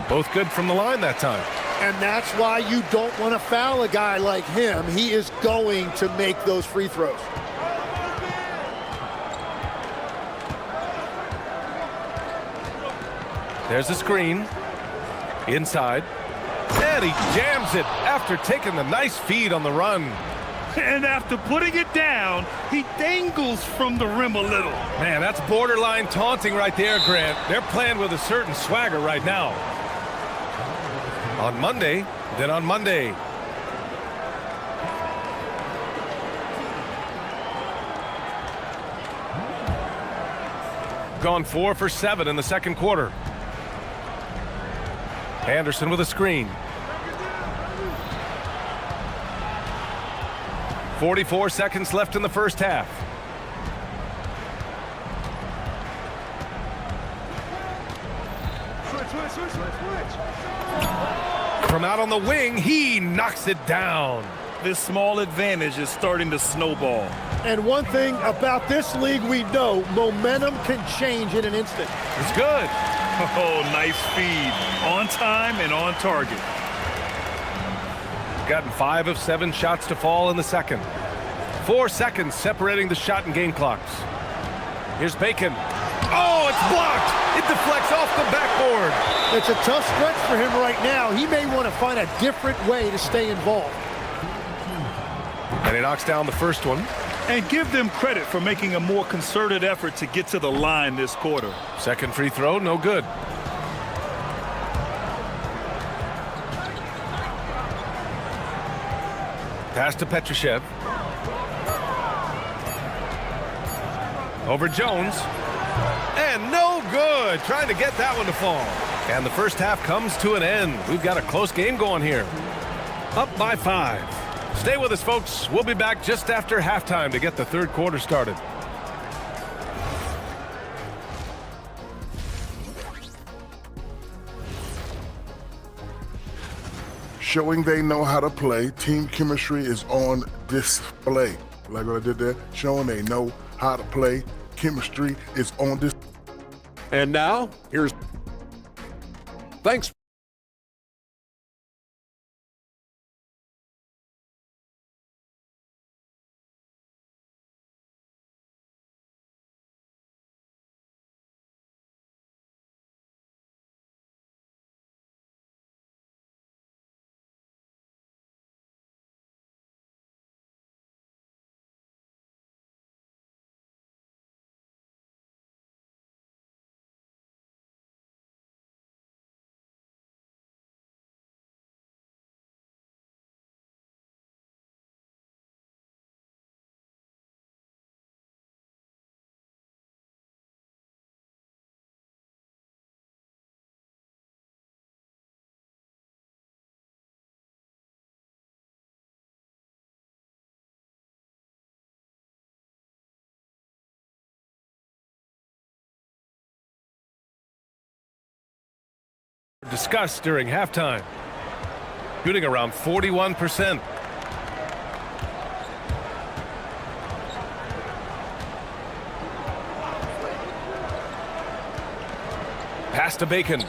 H: Both good from the line that time.
N: And that's why you don't want to foul a guy like him. He is going to make those free throws.
H: There's a screen. Inside. And he jams it after taking the nice feed on the run.
R: And after putting it down, he dangles from the rim a little.
H: Man, that's borderline taunting right there, Grant. They're playing with a certain swagger right now. On Monday, then on Monday. Gone 4 for 7 in the second quarter. Anderson with a screen. 44 seconds left in the first half. From out on the wing, he knocks it down.
R: This small advantage is starting to snowball.
N: And one thing about this league we know, momentum can change in an instant.
H: It's good.
R: Oh, nice feed. On time and on target.
H: Gotten 5 of 7 shots to fall in the second. 4 seconds separating the shot and game clocks. Here's Bacon. Oh, it's blocked. It deflects off the backboard.
N: It's a tough stretch for him right now. He may want to find a different way to stay involved.
H: And he knocks down the first one.
R: And give them credit for making a more concerted effort to get to the line this quarter.
H: Second free throw, no good. Pass to Petrushev. Over Jones. And no good. Trying to get that one to fall. And the first half comes to an end. We've got a close game going here. Up by 5. Stay with us, folks. We'll be back just after halftime to get the third quarter started.
O: Showing they know how to play, team chemistry is on display. Like what I did there, showing they know how to play, chemistry is on display.
D: And now, here's... Thanks.
H: Discussed during halftime. Shooting around 41%. Pass to Bacon.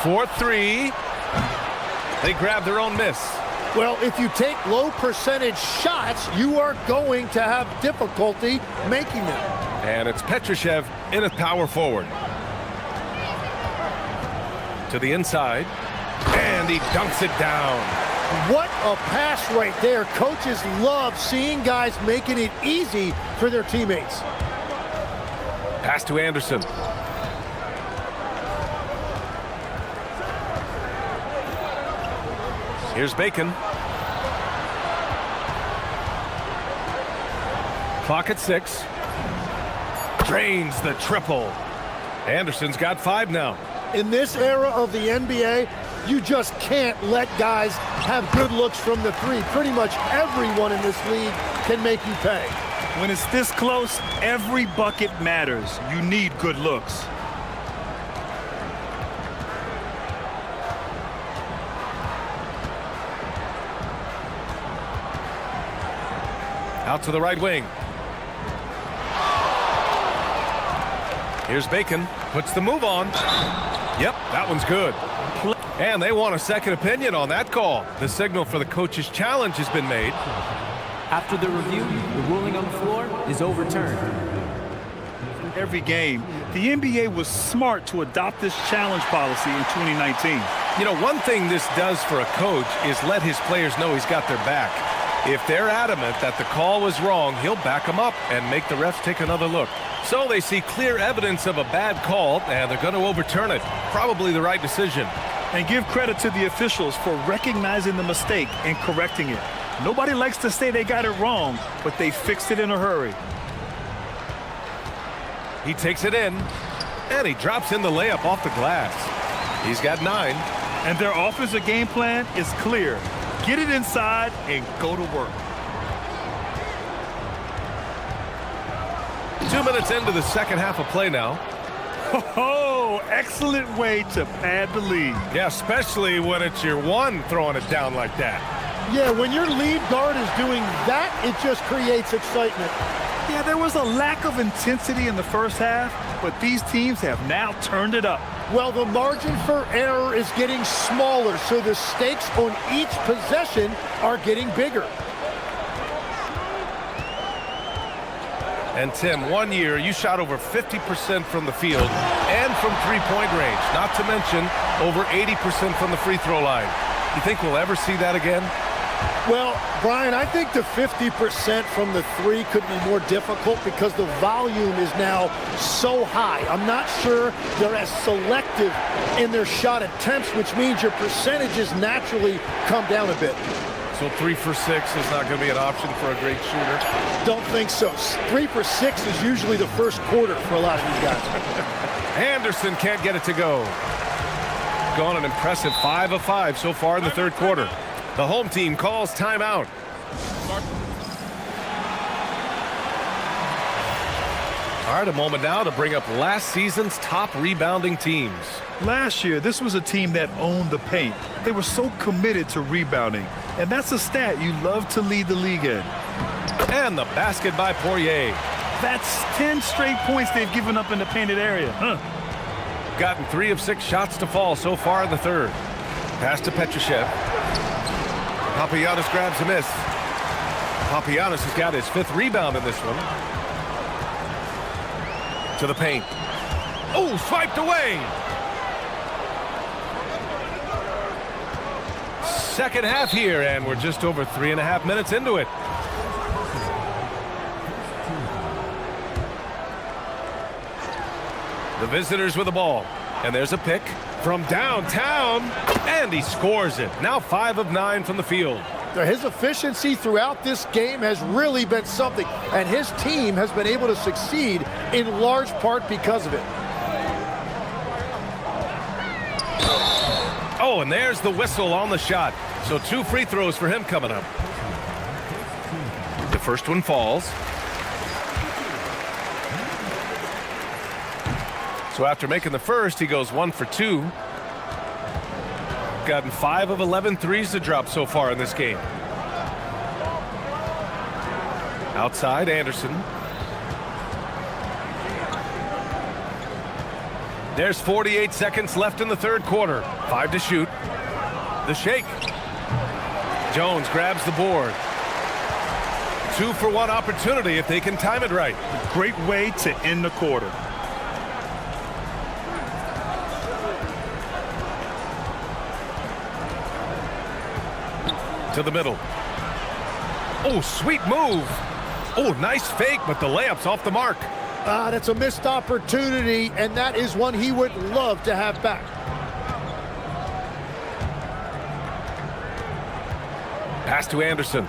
H: For three. They grab their own miss.
N: Well, if you take low percentage shots, you are going to have difficulty making them.
H: And it's Petrushev in a power forward. To the inside. And he dunks it down.
N: What a pass right there. Coaches love seeing guys making it easy for their teammates.
H: Pass to Anderson. Here's Bacon. Clock at 6. Drains the triple. Anderson's got 5 now.
N: In this era of the NBA, you just can't let guys have good looks from the three. Pretty much everyone in this league can make you pay.
R: When it's this close, every bucket matters. You need good looks.
H: Out to the right wing. Here's Bacon. Puts the move on. Yep, that one's good. And they want a second opinion on that call. The signal for the coach's challenge has been made.
J: After the review, the ruling on the floor is overturned.
R: Every game, the NBA was smart to adopt this challenge policy in 2019.
H: You know, one thing this does for a coach is let his players know he's got their back. If they're adamant that the call was wrong, he'll back them up and make the refs take another look. So they see clear evidence of a bad call, and they're going to overturn it. Probably the right decision.
R: And give credit to the officials for recognizing the mistake and correcting it. Nobody likes to say they got it wrong, but they fixed it in a hurry.
H: He takes it in, and he drops in the layup off the glass. He's got 9.
R: And their offensive game plan is clear. Get it inside and go to work.
H: 2 minutes into the second half of play now.
R: Oh, excellent way to pad the lead.
H: Yeah, especially when it's your one throwing it down like that.
N: Yeah, when your lead guard is doing that, it just creates excitement.
R: Yeah, there was a lack of intensity in the first half, but these teams have now turned it up.
N: Well, the margin for error is getting smaller, so the stakes on each possession are getting bigger.
H: And Tim, 1 year you shot over 50% from the field and from three-point range, not to mention over 80% from the free throw line. You think we'll ever see that again?
N: Well, Brian, I think the 50% from the three could be more difficult because the volume is now so high. I'm not sure they're as selective in their shot attempts, which means your percentages naturally come down a bit.
H: So 3 for 6 is not going to be an option for a great shooter?
N: Don't think so. 3 for 6 is usually the first quarter for a lot of these guys.
H: Anderson can't get it to go. Gone an impressive 5 of 5 so far in the third quarter. The home team calls timeout. All right, a moment now to bring up last season's top rebounding teams.
R: Last year, this was a team that owned the paint. They were so committed to rebounding, and that's a stat you love to lead the league in.
H: And the basket by Poirier.
R: That's 10 straight points they've given up in the painted area.
H: Gotten 3 of 6 shots to fall so far in the third. Pass to Petrushev. Papagiannis grabs a miss. Papagiannis has got his 5th rebound in this one. To the paint. Oh, swiped away. Second half here, and we're just over 3.5 minutes into it. The visitors with the ball. And there's a pick from downtown, and he scores it. Now 5 of 9 from the field.
N: His efficiency throughout this game has really been something, and his team has been able to succeed in large part because of it.
H: Oh, and there's the whistle on the shot. So 2 free throws for him coming up. The first one falls. So after making the first, he goes 1 for 2. Gotten 5 of 11 threes to drop so far in this game. Outside, Anderson. There's 48 seconds left in the third quarter. 5 to shoot. The shake. Jones grabs the board. 2 for 1 opportunity if they can time it right.
R: Great way to end the quarter.
H: To the middle. Oh, sweet move. Oh, nice fake, but the layup's off the mark.
N: That's a missed opportunity, and that is one he would love to have back.
H: Pass to Anderson.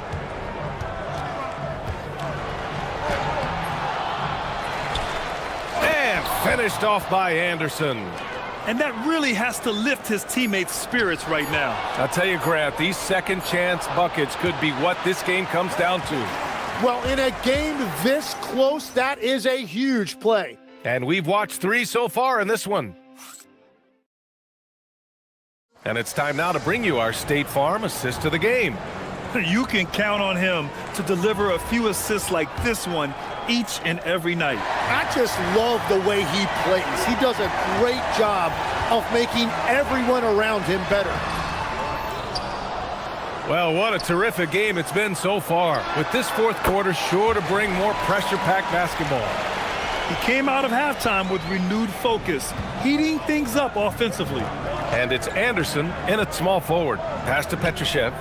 H: And finished off by Anderson.
R: And that really has to lift his teammates' spirits right now.
H: I'll tell you, Grant, these second chance buckets could be what this game comes down to.
N: Well, in a game this close, that is a huge play.
H: And we've watched 3 so far in this one. And it's time now to bring you our State Farm assist of the game.
R: You can count on him to deliver a few assists like this one each and every night.
N: I just love the way he plays. He does a great job of making everyone around him better.
H: Well, what a terrific game it's been so far, with this fourth quarter sure to bring more pressure-packed basketball.
R: He came out of halftime with renewed focus, heating things up offensively.
H: And it's Anderson in at small forward. Pass to Petrushev.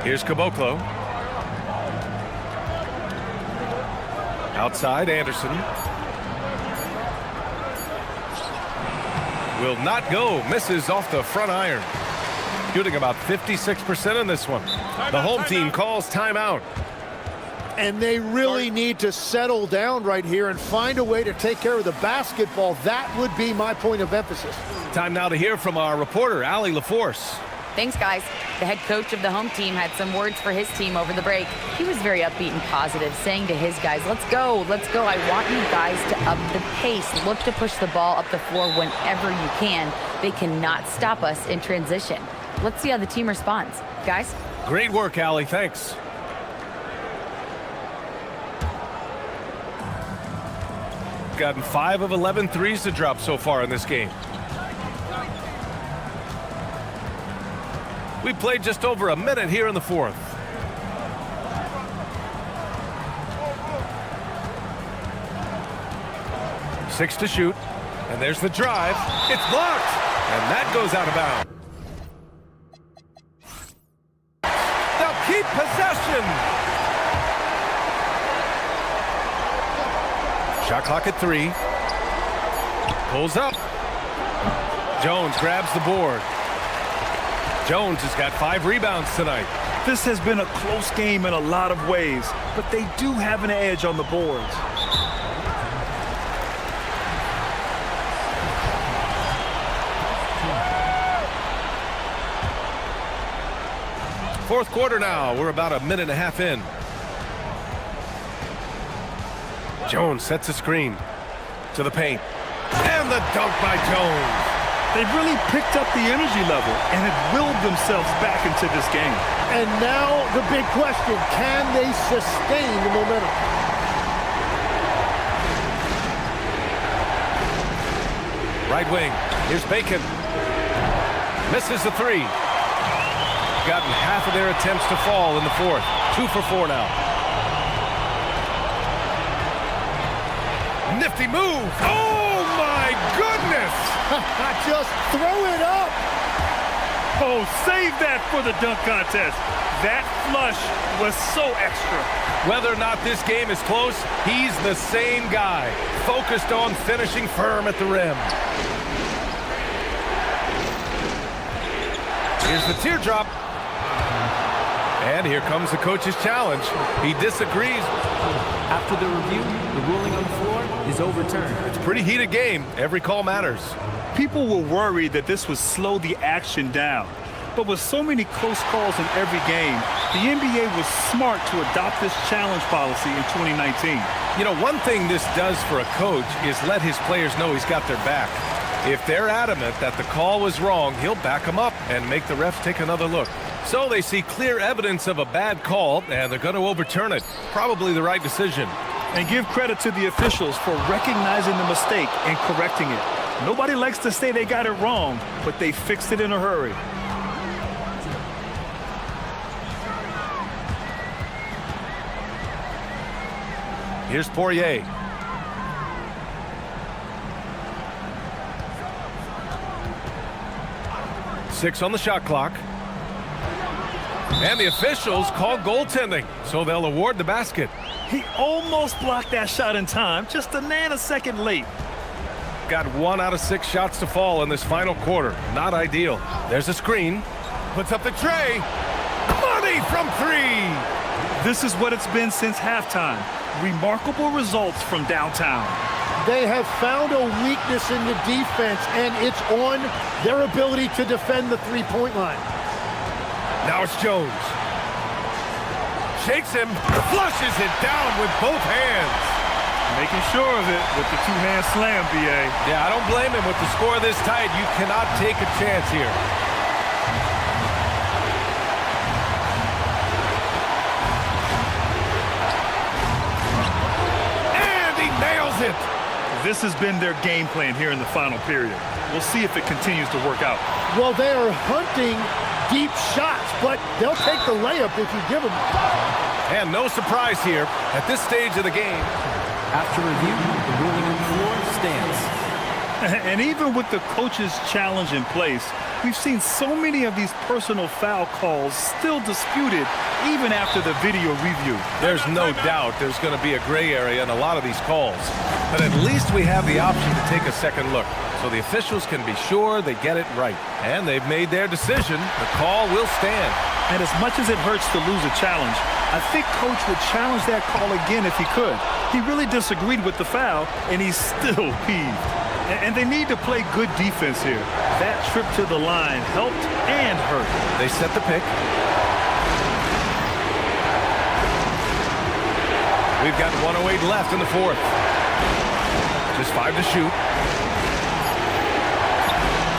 H: Here's Caboclo. Outside, Anderson. Will not go. Misses off the front iron. Shooting about 56% in this one. The home team calls timeout.
N: And they really need to settle down right here and find a way to take care of the basketball. That would be my point of emphasis.
H: Time now to hear from our reporter, Allie LaForce.
G: Thanks, guys. The head coach of the home team had some words for his team over the break. He was very upbeat and positive, saying to his guys, let's go, let's go. I want you guys to up the pace. Look to push the ball up the floor whenever you can. They cannot stop us in transition. Let's see how the team responds. Guys?
H: Great work, Allie. Thanks. Gotten 5 of 11 threes to drop so far in this game. We played just over a minute here in the fourth. Six to shoot, and there's the drive. It's blocked, and that goes out of bounds. They'll keep possession. Shot clock at 3. Pulls up. Jones grabs the board. Jones has got 5 rebounds tonight.
R: This has been a close game in a lot of ways, but they do have an edge on the boards.
H: Fourth quarter now. We're about a minute and a half in. Jones sets a screen to the paint. And the dunk by Jones.
R: They've really picked up the energy level and have willed themselves back into this game.
N: And now the big question, can they sustain the momentum?
H: Right wing, here's Bacon. Misses the 3. Gotten half of their attempts to fall in the fourth. 2 for 4 now. Nifty move. Oh my goodness!
N: Just throw it up.
R: Oh, save that for the dunk contest. That flush was so extra.
H: Whether or not this game is close, he's the same guy, focused on finishing firm at the rim. Here's the teardrop. And here comes the coach's challenge. He disagrees.
J: After the review, the ruling on the floor is overturned.
H: It's a pretty heated game. Every call matters.
R: People were worried that this would slow the action down. But with so many close calls in every game, The NBA was smart to adopt this challenge policy in 2019.
H: You know, one thing this does for a coach is let his players know he's got their back. If they're adamant that the call was wrong, he'll back them up and make the refs take another look. So they see clear evidence of a bad call, and they're going to overturn it. Probably the right decision.
R: And give credit to the officials for recognizing the mistake and correcting it. Nobody likes to say they got it wrong, but they fixed it in a hurry.
H: Here's Poirier. Six on the shot clock. And the officials call goaltending, so they'll award the basket.
R: He almost blocked that shot in time, just a nanosecond late.
H: Got 1 out of 6 shots to fall in this final quarter. Not ideal. There's a screen. Puts up the tray. Money from 3.
R: This is what it's been since halftime. Remarkable results from downtown.
N: They have found a weakness in the defense, and it's on their ability to defend the three-point line.
H: Now it's Jones. Shakes him, flushes it down with both hands.
R: Making sure of it with the two-hand slam, B.A.
H: Yeah, I don't blame him. With the score this tight, you cannot take a chance here. And he nails it.
R: This has been their game plan here in the final period. We'll see if it continues to work out.
N: Well, they are hunting deep shots, but they'll take the layup if you give them.
H: And no surprise here at this stage of the game.
J: After review, the ruling on the floor stands.
R: And even with the coach's challenge in place, we've seen so many of these personal foul calls still disputed even after the video review.
H: There's no doubt there's going to be a gray area in a lot of these calls. But at least we have the option to take a second look, so the officials can be sure they get it right. And they've made their decision. The call will stand.
R: And as much as it hurts to lose a challenge, I think Coach would challenge that call again if he could. He really disagreed with the foul, and he's still peeved. And they need to play good defense here. That trip to the line helped and hurt.
H: They set the pick. We've got 1:08 left in the fourth. Just 5 to shoot.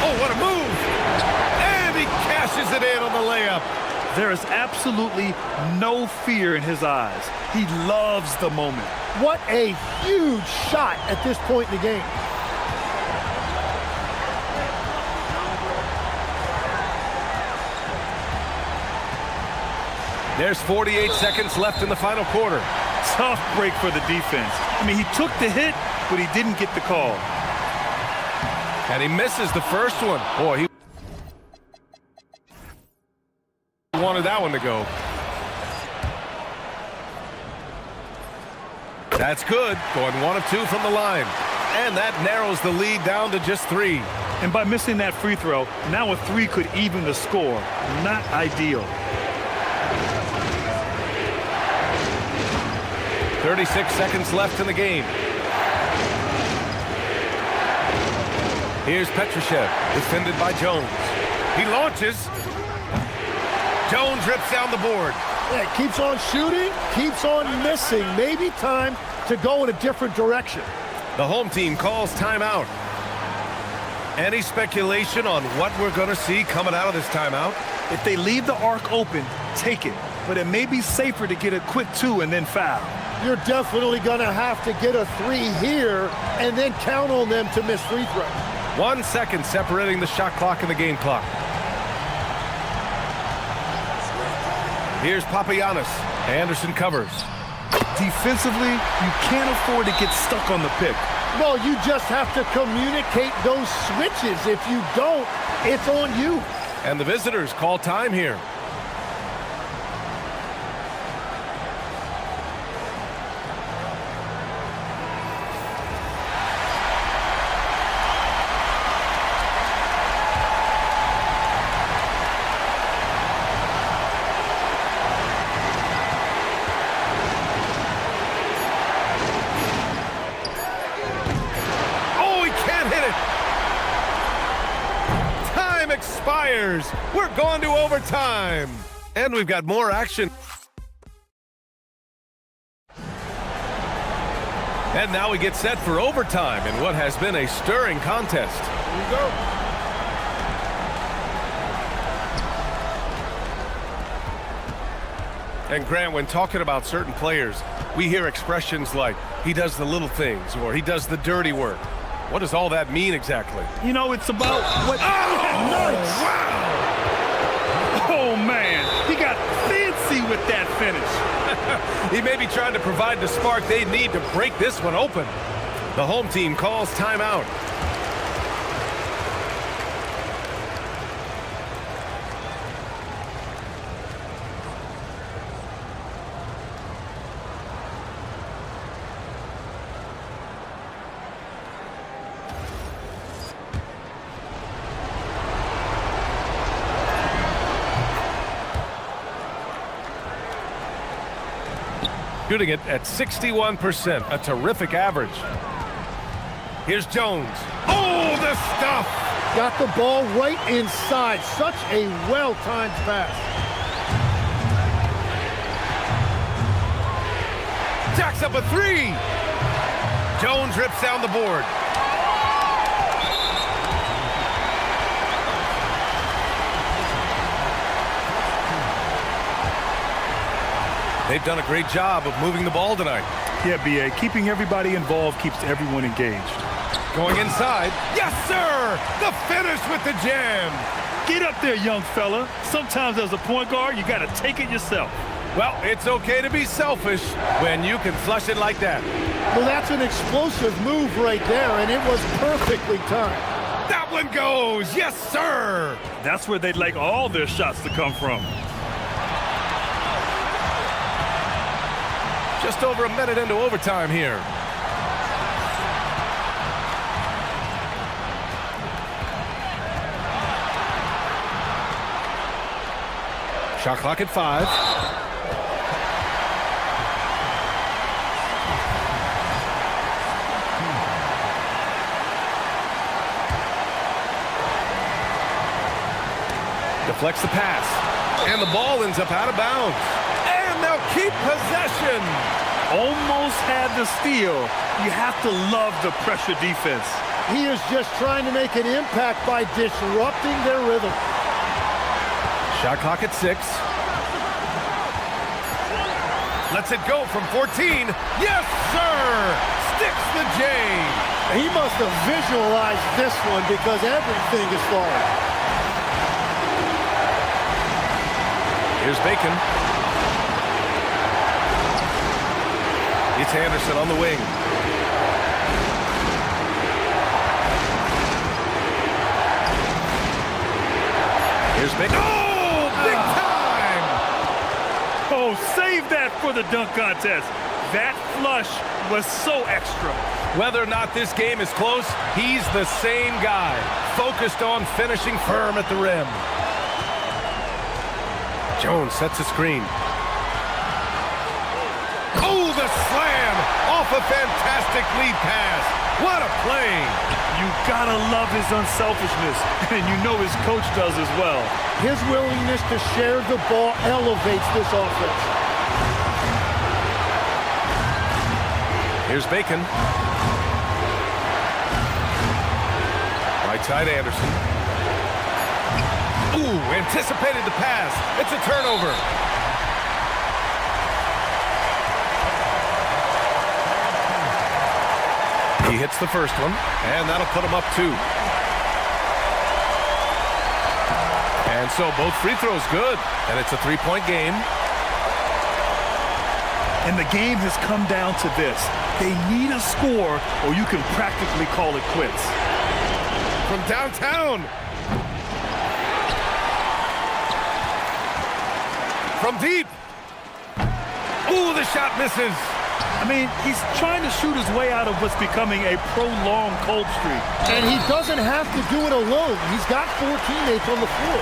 H: Oh, what a move! And he cashes it in on the layup.
R: There is absolutely no fear in his eyes. He loves the moment.
N: What a huge shot at this point in the game.
H: There's 48 seconds left in the final quarter.
R: Tough break for the defense. I mean, he took the hit, but he didn't get the call.
H: And he misses the first one. Boy, he wanted that one to go. That's good. Going 1 of 2 from the line. And that narrows the lead down to just 3.
R: And by missing that free throw, now a 3 could even the score. Not ideal.
H: 36 seconds left in the game. Here's Petrushev, defended by Jones. He launches. Jones rips down the board.
N: Yeah, keeps on shooting, keeps on missing. Maybe time to go in a different direction.
H: The home team calls timeout. Any speculation on what we're going to see coming out of this timeout?
R: If they leave the arc open, take it. But it may be safer to get a quick 2 and then foul.
N: You're definitely going to have to get a 3 here and then count on them to miss free throws.
H: 1 second separating the shot clock and the game clock. Here's Papagiannis. Anderson covers.
R: Defensively, you can't afford to get stuck on the pick.
N: Well, you just have to communicate those switches. If you don't, it's on you.
H: And the visitors call time here. We're going to overtime. And we've got more action. And now we get set for overtime in what has been a stirring contest.
E: Here we go.
H: And Grant, when talking about certain players, we hear expressions like, he does the little things, or he does the dirty work. What does all that mean exactly?
R: You know, it's about what...
E: Nice.
R: Wow! Oh, man. He got fancy with that finish.
H: He may be trying to provide the spark they need to break this one open. The home team calls timeout. Shooting it at 61%, a terrific average. Here's Jones. Oh, the stuff!
N: Got the ball right inside. Such a well-timed pass.
H: Jacks up a three. Jones rips down the board. They've done a great job of moving the ball tonight.
R: Yeah, B.A., keeping everybody involved keeps everyone engaged.
H: Going inside. Yes, sir! The finish with the jam.
R: Get up there, young fella. Sometimes as a point guard, you got to take it yourself.
H: Well, it's okay to be selfish when you can flush it like that.
N: Well, that's an explosive move right there, and it was perfectly timed.
H: That one goes. Yes, sir!
R: That's where they'd like all their shots to come from.
H: Just over a minute into overtime here. Shot clock at 5. Deflects the pass. And the ball ends up out of bounds. And they'll keep possession.
R: Almost had the steal. You have to love the pressure defense.
N: He is just trying to make an impact by disrupting their rhythm.
H: Shot clock at 6. Lets it go from 14. Yes, sir! Sticks the J.
N: He must have visualized this one because everything is falling.
H: Here's Bacon. It's Anderson on the wing. Here's Bacon. Oh, big time!
R: Oh, save that for the dunk contest. That flush was so extra.
H: Whether or not this game is close, he's the same guy, focused on finishing firm at the rim. Jones sets a screen. Oh, the slam off a fantastic lead pass. What a play.
R: You gotta love his unselfishness, and you know his coach does as well.
N: His willingness to share the ball elevates this offense.
H: Here's Bacon. Right side Anderson. Ooh, anticipated the pass. It's a turnover. He hits the first one, and that'll put him up 2. And so both free throws good, and it's a 3-point game.
R: And the game has come down to this. They need a score, or you can practically call it quits.
H: From downtown. From deep. Ooh, the shot misses.
R: I mean, he's trying to shoot his way out of what's becoming a prolonged cold streak.
N: And he doesn't have to do it alone. He's got 4 teammates on the floor.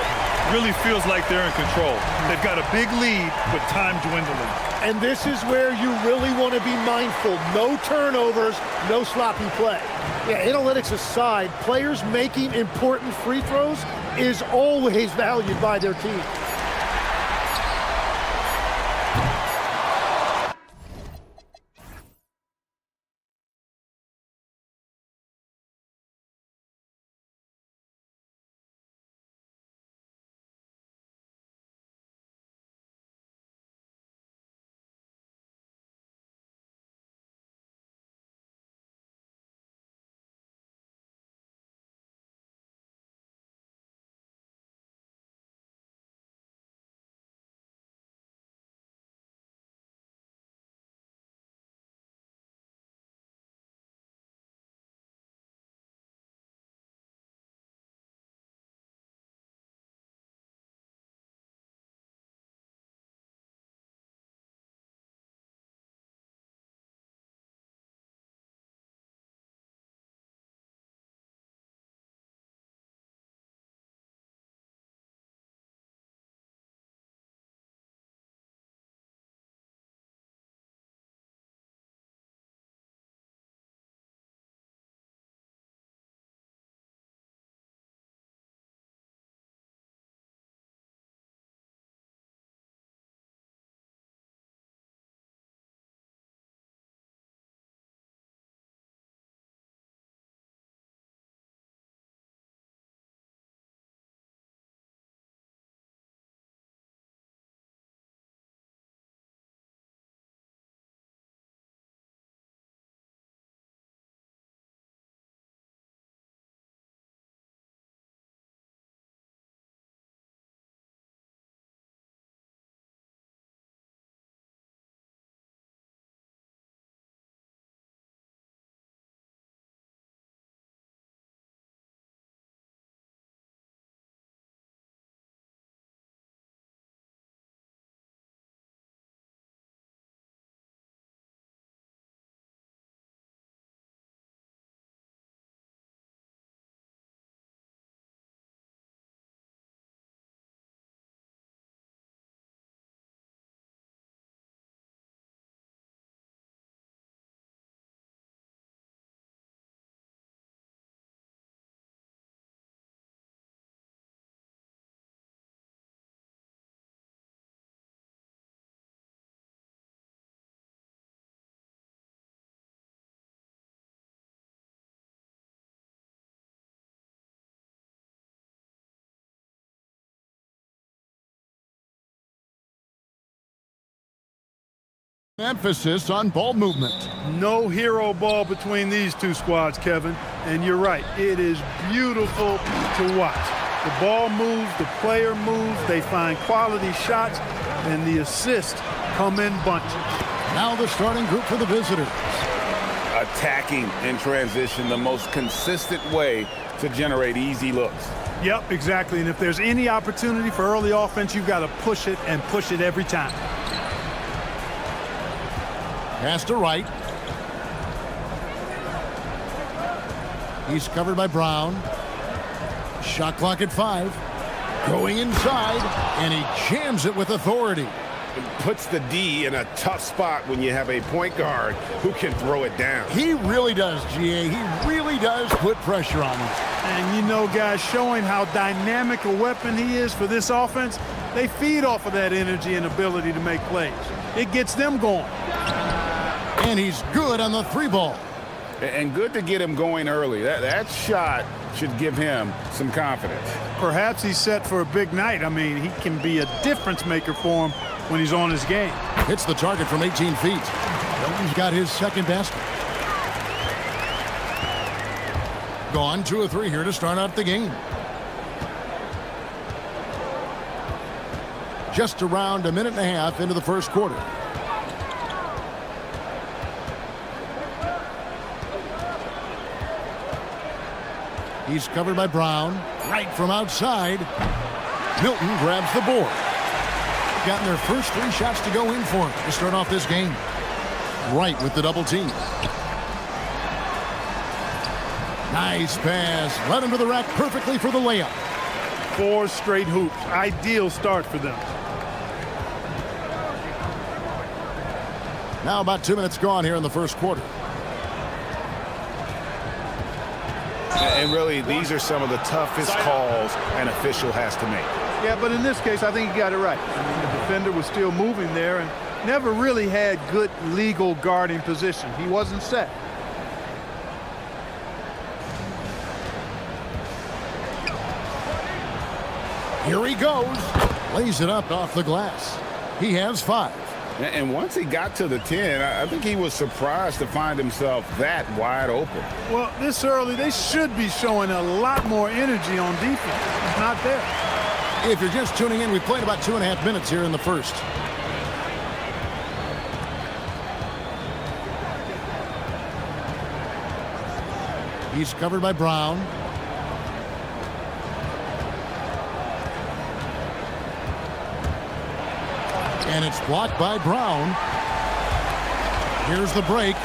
R: Really feels like they're in control. They've got a big lead with time dwindling.
N: And this is where you really want to be mindful. No turnovers, no sloppy play. Yeah, analytics aside, players making important free throws is always valued by their team.
A: Emphasis on ball movement.
C: No hero ball between these two squads, Kevin. And you're right, it is beautiful to watch. The ball moves, the player moves, they find quality shots, and the assists come in bunches.
A: Now the starting group for the visitors.
P: Attacking in transition, the most consistent way to generate easy looks.
C: Yep, exactly. And if there's any opportunity for early offense, you've got to push it and push it every time.
A: Pass to right. He's covered by Brown. Shot clock at 5. Going inside, and he jams it with authority.
B: It puts the D in a tough spot when you have a point guard who can throw it down.
A: He really does, GA. He really does put pressure on him.
C: And you know, guys, showing how dynamic a weapon he is for this offense, they feed off of that energy and ability to make plays. It gets them going.
A: And he's good on the 3 ball.
P: And good to get him going early. That shot should give him some confidence.
C: Perhaps he's set for a big night. I mean, he can be a difference maker for him when he's on his game.
A: Hits the target from 18 feet. Milton's got his second basket. Gone 2 of 3 here to start out the game. Just around a minute and a half into the first quarter. He's covered by Brown. Right from outside. Milton grabs the board. Gotten their first 3 shots to go in for him to start off this game. Right with the double team. Nice pass. Led him to the rack perfectly for the layup.
C: 4 straight hoops. Ideal start for them.
A: Now about 2 minutes gone here in the first quarter.
P: And really, these are some of the toughest calls an official has to make.
C: Yeah, but in this case, I think he got it right. I mean, the defender was still moving there and never really had good legal guarding position. He wasn't set.
A: Here he goes. Lays it up off the glass. He has 5.
P: And once he got to the 10, I think he was surprised to find himself that wide open.
C: Well, this early, they should be showing a lot more energy on defense. It's not there.
A: If you're just tuning in, we played about 2.5 minutes here in the first. He's covered by Brown. And it's blocked by Brown. Here's the break.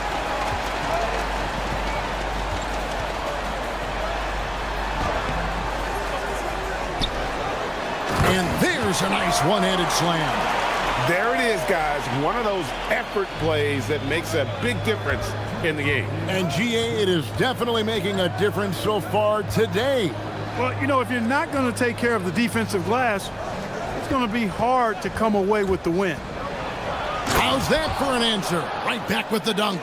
A: And there's a nice one-handed slam.
B: There it is, guys. One of those effort plays that makes a big difference in the game.
A: And GA, it is definitely making a difference so far today.
C: Well, you know, if you're not going to take care of the defensive glass, it's going to be hard to come away with the win.
A: How's that for an answer? Right back with the dunk.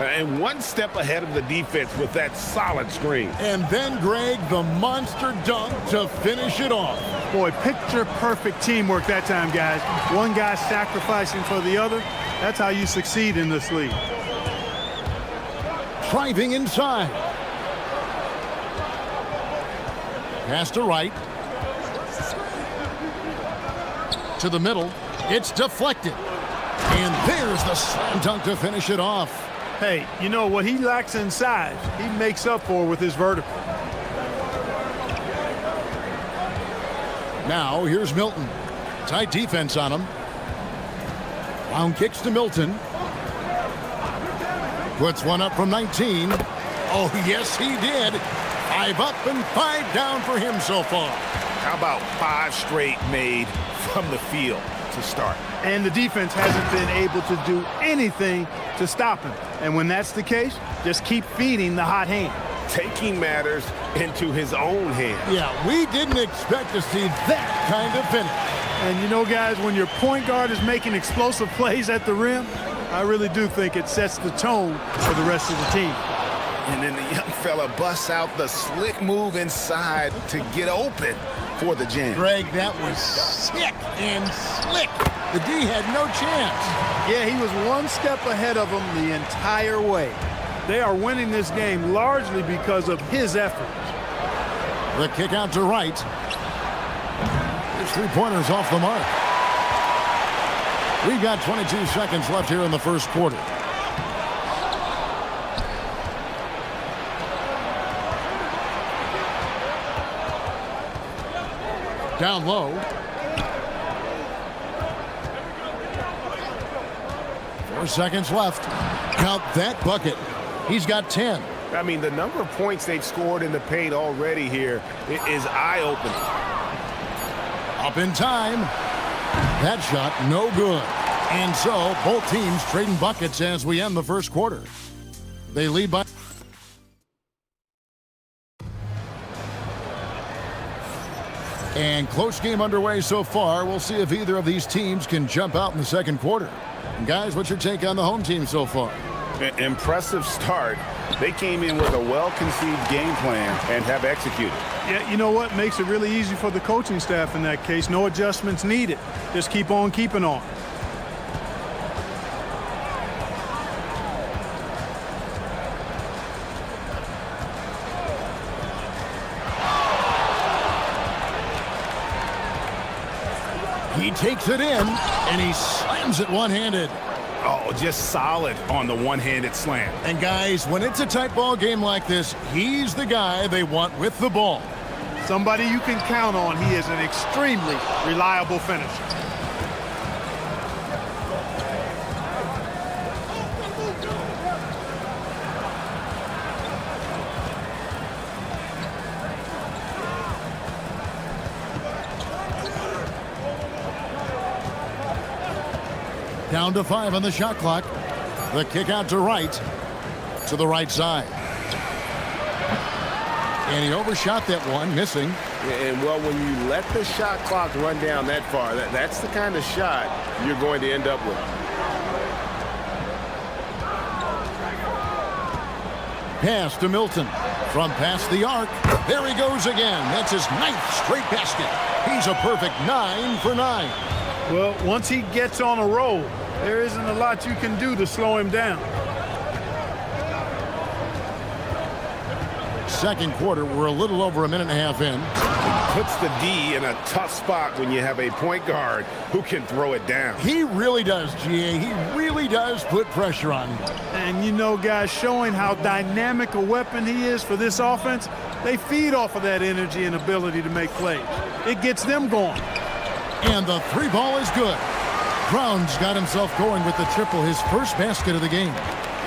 B: And one step ahead of the defense with that solid screen.
A: And then, Greg, the monster dunk to finish it off.
C: Boy, picture-perfect teamwork that time, guys. One guy sacrificing for the other. That's how you succeed in this league.
A: Driving inside. Pass to right. To the middle. It's deflected. And there's the slam dunk to finish it off.
C: Hey, you know what he lacks in size, he makes up for with his vertical.
A: Now, here's Milton. Tight defense on him. Brown kicks to Milton. Puts one up from 19. Oh, yes, he did. 5 up and 5 down for him so far.
P: How about 5 straight made from the field to start?
C: And the defense hasn't been able to do anything to stop him. And when that's the case, just keep feeding the hot hand.
B: Taking matters into his own hands.
A: Yeah, we didn't expect to see that kind of finish.
C: And you know, guys, when your point guard is making explosive plays at the rim, I really do think it sets the tone for the rest of the team.
P: And then the young fella busts out the slick move inside to get open.
L: for the jam.
N: Greg, that was sick and slick. The D had no chance.
C: Yeah, he was one step ahead of them the entire way. They are winning this game largely because of his effort.
A: The kick out to right. His three-pointer's off the mark. We've got 22 seconds left here in the first quarter. Down low. 4 seconds left. Count that bucket. He's got 10.
L: I mean, the number of points they've scored in the paint already here is eye-opening.
A: Up in time. That shot, no good. And so, both teams trading buckets as we end the first quarter. They lead by... And close game underway so far. We'll see if either of these teams can jump out in the second quarter. And guys, what's your take on the home team so far?
L: Impressive start. They came in with a well-conceived game plan and have executed.
C: Yeah, you know what? Makes it really easy for the coaching staff in that case. No adjustments needed. Just keep on keeping on.
A: He takes it in, and he slams it one-handed.
L: Oh, just solid on the one-handed slam.
A: And guys, when it's a tight ball game like this, he's the guy they want with the ball.
C: Somebody you can count on. He is an extremely reliable finisher.
A: Down to 5 on the shot clock. The kick out to right. To the right side. And he overshot that one, missing.
L: And, well, when you let the shot clock run down that far, that's the kind of shot you're going to end up with.
A: Pass to Milton. From past the arc. There he goes again. That's his 9th straight basket. He's a perfect 9 for 9.
C: Well, once he gets on a roll, there isn't a lot you can do to slow him down.
A: Second quarter, we're a little over a minute and a half in.
L: Puts the D in a tough spot when you have a point guard who can throw it down.
A: He really does, GA. He really does put pressure on him.
C: And you know, guys, showing how dynamic a weapon he is for this offense, they feed off of that energy and ability to make plays. It gets them going.
A: And the three ball is good. Brown's got himself going with the triple, his first basket of the game.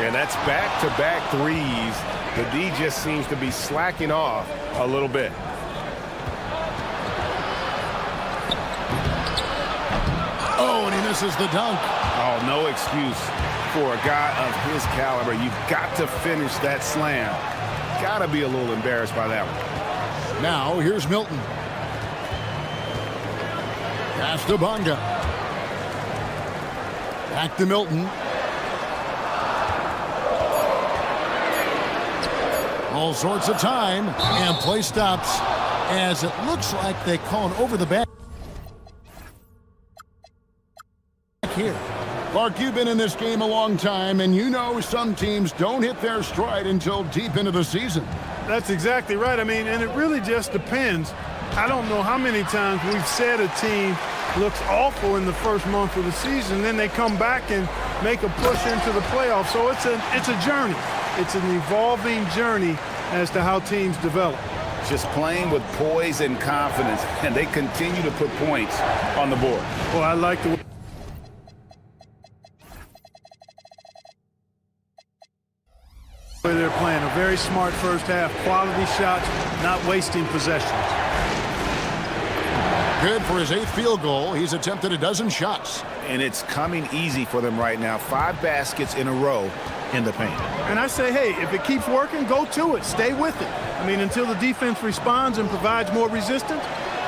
L: And that's back-to-back threes. The D just seems to be slacking off a little bit.
A: Oh, and he misses the dunk.
L: Oh, no excuse for a guy of his caliber. You've got to finish that slam. Got to be a little embarrassed by that one.
A: Now, here's Milton. Pass to Bonga. Back to Milton. All sorts of time, and play stops as it looks like they call an over the back here. Clark, you've been in this game a long time, and you know some teams don't hit their stride until deep into the season.
C: That's exactly right. I mean, and it really just depends. I don't know how many times we've said a team looks awful in the first month of the season, then they come back and make a push into the playoffs. So it's a journey. It's an evolving journey as to how teams develop.
P: Just playing with poise and confidence, and they continue to put points on the board.
C: Well, I like the way they're playing. A very smart first half, quality shots, not wasting possessions.
A: Good for his 8th field goal. He's attempted a dozen shots.
L: And it's coming easy for them right now. 5 baskets in a row in the paint.
C: And I say, hey, if it keeps working, go to it. Stay with it. I mean, until the defense responds and provides more resistance,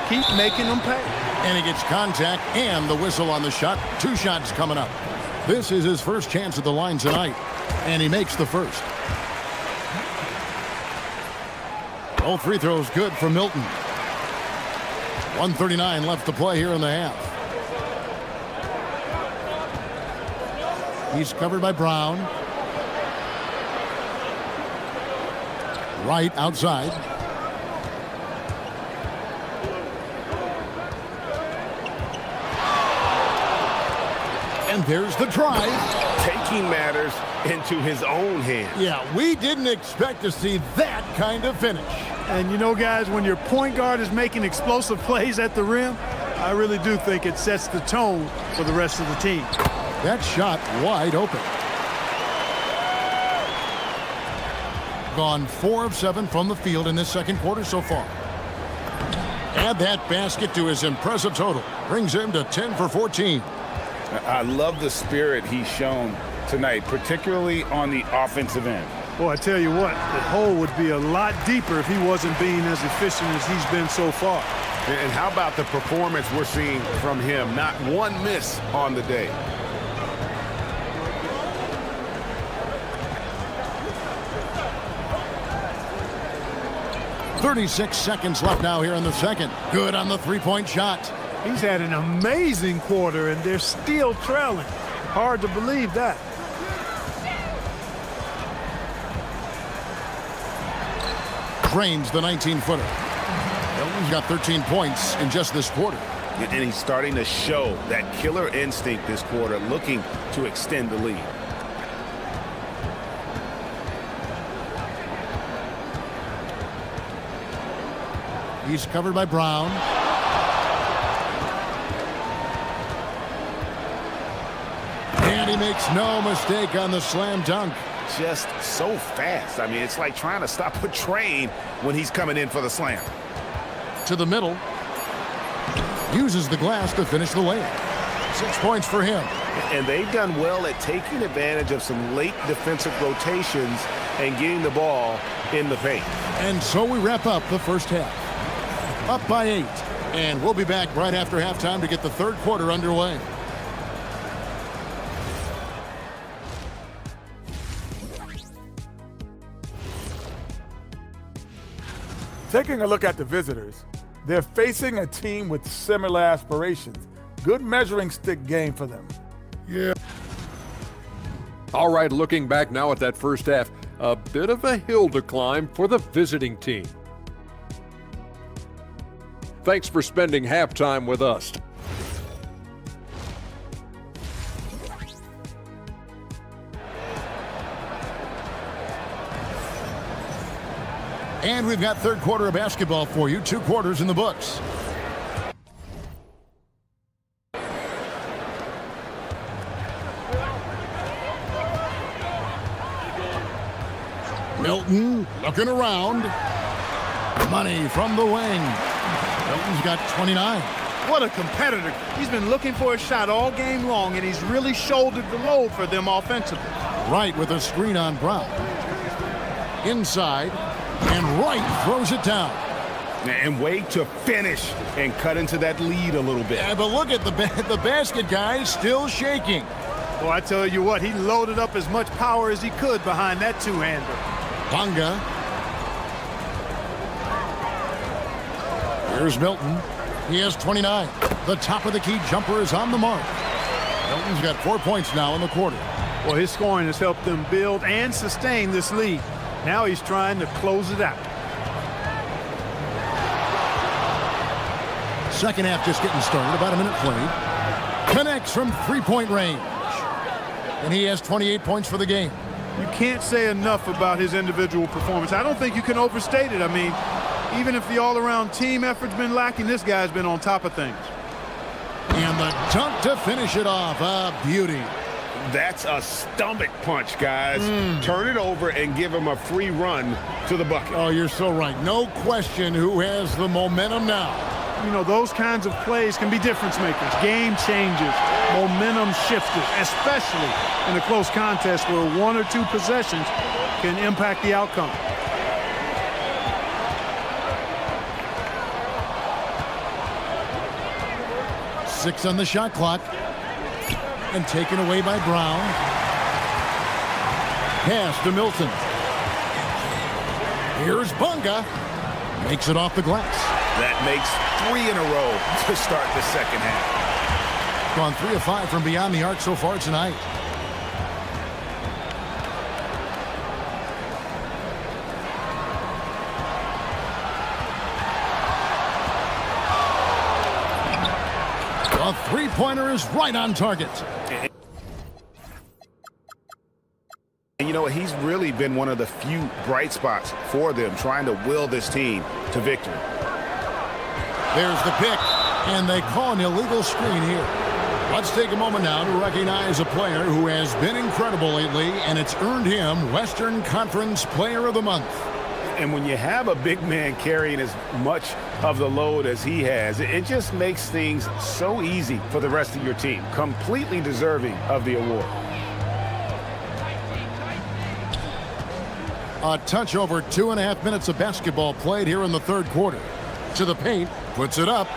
C: keep making them pay.
A: And he gets contact and the whistle on the shot. 2 shots coming up. This is his first chance at the line tonight. And he makes the first. All free throws good for Milton. 1:39 left to play here in the half. He's covered by Brown. Right outside. And there's the drive.
L: Taking matters into his own hands.
A: Yeah, we didn't expect to see that kind of finish.
C: And you know, guys, when your point guard is making explosive plays at the rim, I really do think it sets the tone for the rest of the team.
A: That shot wide open. Gone 4 of 7 from the field in this second quarter so far. Add that basket to his impressive total. Brings him to 10 for 14.
P: I love the spirit he's shown tonight, particularly on the offensive end.
C: Well, I tell you what, the hole would be a lot deeper if he wasn't being as efficient as he's been so far.
L: And how about the performance we're seeing from him? Not one miss on the day.
A: .36 seconds left now here in the second. Good on the three-point shot.
C: He's had an amazing quarter, and they're still trailing. Hard to believe that.
A: Drains the 19-footer. Elton's got 13 points in just this quarter.
L: And he's starting to show that killer instinct this quarter, looking to extend the lead.
A: He's covered by Brown. And he makes no mistake on the slam dunk.
L: Just so fast. I mean, it's like trying to stop a train when he's coming in for the slam.
A: To the middle. Uses the glass to finish the layup. 6 points for him.
L: And they've done well at taking advantage of some late defensive rotations and getting the ball in the paint.
A: And so we wrap up the first half. Up by 8. And we'll be back right after halftime to get the third quarter underway.
E: Taking a look at the visitors, they're facing a team with similar aspirations. Good measuring stick game for them.
A: Yeah.
D: All right, looking back now at that first half, a bit of a hill to climb for the visiting team. Thanks for spending halftime with us.
A: And we've got third quarter of basketball for you. 2 quarters in the books. Milton looking around. Money from the wing. Milton's got 29.
C: What a competitor. He's been looking for a shot all game long, and he's really shouldered the load for them offensively.
A: Right with a screen on Brown. Inside, and Wright throws it down.
L: And wait to finish and cut into that lead a little bit.
A: Yeah, but look at the basket, guys, still shaking.
C: Well, I tell you what, he loaded up as much power as he could behind that two-hander.
A: Bonga. Here's Milton. He has 29. The top of the key jumper is on the mark. Milton's got 4 points now in the quarter.
C: Well, his scoring has helped them build and sustain this lead. Now he's trying to close it out.
A: Second half just getting started. About a minute played. Connects from three-point range. And he has 28 points for the game.
C: You can't say enough about his individual performance. I don't think you can overstate it. I mean, even if the all-around team effort's been lacking, this guy's been on top of things.
A: And the dunk to finish it off. A beauty.
L: That's a stomach punch, guys. Turn it over and give him a free run to the bucket.
A: Oh, you're so right. No question who has the momentum now.
C: You know, those kinds of plays can be difference makers, game changers, momentum shifters, especially in a close contest where 1 or 2 possessions can impact the outcome.
A: Six on the shot clock. And taken away by Brown. Pass to Milton. Here's Bonga. Makes it off the glass.
L: That makes 3 in a row to start the second half.
A: Gone 3 of 5 from beyond the arc so far tonight. A three-pointer is right on target.
L: And you know, he's really been one of the few bright spots for them, trying to will this team to victory.
A: There's the pick, and they call an illegal screen here. Let's take a moment now to recognize a player who has been incredible lately, and it's earned him Western Conference Player of the Month.
L: And when you have a big man carrying as much of the load as he has, it just makes things so easy for the rest of your team. Completely deserving of the award.
A: A touch over 2.5 minutes of basketball played here in the third quarter. To the paint, puts it up.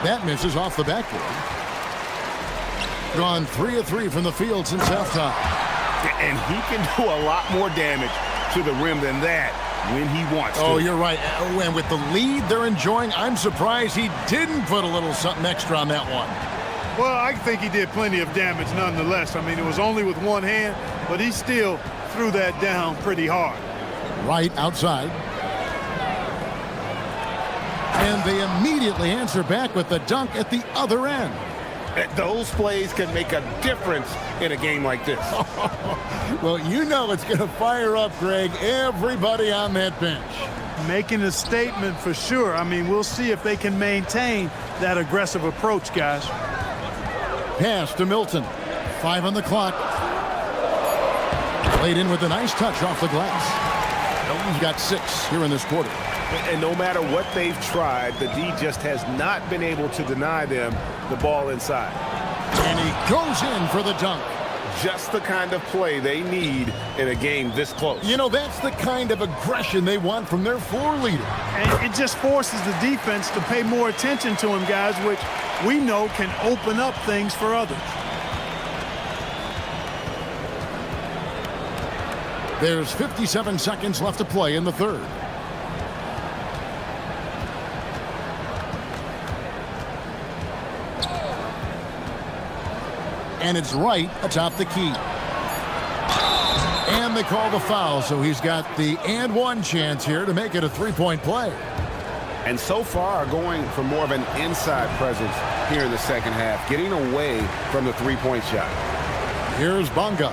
A: That misses off the backboard. Gone 3 of 3 from the field since halftime.
L: And he can do a lot more damage to the rim than that when he wants to.
A: Oh, you're right. And with the lead they're enjoying, I'm surprised he didn't put a little something extra on that one.
C: Well, I think he did plenty of damage nonetheless. I mean, it was only with one hand, but he still threw that down pretty hard.
A: Right outside. And they immediately answer back with the dunk at the other end.
L: Those plays can make a difference in a game like this.
A: Well, you know it's going to fire up, Greg, everybody on that bench.
C: Making a statement for sure. I mean, we'll see if they can maintain that aggressive approach, guys.
A: Pass to Milton. 5 on the clock. Played in with a nice touch off the glass. Milton's got 6 here in this quarter.
L: And no matter what they've tried, the D just has not been able to deny them the ball inside.
A: And he goes in for the dunk.
L: Just the kind of play they need in a game this close.
A: You know, that's the kind of aggression they want from their floor leader.
C: And it just forces the defense to pay more attention to him, guys, which we know can open up things for others.
A: There's 57 seconds left to play in the third. And it's right atop the key. And they call the foul, so he's got the and one chance here to make it a three-point play.
L: And so far going for more of an inside presence here in the second half, getting away from the three-point shot.
A: Here's Bonga.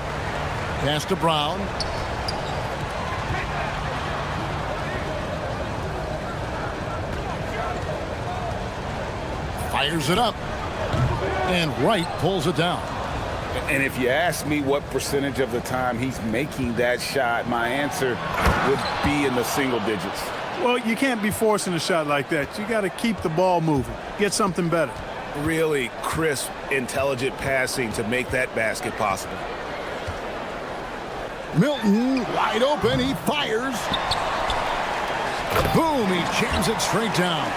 A: Pass to Brown. Fires it up. And Wright pulls it down.
P: And if you ask me what percentage of the time he's making that shot, my answer would be in the single digits.
C: Well, you can't be forcing a shot like that. You got to keep the ball moving. Get something better.
L: Really crisp, intelligent passing to make that basket possible.
A: Milton wide open. He fires. Boom. He jams it straight down.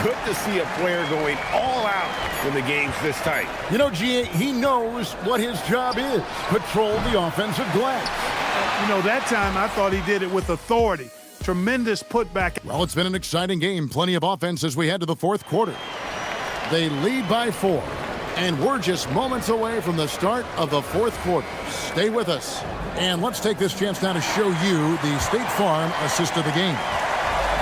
L: Good to see a player going all out when the game's this tight.
A: You know, G.A., he knows what his job is. Patrol the offensive glass.
C: You know, that time I thought he did it with authority. Tremendous putback.
A: Well, it's been an exciting game. Plenty of offense as we head to the fourth quarter. They lead by 4. And we're just moments away from the start of the fourth quarter. Stay with us. And let's take this chance now to show you the State Farm assist of the game.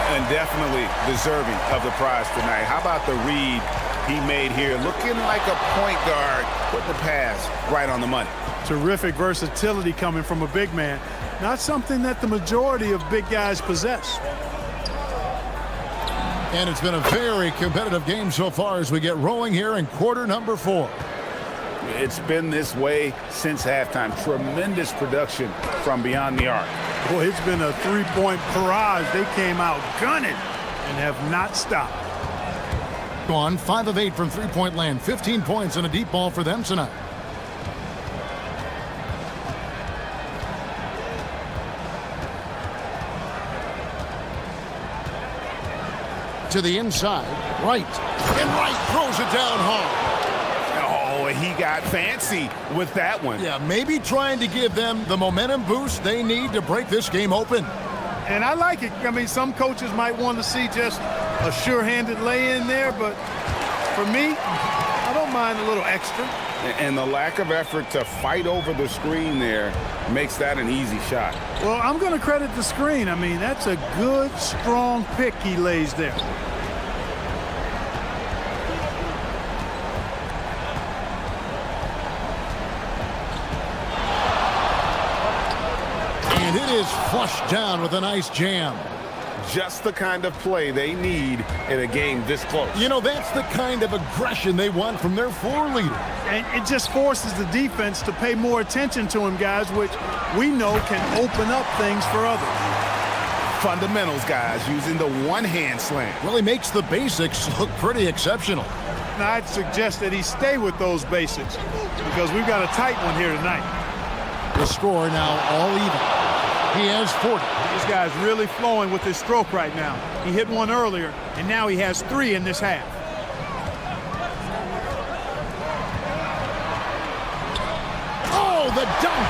L: And definitely deserving of the prize tonight. How about the read he made here? Looking like a point guard, putting the pass right on the money.
C: Terrific versatility coming from a big man. Not something that the majority of big guys possess.
A: And it's been a very competitive game so far as we get rolling here in quarter number 4.
P: It's been this way since halftime. Tremendous production from beyond the arc.
C: Boy, it's been a three-point barrage. They came out gunning and have not stopped.
A: Gone 5 of 8 from three-point land. 15 points and a deep ball for them tonight. To the inside. Wright. And Wright throws it down hard.
L: Oh, he got fancy with that one.
A: Yeah, maybe trying to give them the momentum boost they need to break this game open.
C: And I like it. I mean, some coaches might want to see just a sure-handed lay-in there, but for me, I don't mind a little extra.
L: And the lack of effort to fight over the screen there makes that an easy shot.
C: Well, I'm going to credit the screen. I mean, that's a good, strong pick he lays there.
A: And it is flushed down with a nice jam.
L: Just the kind of play they need in a game this close.
A: You know, that's the kind of aggression they want from their floor leader.
C: And it just forces the defense to pay more attention to him, guys, which we know can open up things for others.
L: Fundamentals, guys, using the one-hand slam.
A: Well, he makes the basics look pretty exceptional.
C: Now, I'd suggest that he stay with those basics because we've got a tight one here tonight.
A: The score now all even. He has 40.
C: This guy's really flowing with his stroke right now. He hit one earlier, and now he has 3 in this half.
A: Oh, the dunk!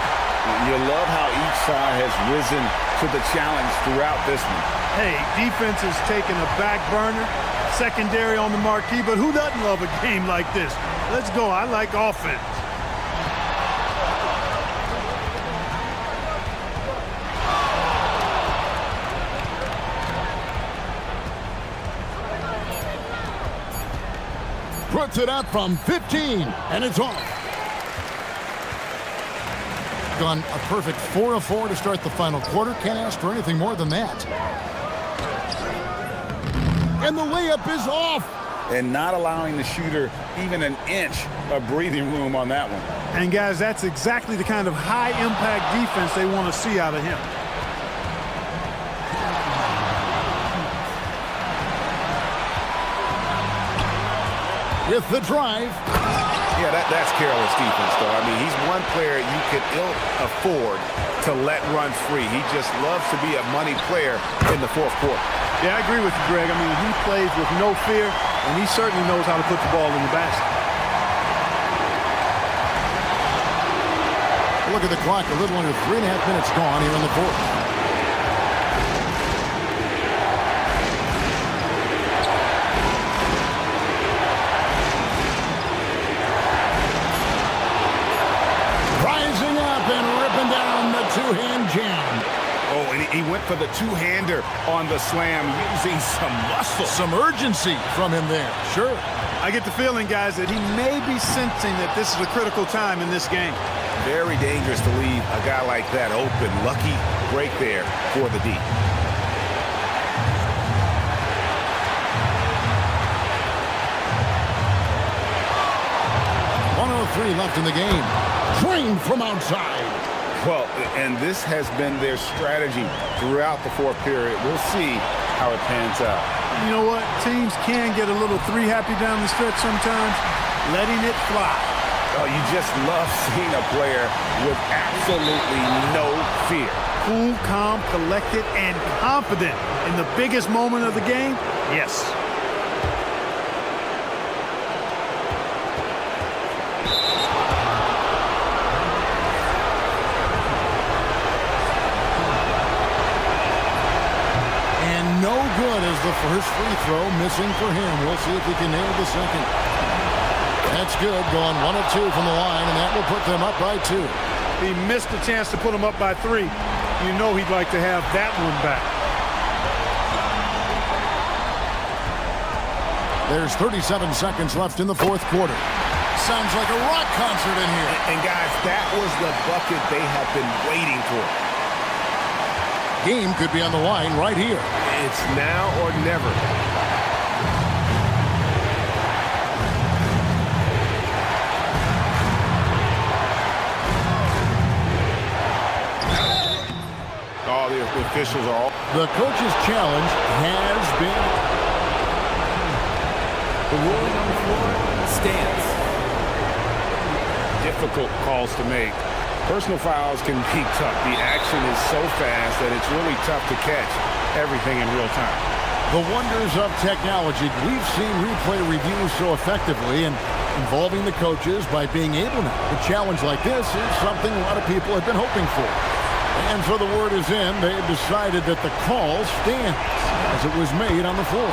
P: You love how each side has risen to the challenge throughout this one.
C: Hey, defense is taking a back burner, secondary on the marquee, but who doesn't love a game like this? Let's go. I like offense.
A: Puts it up from 15, and it's off. Gone a perfect 4 of 4 to start the final quarter. Can't ask for anything more than that. And the layup is off.
P: And not allowing the shooter even an inch of breathing room on that one.
C: And guys, that's exactly the kind of high-impact defense they want to see out of him.
A: With the drive.
L: Yeah, that's careless defense, though. I mean, he's one player you could ill afford to let run free. He just loves to be a money player in the fourth quarter.
C: Yeah, I agree with you, Greg. I mean, he plays with no fear, and he certainly knows how to put the ball in the basket.
A: Look at the clock. A little under 3.5 minutes gone here in the fourth. Two-hand jam.
L: Oh, and he went for the two-hander on the slam, using some muscle.
A: Some urgency from him there. Sure.
C: I get the feeling, guys, that he may be sensing that this is a critical time in this game.
L: Very dangerous to leave a guy like that open. Lucky break there for the D. .103 left in the game. Drained from outside. Well, and this has been their strategy throughout the fourth period. We'll see how it pans out.
C: You know what? Teams can get a little three-happy down the stretch sometimes, letting it fly.
L: Oh, you just love seeing a player with absolutely no fear.
C: Cool, calm, collected, and confident in the biggest moment of the game? Yes.
A: The first free throw missing for him. We'll see if he can nail the second. That's good. Going 1 of 2 from the line, and that will put them up by 2.
C: He missed the chance to put them up by 3. You know he'd like to have that one back.
A: There's 37 seconds left in the fourth quarter. Sounds like a rock concert in here.
L: And guys, that was the bucket they have been waiting for.
A: Game could be on the line right here.
L: It's now or never. Oh, the officials are all.
A: The coach's challenge has been.
J: The ruling on the floor stands.
L: Difficult calls to make. Personal fouls can be tough. The action is so fast that it's really tough to catch everything in real time.
A: The wonders of technology. We've seen replay reviews so effectively, and involving the coaches by being able to challenge like this is something a lot of people have been hoping for. And so the word is in. They have decided that the call stands as it was made on the floor.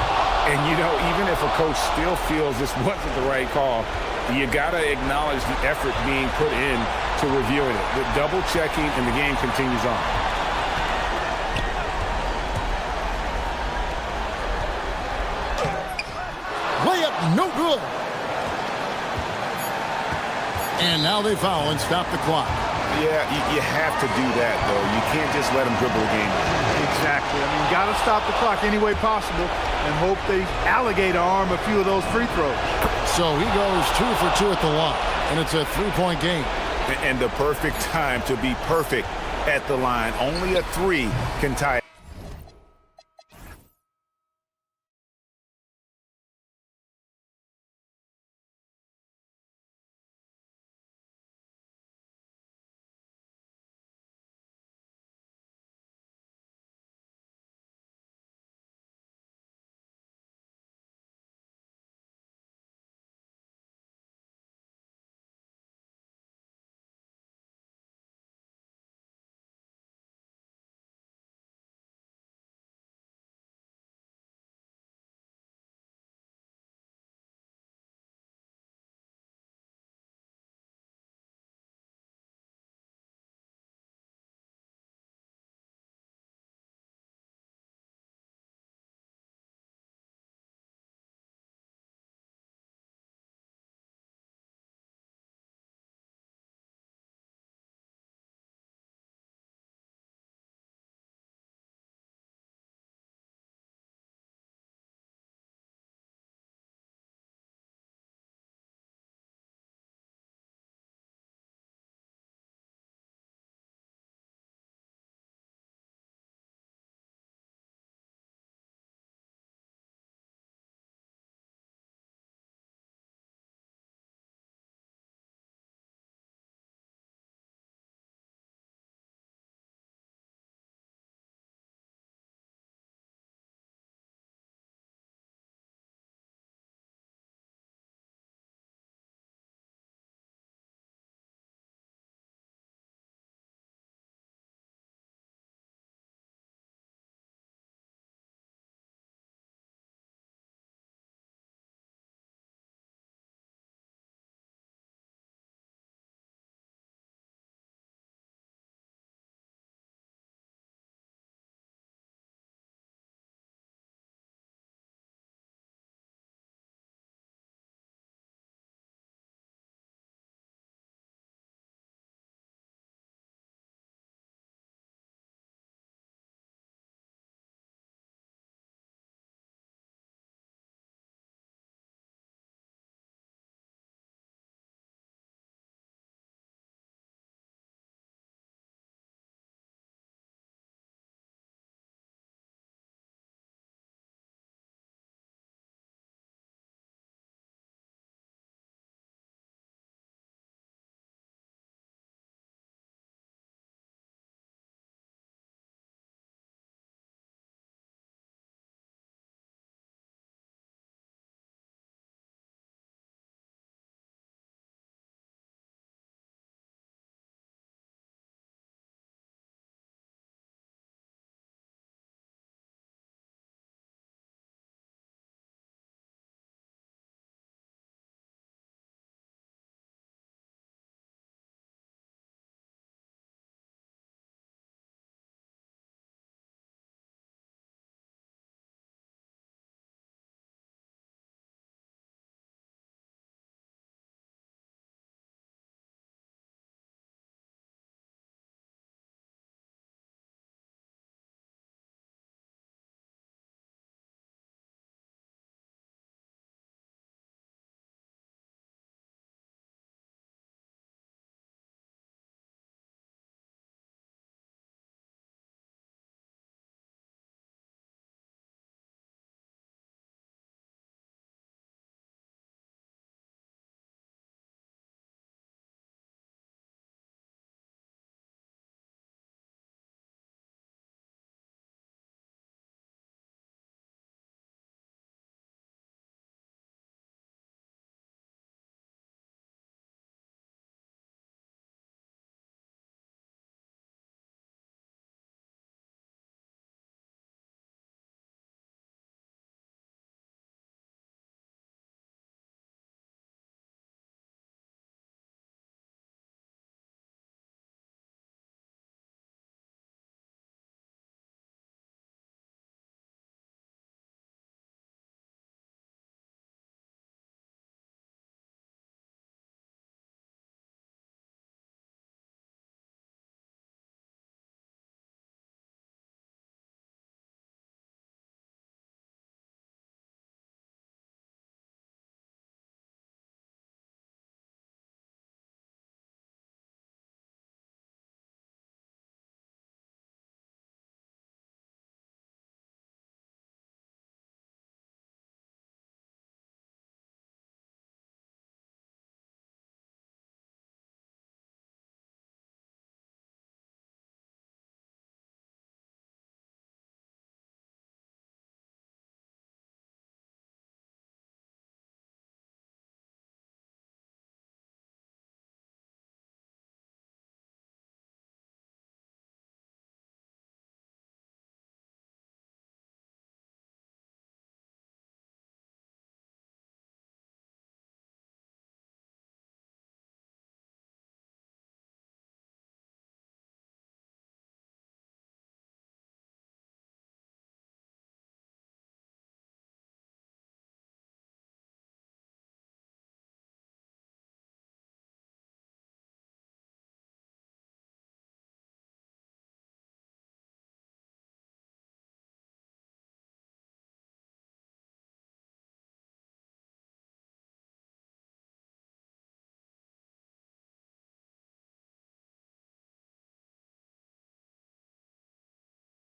L: And, you know, even if a coach still feels this wasn't the right call, you got to acknowledge the effort being put in to reviewing it. The double checking, and the game continues on.
A: Layup, no good. And now they foul and stop the clock.
L: Yeah, you have to do that, though. You can't just let them dribble the game.
C: Exactly. I mean, got to stop the clock any way possible and hope they alligator arm a few of those free throws.
A: So he goes 2 for 2 at the line, and it's a 3-point game.
L: And the perfect time to be perfect at the line. Only a 3 can tie it.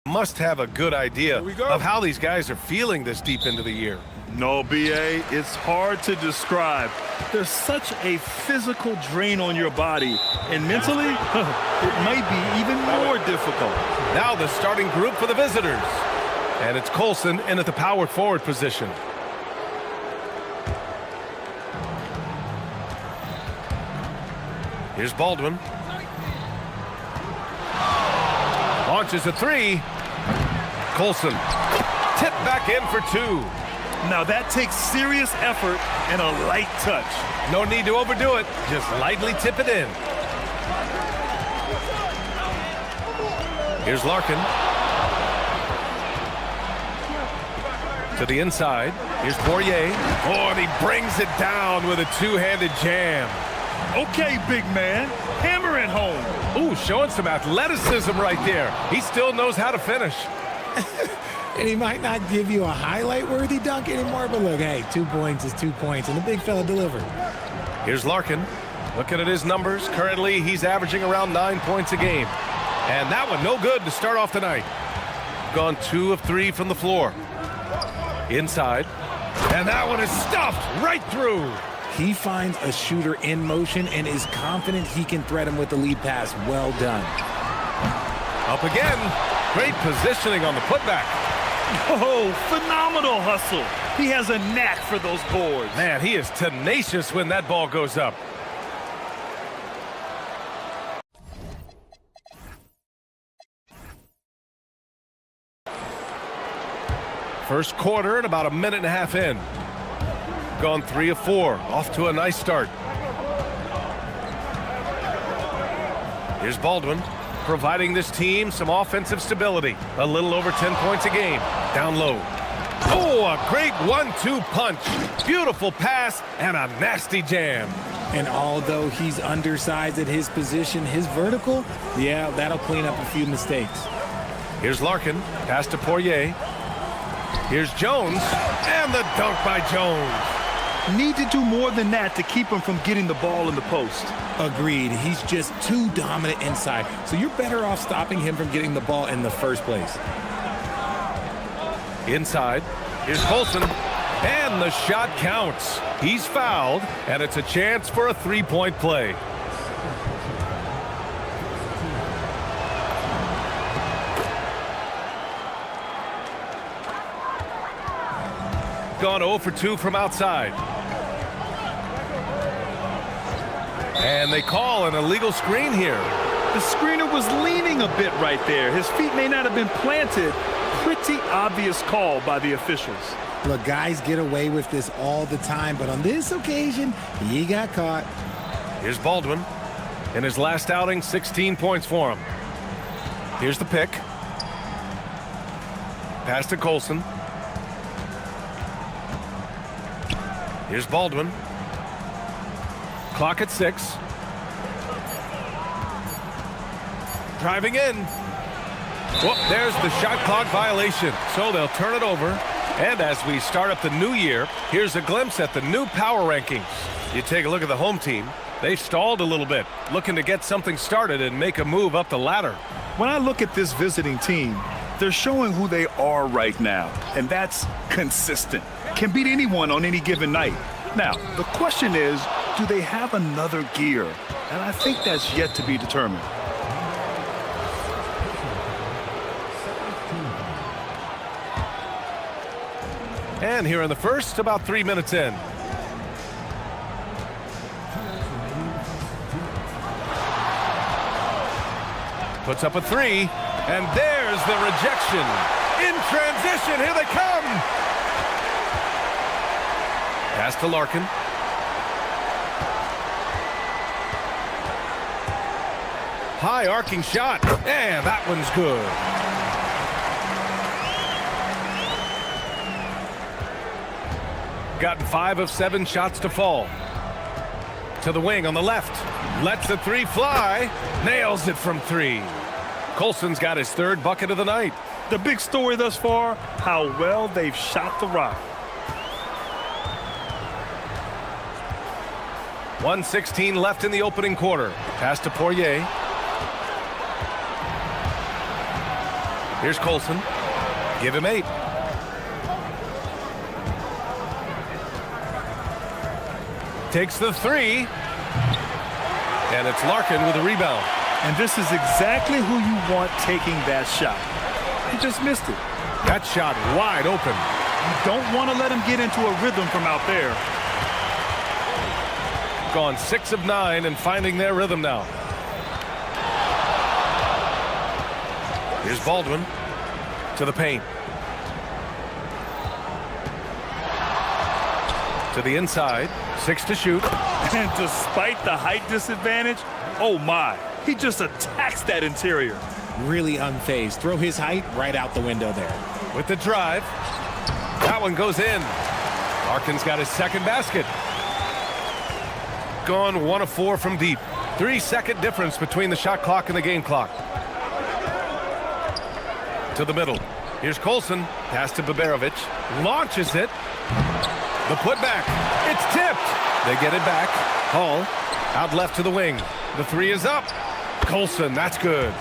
H: Must have a good idea of how these guys are feeling this deep into the year.
R: No, B.A., it's hard to describe. There's such a physical drain on your body, and mentally, it might be even more difficult.
H: Now the starting group for the visitors. And it's Colson in at the power forward position. Here's Baldwin. Launches a three. Colson. Tip back in for two.
R: Now that takes serious effort and a light touch.
H: No need to overdo it. Just lightly tip it in. Here's Larkin. To the inside. Here's Poirier. Oh, and he brings it down with a two-handed jam.
R: Okay, big man. Hammer it home.
H: Ooh, showing some athleticism right there. He still knows how to finish.
F: And he might not give you a highlight-worthy dunk anymore, but look, hey, 2 points is 2 points, and the big fella delivered.
H: Here's Larkin. Looking at his numbers. Currently, he's averaging around 9 points a game. And that one, no good to start off the night. Gone 2 of 3 from the floor. Inside. And that one is stuffed right through.
F: He finds a shooter in motion and is confident he can thread him with the lead pass. Well done.
H: Up again. Great positioning on the putback.
R: Oh, phenomenal hustle. He has a knack for those boards.
H: Man, he is tenacious when that ball goes up. First quarter and about a minute and a half in. Gone 3 of 4. Off to a nice start. Here's Baldwin, providing this team some offensive stability. A little over 10 points a game. Down low. Oh, a great 1-2 punch. Beautiful pass and a nasty jam.
F: And although he's undersized at his position, his vertical, yeah, that'll clean up a few mistakes.
H: Here's Larkin. Pass to Poirier. Here's Jones. And the dunk by Jones.
R: Need to do more than that to keep him from getting the ball in the post.
F: Agreed. He's just too dominant inside. So you're better off stopping him from getting the ball in the first place.
H: Inside. Here's Colson. And the shot counts. He's fouled, and it's a chance for a three-point play. Gone 0 for 2 from outside. And they call an illegal screen here.
R: The screener was leaning a bit right there. His feet may not have been planted. Pretty obvious call by the officials.
F: Look, guys get away with this all the time, but on this occasion, he got caught.
H: Here's Baldwin. In his last outing, 16 points for him. Here's the pick. Pass to Colson. Here's Baldwin. Clock at 6. Driving in. Whoop, there's the shot clock violation. So they'll turn it over. And as we start up the new year, here's a glimpse at the new power rankings. You take a look at the home team. They've stalled a little bit, looking to get something started and make a move up the ladder.
I: When I look at this visiting team, they're showing who they are right now, and that's consistent. Can beat anyone on any given night. Now, the question is, do they have another gear? And I think that's yet to be determined.
H: And here in the first, about 3 minutes in. Puts up a 3, and there's the rejection. In transition, here they come. Pass to Larkin. High arcing shot, and that one's good. Gotten 5 of 7 shots to fall. To the wing on the left. Lets the 3 fly. Nails it from 3. Colson's got his 3rd bucket of the night.
R: The big story thus far, how well they've shot the rock.
H: 1:16 left in the opening quarter. Pass to Poirier. Here's Colson. Give him 8. Takes the 3. And it's Larkin with a rebound.
R: And this is exactly who you want taking that shot. He just missed it.
H: That shot wide open.
R: You don't want to let him get into a rhythm from out there.
H: Gone 6 of 9 and finding their rhythm now. Here's Baldwin to the paint. To the inside. 6 to shoot.
R: And despite the height disadvantage, oh my, he just attacks that interior.
F: Really unfazed. Throw his height right out the window there.
H: With the drive. That one goes in. Larkin's got his second basket. Gone 1 of 4 from deep. 3-second difference between the shot clock and the game clock. To the middle. Here's Colson. Pass to Baberovic. Launches it. The putback. It's tipped. They get it back. Hall out left to the wing. The 3 is up. Colson, that's good.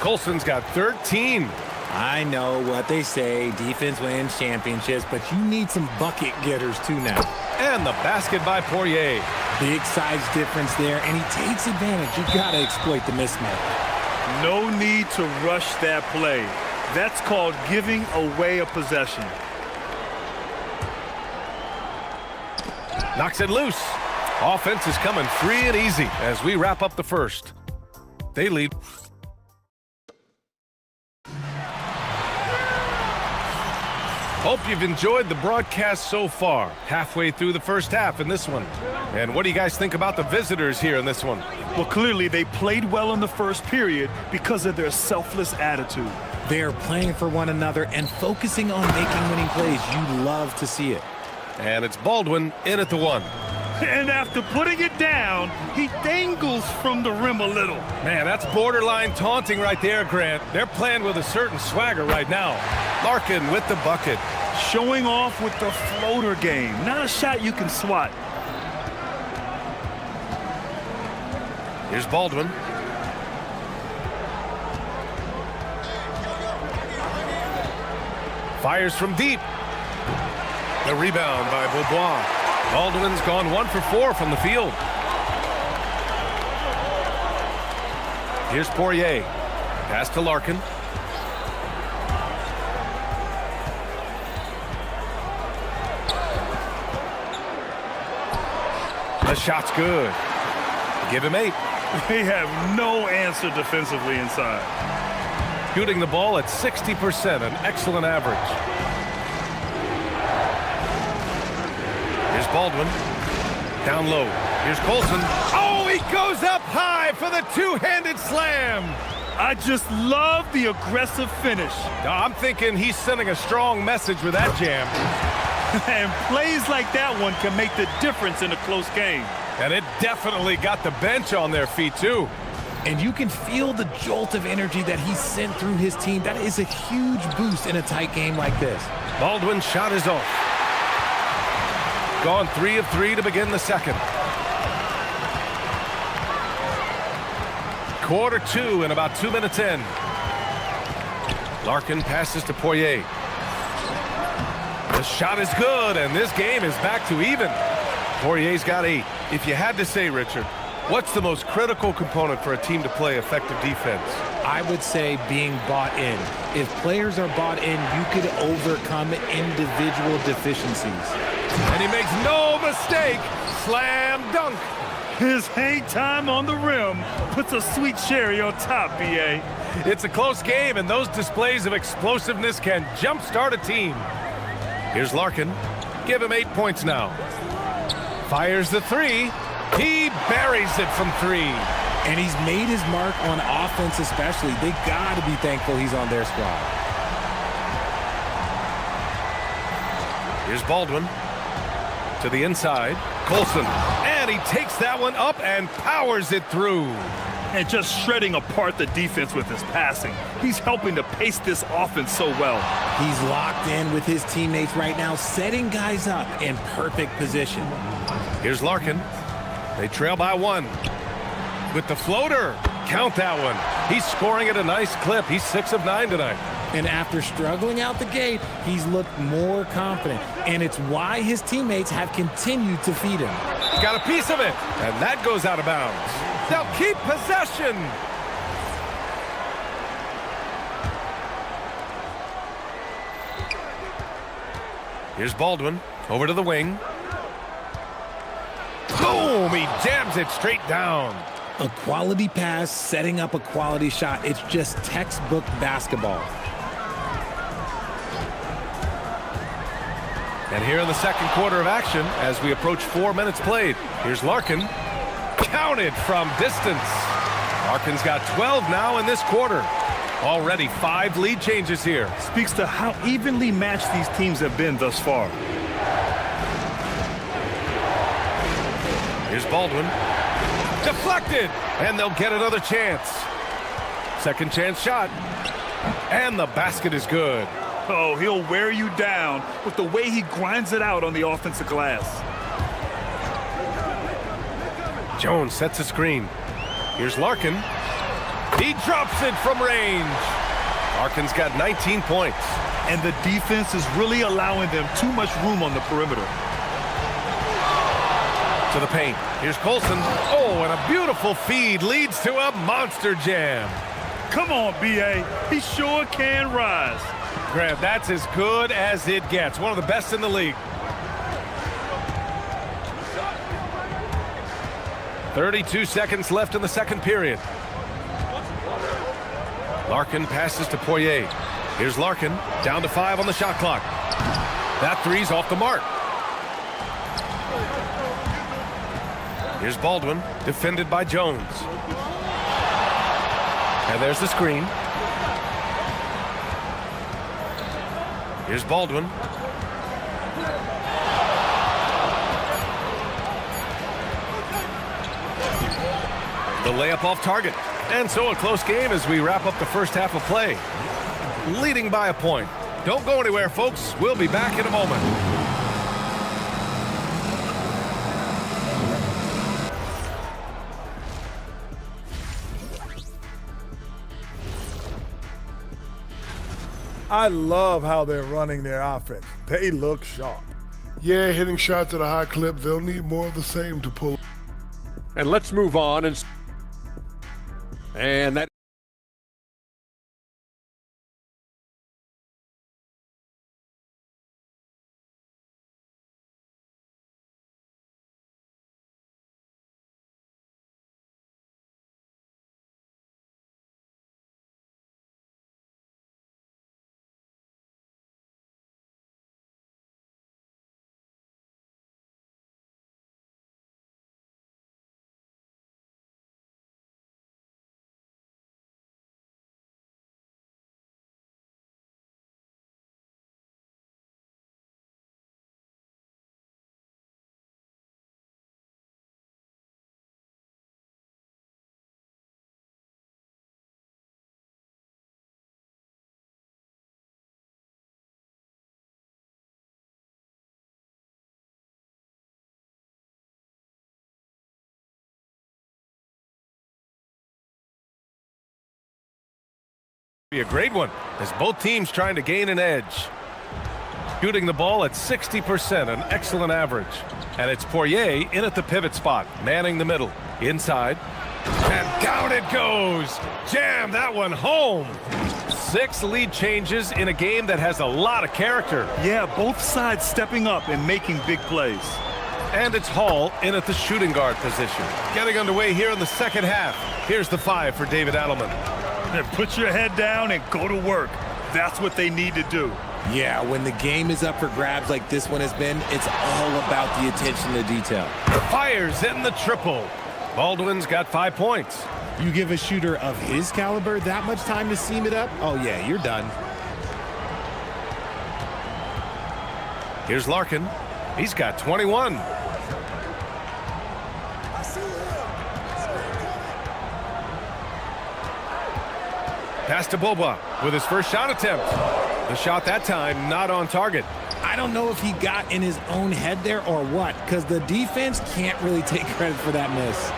H: Colson's got 13.
F: I know what they say, defense wins championships, but you need some bucket getters too now.
H: And the basket by Poirier.
F: Big size difference there, and he takes advantage. You gotta exploit the mismatch.
R: No need to rush that play. That's called giving away a possession.
H: Knocks it loose. Offense is coming free and easy as we wrap up the first. They lead. Hope you've enjoyed the broadcast so far. Halfway through the first half in this one. And what do you guys think about the visitors here in this one?
R: Well, clearly they played well in the first period because of their selfless attitude.
F: They're playing for one another and focusing on making winning plays. You love to see it.
H: And it's Baldwin in at the 1.
R: And after putting it down, he dangles from the rim a little.
H: Man, that's borderline taunting right there, Grant. They're playing with a certain swagger right now. Larkin with the bucket.
R: Showing off with the floater game. Not a shot you can swat.
H: Here's Baldwin. Fires from deep. The rebound by Beaubois. Baldwin's gone 1 for 4 from the field. Here's Poirier. Pass to Larkin. The shot's good. Give him 8.
R: They have no answer defensively inside.
H: Shooting the ball at 60%, an excellent average. Here's Baldwin. Down low. Here's Colson. Oh, he goes up high for the two-handed slam.
R: I just love the aggressive finish.
H: I'm thinking he's sending a strong message with that jam.
R: And plays like that one can make the difference in a close game.
H: And it definitely got the bench on their feet, too.
F: And you can feel the jolt of energy that he sent through his team. That is a huge boost in a tight game like this.
H: Baldwin's shot is off. Gone 3 of 3 to begin the second. Quarter 2 and about 2 minutes in. Larkin passes to Poirier. The shot is good, and this game is back to even. Poirier's got 8. If you had to say, Richard, what's the most critical component for a team to play effective defense?
F: I would say being bought in. If players are bought in, you could overcome individual deficiencies.
H: And he makes no mistake. Slam dunk.
R: His hang time on the rim puts a sweet cherry on top, B.A.
H: It's a close game, and those displays of explosiveness can jumpstart a team. Here's Larkin. Give him 8 points now. Fires the 3. He buries it from 3.
F: And he's made his mark on offense especially. They got to be thankful he's on their squad.
H: Here's Baldwin. To the inside. Colson. And he takes that one up and powers it through.
R: And just shredding apart the defense with his passing. He's helping to pace this offense so well.
F: He's locked in with his teammates right now, setting guys up in perfect position.
H: Here's Larkin. They trail by 1. With the floater. Count that one. He's scoring at a nice clip. He's 6 of 9 tonight.
F: And after struggling out the gate, he's looked more confident. And it's why his teammates have continued to feed him.
H: Got a piece of it, and that goes out of bounds. They'll keep possession. Here's Baldwin, over to the wing. Boom! He jams it straight down.
F: A quality pass, setting up a quality shot. It's just textbook basketball.
H: And here in the second quarter of action, as we approach 4 minutes played, here's Larkin. Counted from distance. Larkin's got 12 now in this quarter. Already 5 lead changes here.
R: Speaks to how evenly matched these teams have been thus far.
H: Here's Baldwin. Deflected, and they'll get another chance. Second chance shot, and the basket is good.
R: Oh, he'll wear you down with the way he grinds it out on the offensive glass.
H: Jones sets a screen. Here's Larkin. He drops it from range. Larkin's got 19 points.
R: And the defense is really allowing them too much room on the perimeter.
H: To the paint. Here's Colson. Oh, and a beautiful feed leads to a monster jam.
R: Come on, B.A. He sure can rise.
H: Graham, that's as good as it gets. One of the best in the league. 32 seconds left in the second period. Larkin passes to Poirier. Here's Larkin, down to 5 on the shot clock. That three's off the mark. Here's Baldwin, defended by Jones. And there's the screen. Here's Baldwin. The layup off target. And so a close game as we wrap up the first half of play. Leading by a point. Don't go anywhere, folks. We'll be back in a moment.
E: I love how they're running their offense. They look sharp.
O: Yeah, hitting shots at a high clip. They'll need more of the same to pull.
D: And let's move on. And that.
H: Be a great one as both teams trying to gain an edge. Shooting the ball at 60%, an excellent average. And it's Poirier in at the pivot spot, manning the middle. Inside. And down it goes. Jam that one home. 6 lead changes in a game that has a lot of character.
R: Yeah, both sides stepping up and making big plays.
H: And it's Hall in at the shooting guard position. Getting underway here in the second half. Here's the 5 for David Adelman.
R: And put your head down and go to work. That's what they need to do.
F: Yeah, when the game is up for grabs like this one has been, it's all about the attention to detail.
H: Fires in the triple. Baldwin's got 5 points.
F: You give a shooter of his caliber that much time to seam it up? Oh, yeah, you're done.
H: Here's Larkin. He's got 21. Pass to Boba with his first shot attempt. The shot that time not on target.
F: I don't know if he got in his own head there or what, because the defense can't really take credit for that miss.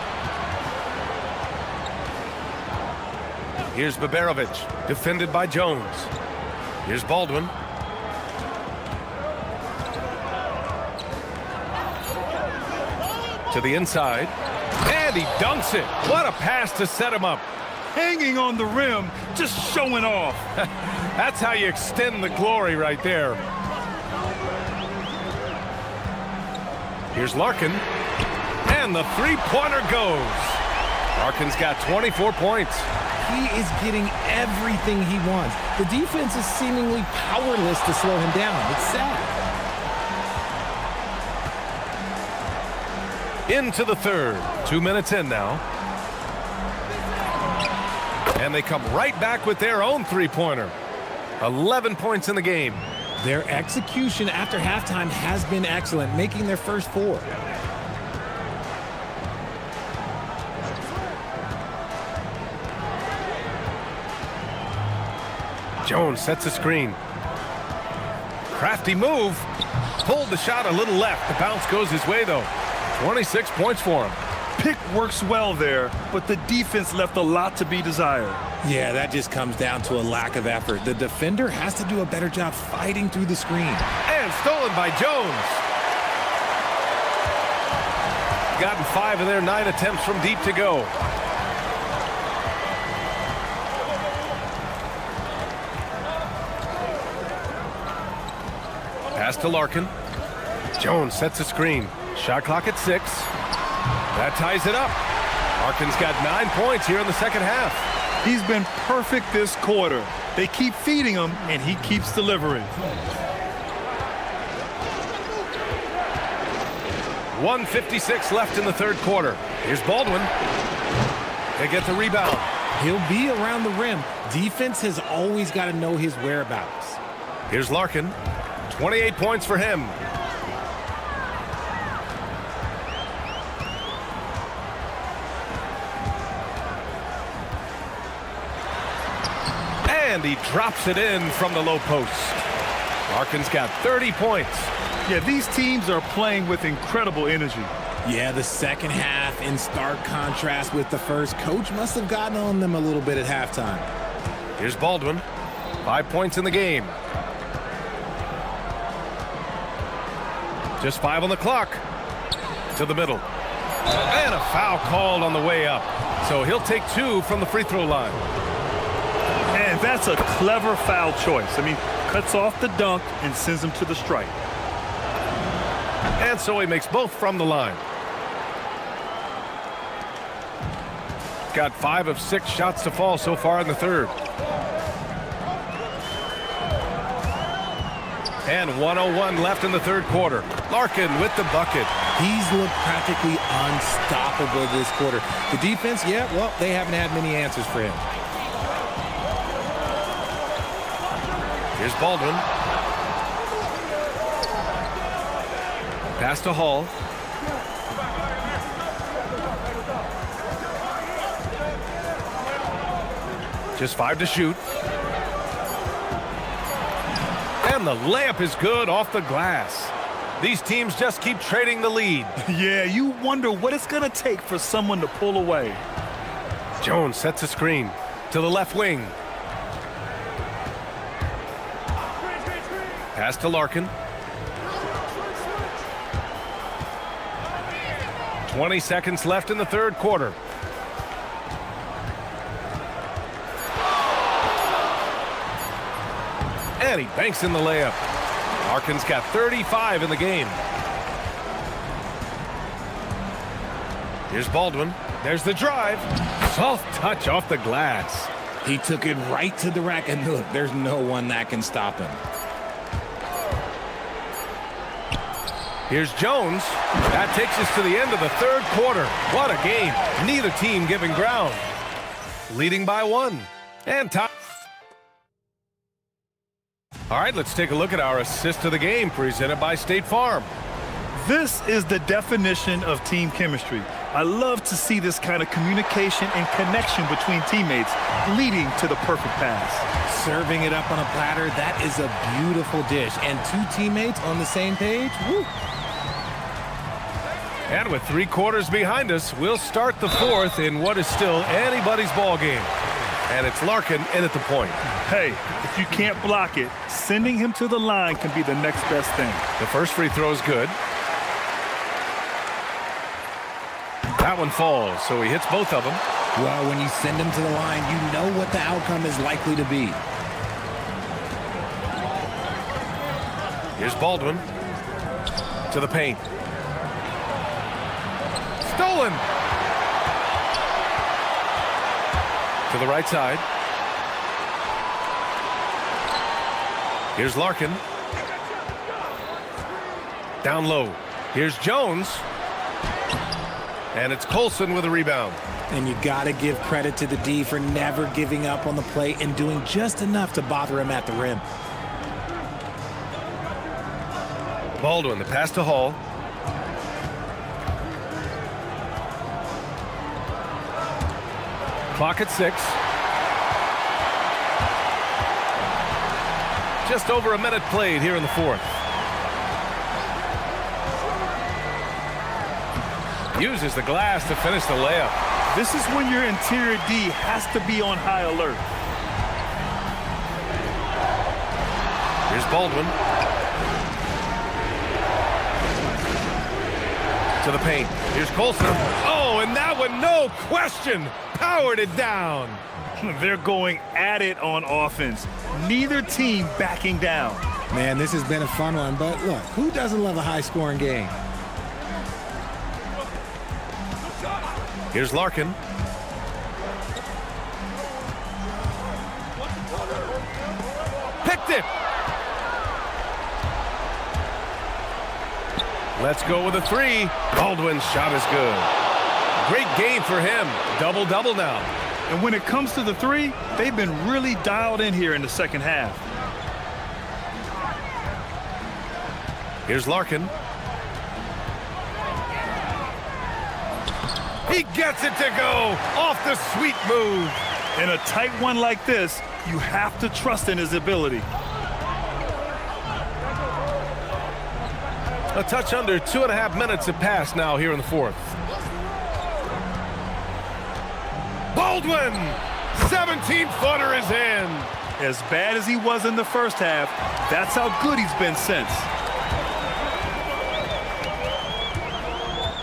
H: Here's Baberovic, defended by Jones. Here's Baldwin. To the inside. And he dunks it. What a pass to set him up.
R: Hanging on the rim, just showing off.
H: That's how you extend the glory right there. Here's Larkin. And the three-pointer goes. Larkin's got 24 points.
F: He is getting everything he wants. The defense is seemingly powerless to slow him down. It's sad.
H: Into the third. 2 minutes in now. And they come right back with their own three-pointer. 11 points in the game.
F: Their execution after halftime has been excellent, making their first 4.
H: Jones sets a screen. Crafty move. Pulled the shot a little left. The bounce goes his way, though. 26 points for him.
R: Pick works well there, but the defense left a lot to be desired.
F: Yeah, that just comes down to a lack of effort. The defender has to do a better job fighting through the screen.
H: And stolen by Jones. Gotten 5 of their 9 attempts from deep to go. Pass to Larkin. Jones sets a screen. Shot clock at 6. That ties it up. Larkin's got 9 points here in the second half.
R: He's been perfect this quarter. They keep feeding him, and he keeps delivering.
H: 1:56 left in the third quarter. Here's Baldwin. They get the rebound.
F: He'll be around the rim. Defense has always got to know his whereabouts.
H: Here's Larkin. 28 points for him. And he drops it in from the low post. Larkin's got 30 points.
R: Yeah, these teams are playing with incredible energy.
F: Yeah, the second half in stark contrast with the first. Coach must have gotten on them a little bit at halftime.
H: Here's Baldwin. 5 points in the game. Just 5 on the clock. To the middle. And a foul called on the way up. So he'll take 2 from the free throw line.
R: And that's a clever foul choice. I mean, cuts off the dunk and sends him to the stripe.
H: And so he makes both from the line. Got 5 of 6 shots to fall so far in the third. And 1:01 left in the third quarter. Larkin with the bucket.
F: He's looked practically unstoppable this quarter. The defense, yeah, well, they haven't had many answers for him.
H: Here's Baldwin. Pass to Hall. Just 5 to shoot. And the layup is good off the glass. These teams just keep trading the lead.
R: Yeah, you wonder what it's going to take for someone to pull away.
H: Jones sets a screen to the left wing. Pass to Larkin. 20 seconds left in the third quarter. And he banks in the layup. Larkin's got 35 in the game. Here's Baldwin. There's the drive. Soft touch off the glass.
F: He took it right to the rack, and look, there's no one that can stop him.
H: Here's Jones. That takes us to the end of the third quarter. What a game. Neither team giving ground. Leading by 1. And time. All right, let's take a look at our assist of the game presented by State Farm.
R: This is the definition of team chemistry. I love to see this kind of communication and connection between teammates leading to the perfect pass.
F: Serving it up on a platter, that is a beautiful dish. And 2 teammates on the same page, woo.
H: And with 3 quarters behind us, we'll start the fourth in what is still anybody's ball game. And it's Larkin in at the point.
R: Hey, if you can't block it, sending him to the line can be the next best thing.
H: The first free throw is good. That one falls, so he hits both of them.
F: Well, when you send him to the line, you know what the outcome is likely to be.
H: Here's Baldwin to the paint. Stolen! To the right side. Here's Larkin. Down low. Here's Jones. And it's Colson with a rebound.
F: And you got to give credit to the D for never giving up on the play and doing just enough to bother him at the rim.
H: Baldwin, the pass to Hall. Clock at 6. Just over a minute played here in the fourth. Uses the glass to finish the layup.
R: This is when your interior D has to be on high alert.
H: Here's Baldwin. To the paint. Here's Colson. Oh, and that one, no question, powered it down.
R: They're going at it on offense. Neither team backing down.
F: Man, this has been a fun one, but look, who doesn't love a high-scoring game?
H: Here's Larkin. Picked it. Let's go with a three. Baldwin's shot is good. Great game for him. Double-double now.
R: And when it comes to the three, they've been really dialed in here in the second half.
H: Here's Larkin. He gets it to go off the sweet move.
R: In a tight one like this, you have to trust in his ability.
H: A touch under 2.5 minutes have passed now here in the fourth. Baldwin, 17-footer is in.
R: As bad as he was in the first half, that's how good he's been since.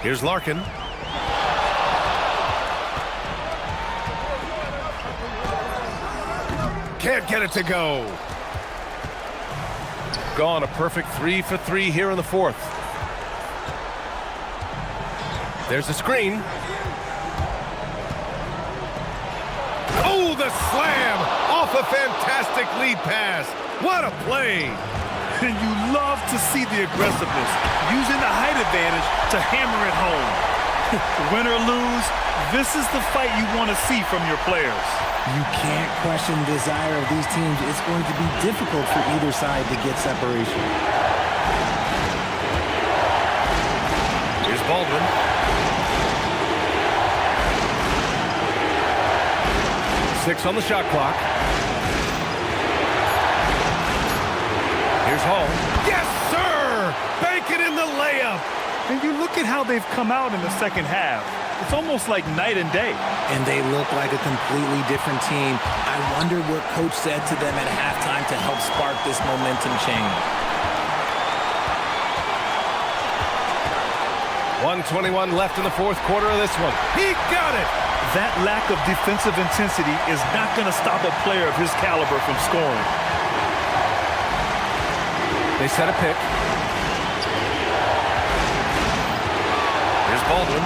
H: Here's Larkin. Can't get it to go. Gone a perfect 3 for 3 here in the fourth. There's a screen. Oh, the slam off a fantastic lead pass. What a play.
R: And you love to see the aggressiveness, using the height advantage to hammer it home. Win or lose, this is the fight you want to see from your players.
F: You can't question the desire of these teams. It's going to be difficult for either side to get separation.
H: Here's Baldwin. Six on the shot clock. Here's Hall. Yes, sir! Bank it in the layup.
R: And you look at how they've come out in the second half. It's almost like night and day.
F: And they look like a completely different team. I wonder what coach said to them at halftime to help spark this momentum change.
H: 1:21 left in the fourth quarter of this one. He got it!
R: That lack of defensive intensity is not going to stop a player of his caliber from scoring.
H: They set a pick. Here's Baldwin.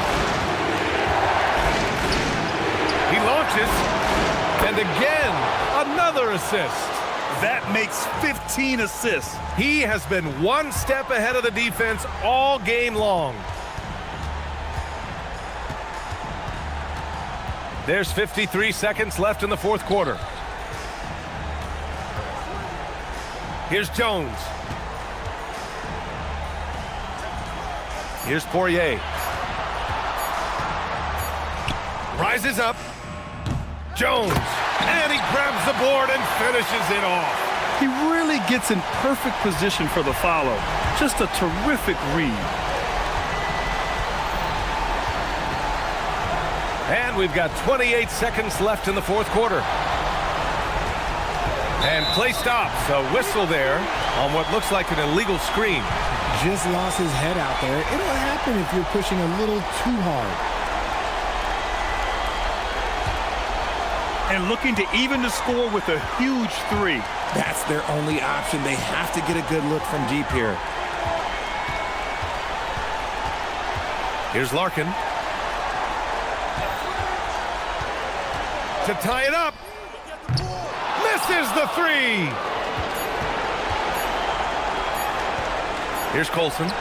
H: He launches, and again, another assist.
R: That makes 15 assists.
H: He has been one step ahead of the defense all game long. There's 53 seconds left in the fourth quarter. Here's Jones. Here's Poirier. Rises up. Jones, and he grabs the board and finishes it off.
R: He really gets in perfect position for the follow. Just a terrific read.
H: And we've got 28 seconds left in the fourth quarter. And play stops. A whistle there on what looks like an illegal screen.
F: Just lost his head out there. It'll happen if you're pushing a little too hard.
R: And looking to even the score with a huge three.
F: That's their only option. They have to get a good look from deep here.
H: Here's Larkin. To tie it up. Misses the three. Here's Colson.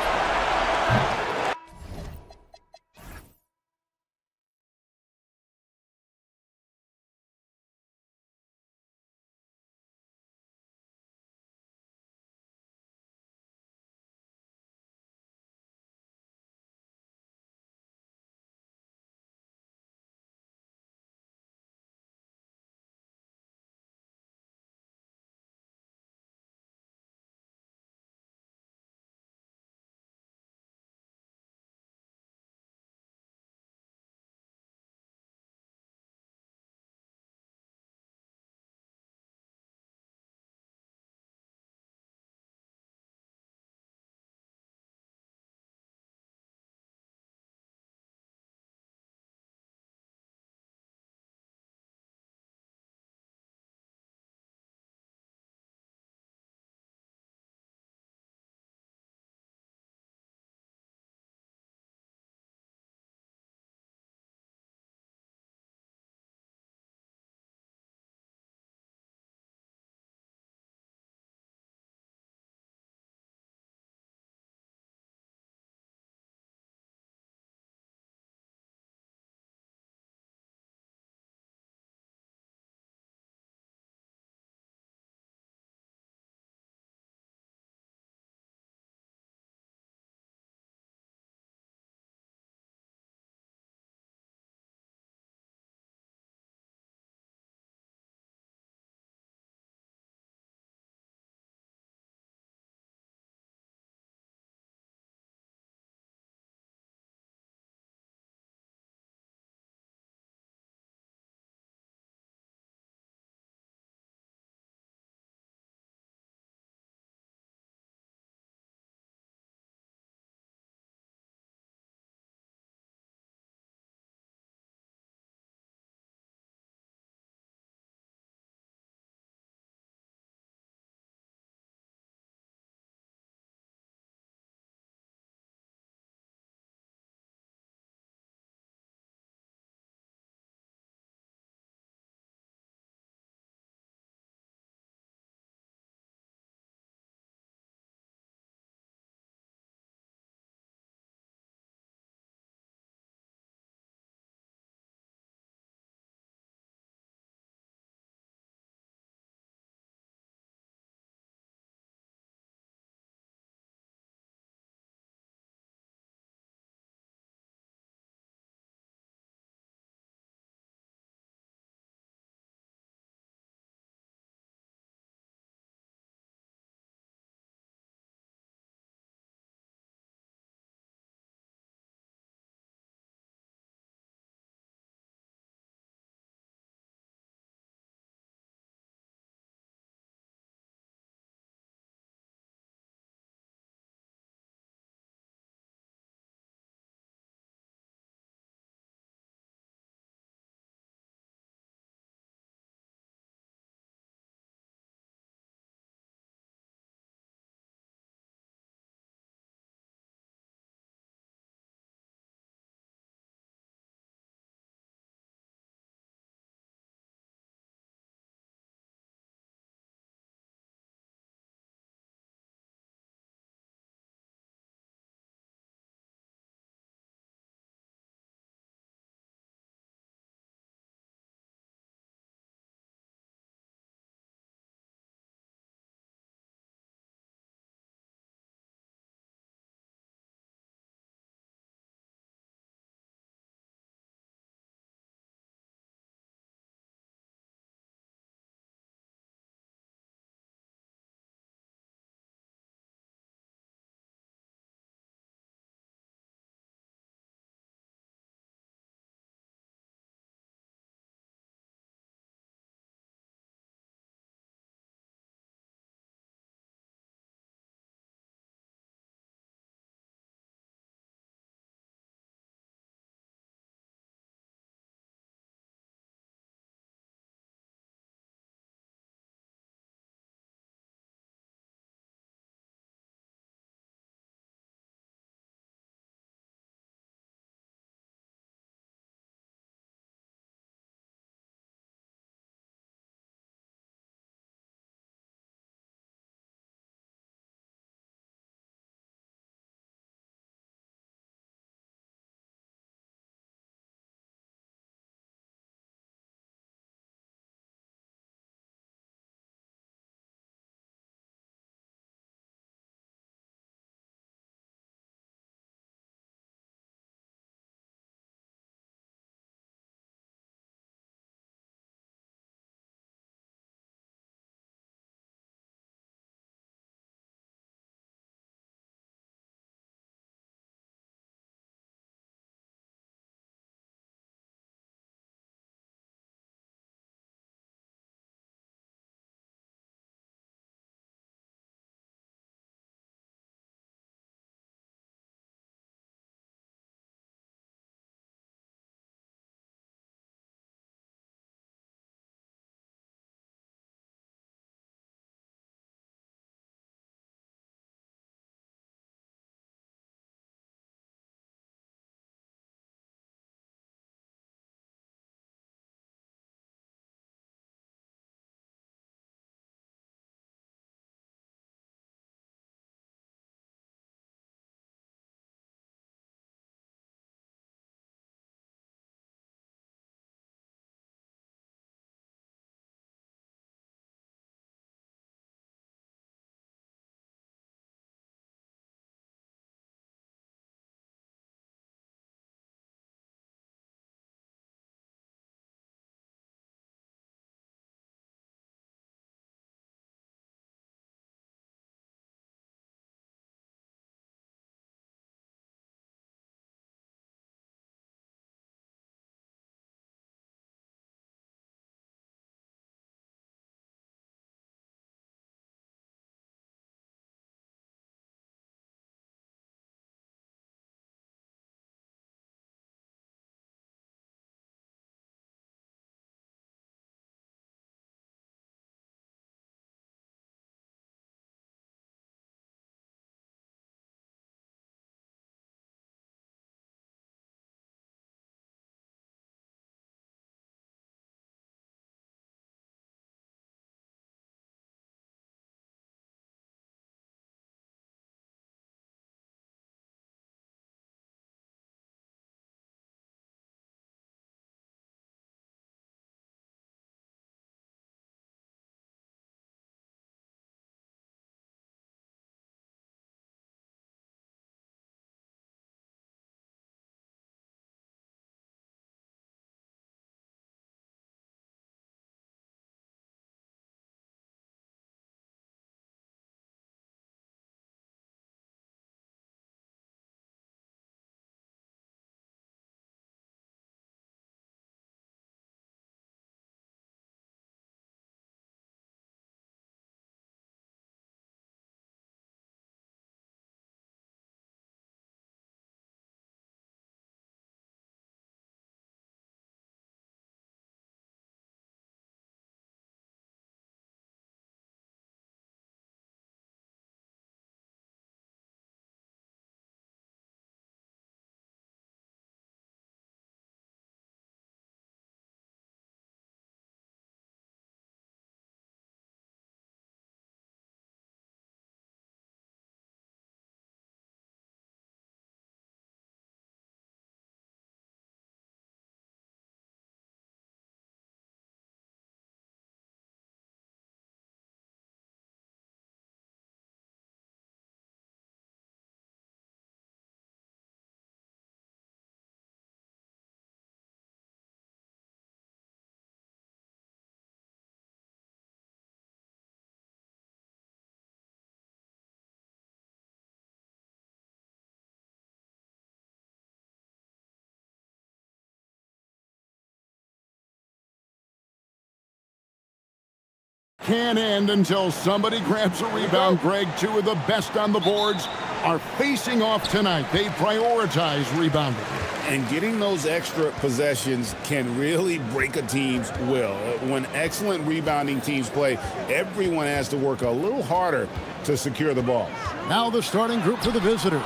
A: Can't end until somebody grabs a rebound, Greg. Two of the best on the boards are facing off tonight. They prioritize rebounding.
L: And getting those extra possessions can really break a team's will. When excellent rebounding teams play, everyone has to work a little harder to secure the ball.
A: Now the starting group for the visitors.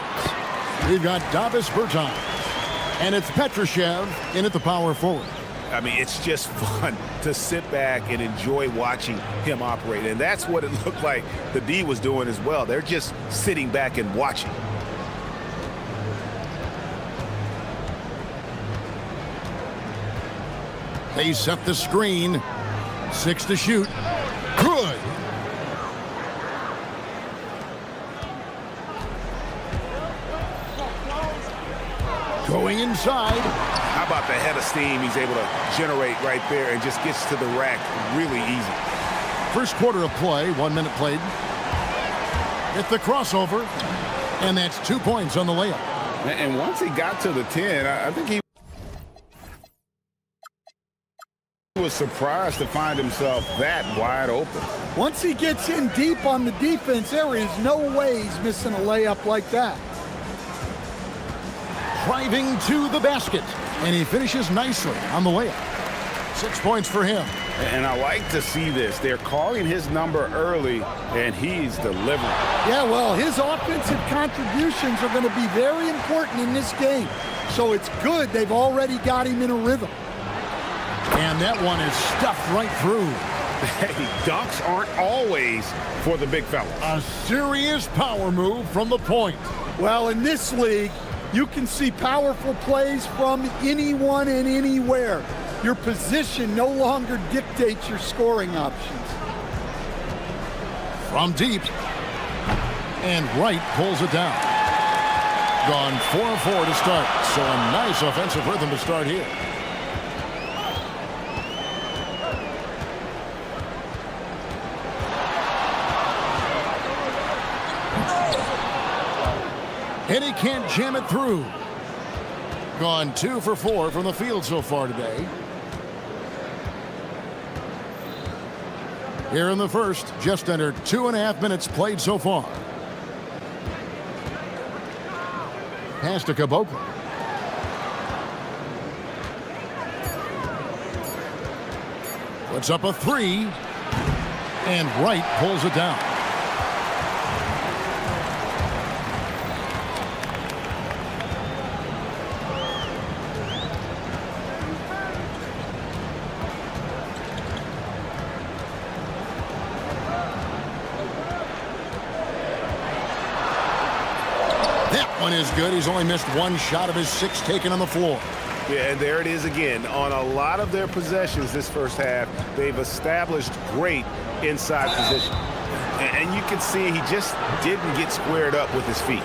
A: We've got Davis Bertans, and it's Petrushev in at the power forward.
L: I mean, it's just fun to sit back and enjoy watching him operate. And that's what it looked like the D was doing as well. They're just sitting back and watching.
A: They set the screen. 6 to shoot. Good. Going inside.
L: How about the head of steam he's able to generate right there and just gets to the rack really easy.
A: First quarter of play, 1 minute played. Hit the crossover, and that's 2 points on the layup.
L: And once he got to the 10, I think he was surprised to find himself that wide open.
K: Once he gets in deep on the defense, there is no way he's missing a layup like that.
A: Driving to the basket, and he finishes nicely on the layup. 6 points for him.
L: And I like to see this. They're calling his number early, and he's delivering.
K: Yeah, well, his offensive contributions are going to be very important in this game. So it's good they've already got him in a rhythm.
A: And that one is stuffed right through.
L: Hey, dunks aren't always for the big fella.
A: A serious power move from the point.
K: Well, in this league, you can see powerful plays from anyone and anywhere. Your position no longer dictates your scoring options.
A: From deep. And Wright pulls it down. Gone 4-4 to start. So a nice offensive rhythm to start here. And he can't jam it through. Gone 2 for 4 from the field so far today. Here in the first, just under 2.5 minutes played so far. Pass to Caboclo. Puts up a 3. And Wright pulls it down. One is good. He's only missed 1 shot of his 6 taken on the floor.
L: Yeah, and there it is again. On a lot of their possessions this first half, they've established great inside position. And you can see he just didn't get squared up with his feet.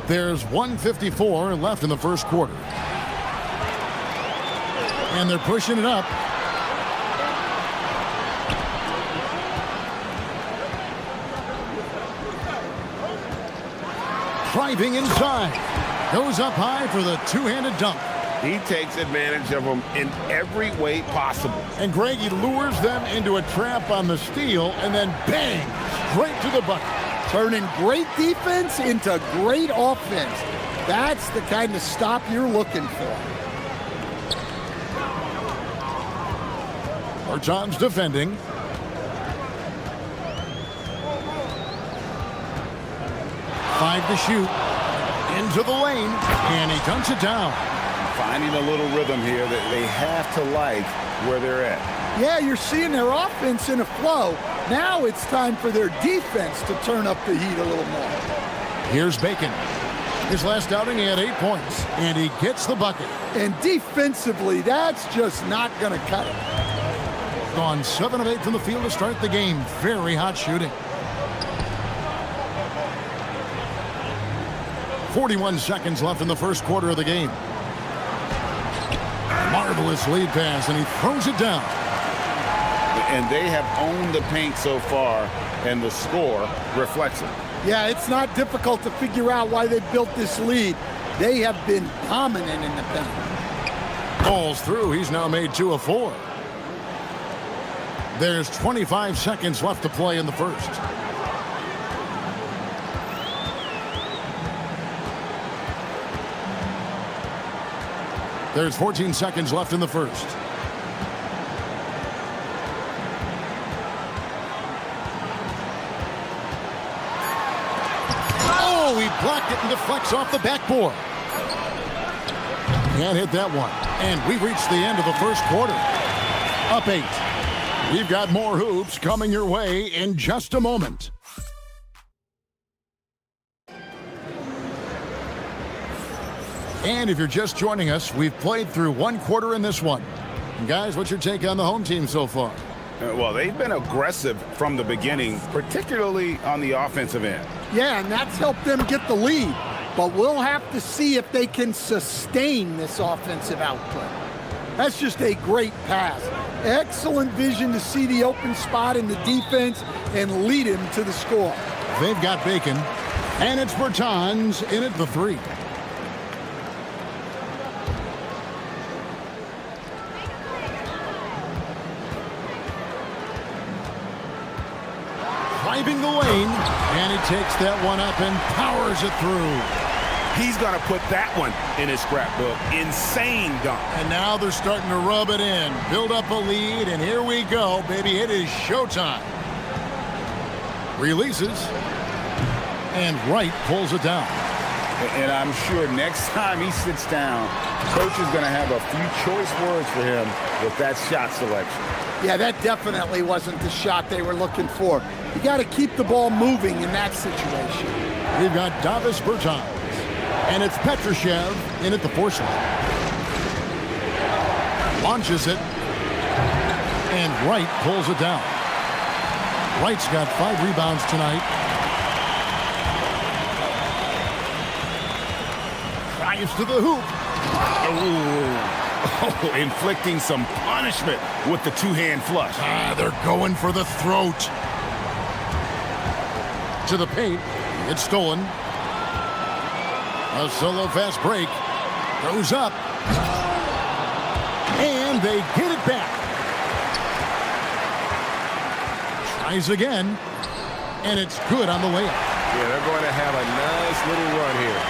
A: There's 1:54 left in the first quarter. And they're pushing it up. Driving inside. Goes up high for the two-handed dunk.
L: He takes advantage of them in every way possible.
A: And Greg, he lures them into a trap on the steal, and then bang, straight to the bucket.
K: Turning great defense into great offense. That's the kind of stop you're looking for.
A: Bertans defending. Five to shoot. Into the lane, and he dunks it down.
L: Finding a little rhythm here that they have to like where they're at.
K: Yeah, you're seeing their offense in a flow. Now it's time for their defense to turn up the heat a little more.
A: Here's Bacon. His last outing, he had 8 points, and he gets the bucket.
K: And defensively, that's just not going to cut it.
A: Gone 7 of 8 from the field to start the game. Very hot shooting. 41 seconds left in the first quarter of the game. Marvelous lead pass, and he throws it down.
L: And they have owned the paint so far, and the score reflects it.
K: Yeah, it's not difficult to figure out why they built this lead. They have been dominant in the paint.
A: Falls through. He's now made 2 of 4. There's 25 seconds left to play in the first. There's 14 seconds left in the first. Oh, he blocked it and deflects off the backboard. Can't hit that one. And we've reached the end of the first quarter. Up 8. We've got more hoops coming your way in just a moment. And if you're just joining us, we've played through 1 quarter in this one. And guys, what's your take on the home team so far?
L: Well, they've been aggressive from the beginning, particularly on the offensive end.
K: Yeah, and that's helped them get the lead. But we'll have to see if they can sustain this offensive output. That's just a great pass. Excellent vision to see the open spot in the defense and lead him to the score.
A: They've got Bacon, and it's Bertans in at the 3. Driving the lane, and he takes that one up and powers it through.
L: He's going to put that one in his scrapbook. Insane dunk.
A: And now they're starting to rub it in, build up a lead, and here we go, baby. It is showtime. Releases, and Wright pulls it down.
P: And I'm sure next time he sits down, coach is going to have a few choice words for him with that shot selection.
K: Yeah, that definitely wasn't the shot they were looking for. You got to keep the ball moving in that situation.
A: We've got Davis Bertans, and it's Petrushev in at the 4 slot. Launches it, and Wright pulls it down. Wright's got 5 rebounds tonight. Drives to the hoop.
L: Oh, inflicting some punishment with the 2-hand flush.
A: They're going for the throat. To the paint. It's stolen. A solo fast break. Goes up. And they get it back. Tries again. And it's good on the layup.
L: Yeah, they're going to have a nice little run here.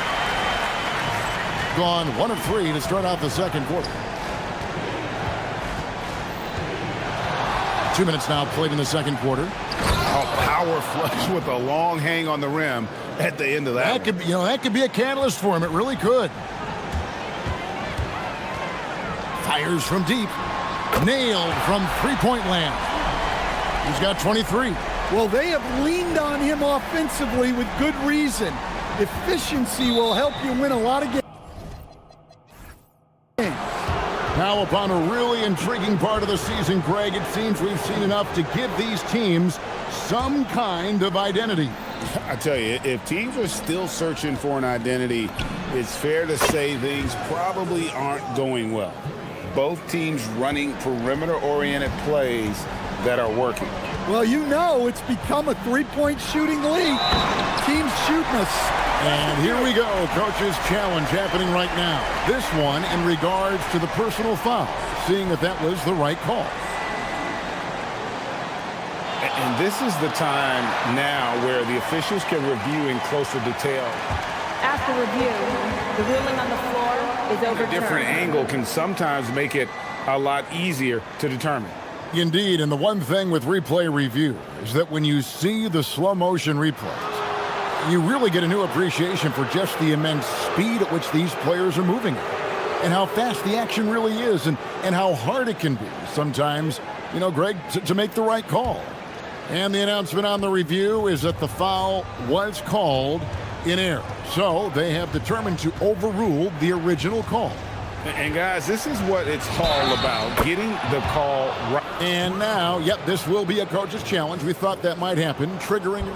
A: Gone 1 of 3 to start out the second quarter. 2 minutes now played in the second quarter.
L: A power flush with a long hang on the rim at the end of that.
A: That could be a catalyst for him. It really could. Fires from deep. Nailed from three-point land. He's got 23.
K: Well, they have leaned on him offensively with good reason. Efficiency will help you win a lot of games.
A: Now upon a really intriguing part of the season, Greg, it seems we've seen enough to give these teams some kind of identity.
L: I tell you, if teams are still searching for an identity, it's fair to say things probably aren't going well. Both teams running perimeter-oriented plays that are working.
K: Well, you know it's become a three-point shooting league. Teams shooting us.
A: And here we go, coach's challenge happening right now. This one in regards to the personal foul, seeing that that was the right call.
L: And this is the time now where the officials can review in closer detail.
T: After review, the ruling on the floor is overturned.
L: A different angle can sometimes make it a lot easier to determine.
A: Indeed, and the one thing with replay review is that when you see the slow motion replays, you really get a new appreciation for just the immense speed at which these players are moving and how fast the action really is and how hard it can be sometimes, Greg, to make the right call. And the announcement on the review is that the foul was called in error. So they have determined to overrule the original call.
L: And guys, this is what it's all about, getting the call right.
A: And now, this will be a coach's challenge. We thought that might happen, triggering.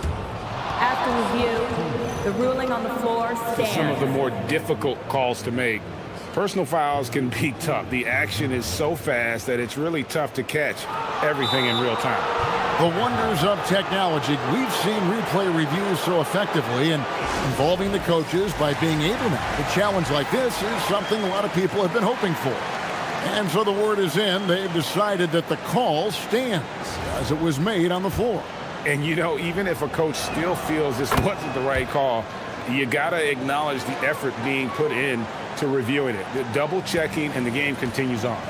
T: After review, the ruling on the floor stands.
L: Some of the more difficult calls to make. Personal fouls can be tough. The action is so fast that it's really tough to catch everything in real time.
A: The wonders of technology. We've seen replay reviews so effectively and involving the coaches by being able now. A challenge like this is something a lot of people have been hoping for. And so the word is in. They've decided that the call stands as it was made on the floor.
L: And, you know, even if a coach still feels this wasn't the right call, you got to acknowledge the effort being put in to reviewing it. The double checking, and the game continues on.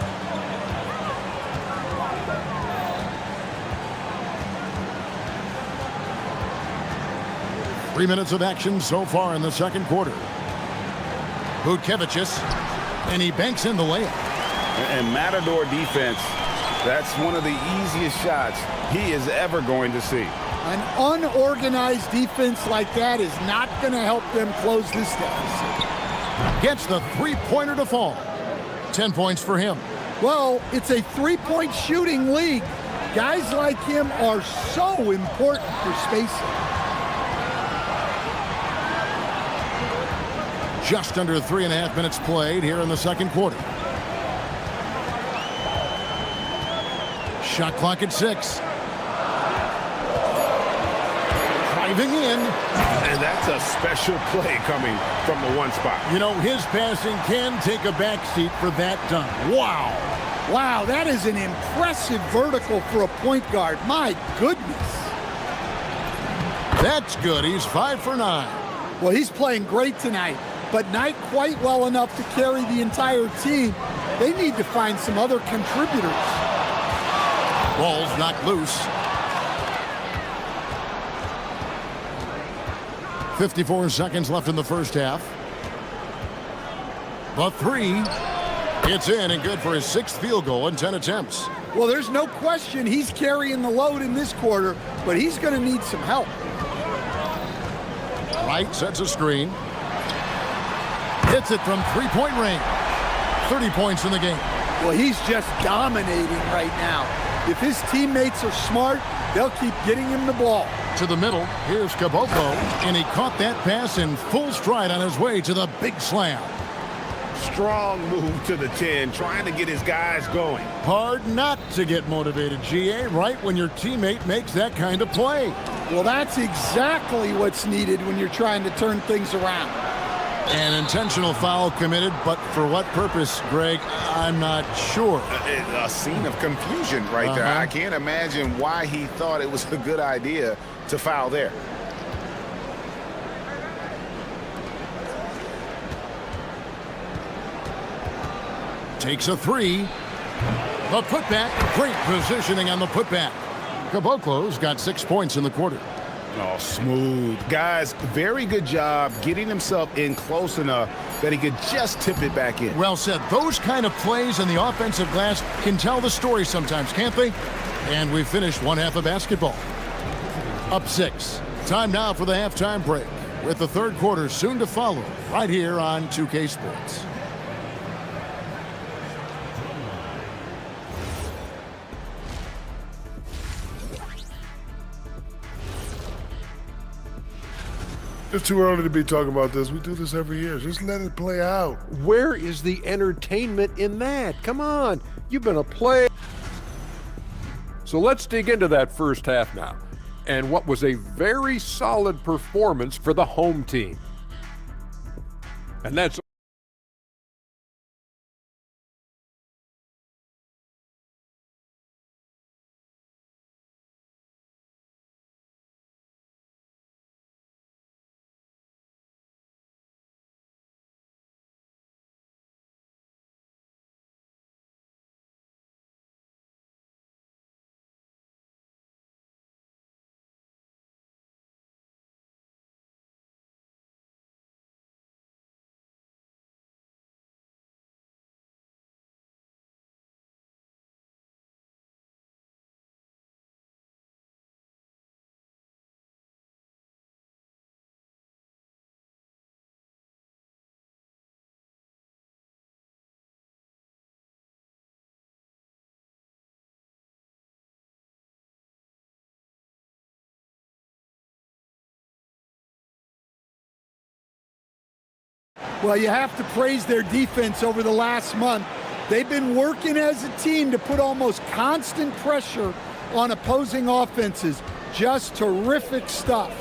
A: Three minutes of action so far in the second quarter. Butkevicius, and he banks in the layup.
L: And Matador defense, that's one of the easiest shots he is ever going to see.
K: An unorganized defense like that is not going to help them close this deficit.
A: Gets the three-pointer to fall. 10 points for him.
K: Well, it's a three-point shooting league. Guys like him are so important for spacing.
A: Just under 3.5 minutes played here in the second quarter. Shot clock at 6. Driving in.
L: And that's a special play coming from the one spot.
A: You know, his passing can take a backseat for that dunk. Wow.
K: Wow, that is an impressive vertical for a point guard. My goodness.
A: That's good. He's 5 for 9.
K: Well, he's playing great tonight, but not quite well enough to carry the entire team. They need to find some other contributors.
A: Ball's knocked loose. 54 seconds left in the first half. The three. It's in and good for his 6th field goal in 10 attempts.
K: Well, there's no question he's carrying the load in this quarter, but he's going to need some help.
A: Wright sets a screen. Hits it from three-point range. 30 points in the game.
K: Well, he's just dominating right now. If his teammates are smart, they'll keep getting him the ball.
A: To the middle, here's Caboclo, and he caught that pass in full stride on his way to the big slam.
L: Strong move to the 10, trying to get his guys going.
A: Hard not to get motivated, GA, right when your teammate makes that kind of play.
K: Well, that's exactly what's needed when you're trying to turn things around.
A: An intentional foul committed, but for what purpose, Greg, I'm not sure.
L: A scene of confusion right there. I can't imagine why he thought it was a good idea to foul there.
A: Takes a three. The putback. Great positioning on the putback. Caboclo's got 6 points in the quarter.
L: Oh, smooth. Guys, very good job getting himself in close enough that he could just tip it back in.
A: Well said. Those kind of plays in the offensive glass can tell the story sometimes, can't they? And we've finished one half of basketball. Up 6. Time now for the halftime break, with the third quarter soon to follow right here on 2K Sports.
O: It's too early to be talking about this. We do this every year. Just let it play out.
D: Where is the entertainment in that? Come on, you've been a player. So let's dig into that first half now, and what was a very solid performance for the home team. And that's
K: Well, you have to praise their defense over the last month. They've been working as a team to put almost constant pressure on opposing offenses. Just terrific stuff.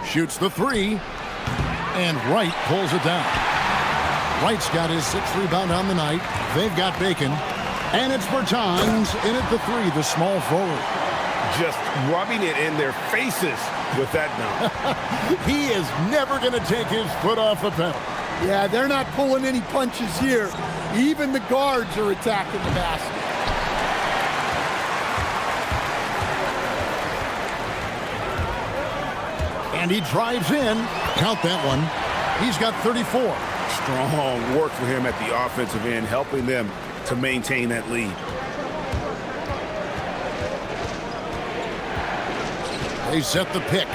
A: Shoots the three, and Wright pulls it down. Wright's got his 6th rebound on the night. They've got Bacon. And it's Bertans in at the 3, the small forward.
B: Just rubbing it in their faces with that dunk.
A: He is never going to take his foot off the pedal.
K: Yeah, they're not pulling any punches here. Even the guards are attacking the basket.
A: And he drives in. Count that one. He's got 34.
B: Strong work for him at the offensive end, helping them to maintain that lead.
A: They set the pick.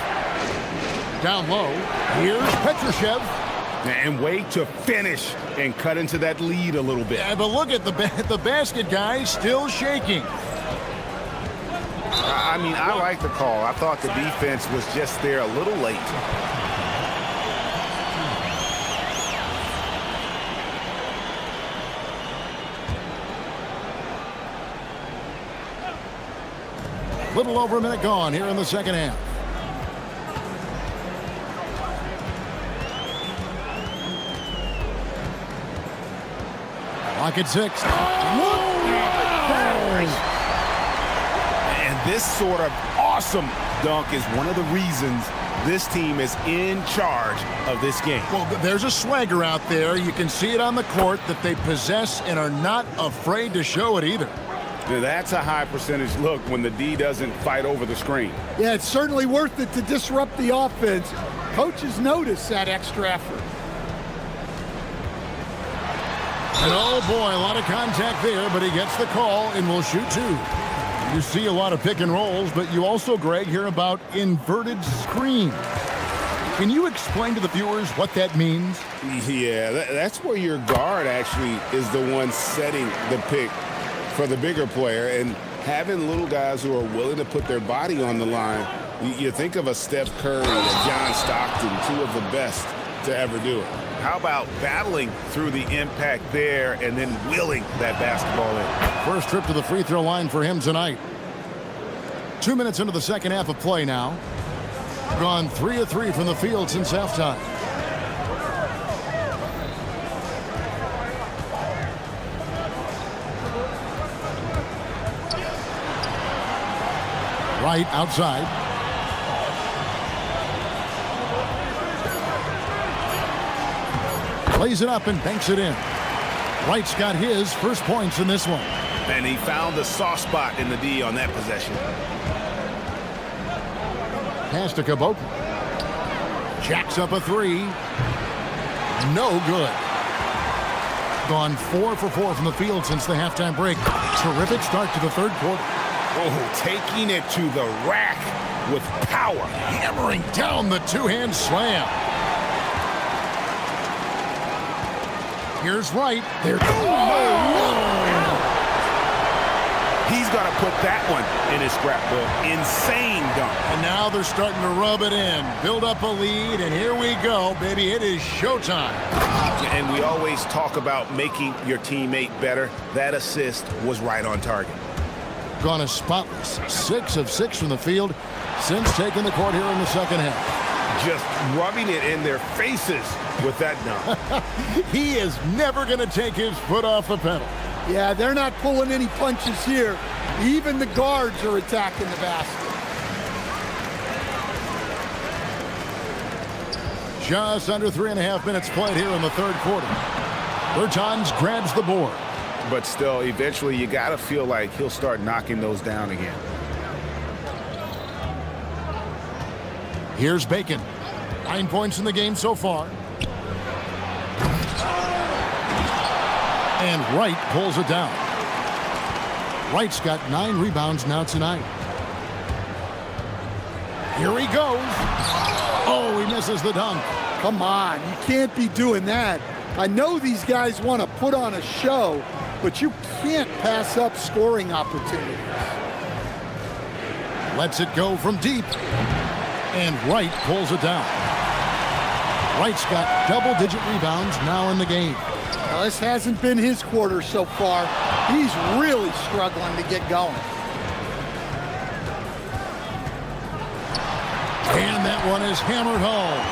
A: Down low. Here's Petrushev.
B: And wait to finish and cut into that lead a little bit.
A: Yeah, but look at the basket guy still shaking.
B: I mean, I like the call. I thought the defense was just there a little late.
A: Little over a minute gone here in the second half. Clock at 6.
B: And this sort of awesome dunk is one of the reasons this team is in charge of this game.
A: Well, there's a swagger out there. You can see it on the court that they possess and are not afraid to show it either.
B: Now, that's a high percentage look when the D doesn't fight over the screen.
K: Yeah, it's certainly worth it to disrupt the offense. Coaches notice that extra effort.
A: And oh boy, a lot of contact there, but he gets the call and will shoot 2. You see a lot of pick and rolls, but you also, Greg, hear about inverted screen. Can you explain to the viewers what that means?
B: Yeah, that's where your guard actually is the one setting the pick for the bigger player, and having little guys who are willing to put their body on the line. You think of a Steph Curry, a John Stockton, 2 of the best to ever do it. How about battling through the impact there and then willing that basketball in?
A: First trip to the free throw line for him tonight. 2 minutes into the second half of play now. Gone 3 of 3 from the field since halftime. Right outside. Plays it up and banks it in. Wright's got his first points in this one.
B: And he found the soft spot in the D on that possession.
A: Pass to Caboclo. Jacks up a 3. No good. Gone 4 for 4 from the field since the halftime break. Terrific start to the third quarter.
B: Oh, taking it to the rack with power.
A: Hammering down the two-hand slam. Here's Wright. There.
B: He's got to put that one in his scrapbook. Insane dunk.
A: And now they're starting to rub it in. Build up a lead, and here we go, baby. It is showtime.
B: And we always talk about making your teammate better. That assist was right on target.
A: Gone a spotless 6 of 6 from the field since taking the court here in the second half.
B: Just rubbing it in their faces with that dunk.
A: He is never going to take his foot off the pedal.
K: Yeah, they're not pulling any punches here. Even the guards are attacking the basket.
A: Just under 3.5 minutes played here in the third quarter. Bertans grabs the board.
B: But still, eventually you got to feel like he'll start knocking those down again.
A: Here's Bacon. 9 points in the game so far. And Wright pulls it down. Wright's got 9 rebounds now tonight. Here he goes. Oh, he misses the dunk.
K: Come on, you can't be doing that. I know these guys want to put on a show, but you can't pass up scoring opportunities.
A: Lets it go from deep. And Wright pulls it down. Wright's got double-digit rebounds now in the game.
K: Now, this hasn't been his quarter so far. He's really struggling to get going.
A: And that one is hammered home.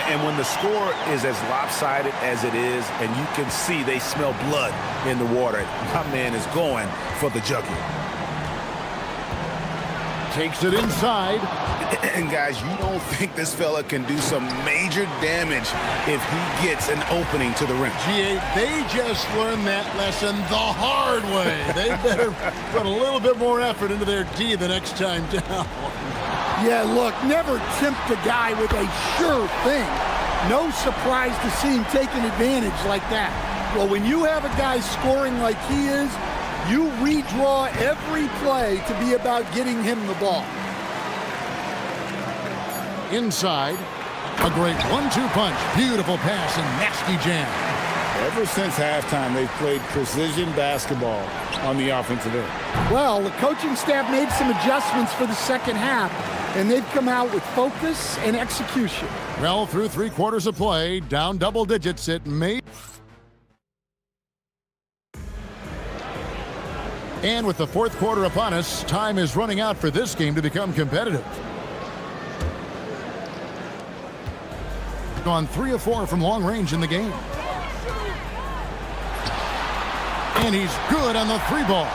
L: And when the score is as lopsided as it is, and you can see they smell blood in the water, my man is going for the jugular.
A: Takes it inside.
L: And guys, you don't think this fella can do some major damage if he gets an opening to the rim.
A: G8, they just learned that lesson the hard way. They better put a little bit more effort into their D the next time down.
K: Yeah, look, never tempt a guy with a sure thing. No surprise to see him taking advantage like that. Well, when you have a guy scoring like he is, you redraw every play to be about getting him the ball.
A: Inside, a great 1-2 punch. Beautiful pass and nasty jam.
P: Ever since halftime, they've played precision basketball on the offensive end.
K: Well, the coaching staff made some adjustments for the second half, and they've come out with focus and execution.
A: Well, through 3 quarters of play, down double digits, it may. And with the 4th quarter upon us, time is running out for this game to become competitive. Gone 3 of 4 from long range in the game. And he's good on the 3-ball.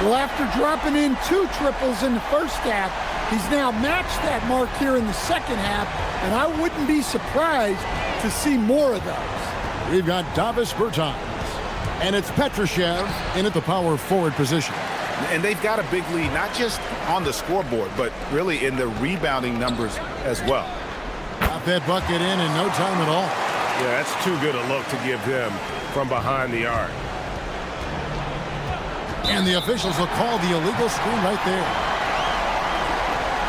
K: Well, after dropping in 2 triples in the first half, he's now matched that mark here in the second half, and I wouldn't be surprised to see more of those.
A: We've got Davis Bertans, and it's Petrushev in at the power forward position.
L: And they've got a big lead, not just on the scoreboard, but really in the rebounding numbers as well.
A: Got that bucket in no time at all.
B: Yeah, that's too good a look to give them from behind the arc.
A: And the officials will call the illegal screen right there.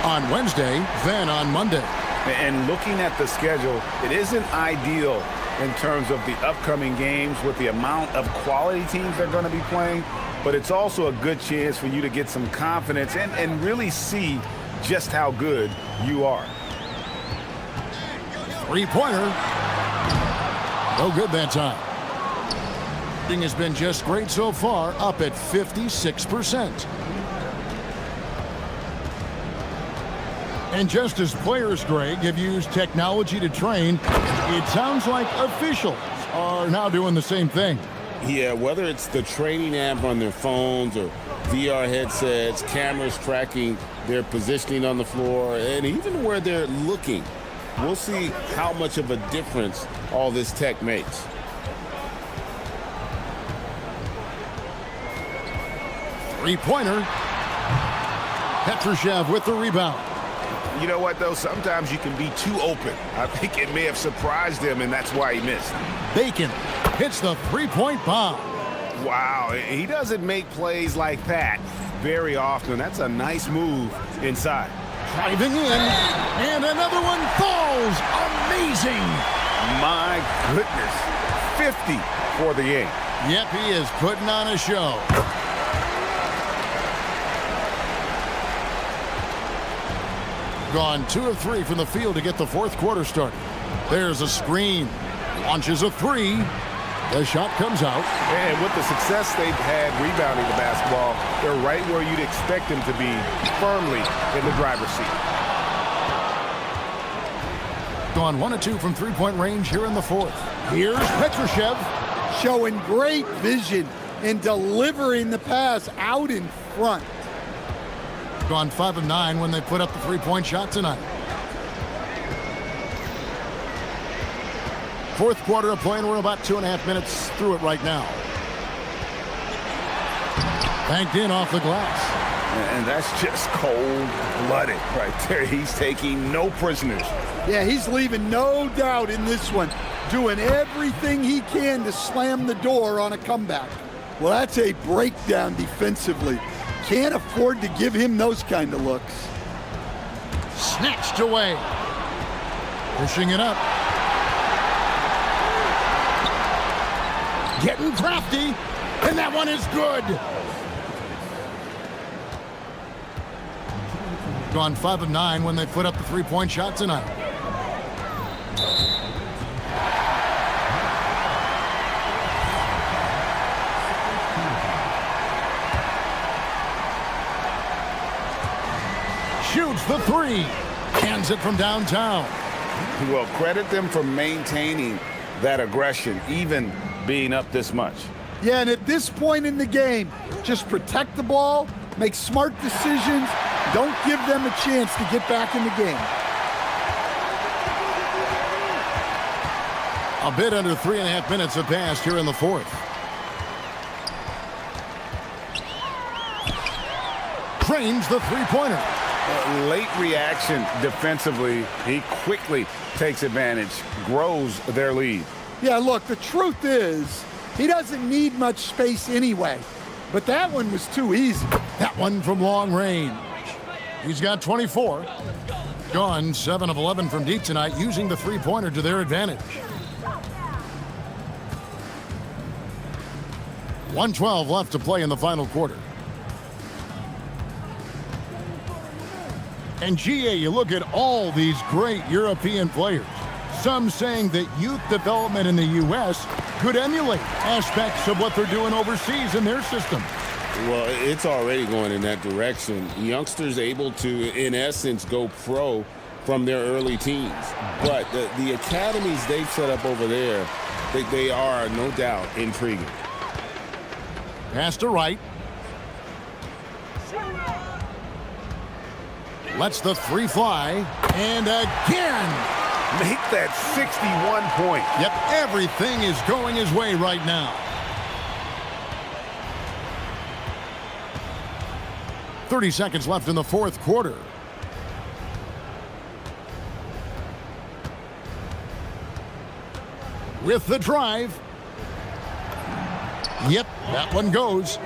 A: On Wednesday, then on Monday.
L: And looking at the schedule, it isn't ideal in terms of the upcoming games with the amount of quality teams they're going to be playing, but it's also a good chance for you to get some confidence and really see just how good you are.
A: 3-pointer. No good that time. Shooting has been just great so far, up at 56%. And just as players, Greg, have used technology to train, it sounds like officials are now doing the same thing.
P: Yeah, whether it's the training app on their phones or VR headsets, cameras tracking their positioning on the floor, and even where they're looking. We'll see how much of a difference all this tech makes.
A: Three-pointer. Petrushev with the rebound.
L: You know what, though? Sometimes you can be too open. I think it may have surprised him, and that's why he missed.
A: Bacon hits the three-point bomb.
L: Wow, he doesn't make plays like that very often. That's a nice move inside.
A: Driving in, and another one falls. Amazing.
L: My goodness. 50 for the game.
A: Yep, he is putting on a show. Gone 2 of 3 from the field to get the 4th quarter started. There's a screen. Launches a 3. The shot comes out.
L: And with the success they've had rebounding the basketball, they're right where you'd expect them to be, firmly in the driver's seat.
A: Gone 1 of 2 from three-point range here in the 4th. Here's Petrushev.
K: Showing great vision and delivering the pass out in front.
A: Gone 5 of 9 when they put up the three-point shot tonight. 4th quarter of play, and we're about 2.5 minutes through it right now. Banked in off the glass.
P: And that's just cold-blooded right there. He's taking no prisoners.
K: Yeah, he's leaving no doubt in this one. Doing everything he can to slam the door on a comeback. Well, that's a breakdown defensively. Can't afford to give him those kind of looks.
A: Snatched away. Pushing it up. Getting crafty, and that one is good. Gone 5 of 9 when they put up the three-point shot tonight. Shoots the 3. Hands it from downtown.
L: Well, credit them for maintaining that aggression, even being up this much.
K: Yeah, and at this point in the game, just protect the ball, make smart decisions, don't give them a chance to get back in the game.
A: A bit under 3.5 minutes have passed here in the fourth. Drains the three-pointer.
L: Late reaction defensively. He quickly takes advantage, grows their lead.
K: Yeah, look, the truth is, he doesn't need much space anyway. But that one was too easy.
A: That one from long range. He's got 24. Gone 7 of 11 from deep tonight, using the three-pointer to their advantage. 1:12 left to play in the final quarter. And GA, you look at all these great European players. Some saying that youth development in the U.S. could emulate aspects of what they're doing overseas in their system.
P: Well, it's already going in that direction. Youngsters able to, in essence, go pro from their early teens. But the academies they've set up over there, they are, no doubt, intriguing.
A: Pass to right. Lets the three fly. And again.
B: Make that 61 point.
A: Yep, everything is going his way right now. 30 seconds left in the fourth quarter. With the drive. Yep, that one goes.